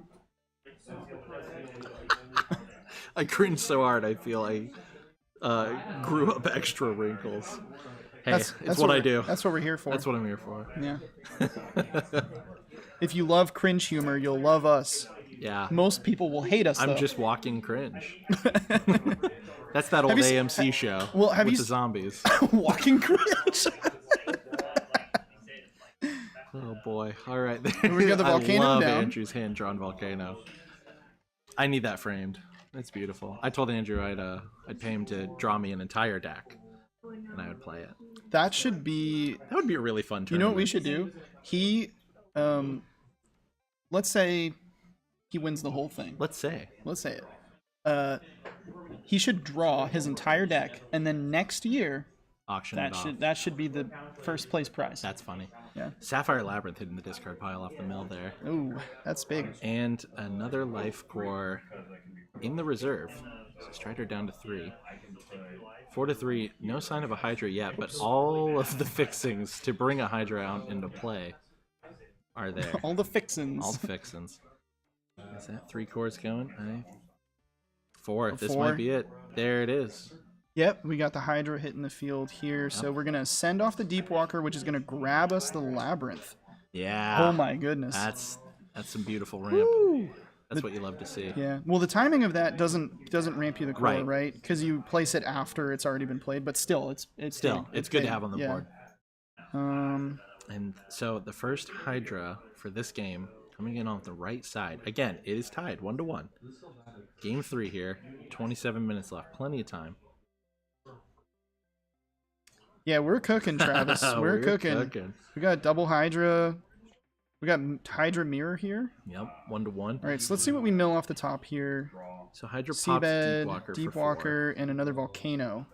I cringe so hard, I feel I grew up extra wrinkles. Hey, it's what I do. That's what we're here for. That's what I'm here for. Yeah. If you love cringe humor, you'll love us. Yeah. Most people will hate us, I'm though. just walking cringe. That's that old AMC show with the zombies. Walking cringe? Oh boy. All right. We got the volcano I love down. Andrew's hand-drawn volcano. I need that framed. It's beautiful. I told Andrew I'd pay him to draw me an entire deck, and I would play it. That should be... That would be a really fun tournament. You know what we should do? Let's say he wins the whole thing. Let's say it. He should draw his entire deck, and then next year... auction that should be the first place prize. That's funny. Yeah. Sapphire Labyrinth hitting the discard pile off the mill there. Ooh, that's big. And another life core in the reserve. So Stryder down to 3. 4-3. No sign of a Hydra yet, but all of the fixings to bring a Hydra out into play are there. All the fixins. All the fixins. Is that 3 cores going? 4. This 4. might be it. There it is. Yep, we got the Hydra hitting the field here. So we're going to send off the Deepwalker, which is going to grab us the Labyrinth. Yeah. Oh my goodness. That's some beautiful ramp. Woo! That's what you love to see. Yeah. Well, the timing of that doesn't ramp you the core, right? Because you place it after it's already been played, but still, it's good to have on the board. And so the first Hydra for this game coming in on the right side. Again, it is tied 1-1. Game 3 here. 27 minutes left. Plenty of time. Yeah, we're cooking, Travis. We're cooking. We got double Hydra. We got Hydra Mirror here. Yep, 1-1. All right, so let's see what we mill off the top here. So Hydra pops Seabed, Deepwalker, and another Volcano.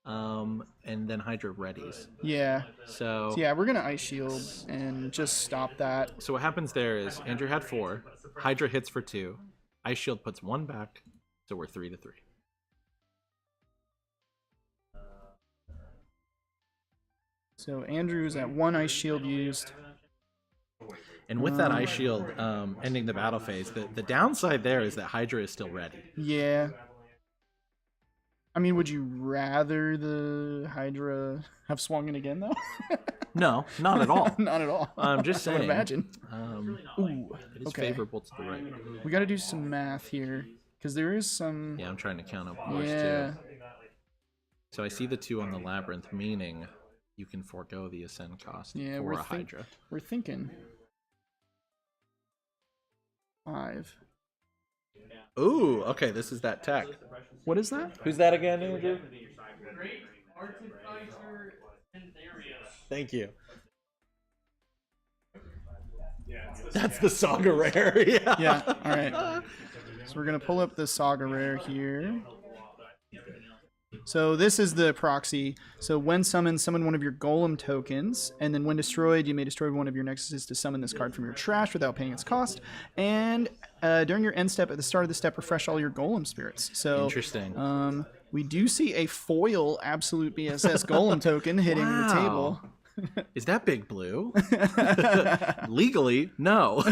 And then Hydra readies. Yeah. So yeah, we're gonna Ice Shield and just stop that. So what happens there is Andrew had 4. Hydra hits for 2. Ice Shield puts 1 back, so we're 3-3. So Andrew's at 1 Ice Shield used. And with that Ice Shield ending the battle phase, the downside there is that Hydra is still ready. Yeah. I mean, would you rather the Hydra have swung in again, though? No, not at all. Not at all. I'm just saying. I would imagine. Ooh, it is favorable to the right. We got to do some math here, because there is some... Yeah, I'm trying to count up cores too. So I see the 2 on the Labyrinth, meaning you can forego the ascend cost for a Hydra. We're thinking 5. Ooh, okay, this is that tech. What is that? Who's that again, Andrew? Thank you. That's the Saga rare. Yeah, all right. So we're going to pull up the Saga rare here. So this is the proxy. So when summoned, summon one of your Golem tokens, and then when destroyed, you may destroy one of your Nexuses to summon this card from your trash without paying its cost. And during your end step, at the start of the step, refresh all your Golem spirits. So interesting. We do see a foil Absolute BSS Golem token hitting the table. Is that Big Blue? Legally, no.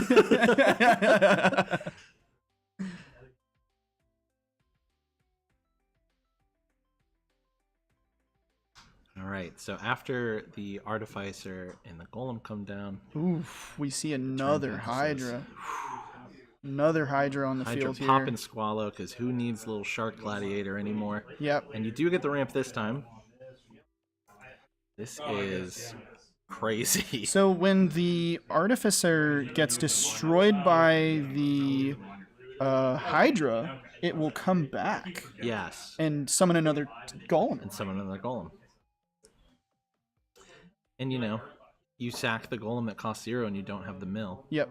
All right, so after the Artificer and the Golem come down, Oof, we see another Hydra. Another Hydra on the Hydra field pop here. and swallow, because who needs little Shark Gladiator anymore? Yep. And you do get the ramp this time. This is crazy. So when the Artificer gets destroyed by the Hydra, it will come back Yes. and summon another Golem. And summon another Golem. And you know, you sack the Golem that costs 0 and you don't have the mill. Yep.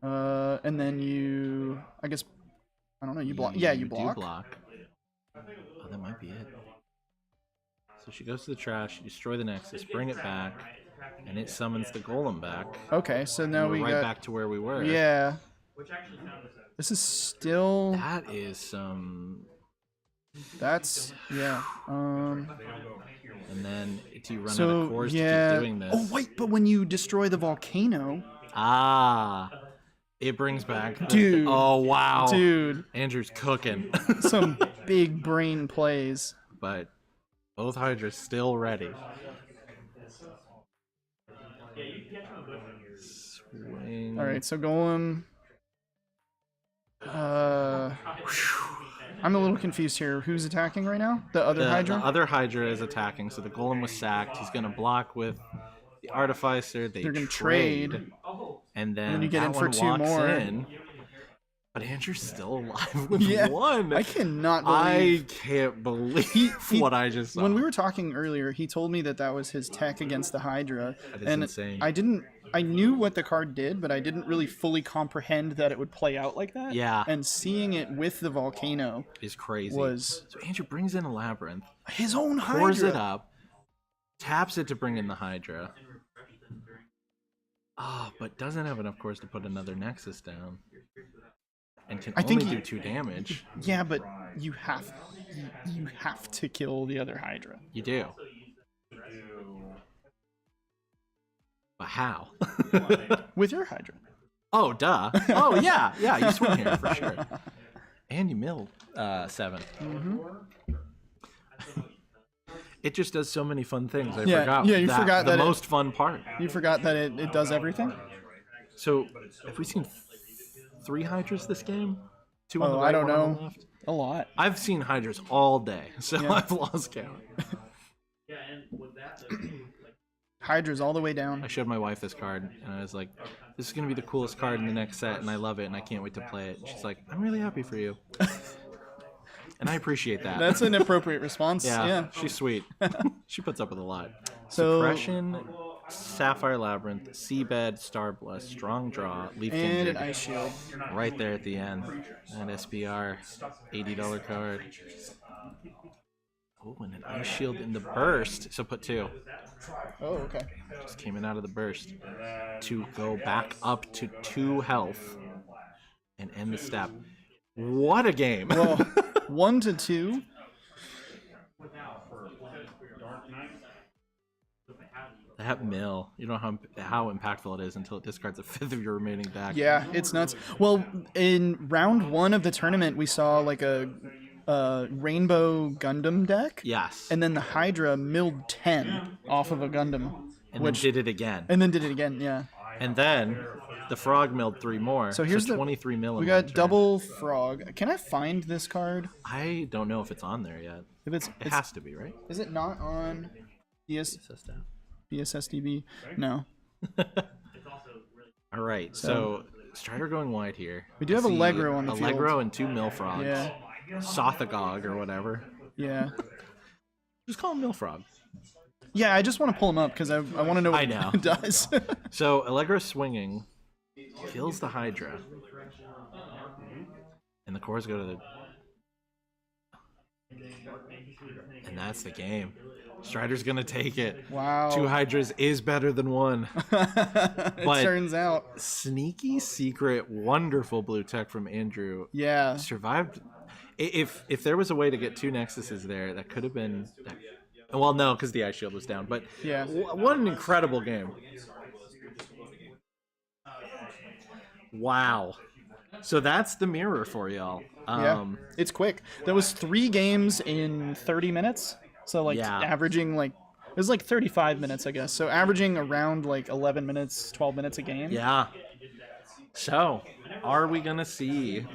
And then you, I guess, I don't know, you block. Yeah, you block. Do block. Oh, that might be it. So she goes to the trash, you destroy the Nexus, bring it back, and it summons the Golem back. Okay, so now We're we right got back to where we were. Yeah. This is still. That is some. That's yeah. And then do you run out So of cores yeah. to keep doing this? Oh wait, but when you destroy the volcano, it brings back. Dude. Oh wow. dude, Andrew's cooking. some big brain plays. But both Hydras still ready. Swing. All right, so Golem. I'm a little confused here. Who's attacking right now? The other Hydra? The other Hydra is attacking, so the Golem was sacked. He's going to block with the Artificer. They're going to trade. And then you get that in for one 2 walks more. In, but Andrew's still alive with Yeah, 1. I cannot believe. I can't believe what I just saw. When we were talking earlier, he told me that that was his tech against the Hydra. That is and insane. I knew what the card did, but I didn't really fully comprehend that it would play out like that. Yeah. And seeing it with the volcano is crazy. was So Andrew brings in a Labyrinth, his own Hydra. pours it up, taps it to bring in the Hydra. But doesn't have enough cores to put another Nexus down. And can only do 2 damage. Yeah, but you have to kill the other Hydra. You do. But how? With your Hydra. Oh, duh. Oh, yeah. Yeah, you swing here for sure. And you mill 7. Mm-hmm. It just does so many fun things. I Yeah, forgot. yeah, you forgot the that most fun part. You forgot that it does everything? So, have we seen 3 Hydras this game? 2 on the Oh, right, I don't 1 on know. the left? A lot. I've seen Hydras all day, so Yeah. I've lost count. Hydra's all the way down. I showed my wife this card, and I was like, this is going to be the coolest card in the next set, and I love it, and I can't wait to play it. And she's like, I'm really happy for you. And I I that. That's an appropriate response. Yeah, Yeah. she's sweet. She puts up with a lot. So- Suppression, Sapphire Labyrinth, Seabed, Starblast, Strong Draw, Leaf And Kindred. an Ice Shield. Right there at the end. That SPR, $80 card. Oh, and an Ice Shield in the burst. So put 2. Oh, okay. Just came in out of the burst to go back up to 2 health and end the step. What a game! Well, 1 to 2. That mill, you know how impactful it is until it discards a 5th of your remaining deck. Yeah, it's nuts. Well, in round 1 of the tournament, we saw like a Rainbow Gundam deck. Yes. And then the Hydra milled 10 off of a Gundam. And then did it again. And then did it again, yeah. And then the Frog milled 3 more. So here's 23 mil. We got double Frog. Can I find this card? I don't know if it's on there yet. If it has to be, right? Is it not on BSSDB? No. All right, so Stryder going wide here. We do have Allegro on the field. Allegro and 2 Millfrogs. Yeah. Sothagog or whatever. Yeah. Just call him Millfrog. Yeah, I just want to pull him up because I want to know what it does. So Allegro swinging kills the Hydra. And the cores go to the... And that's the game. Stryder's going to take it. Wow. 2 Hydras is better than 1. It turns out. Sneaky, secret, wonderful blue tech from Andrew. Yeah. Survived. If there was a way to get 2 Nexuses there, that could have been Well, no, because the ice shield was down. But Yeah. What an incredible game. Wow. So that's the mirror for y'all. Yeah, it's quick. There was 3 games in 30 minutes. So like Yeah. averaging like it was like 35 minutes, I guess. So averaging around like 11 minutes, 12 minutes a game. Yeah. So, are we going to see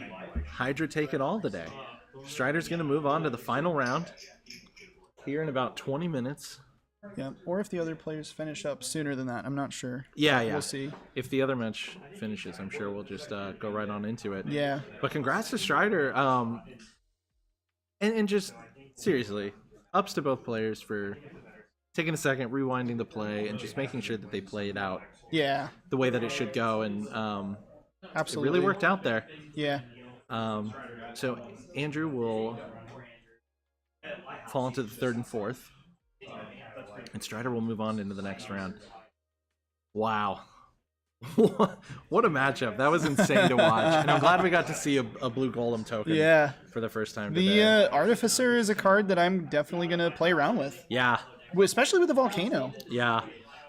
Hydra take it all today? Stryder's going to move on to the final round here in about 20 minutes. Yeah. Or if the other players finish up sooner than that, I'm not sure. Yeah. We'll see. If the other match finishes, I'm sure we'll just go right on into it. Yeah. But congrats to Stryder. And just seriously, ups to both players for taking a second, rewinding the play, and just making sure that they play it out Yeah. the way that it should go. And Absolutely. it really worked out there. Yeah. So Andrew will fall into the 3rd and 4th. And Stryder will move on into the next round. Wow. What a matchup. That was insane to watch. And I'm glad we got to see a blue golem token Yeah. for the first time today. The Artificer is a card that I'm definitely going to play around with. Yeah. Especially with the Volcano. Yeah.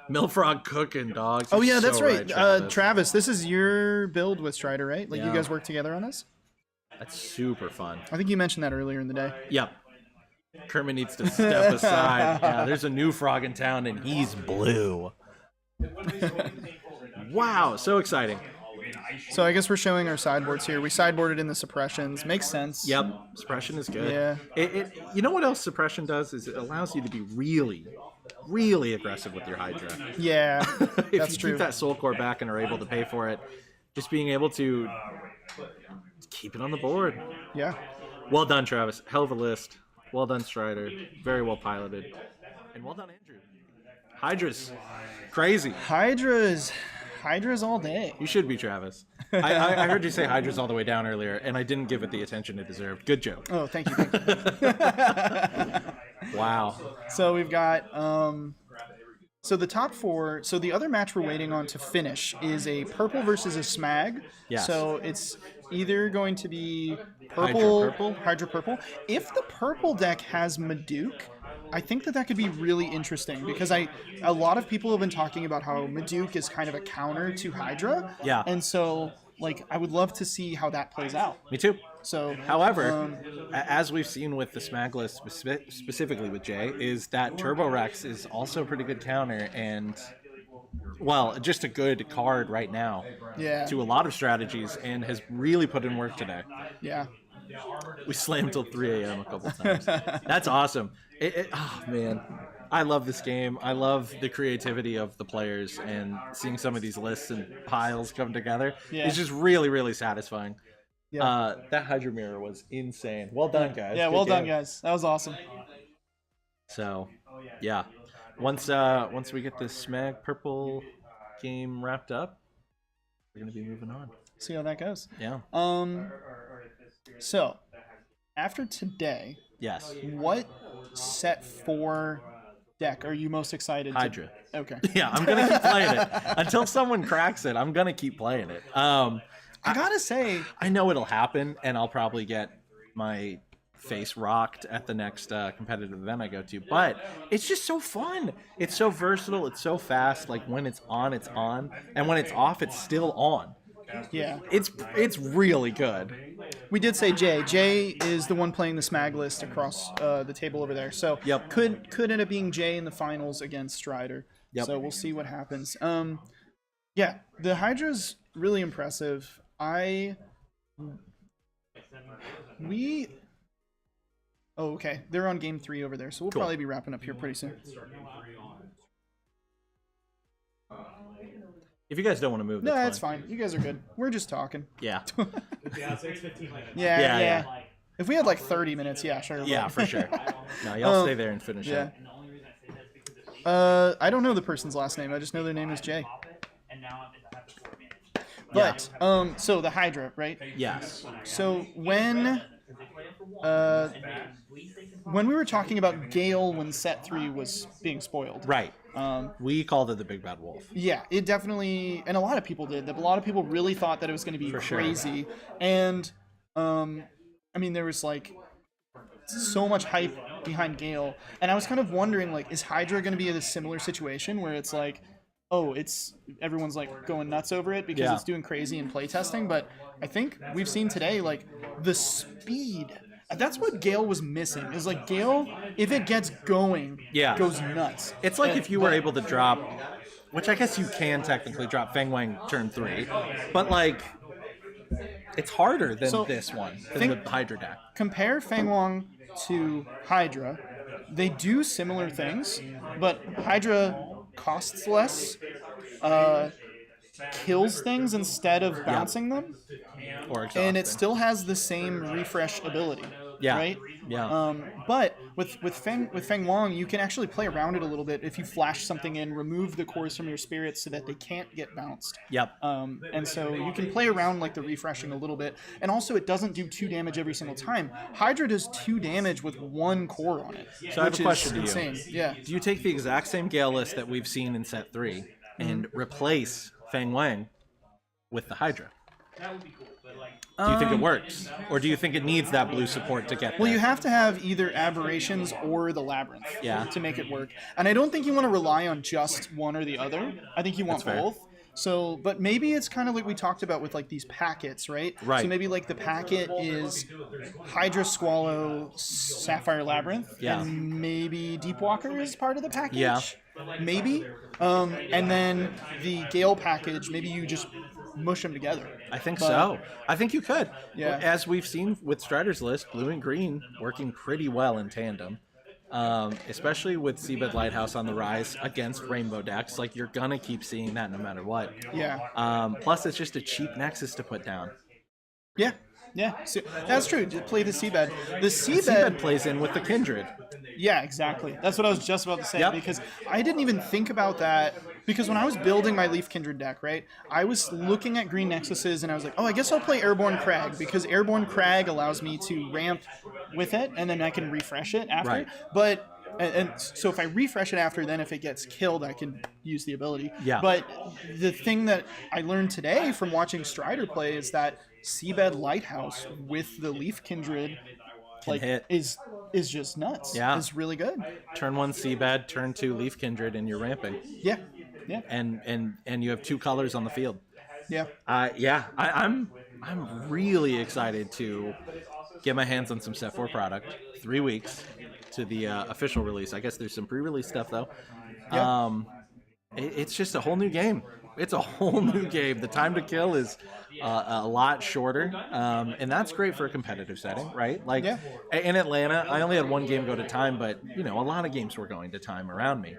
Millfrog cooking, dogs. Oh, yeah, You're that's so right. Travis. Travis, this is your build with Stryder, right? Like, Yeah. you guys work together on this? That's super fun. I think you mentioned that earlier in the day. Yep. Kermit needs to step aside. Yeah, there's a new frog in town, and he's blue. Wow, so exciting. So I guess we're showing our sideboards here. We sideboarded in the suppressions. Makes sense. Yep, suppression is good. Yeah. You know what else suppression does is it allows you to be really, really aggressive with your Hydra. Yeah, If that's you true. keep that soul core back and are able to pay for it, just being able to keep it on the board. Yeah. Well done, Travis. Hell of a list. Well done, Stryder. Very well piloted. And well done, Andrew. Hydra's crazy. Hydra's all day. You should be, Travis. I heard you say Hydra's all the way down earlier, and I didn't give it the attention it deserved. Good joke. Oh, thank you. Thank you. Wow. So we've got so the top 4. So the other match we're waiting on to finish is a purple versus a Smagg. Yes. So it's either going to be Hydra purple. If the purple deck has Maduke, I think that could be really interesting because a lot of people have been talking about how Maduke is kind of a counter to Hydra. Yeah. And so like I would love to see how that plays out. Me too. So, however, as we've seen with the Smagg list, specifically with Jay, is that Turbo Rex is also a pretty good counter and, well, just a good card right now to a lot of strategies and has really put in work today. Yeah. We slammed till 3 a.m. a couple times. That's awesome. Oh, man. I love this game. I love the creativity of the players and seeing some of these lists and piles come together. Yeah. It's just really, really satisfying. Yeah. That Hydra mirror was insane. Well done, guys. Yeah, Good well done, game. guys. That was awesome. So, yeah. Once we get this Smagg purple game wrapped up, we're gonna be moving on. See how that goes. Yeah. So, after today, Yes. what set 4 deck are you most excited Hydra. to? Okay. Yeah, I'm gonna keep playing it until someone cracks it. I'm gonna keep playing it. I gotta say, I know it'll happen, and I'll probably get my face rocked at the next competitive event I go to. But it's just so fun. It's so versatile. It's so fast. Like when it's on, and when it's off, it's still on. yeah, It's really good. we did say Jay. Jay is the one playing the Smagg list across the table over there. So Yep. could end up being Jay in the finals against Stryder. Yep. So we'll see what happens. Yeah, the Hydra's really impressive. Oh, okay. They're on game 3 over there, so we'll Cool. probably be wrapping up here pretty soon. If you guys don't want to move, No, that's that's fine. You guys are good. We're just talking. Yeah. Yeah, so it's 15 minutes. Yeah, Yeah, yeah. yeah. If we had like 30 minutes, yeah, sure. Yeah, for sure. No, y'all stay there and finish Yeah. it. I don't know the person's last name. I just know their name is Jay. And now I have to sort manage. But so the Hydra, right? Yes. So when we were talking about Gale when set 3 was being spoiled. Right. We called it the Big Bad Wolf. Yeah, it definitely, and a lot of people did. A lot of people really thought that it was going to be For sure. crazy, and I mean, there was like so much hype behind Gale, and I was kind of wondering, like, is Hydra going to be in a similar situation where it's like, oh, everyone's like going nuts over it because it's doing crazy in playtesting, but I think we've seen today, like, the speed. That's what Gale was missing. Is like Gale, if it gets going, goes nuts. It's like if you were able to drop, which I guess you can technically drop Feng Wang turn 3, but like it's harder than this one, than the Hydra deck. Compare Feng Wang to Hydra. They do similar things, but Hydra costs less, kills things instead of bouncing them, and it still has the same refresh ability. Right? Yeah. But with Feng Wang, you can actually play around it a little bit if you flash something in, remove the cores from your spirits so that they can't get bounced. Yep. And so you can play around like the refreshing a little bit, and also it doesn't do 2 damage every single time. Hydra does 2 damage with 1 core on it. So I have a question to you. Insane. Yeah. Do you take the exact same Gale list that we've seen in set 3 and replace Feng Wang with the Hydra? That would be cool, but like. Do you think it works? Or do you think it needs that blue support to get there? Well, you have to have either Aberrations or the Labyrinth to make it work. And I don't think you want to rely on just one or the other. I think you want both. So, but maybe it's kind of like we talked about with like these packets, right? Right. So maybe like the packet is Hydra, Squallow, Sapphire Labyrinth, and maybe Deepwalker is part of the package. Yeah. Maybe. And then the Gale package, maybe you just mush them together. I think so. I think you could. Yeah. As we've seen with Strider's list, blue and green working pretty well in tandem. Especially with Seabed Lighthouse on the rise against rainbow decks. Like, you're gonna keep seeing that no matter what. Yeah. Plus, it's just a cheap Nexus to put down. Yeah. Yeah, so, that's true. Just play the Seabed. The Seabed plays in with the Kindred. Yeah, exactly. That's what I was just about to say, because I didn't even think about that. Because when I was building my Leaf Kindred deck, right, I was looking at green Nexuses, and I was like, oh, I guess I'll play Airborne Crag, because Airborne Crag allows me to ramp with it, and then I can refresh it after. Right. But and so if I refresh it after, then if it gets killed, I can use the ability. Yeah. But the thing that I learned today from watching Stryder play is that Seabed Lighthouse with the Leaf Kindred is just nuts. Yeah. It's really good. Turn 1 Seabed, turn 2 Leaf Kindred, and you're ramping. Yeah. Yeah. And you have 2 colors on the field. Yeah. I'm really excited to get my hands on some Set 4 product. 3 weeks to the official release. I guess there's some pre-release stuff though. Yeah. It's just a whole new game. It's a whole new game. The time to kill is a lot shorter, and that's great for a competitive setting, right? Like in Atlanta, I only had 1 game go to time, but a lot of games were going to time around me.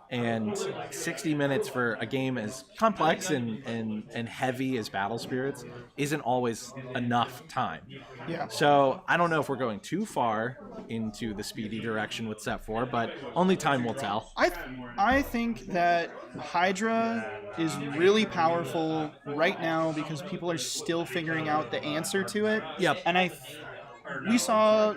And 60 minutes for a game as complex and heavy as Battle Spirits isn't always enough time. Yeah. So I don't know if we're going too far into the speedy direction with Set 4, but only time will tell. I think that Hydra is really powerful right now because people are still figuring out the answer to it. Yep. And we saw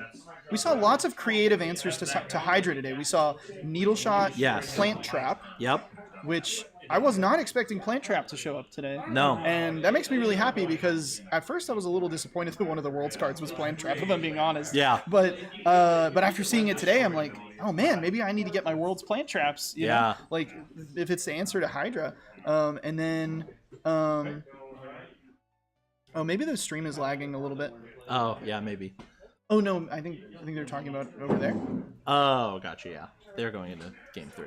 lots of creative answers to Hydra today. We saw Needle Shot, Plant Trap. Yep. Which I was not expecting Plant Trap to show up today. No. And that makes me really happy because at first I was a little disappointed that one of the World's cards was Plant Trap, if I'm being honest. Yeah. But after seeing it today, I'm like, oh man, maybe I need to get my World's Plant Traps. You know? Like, if it's the answer to Hydra. And then, maybe the stream is lagging a little bit. Oh, yeah, maybe. Oh no, I think they're talking about over there. Oh, gotcha, yeah. They're going into Game 3.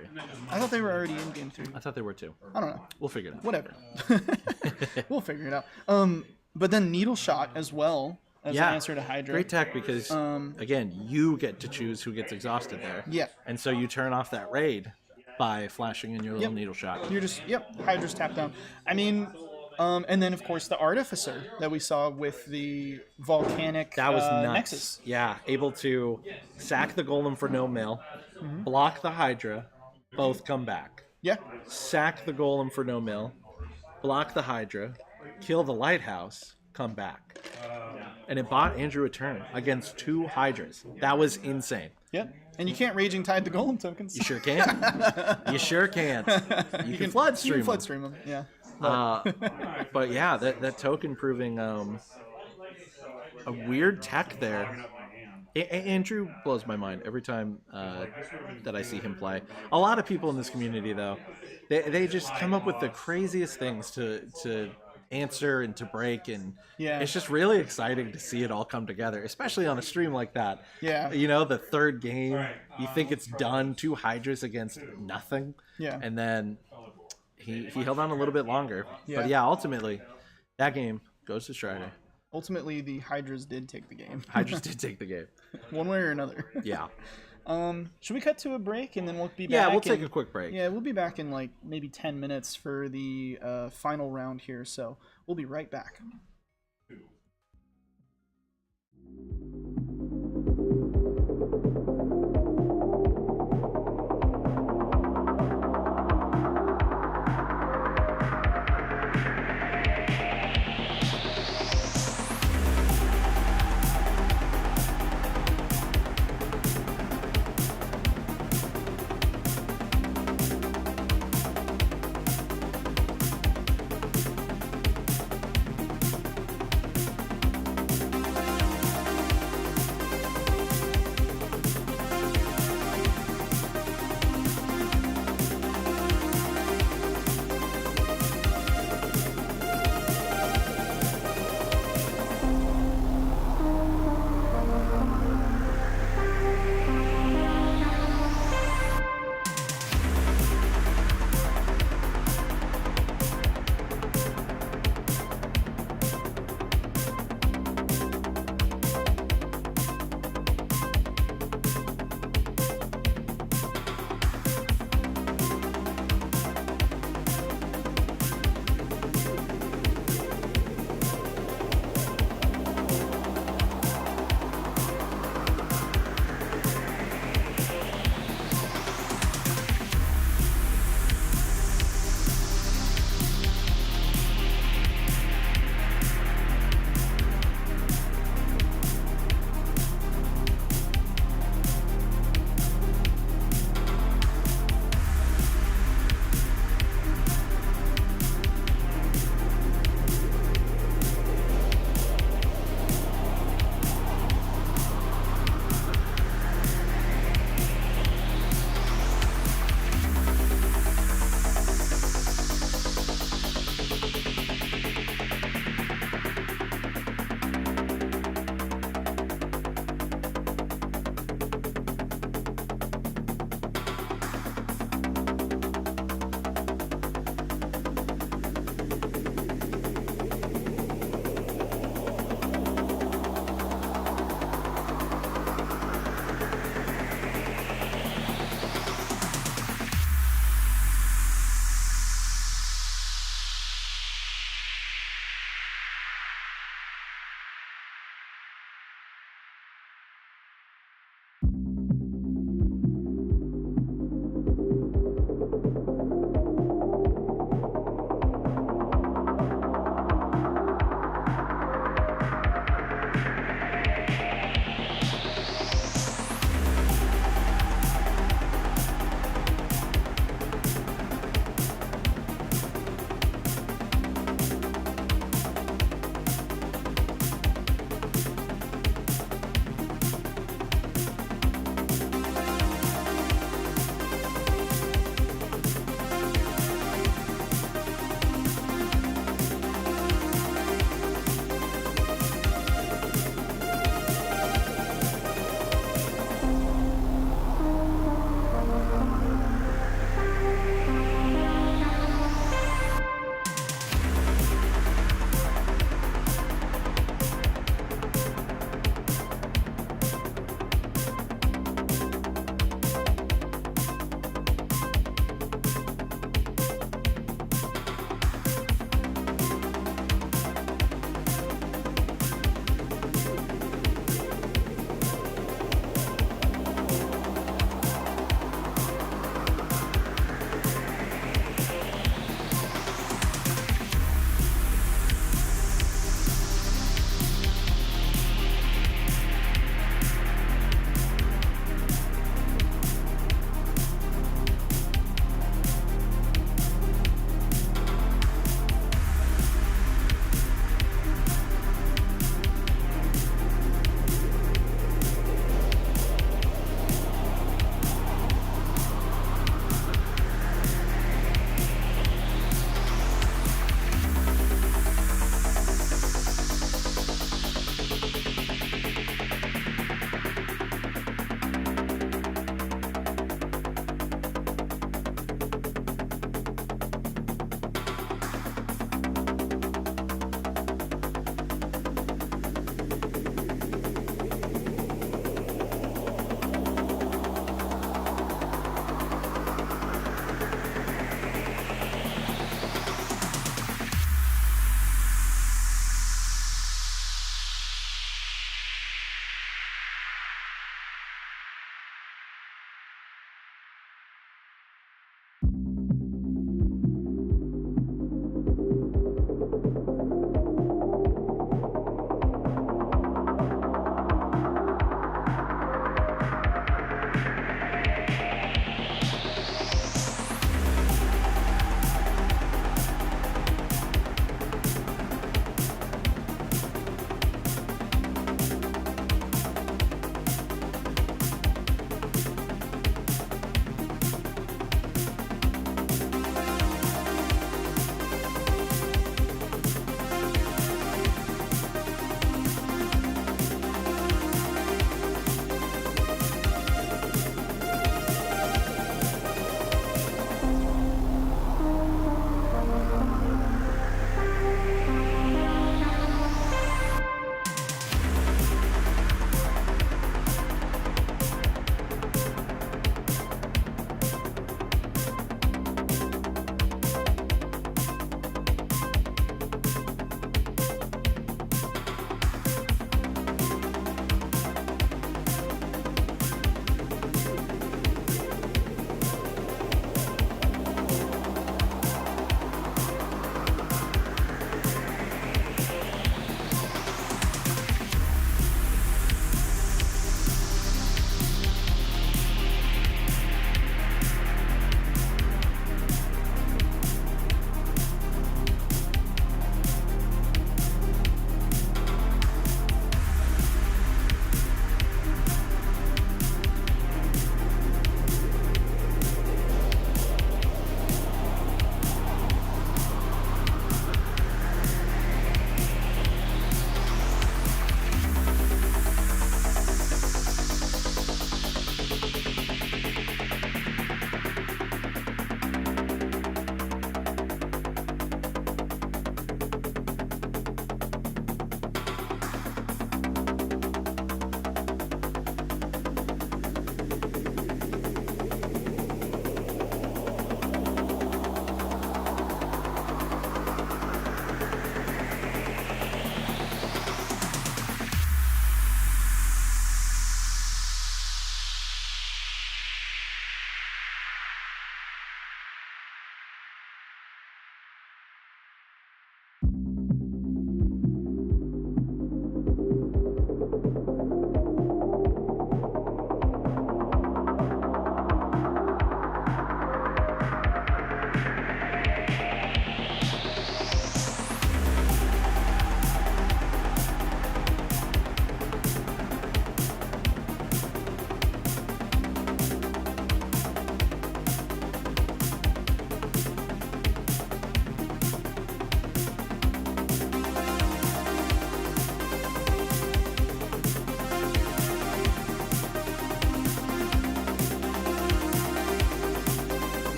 I thought they were already in Game 3. I thought they were too. I don't know. We'll figure it out. Whatever. We'll figure it out. But then Needle Shot as well as an answer to Hydra. Great tech because, again, you get to choose who gets exhausted there. Yeah. And so you turn off that raid by flashing in your little Needle Shot. You're just, Hydra's tapped down. I mean... and then, of course, the Artificer that we saw with the volcanic that was nuts. Nexus. Yeah, able to sack the Golem for no mill, block the Hydra, both come back. Yeah. Sack the Golem for no mill, block the Hydra, kill the Lighthouse, come back. And it bought Andrew a turn against 2 Hydras. That was insane. Yep. And you can't Raging Tide the Golem tokens. You sure can. You sure can't. You can flood stream them. You can flood stream them, yeah. But yeah, that token proving a weird tech there. Andrew blows my mind every time that I see him play. A lot of people in this community, though, they just come up with the craziest things to answer and to break, and it's just really exciting to see it all come together, especially on a stream like that. Yeah. You know, the third game, you think it's done, 2 Hydras against nothing. Yeah. And then he held on a little bit longer. Yeah. But yeah, ultimately, that game goes to Stryder. Ultimately, the Hydras did take the game. Hydras did take the game. One way or another. Yeah. Should we cut to a break and then we'll be back? Yeah, we'll take a quick break. Yeah, we'll be back in like maybe 10 minutes for the final round here. So we'll be right back.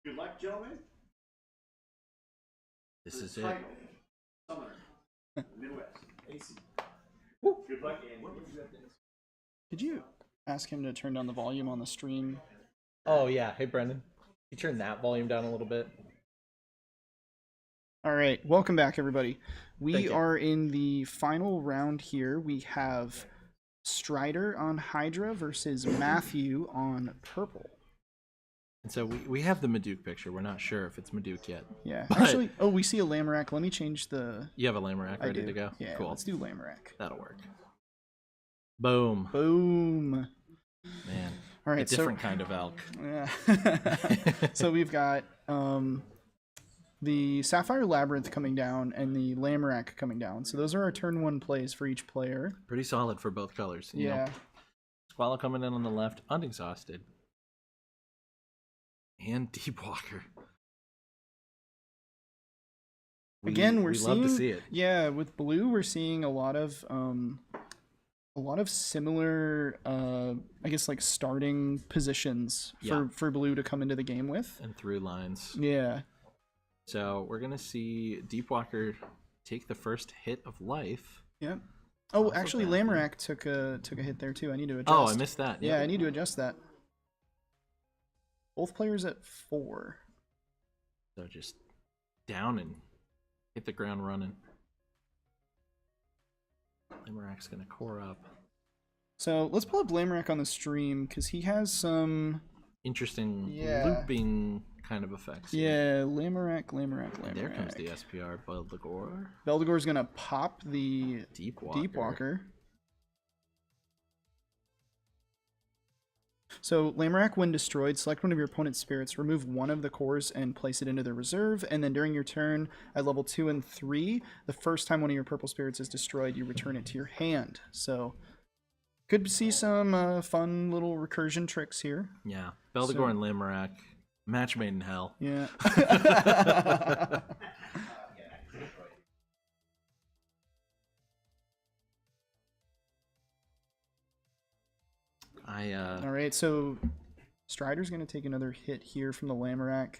Good luck, gentlemen. This is it. Summoner. Midwest. Acie. Good luck, Andy. Could you ask him to turn down the volume on the stream? Oh yeah. Hey Brendan, you turn that volume down a little bit. All right, welcome back, everybody. Thank We you. are in the final round here. We have Stryder on Hydra versus Matthew on Purple. And so we have the Maduke picture. We're not sure if it's Maduke yet. Yeah, But- actually, oh, we see a Lamorak. Let me change the... You have a Lamorak I ready do. to go? Yeah, Cool. let's do Lamorak. That'll work. Boom. Boom. Man. All right, a different kind of elk. Yeah. So we've got the Sapphire Labyrinth coming down and the Lamorak coming down. So those are our turn 1 plays for each player. Pretty solid for both colors. You Yeah. know. Squall coming in on the left, unexhausted. And Deepwalker. Again, we seeing, love to see it. Yeah, with blue, we're seeing a lot of similar, I guess, like starting positions Yeah. for blue to come into the game with. And through lines. Yeah. So we're gonna see Deepwalker take the first hit of life. Yeah. Oh, Off of actually, that. Lamorak took a hit there too. I need to adjust. Oh, I missed that. Yeah, Yep. I need to adjust that. Both players at 4. So just down and hit the ground running. Lamorak's gonna core up. So let's pull up Lamorak on the stream because he has some. Interesting Yeah. looping kind of effects. here. Yeah, Lamorak. There comes the SPR Bulldog. Beldegor's gonna pop the Deepwalker. Deepwalker. So Lamorak, when destroyed, select one of your opponent's spirits, remove one of the cores and place it into the reserve, and then during your turn at level 2 and 3, the first time one of your purple spirits is destroyed, you return it to your hand. So could see some fun little recursion tricks here. Yeah. Beldegor and Lamorak. Match made in hell. Yeah. All right, so Strider's going to take another hit here from the Lamorak.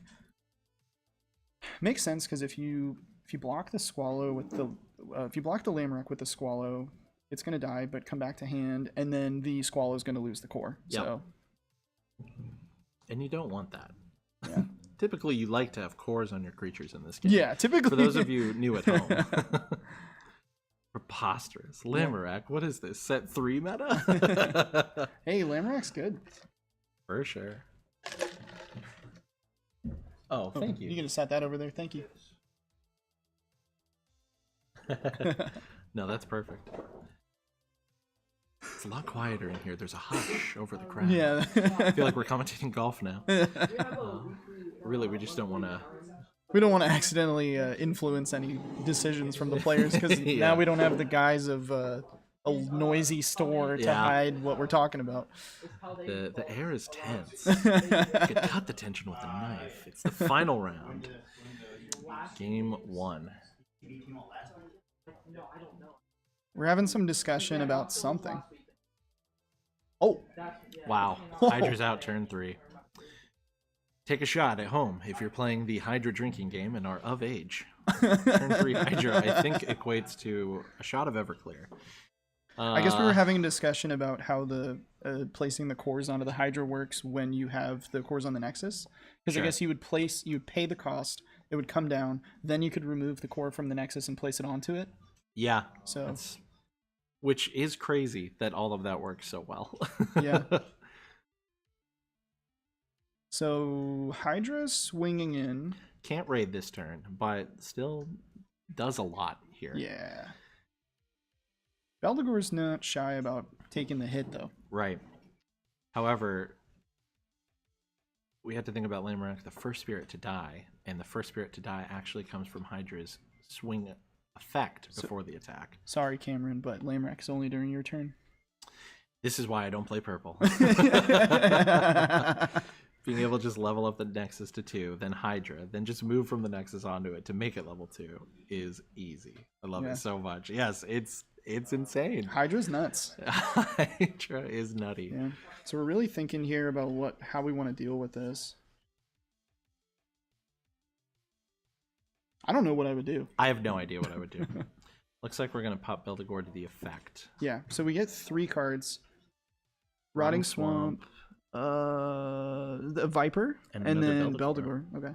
Makes sense because if you block the Squallow with the if you block the Lamorak with the Squallow, it's going to die, but come back to hand, and then the Squallow is going to lose the core. Yep. So And you don't want that. yeah, Typically, you like to have cores on your creatures in this game. yeah. Typically, For those of you new at home. Preposterous. Lamorak, what is this? Set 3 meta? hey, Lamorak's good. For sure. Oh, thank You you. can just set that over there. Thank you. No, that's perfect. It's a lot quieter in here. There's a hush over the crowd. Yeah. I feel like we're commentating golf now. Really, we just don't want to. We don't want to accidentally influence any decisions from the players because Yeah. now we don't have the guise of a noisy store to Yeah. hide what we're talking about. The air is tense. You could cut the tension with a knife. It's the final round. Game 1. We're having some discussion about something. Oh, Wow. Hydra's out turn 3. Take a shot at home if you're playing the Hydra drinking game and are of age. Turn 3 Hydra, I think, equates to a shot of Everclear. I guess we were having a discussion about how the placing the cores onto the Hydra works when you have the cores on the Nexus. Because Sure. I guess you'd pay the cost, it would come down, then you could remove the core from the Nexus and place it onto it. Yeah. So Which is crazy that all of that works so well. yeah. So Hydra's swinging in. Can't raid this turn, but still does a lot here. Yeah. Beldegor's not shy about taking the hit, though. Right. However, we had to think about Lamorak, the first spirit to die, and the first spirit to die actually comes from Hydra's swing effect before the attack. Sorry, Cameron, but Lamorak is only during your turn. This is why I don't play purple. Being able to just level up the Nexus to 2, then Hydra, then just move from the Nexus onto it to make it level 2 is easy. I love Yeah. it so much. Yes, it's insane. Hydra's nuts. Hydra is nutty. Yeah. So we're really thinking here about how we want to deal with this. I don't know what I would do. I have no idea what I would do. Looks like we're gonna pop Beldegor to the effect. Yeah, so we get 3 cards. Rotting Swamp, the Viper, And and another then Beldegor. Beldegor. Okay.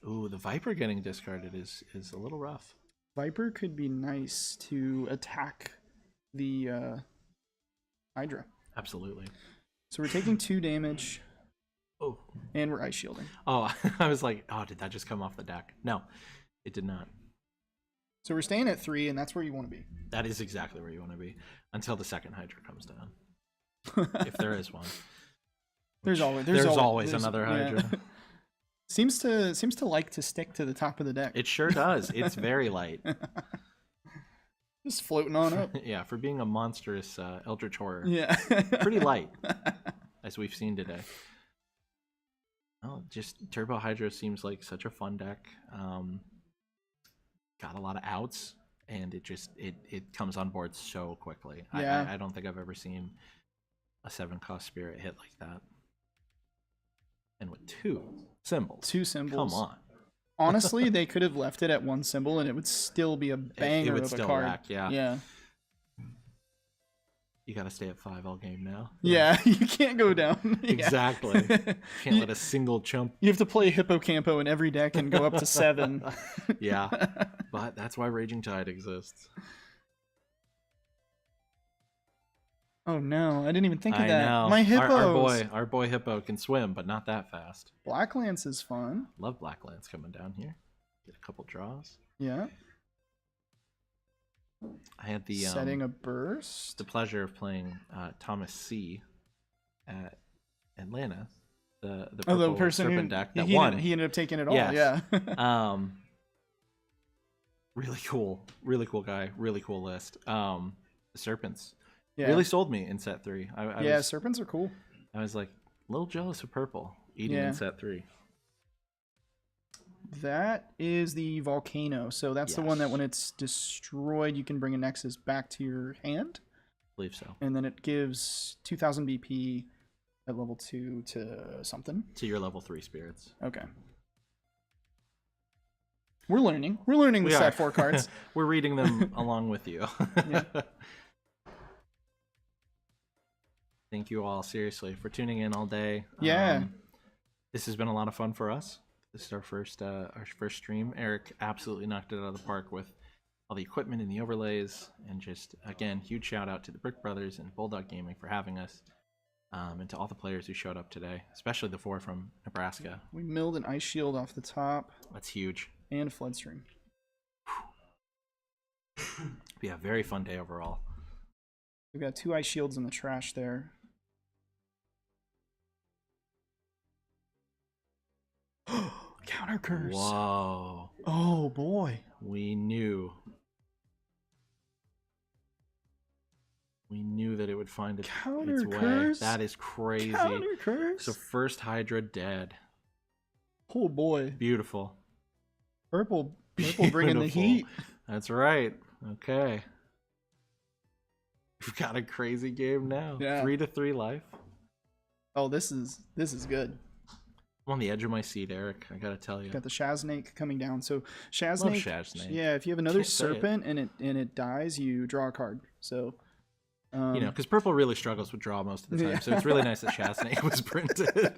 Ooh, the Viper getting discarded is a little rough. Viper could be nice to attack the Hydra. Absolutely. So we're taking 2 damage, Oh. and we're ice shielding. Oh, I was like, oh, did that just come off the deck? No, it did not. So we're staying at 3, and that's where you want to be. That is exactly where you want to be until the second Hydra comes down. If there is one. There's always another Hydra. Seems to like to stick to the top of the deck. It sure does. It's very light. Just floating on up. Yeah, for being a monstrous Eldritch Horror. Yeah. Pretty light, as we've seen today. Oh, just Turbo Hydra seems like such a fun deck. Got a lot of outs, and it comes on board so quickly. Yeah. I don't think I've ever seen a 7-cost Spirit hit like that. And with 2 symbols. 2 symbols. Come on. Honestly, they could have left it at 1 symbol, and it would still be a banger It would of a still card. rack, yeah. Yeah. You got to stay at 5 all game now. Yeah, you can't go down. Yeah. Exactly. Can't let a single chump. You have to play Hippocampo in every deck and go up to 7. Yeah, but that's why Raging Tide exists. Oh no, I didn't even think of I that. know. My hippos. Our boy Hippo can swim, but not that fast. Black Lance is fun. Love Black Lance coming down here. Get a couple draws. Yeah. I had the Setting a burst. the pleasure of playing Thomas C at Atlanta. The purple person serpent who deck that he won. He ended up taking it all. Yes. Yeah. Really cool guy. Really cool list. The serpents Yeah. really sold me in set 3. I was, serpents are cool. I was like a little jealous of purple eating Yeah. in set 3. That is the volcano. So that's the one that Yes. when it's destroyed, you can bring a Nexus back to your hand. I believe so. And then it gives 2000 BP at level 2 to something. To your level 3 spirits. Okay. We're learning. We're learning the We are. set 4 cards. We're reading them along with you. Yeah. Thank you all, seriously, for tuning in all day. Yeah. This has been a lot of fun for us. This is our first stream. Eric absolutely knocked it out of the park with all the equipment and the overlays. And just, again, huge shout out to the Brick Brothers and Bulldog Gaming for having us. And to all the players who showed up today, especially the 4 from Nebraska. We milled an ice shield off the top That's huge. and a flood stream. Yeah, very fun day overall. We've got 2 ice shields in the trash there. Counter curse. Whoa. Oh boy. We knew that it would find its Counter way. curse? That is crazy. Counter curse. So first Hydra dead. Oh boy. Beautiful. Purple bringing the Beautiful. heat. That's right. Okay. We've got a crazy game now. Yeah. 3-3 life. Oh, this is good. I'm on the edge of my seat, Eric. I gotta tell you. Got the Shaznake coming down. So Love Shaznake. Shaznake. Yeah, if you have another Can't say it. serpent and it dies, you draw a card. So You know, because purple really struggles with draw most of the time, Yeah. so it's really nice that Shaznake was printed.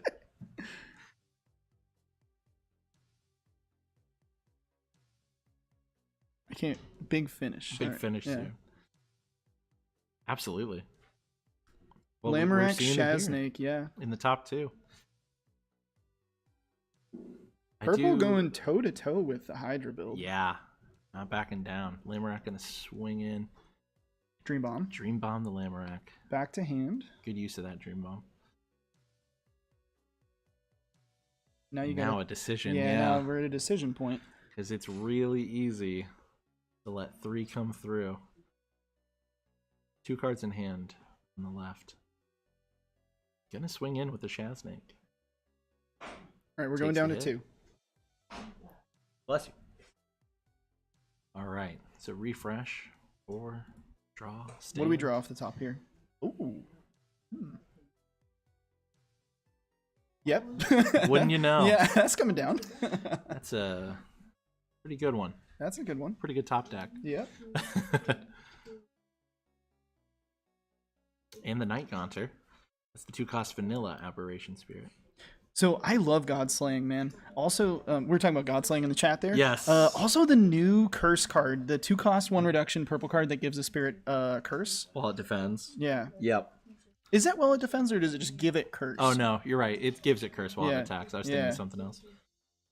I can't. Big finish. Big All right, finish yeah. too. Absolutely. Well, we're Lamorak, seeing it here Shaznake, yeah. in the top 2. Purple going toe to toe with the Hydra build. Yeah, not backing down. Lamorak gonna swing in. Dream Bomb. Dream Bomb the Lamorak. Back to hand. Good use of that Dream Bomb. Now you Now got a decision, Now yeah. we're at a decision point. Because it's really easy to let 3 come through. 2 cards in hand on the left. Gonna swing in with the Shaznake. All right, we're going Takes down the to hit. 2. Bless you. All right, so refresh, 4, draw, stay. What do we draw off the top here? Ooh. Yep. Wouldn't you know? Yeah, that's coming down. That's a Pretty good one. That's a good one. Pretty good top deck. Yep. And the Night Gaunter. That's the 2-cost vanilla Aberration Spirit. So I love Godslaying, man. Also, we're talking about Godslaying in the chat there. Yes. Also, the new curse card, the 2-cost 1 reduction purple card that gives a spirit curse. While it defends. Yeah. Yep. Is that while it defends, or does it just give it curse? Oh no, you're right. It gives it curse while Yeah. it attacks. I was thinking Yeah. of something else.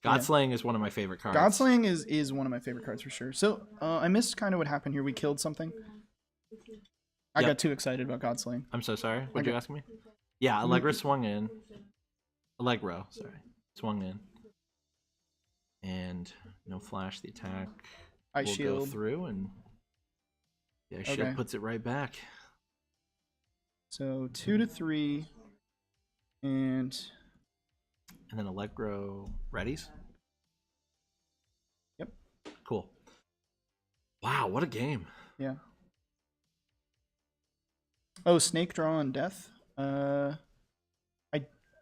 Godslaying is one of my favorite cards. Godslaying is one of my favorite cards for sure. So I missed kind of what happened here. We killed something. I Yep. got too excited about Godslaying. I'm so sorry. What'd you ask me? Yeah, Allegra swung in. Allegro, sorry. Swung in. And no flash. The attack Ice will shield. go through, and the ice shield Okay. puts it right back. So 2 to 3, and then Allegro readies. Yep. Cool. Wow, what a game. yeah. Oh, snake draw on death.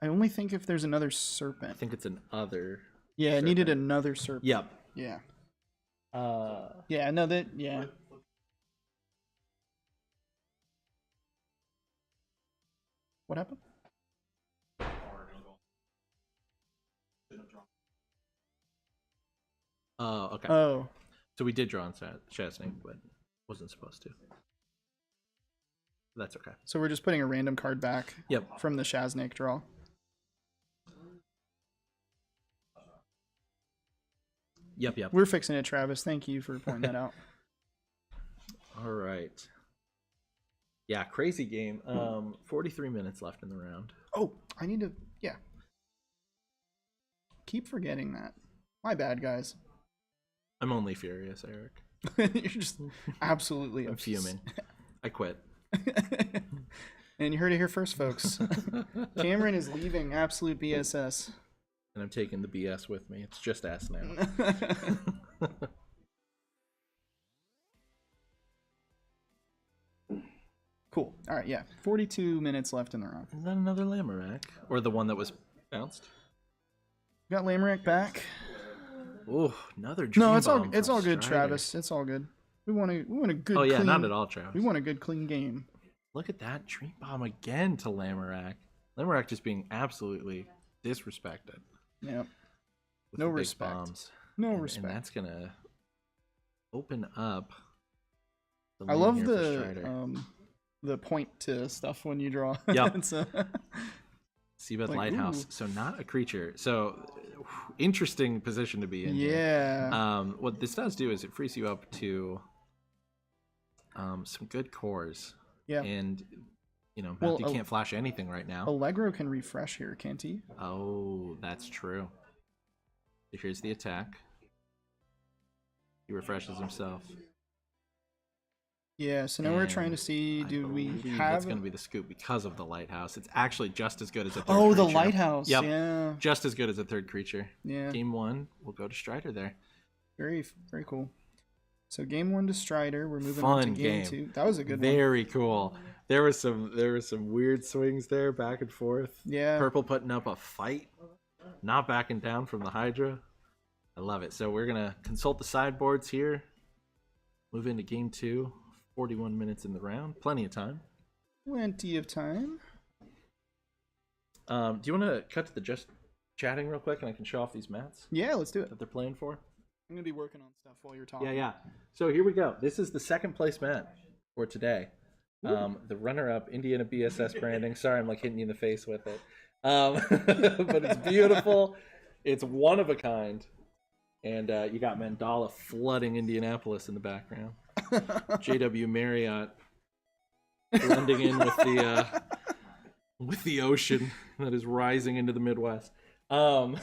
I only think if there's another I serpent. think it's an other. Yeah, it needed serpent. another serpent. Yep. Yeah. Yeah. No, that. Yeah. What happened? Oh, okay. Oh. So we did draw on Shadow Snake, but wasn't supposed to. That's okay. So we're just putting a random card back. Yep. From the Shaznik draw. Yep. We're fixing it, Travis. Thank you for pointing that out. All right. Yeah, crazy game. 43 minutes left in the round. Oh, I need to. Yeah. Keep forgetting that. My bad, guys. I'm only furious, Eric. You're just absolutely. I'm fuming. I quit. And you heard it here first, folks. Cameron is leaving Absolute BSS. And I'm taking the BS with me. It's just ass now. Cool. All right, yeah. 42 minutes left in the round. Is that another Lamorak? Or the one that was bounced? Got Lamorak back. Oh, another dream No, it's all bomb it's from all good, Stryder. Travis. It's all good. We want a good. Oh yeah, clean, not at all, Travis. We want a good, clean game. Look at that dream bomb again to Lamorak. Lamorak just being absolutely disrespected. Yep. with No the big respect. bombs. No And respect. that's gonna open up. I lane love here for Stryder. the point to stuff when you draw. Yep. It's, Seabed like, Lighthouse. ooh. So not a creature. So interesting position to be in. here. yeah. What this does do is it frees you up to some good cores. Yeah. And you know, Well, you can't flash anything right now. Allegro can refresh here, can't he? Oh, that's true. So here's the attack. He refreshes himself. Yeah, so now we're trying to And see, do we believe have... That's going to be the scoop because of the lighthouse. It's actually just as good as a third Oh, the creature. lighthouse. Yep. Yeah. Just as good as a third creature. Yeah. Game 1, we'll go to Stryder there. Very cool. So game 1 to Stryder. We're moving Fun on to game game. 2. That was a good one. Very cool. There was some weird swings there, back and forth. Yeah. Purple putting up a fight, not backing down from the Hydra. I love it. So we're gonna consult the sideboards here. Move into game 2. 41 minutes in the round. Plenty of time. Plenty of time. Do you want to cut to the just chatting real quick, and I can show off these mats Yeah, let's do it. that they're playing for? I'm going to be working on stuff while you're talking. Yeah. So here we go. This is the second place mat for today. The runner-up, Indiana BSS branding. Sorry, I'm like hitting you in the face with it. But it's beautiful. It's one of a kind. And you got Mandala flooding Indianapolis in the background. JW Marriott blending in with the ocean that is rising into the Midwest. And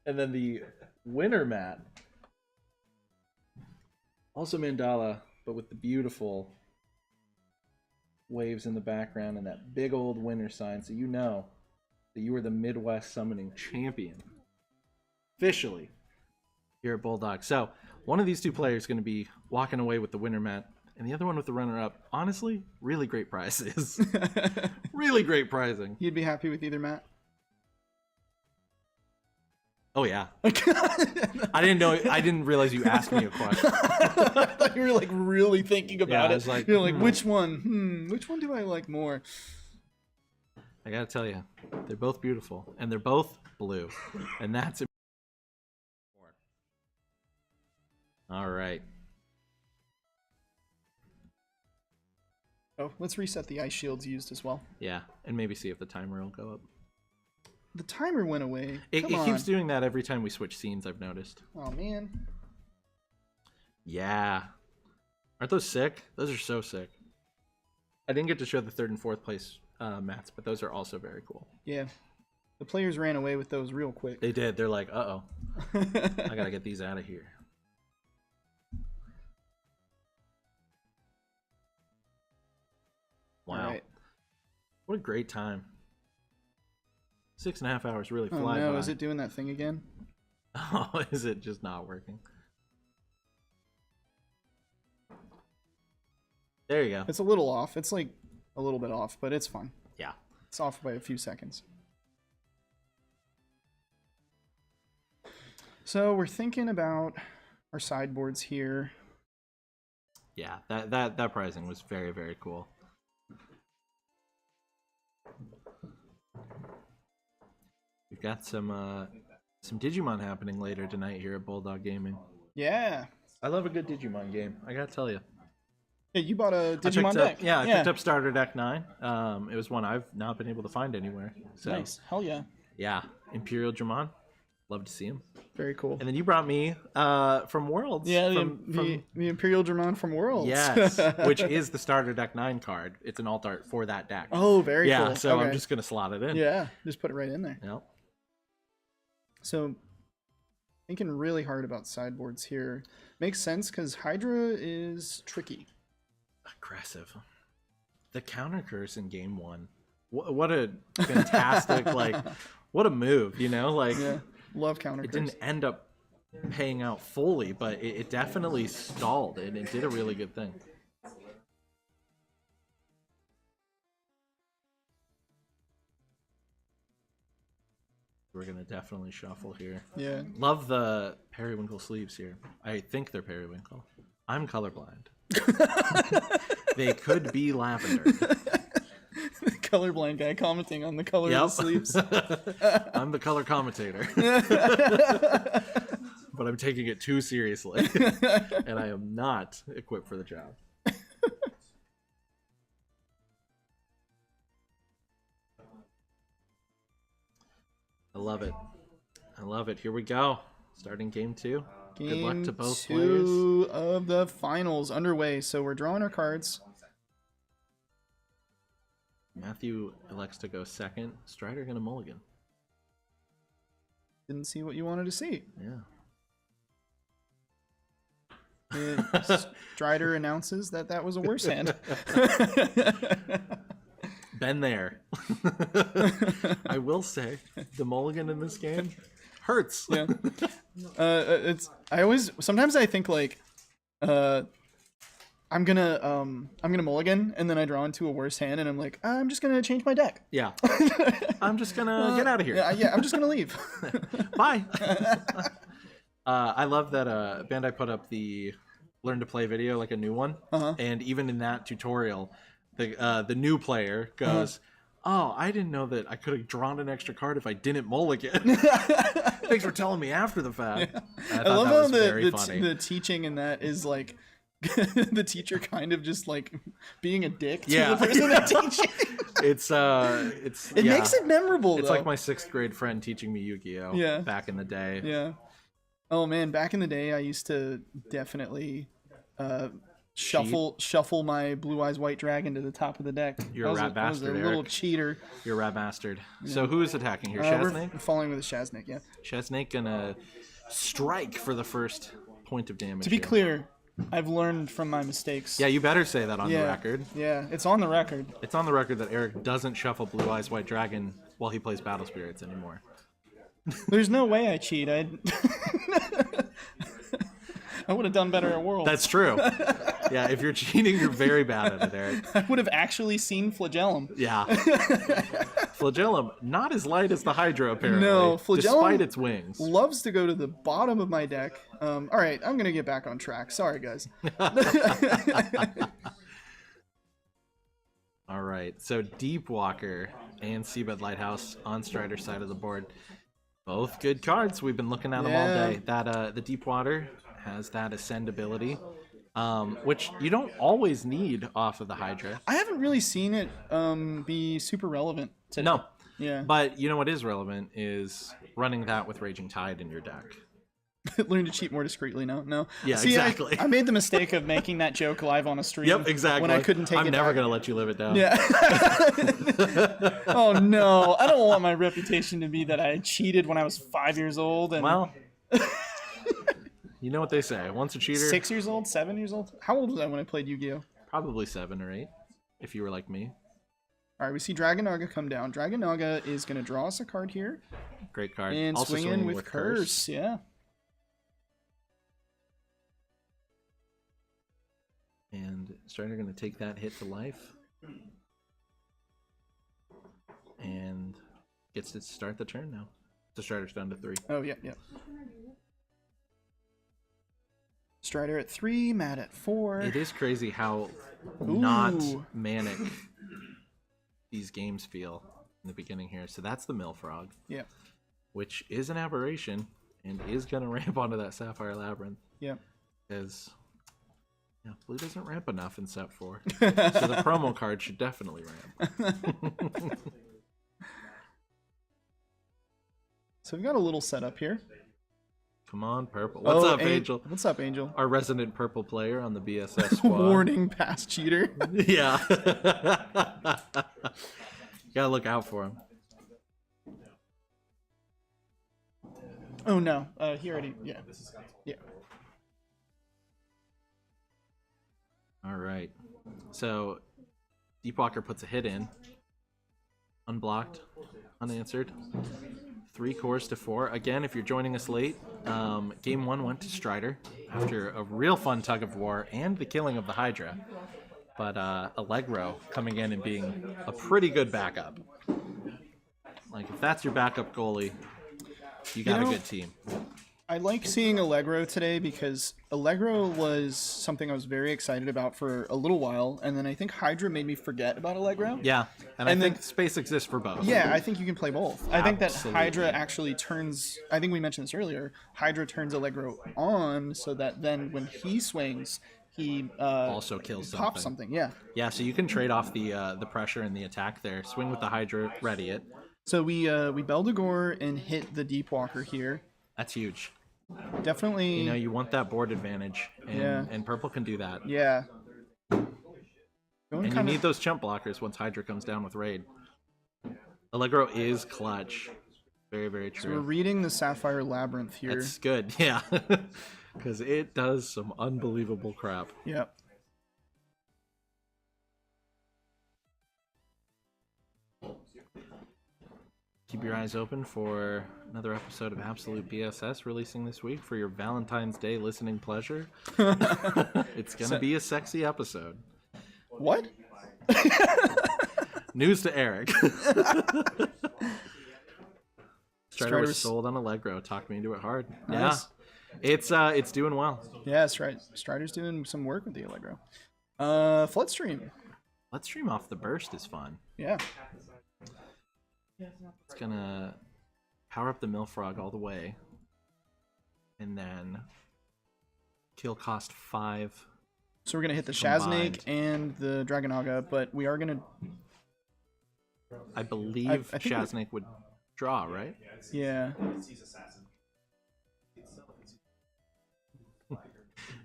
then the winner mat. Also Mandala, but with the beautiful waves in the background and that big old winter sign, so you know that you are the Midwest summoning champion. Officially. Here at Bulldog. So, one of these two players is going to be walking away with the winner mat, and the other one with the runner-up. Honestly, really great prizes. Really great pricing. You'd be happy with either Matt? Oh yeah. I didn't realize you asked me a question. I thought you were like really thinking about I it. was like, You're like, which one? Which one do I like more? I gotta tell you, they're both beautiful, and they're both blue, and that's important. All right. Oh, let's reset the ice shields used as well. Yeah, and maybe see if the timer will go up. The timer went away. It Come on. keeps doing that every time we switch scenes, I've noticed. Oh, man. Yeah. Aren't those sick? Those are so sick. I didn't get to show the 3rd and 4th place mats, but those are also very cool. Yeah. The players ran away with those real quick. They did. They're like, uh-oh. I gotta get these out of here. Wow. All right. What a great time. 6.5 hours really Oh, fly no. by. Is it doing that thing again? Oh, is it just not working? There you go. It's a little off. It's like a little bit off, but it's fine. Yeah. It's off by a few seconds. So we're thinking about our sideboards here. Yeah, that pricing was very, very cool. We've got some Digimon happening later tonight here at Bulldog Gaming. Yeah. I love a good Digimon game, I gotta tell you. Hey, you bought a Digimon deck. I picked up Starter Deck 9. It was one I've not been able to find anywhere. So, Nice. Hell yeah. yeah, Imperial Dramon. Love to see him. Very cool. And then you brought me from Worlds. Yeah, from the Imperial Dramon from Worlds. Yes, which is the Starter Deck 9 card. It's an alt art for that deck. Oh, very cool. Yeah, so I'm Okay. just going to slot it in. Yeah, just put it right in there. Yep. So, thinking really hard about sideboards here. Makes sense because Hydra is tricky. Aggressive. The counter curse in game 1. What a fantastic, what a move, you know? Yeah, love counter It curse. didn't end up paying out fully, but it definitely stalled, and it did a really good thing. We're going to definitely shuffle here. Yeah. Love the periwinkle sleeves here. I think they're periwinkle. I'm colorblind. They could be lavender. Colorblind guy commenting on the color of the sleeves. I'm the color commentator. But I'm taking it too seriously. And I am not equipped for the job. I love it. I love it. Here we go. Starting game 2. Good luck to both players. Game 2 of the finals underway. So we're drawing our cards. Matthew elects to go second. Stryder gonna mulligan. Didn't see what you wanted to see. Yeah. And Stryder announces that was a worse hand. Been there. I will say the mulligan in this game hurts. Yeah. Sometimes I think like I'm gonna mulligan and then I draw into a worse hand and I'm like, I'm just gonna change my deck. Yeah. I'm just gonna get out of here. Yeah, I'm just gonna leave. Bye. I love that Bandai put up the learn to play video, like a new one. And even in that tutorial, the new player goes, oh, I didn't know that I could have drawn an extra card if I didn't mulligan. Thanks for telling me after the fact. Yeah. I I love how very funny. the teaching in that is like the teacher kind of just like being a dick to Yeah. the person they're teaching. It Makes it memorable. It's though. like my 6th grade friend teaching me Yu-Gi-Oh! Back in the day. Yeah. Oh man, back in the day, I used to definitely shuffle my Blue Eyes White Dragon to the top of the deck. You're a rat I was bastard, a little Eric. cheater. You're a rat bastard. So who is attacking here? We're Shaznik? following with a Shaznik, yeah. Shaznik gonna strike for the first point of damage. To be here. clear, I've learned from my mistakes. Yeah, you better say that on the Yeah. record. Yeah, it's on the record. It's on the record that Eric doesn't shuffle Blue Eyes White Dragon while he plays Battle Spirits anymore. There's no way I cheat. I would have done better at Worlds. That's true. Yeah, if you're cheating, you're very bad at it, Eric. I would have actually seen Flagellum. Yeah. Flagellum, not as light as the Hydra, apparently. No, Flagellum despite its wings. loves to go to the bottom of my deck. All right, I'm going to get back on track. Sorry, guys. All right, so Deep Walker and Seabed Lighthouse on Stryder's side of the board. Both good cards. We've been looking at them all day. That the Deep Water has that Ascend ability, which you don't always need off of the Hydra. I haven't really seen it be super relevant today. No. Yeah. But you know what is relevant is running that with Raging Tide in your deck. Learn to cheat more discreetly now. No. Yeah, See, exactly. I made the mistake of making that joke live on a stream. Yep, exactly. When I couldn't take it I'm never back. going to let you live it down. Yeah. Oh no! I don't want my reputation to be that I cheated when I was 5 years old and Well, you know what they say. Once a cheater, 6 years old, 7 years old. How old was I when I played Yu-Gi-Oh? probably 7 or 8, if you were like me. All right, we see Dragon Naga come down. Dragon Naga is going to draw us a card here Great card. and Also swing in swinging with Curse. Yeah. And Stryder going to take that hit to life. And gets to start the turn now. So Strider's down to 3. Oh, yeah, yeah. Stryder at 3, Matt at 4. It is crazy how not Ooh. manic these games feel in the beginning here. So that's the Mill Frog, Yeah, which is an aberration and is going to ramp onto that Sapphire Labyrinth. yeah. Because blue doesn't ramp enough in set 4. So the promo card should definitely ramp. So we've got a little setup here. Come on, Purple. What's up, Angel? What's up, Angel? Our resident purple player on the BSS squad. Warning, past cheater. Yeah. Gotta look out for him. Oh no, he already. Yeah, yeah. All right. So Deepwalker puts a hit in. Unblocked, unanswered. 3 cores to 4. Again, if you're joining us late, game 1 went to Stryder after a real fun tug of war and the killing of the Hydra. But Allegro coming in and being a pretty good backup. Like, if that's your backup goalie, you got a good team. I like seeing Allegro today because Allegro was something I was very excited about for a little while, and then I think Hydra made me forget about Allegro. Yeah, and I And then- think space exists for both. Yeah, I think you can play both. I think that Absolutely. Hydra actually turns, I think we mentioned this earlier, Hydra turns Allegro on so that then when he swings, he Also kills something. pops something. Yeah. Yeah, so you can trade off the pressure and the attack there. Swing with the Hydra, ready it. So we Beldegor and hit the Deepwalker here. That's huge. Definitely. You know, you want that board advantage, and, Yeah. and Purple can do that. Yeah. Going And you kinda- need those chump blockers once Hydra comes down with Raid. Allegro is clutch. Very, very So we're true. reading the Sapphire Labyrinth here. That's good, yeah. Because it does some unbelievable crap. Yep. Keep your eyes open for another episode of Absolute BSS releasing this week for your Valentine's Day listening pleasure. It's going to be a sexy episode. What? News to Eric. Stryder was was- sold on Allegro. Talked me into it hard. Nice. Yeah. It's doing well. Yeah, that's right. Strider's doing some work with the Allegro. Floodstream. Let's stream off the burst is fun. Yeah. It's gonna power up the Millfrog all the way. And then kill cost 5. So we're gonna hit the Combined. Shaznake and the Dragonaga, but we are gonna. I believe I think Shaznake would draw, right? Yeah.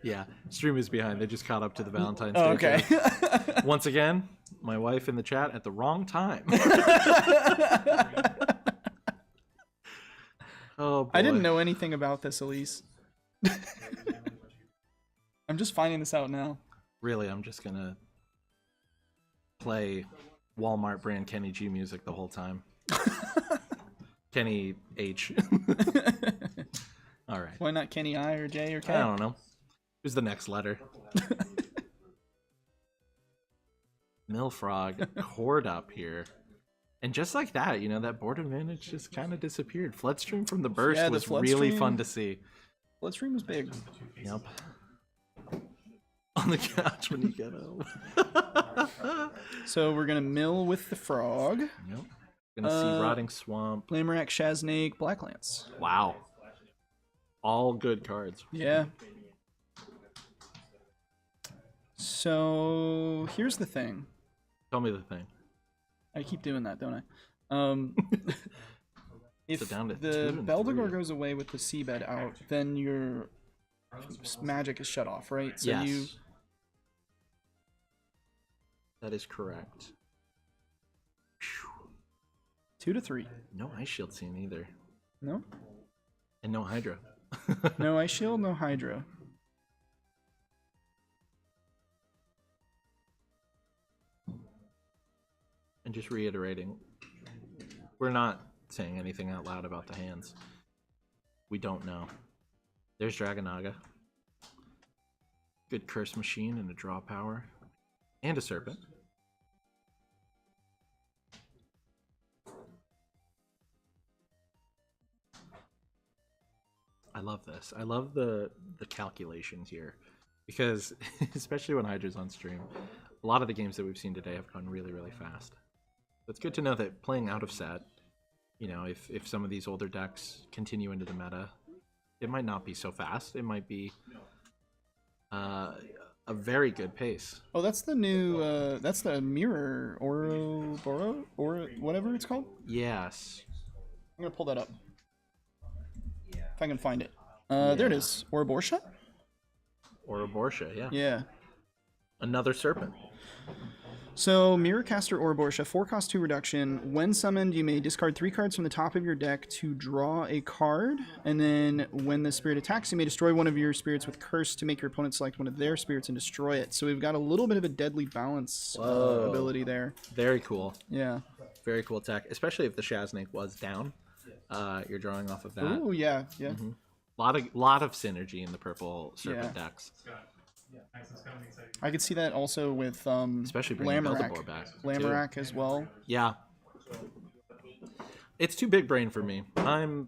Yeah, stream is behind. They just caught up to the Valentine's Oh, Day. okay. joke. Once again, my wife in the chat at the wrong time. Oh boy. I didn't know anything about this, Elise. I'm just finding this out now. Really, I'm just gonna play Walmart brand Kenny G music the whole time. Kenny H. All right. Why not Kenny I or J or K? I don't know. Who's the next letter? Millfrog, cord up here. And just like that, you know, that board advantage just kind of disappeared. Floodstream from the burst Yeah, the was really Floodstream- fun to see. Bloodstream was big. Yep. On the couch when you get home. So we're gonna mill with the frog. Yep. Gonna see Rotting Swamp. Lamorak, Shaznake, Blacklance. Wow. All good cards. Yeah. So here's the thing. Tell me the thing. I keep doing that, don't I? If So down to 2 the and Beldegor 3. goes away with the seabed out, then your magic is shut off, right? So Yes. you That is correct. 2 to 3. No Ice Shield scene either. No? And no Hydra. No Ice Shield, no Hydra. And just reiterating, we're not saying anything out loud about the hands. We don't know. There's Dragonaga. Good Curse Machine and a draw power. And a Serpent. I love this. I love the calculations here. Because, especially when Hydra's on stream, a lot of the games that we've seen today have gone really, really fast. So it's good to know that playing out of set, you know, if some of these older decks continue into the meta, it might not be so fast. It might be a very good pace. Oh, that's the new, that's the mirror, Oroboro, or whatever it's called. Yes. I'm gonna pull that up. If I can find it. There it is. Ouroboros? Or a Borsha, yeah. Yeah. Another Serpent. So, Mirrorcaster Ouroboros, 4-cost 2 reduction. When summoned, you may discard 3 cards from the top of your deck to draw a card. And then, when the spirit attacks, you may destroy one of your spirits with Curse to make your opponent select one of their spirits and destroy it. So, we've got a little bit of a deadly balance ability there. Very cool. Yeah. Very cool attack, especially if the Shaznake was down. You're drawing off of that. Oh, yeah, yeah. Mm-hmm. Lot of synergy in the purple Serpent decks. I could see that also with Especially bringing Lamorak. Beldegor back, too. Lamorak as well. Yeah. It's too big brain for me. I'm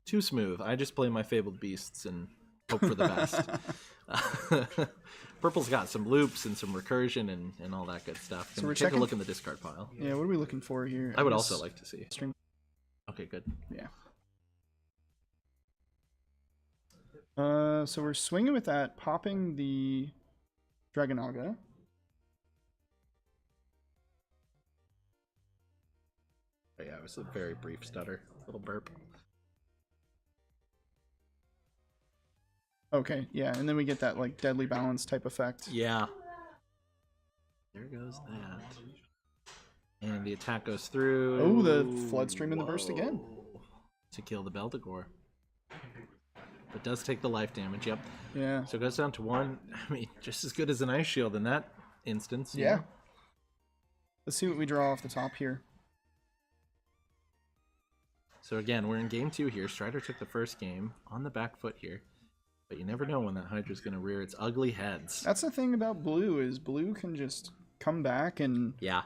too smooth. I just play my Fabled Beasts and hope for the best. Purple's got some loops and some recursion and all that good stuff. So Can we're we take a checking- look in the discard pile? Yeah, what are we looking for here? I would also like to see. Stream. Okay, good. Yeah. So we're swinging with that, popping the Dragonaga. Oh, yeah, it was a very brief stutter. Little burp. Okay, yeah, and then we get that like deadly balance type effect. Yeah. There goes that. And the attack goes through. Oh, the Floodstream in the burst again. To kill the Beldegor. It does take the life damage, yep. Yeah. So it goes down to 1. I mean, just as good as an Ice Shield in that instance. you Yeah. know? Let's see what we draw off the top here. So again, we're in game 2 here. Stryder took the first game on the back foot here. But you never know when that Hydra's going to rear its ugly heads. That's the thing about blue, is blue can just come back and Yeah.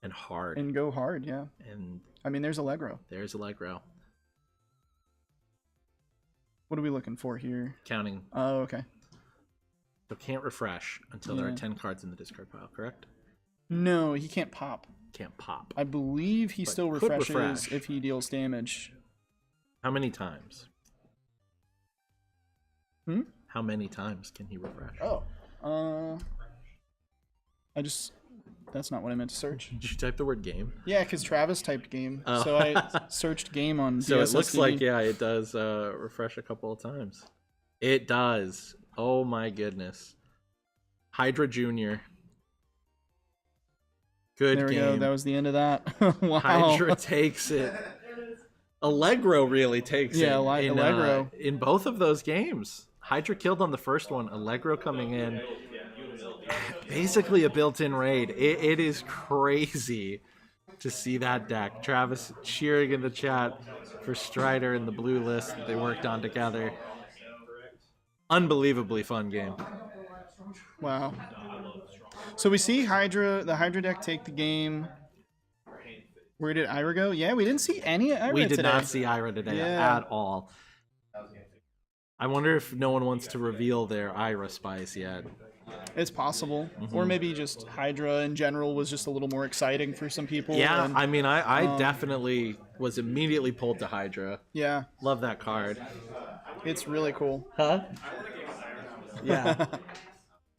And hard. and go hard, yeah. And I mean, there's Allegro. there's Allegro. What are we looking for here? Counting. Oh, okay. So can't refresh until there are Yeah. 10 cards in the discard pile, correct? No, he can't pop. Can't pop. I believe he But still could refreshes refresh. if he deals damage. How many times? Hmm? How many times can he refresh? Oh. That's not what I meant to search. Did you type the word game? Yeah, because Travis typed game. Oh. So I searched game on So it looks BSS like, TV. yeah, it does refresh a couple of times. It does. Oh my goodness. Hydra Jr. Good There we game. go. That was the end of that. Wow. Hydra takes it. Allegro really takes Yeah, it. Allegro. In both of those games. Hydra killed on the first one. Allegro coming in. Basically a built-in raid. It is crazy to see that deck. Travis cheering in the chat for Stryder and the blue list that they worked on together. Unbelievably fun game. Wow. So we see the Hydra deck take the game. Where did Ira go? Yeah, we didn't see any Ira We did today. not see Ira today at all. I wonder if no one wants to reveal their Ira spice yet. It's possible. Or maybe just Hydra in general was just a little more exciting for some people. Yeah, and, I mean, I definitely was immediately pulled to Hydra. yeah, Love that card. it's really cool. Huh? Yeah.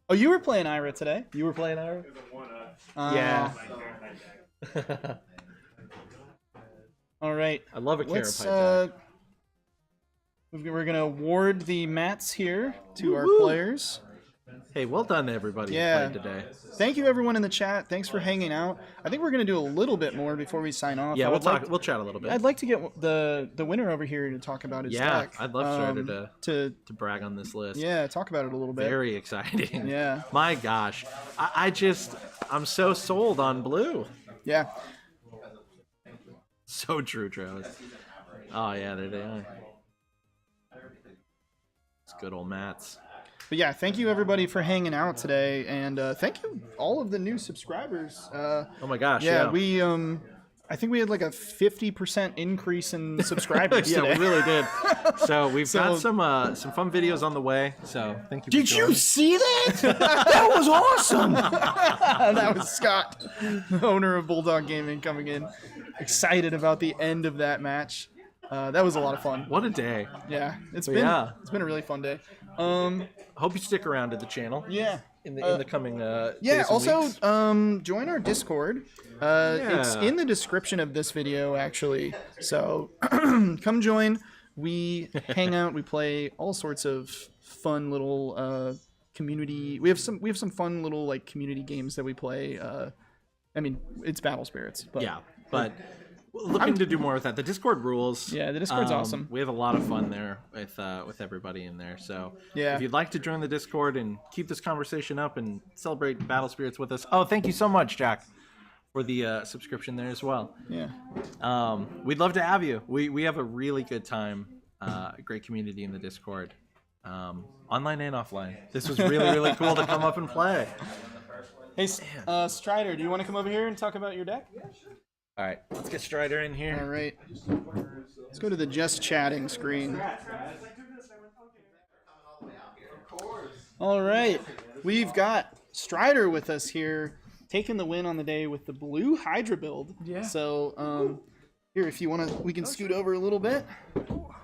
Oh, you were playing Ira today? You were playing Ira? Yeah. All right. I love a Let's, Carapace deck. we're going to award the mats here to our players. Hey, well done to everybody who played today. Thank you, everyone in the chat. Thanks for hanging out. I think we're going to do a little bit more before we sign off. Yeah, we'll chat a little bit. I'd like to get the winner over here to talk about his deck. I'd love Stryder to brag on this list. Yeah, talk about it a little bit. Very exciting. Yeah. My gosh. I'm so sold on blue. Yeah. So true, Travis. Oh, yeah, there they are. It's good old Mats. But yeah, thank you everybody for hanging out today, and thank you all of the new subscribers. Oh my gosh! Yeah, we I think we had like a 50% increase in subscribers yeah, today. we really did. So we've got some fun videos on the way. So thank you. Did you see that? That was awesome. That was Scott, the owner of Bulldog Gaming, coming in, excited about the end of that match. That was a lot of fun. What a day! Yeah, it's been a really fun day. Hope you stick around to the channel. Yeah. In the coming yeah. days and Also, weeks. Join our Discord. It's in the description of this video, actually. So come join. We hang out. We play all sorts of fun little community. We have some fun little like community games that we play. I mean, it's Battle Spirits, but yeah, but. Looking to do more with that. The Discord rules. Yeah, the Discord's awesome. We have a lot of fun there with everybody in there. So yeah. If you'd like to join the Discord and keep this conversation up and celebrate Battle Spirits with us. Oh, thank you so much, Jack, for the subscription there as well. Yeah. We'd love to have you. We have a really good time. A great community in the Discord, online and offline. This was really, really cool to come up and play. Hey, Stryder, do you want to come over here and talk about your deck? All right, let's get Stryder in here. All right. Let's go to the just chatting screen. All right. We've got Stryder with us here, taking the win on the day with the blue Hydra build. Yeah. So, here, if you want to, we can scoot over a little bit.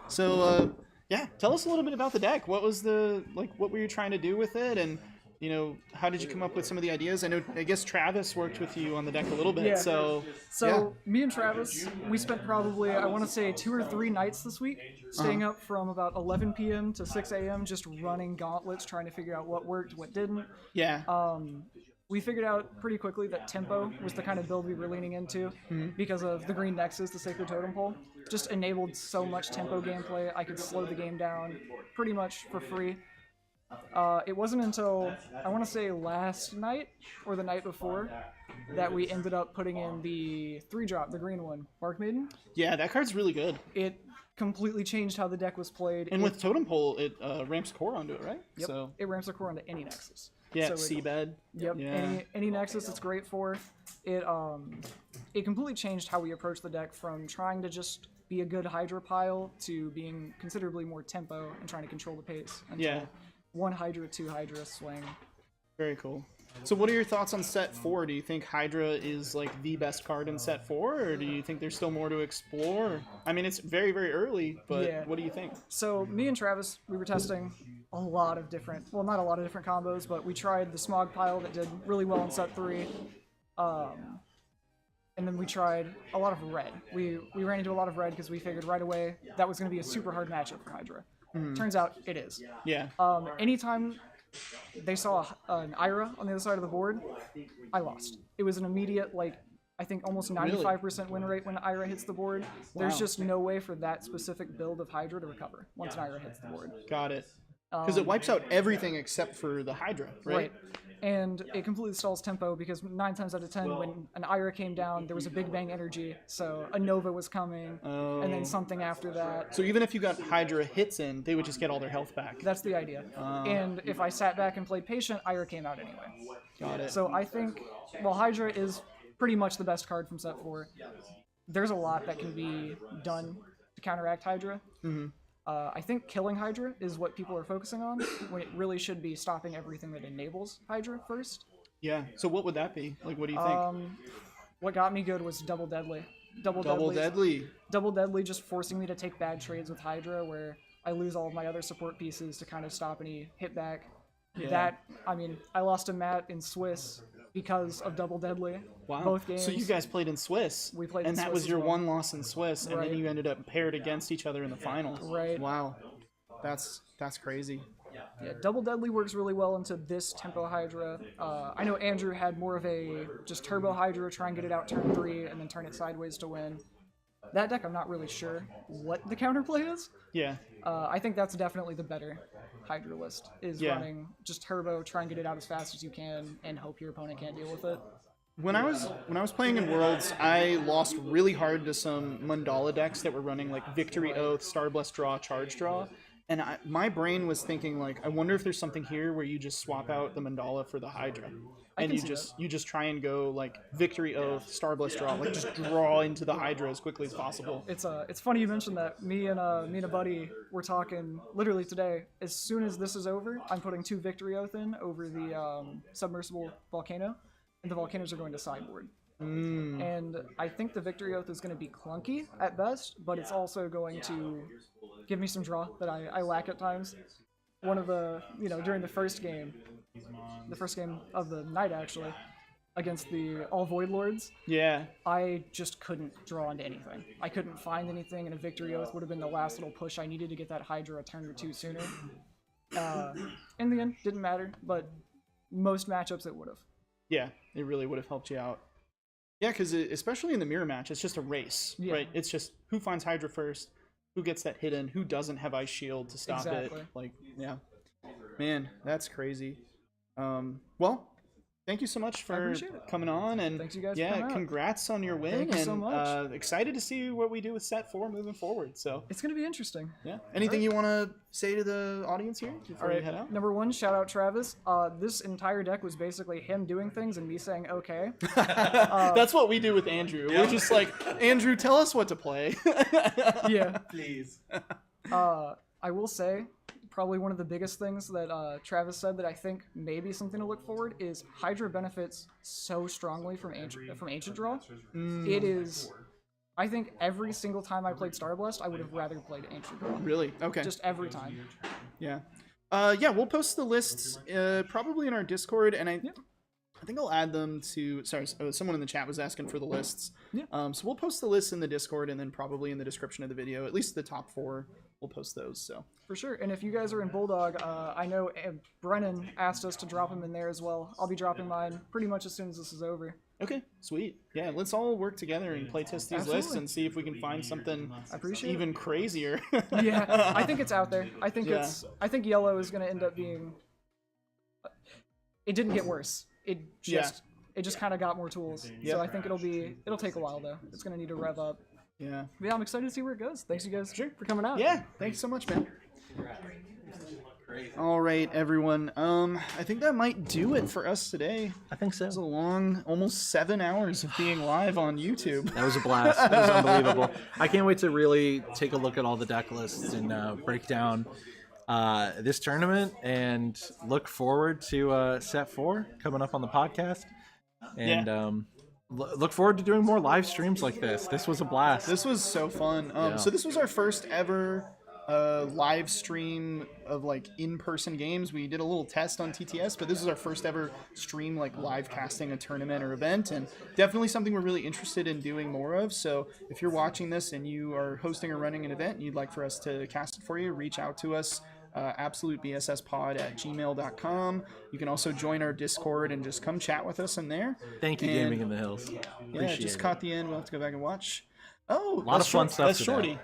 So, yeah, tell us a little bit about the deck. What was what were you trying to do with it? And, you know, how did you come up with some of the ideas? I guess Travis worked with you on the deck a little bit. Yeah. So me and Travis, we spent probably, I want to say 2 or 3 nights this week, staying up from about 11 p.m. to 6 a.m. just running gauntlets, trying to figure out what worked, what didn't. Yeah. We figured out pretty quickly that tempo was the kind of build we were leaning into because of the green nexus, the sacred totem pole. Just enabled so much tempo gameplay. I could slow the game down pretty much for free. It wasn't until, I want to say last night or the night before, that we ended up putting in the 3-drop, the green one, Bark Maiden. Yeah, that card's really good. It completely changed how the deck was played. And with Totem Pole, it ramps core onto it, right? Yep, So it ramps the core onto any nexus. yeah, So Seabed. Yep, Yeah. any nexus it's great for. It completely changed how we approach the deck from trying to just be a good Hydra pile to being considerably more tempo and trying to control the pace. Yeah. 1 Hydra, 2 Hydra swing. Very cool. So what are your thoughts on set 4? Do you think Hydra is like the best card in set 4, or do you think there's still more to explore? I mean, it's very, very early, but Yeah. what do you think? So me and Travis, we were testing a lot of different, well, not a lot of different combos, but we tried the Smagg pile that did really well in set 3. And then we tried a lot of red. We ran into a lot of red because we figured right away that was going to be a super hard matchup for Hydra. Turns out it is. Yeah. Anytime they saw an Ira on the other side of the board, I lost. It was an immediate, like, I think almost 95% win rate when Ira hits the board. There's just no way for that specific build of Hydra to recover once an Ira hits the board. Got it. Because it wipes out everything except for the Hydra, right? And it completely stalls tempo because 9 times out of 10, when an Ira came down, there was a Big Bang energy, so a Nova was coming, and then something after that. So even if you got Hydra hits in, they would just get all their health back. That's the idea. And if I sat back and played patient, Ira came out anyway. Got it. So I think, while Hydra is pretty much the best card from set 4, there's a lot that can be done to counteract Hydra. I think killing Hydra is what people are focusing on, when it really should be stopping everything that enables Hydra first. Yeah, so what would that be? Like, what do you think? What got me good was Double Deadly. Double Deadly. Double Deadly just forcing me to take bad trades with Hydra, where I lose all of my other support pieces to kind of stop any hit back. Yeah. That, I mean, I lost to Matt in Swiss because of Double Deadly. Wow. Both games. So you guys played in Swiss. We played and in that Swiss was as your well. one loss in Swiss, and then you ended up paired against each other in the finals. Right. Wow. That's crazy. Yeah, Double Deadly works really well into this tempo Hydra. I know Andrew had more of a just turbo Hydra, try and get it out turn 3, and then turn it sideways to win. That deck, I'm not really sure what the counterplay is. Yeah. I think that's definitely the better Hydra list, is running just turbo, try and get it out as fast as you can, and hope your opponent can't deal with it. When I was playing in Worlds, I lost really hard to some Mandala decks that were running like Victory Oath, Starblessed Draw, Charge Draw, and my brain was thinking like, I wonder if there's something here where you just swap out the Mandala for the Hydra, and you just try and go like Victory Oath, Starblessed Draw, like just draw into the Hydra as quickly as possible. It's funny you mentioned that. Me and a buddy were talking literally today. As soon as this is over, I'm putting 2 Victory Oath in over the submersible volcano. And the volcanoes are going to sideboard. And I think the Victory Oath is going to be clunky at best, but it's also going to give me some draw that I lack at times. One of the, during the first game of the night actually, against the All Void Lords, I just couldn't draw into anything. I couldn't find anything, and a Victory Oath would have been the last little push I needed to get that Hydra a turn or 2 sooner. In the end, didn't matter, but most matchups it would have. Yeah, it really would have helped you out. Yeah, because especially in the mirror match, it's just a race, right? It's just who finds Hydra first, who gets that hit in, who doesn't have Ice Shield to stop it. Like, yeah. Man, that's crazy. Well, thank you so much for coming on, and thanks you guys for coming out. Congrats on your win. Thank you so much. Excited to see what we do with set 4 moving forward. So it's gonna be interesting. Yeah. Anything you want to say to the audience here before we head out? Number 1, shout out Travis. This entire deck was basically him doing things and me saying okay. That's what we do with Andrew. We're just like, Andrew, tell us what to play. Yeah. Please. I will say, probably one of the biggest things that Travis said that I think may be something to look forward is Hydra benefits so strongly from Ancient Draw. It is, I think every single time I played Starblessed, I would have rather played Ancient Draw. Really? Okay. Just every time. Yeah. Yeah, we'll post the lists probably in our Discord, and I think I'll add them to... Sorry, someone in the chat was asking for the lists. Yeah. So we'll post the lists in the Discord, and then probably in the description of the video, at least the top 4, we'll post those. So for sure. And if you guys are in Bulldog, I know Brennan asked us to drop him in there as well. I'll be dropping mine pretty much as soon as this is over. Okay, sweet. Yeah, let's all work together and play test these lists and see if we can find something even crazier. Yeah, I think it's out there. I think I think yellow is going to end up being... It didn't get worse. It just kind of got more tools. So I think it'll take a while though. It's going to need to rev up. Yeah. But yeah, I'm excited to see where it goes. Thanks you guys for coming out. Yeah, thanks so much, man. All right, everyone. I think that might do it for us today. I think so. It was a long, almost 7 hours of being live on YouTube. That was a blast. That was unbelievable. I can't wait to really take a look at all the deck lists and break down this tournament, and look forward to set 4 coming up on the podcast. And look forward to doing more live streams like this. This was a blast. This was so fun. So this was our first ever live stream of like in-person games. We did a little test on TTS, but this is our first ever stream like live casting a tournament or event, and definitely something we're really interested in doing more of. So if you're watching this and you are hosting or running an event and you'd like for us to cast it for you, reach out to us. absolutebsspod@gmail.com. You can also join our Discord and just come chat with us in there. Thank you, Gaming in the Hills. Yeah, just caught the end. We'll have to go back and watch. Oh, a lot of fun stuff. That's Shorty.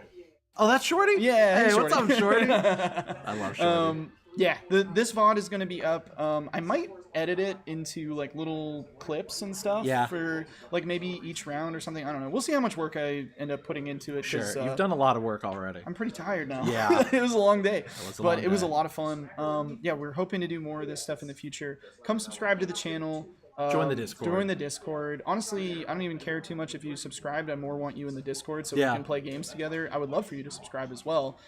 Oh, that's Shorty? Yeah. Hey, what's up, Shorty? I love Shorty. Yeah, this VOD is going to be up. I might edit it into like little clips and stuff for like maybe each round or something. I don't know. We'll see how much work I end up putting into it. Sure, you've done a lot of work already. I'm pretty tired now. Yeah. It was a long day, but it was a day. lot of fun. Yeah, we're hoping to do more of this stuff in the future. Come subscribe to the channel. Join the Discord. Join the Discord. Honestly, I don't even care too much if you subscribed. I more want you in the Discord so we can play games together. I would love for you to subscribe as well.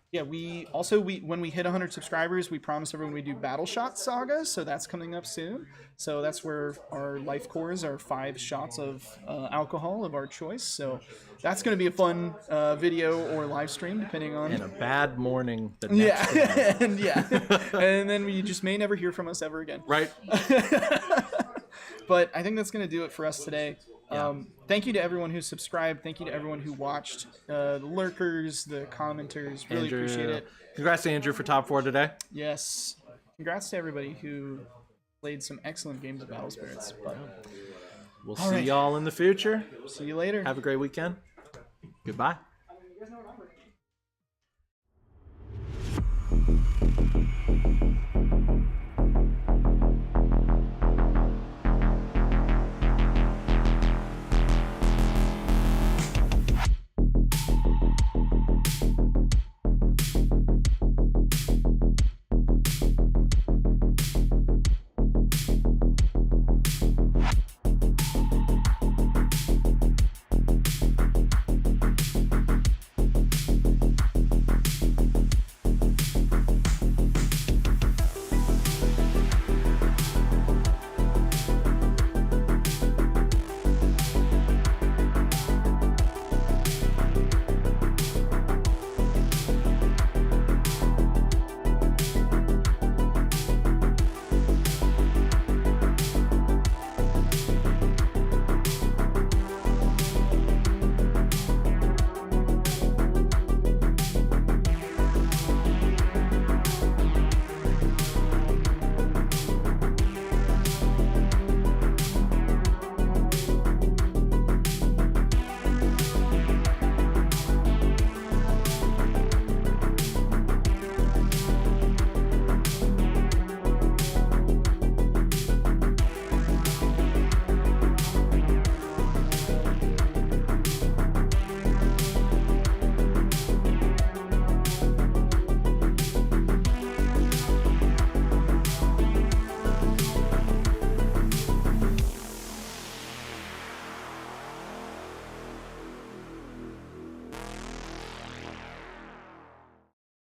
Yeah, when we hit 100 subscribers, we promise everyone we do Battle Shot Saga, so that's coming up soon. So that's where our life cores are 5 shots of alcohol of our choice. So that's going to be a fun video or live stream, depending on. And a bad morning the next day. And then you just may never hear from us ever again. Right. But I think that's going to do it for us today. Thank you to everyone who subscribed. Thank you to everyone who watched. The lurkers, the commenters. Really Andrew, appreciate it. Congrats to Andrew for top 4 today. Yes. Congrats to everybody who played some excellent games of Battle Spirits. But we'll see y'all in the future. See you later. Have a great weekend. Goodbye.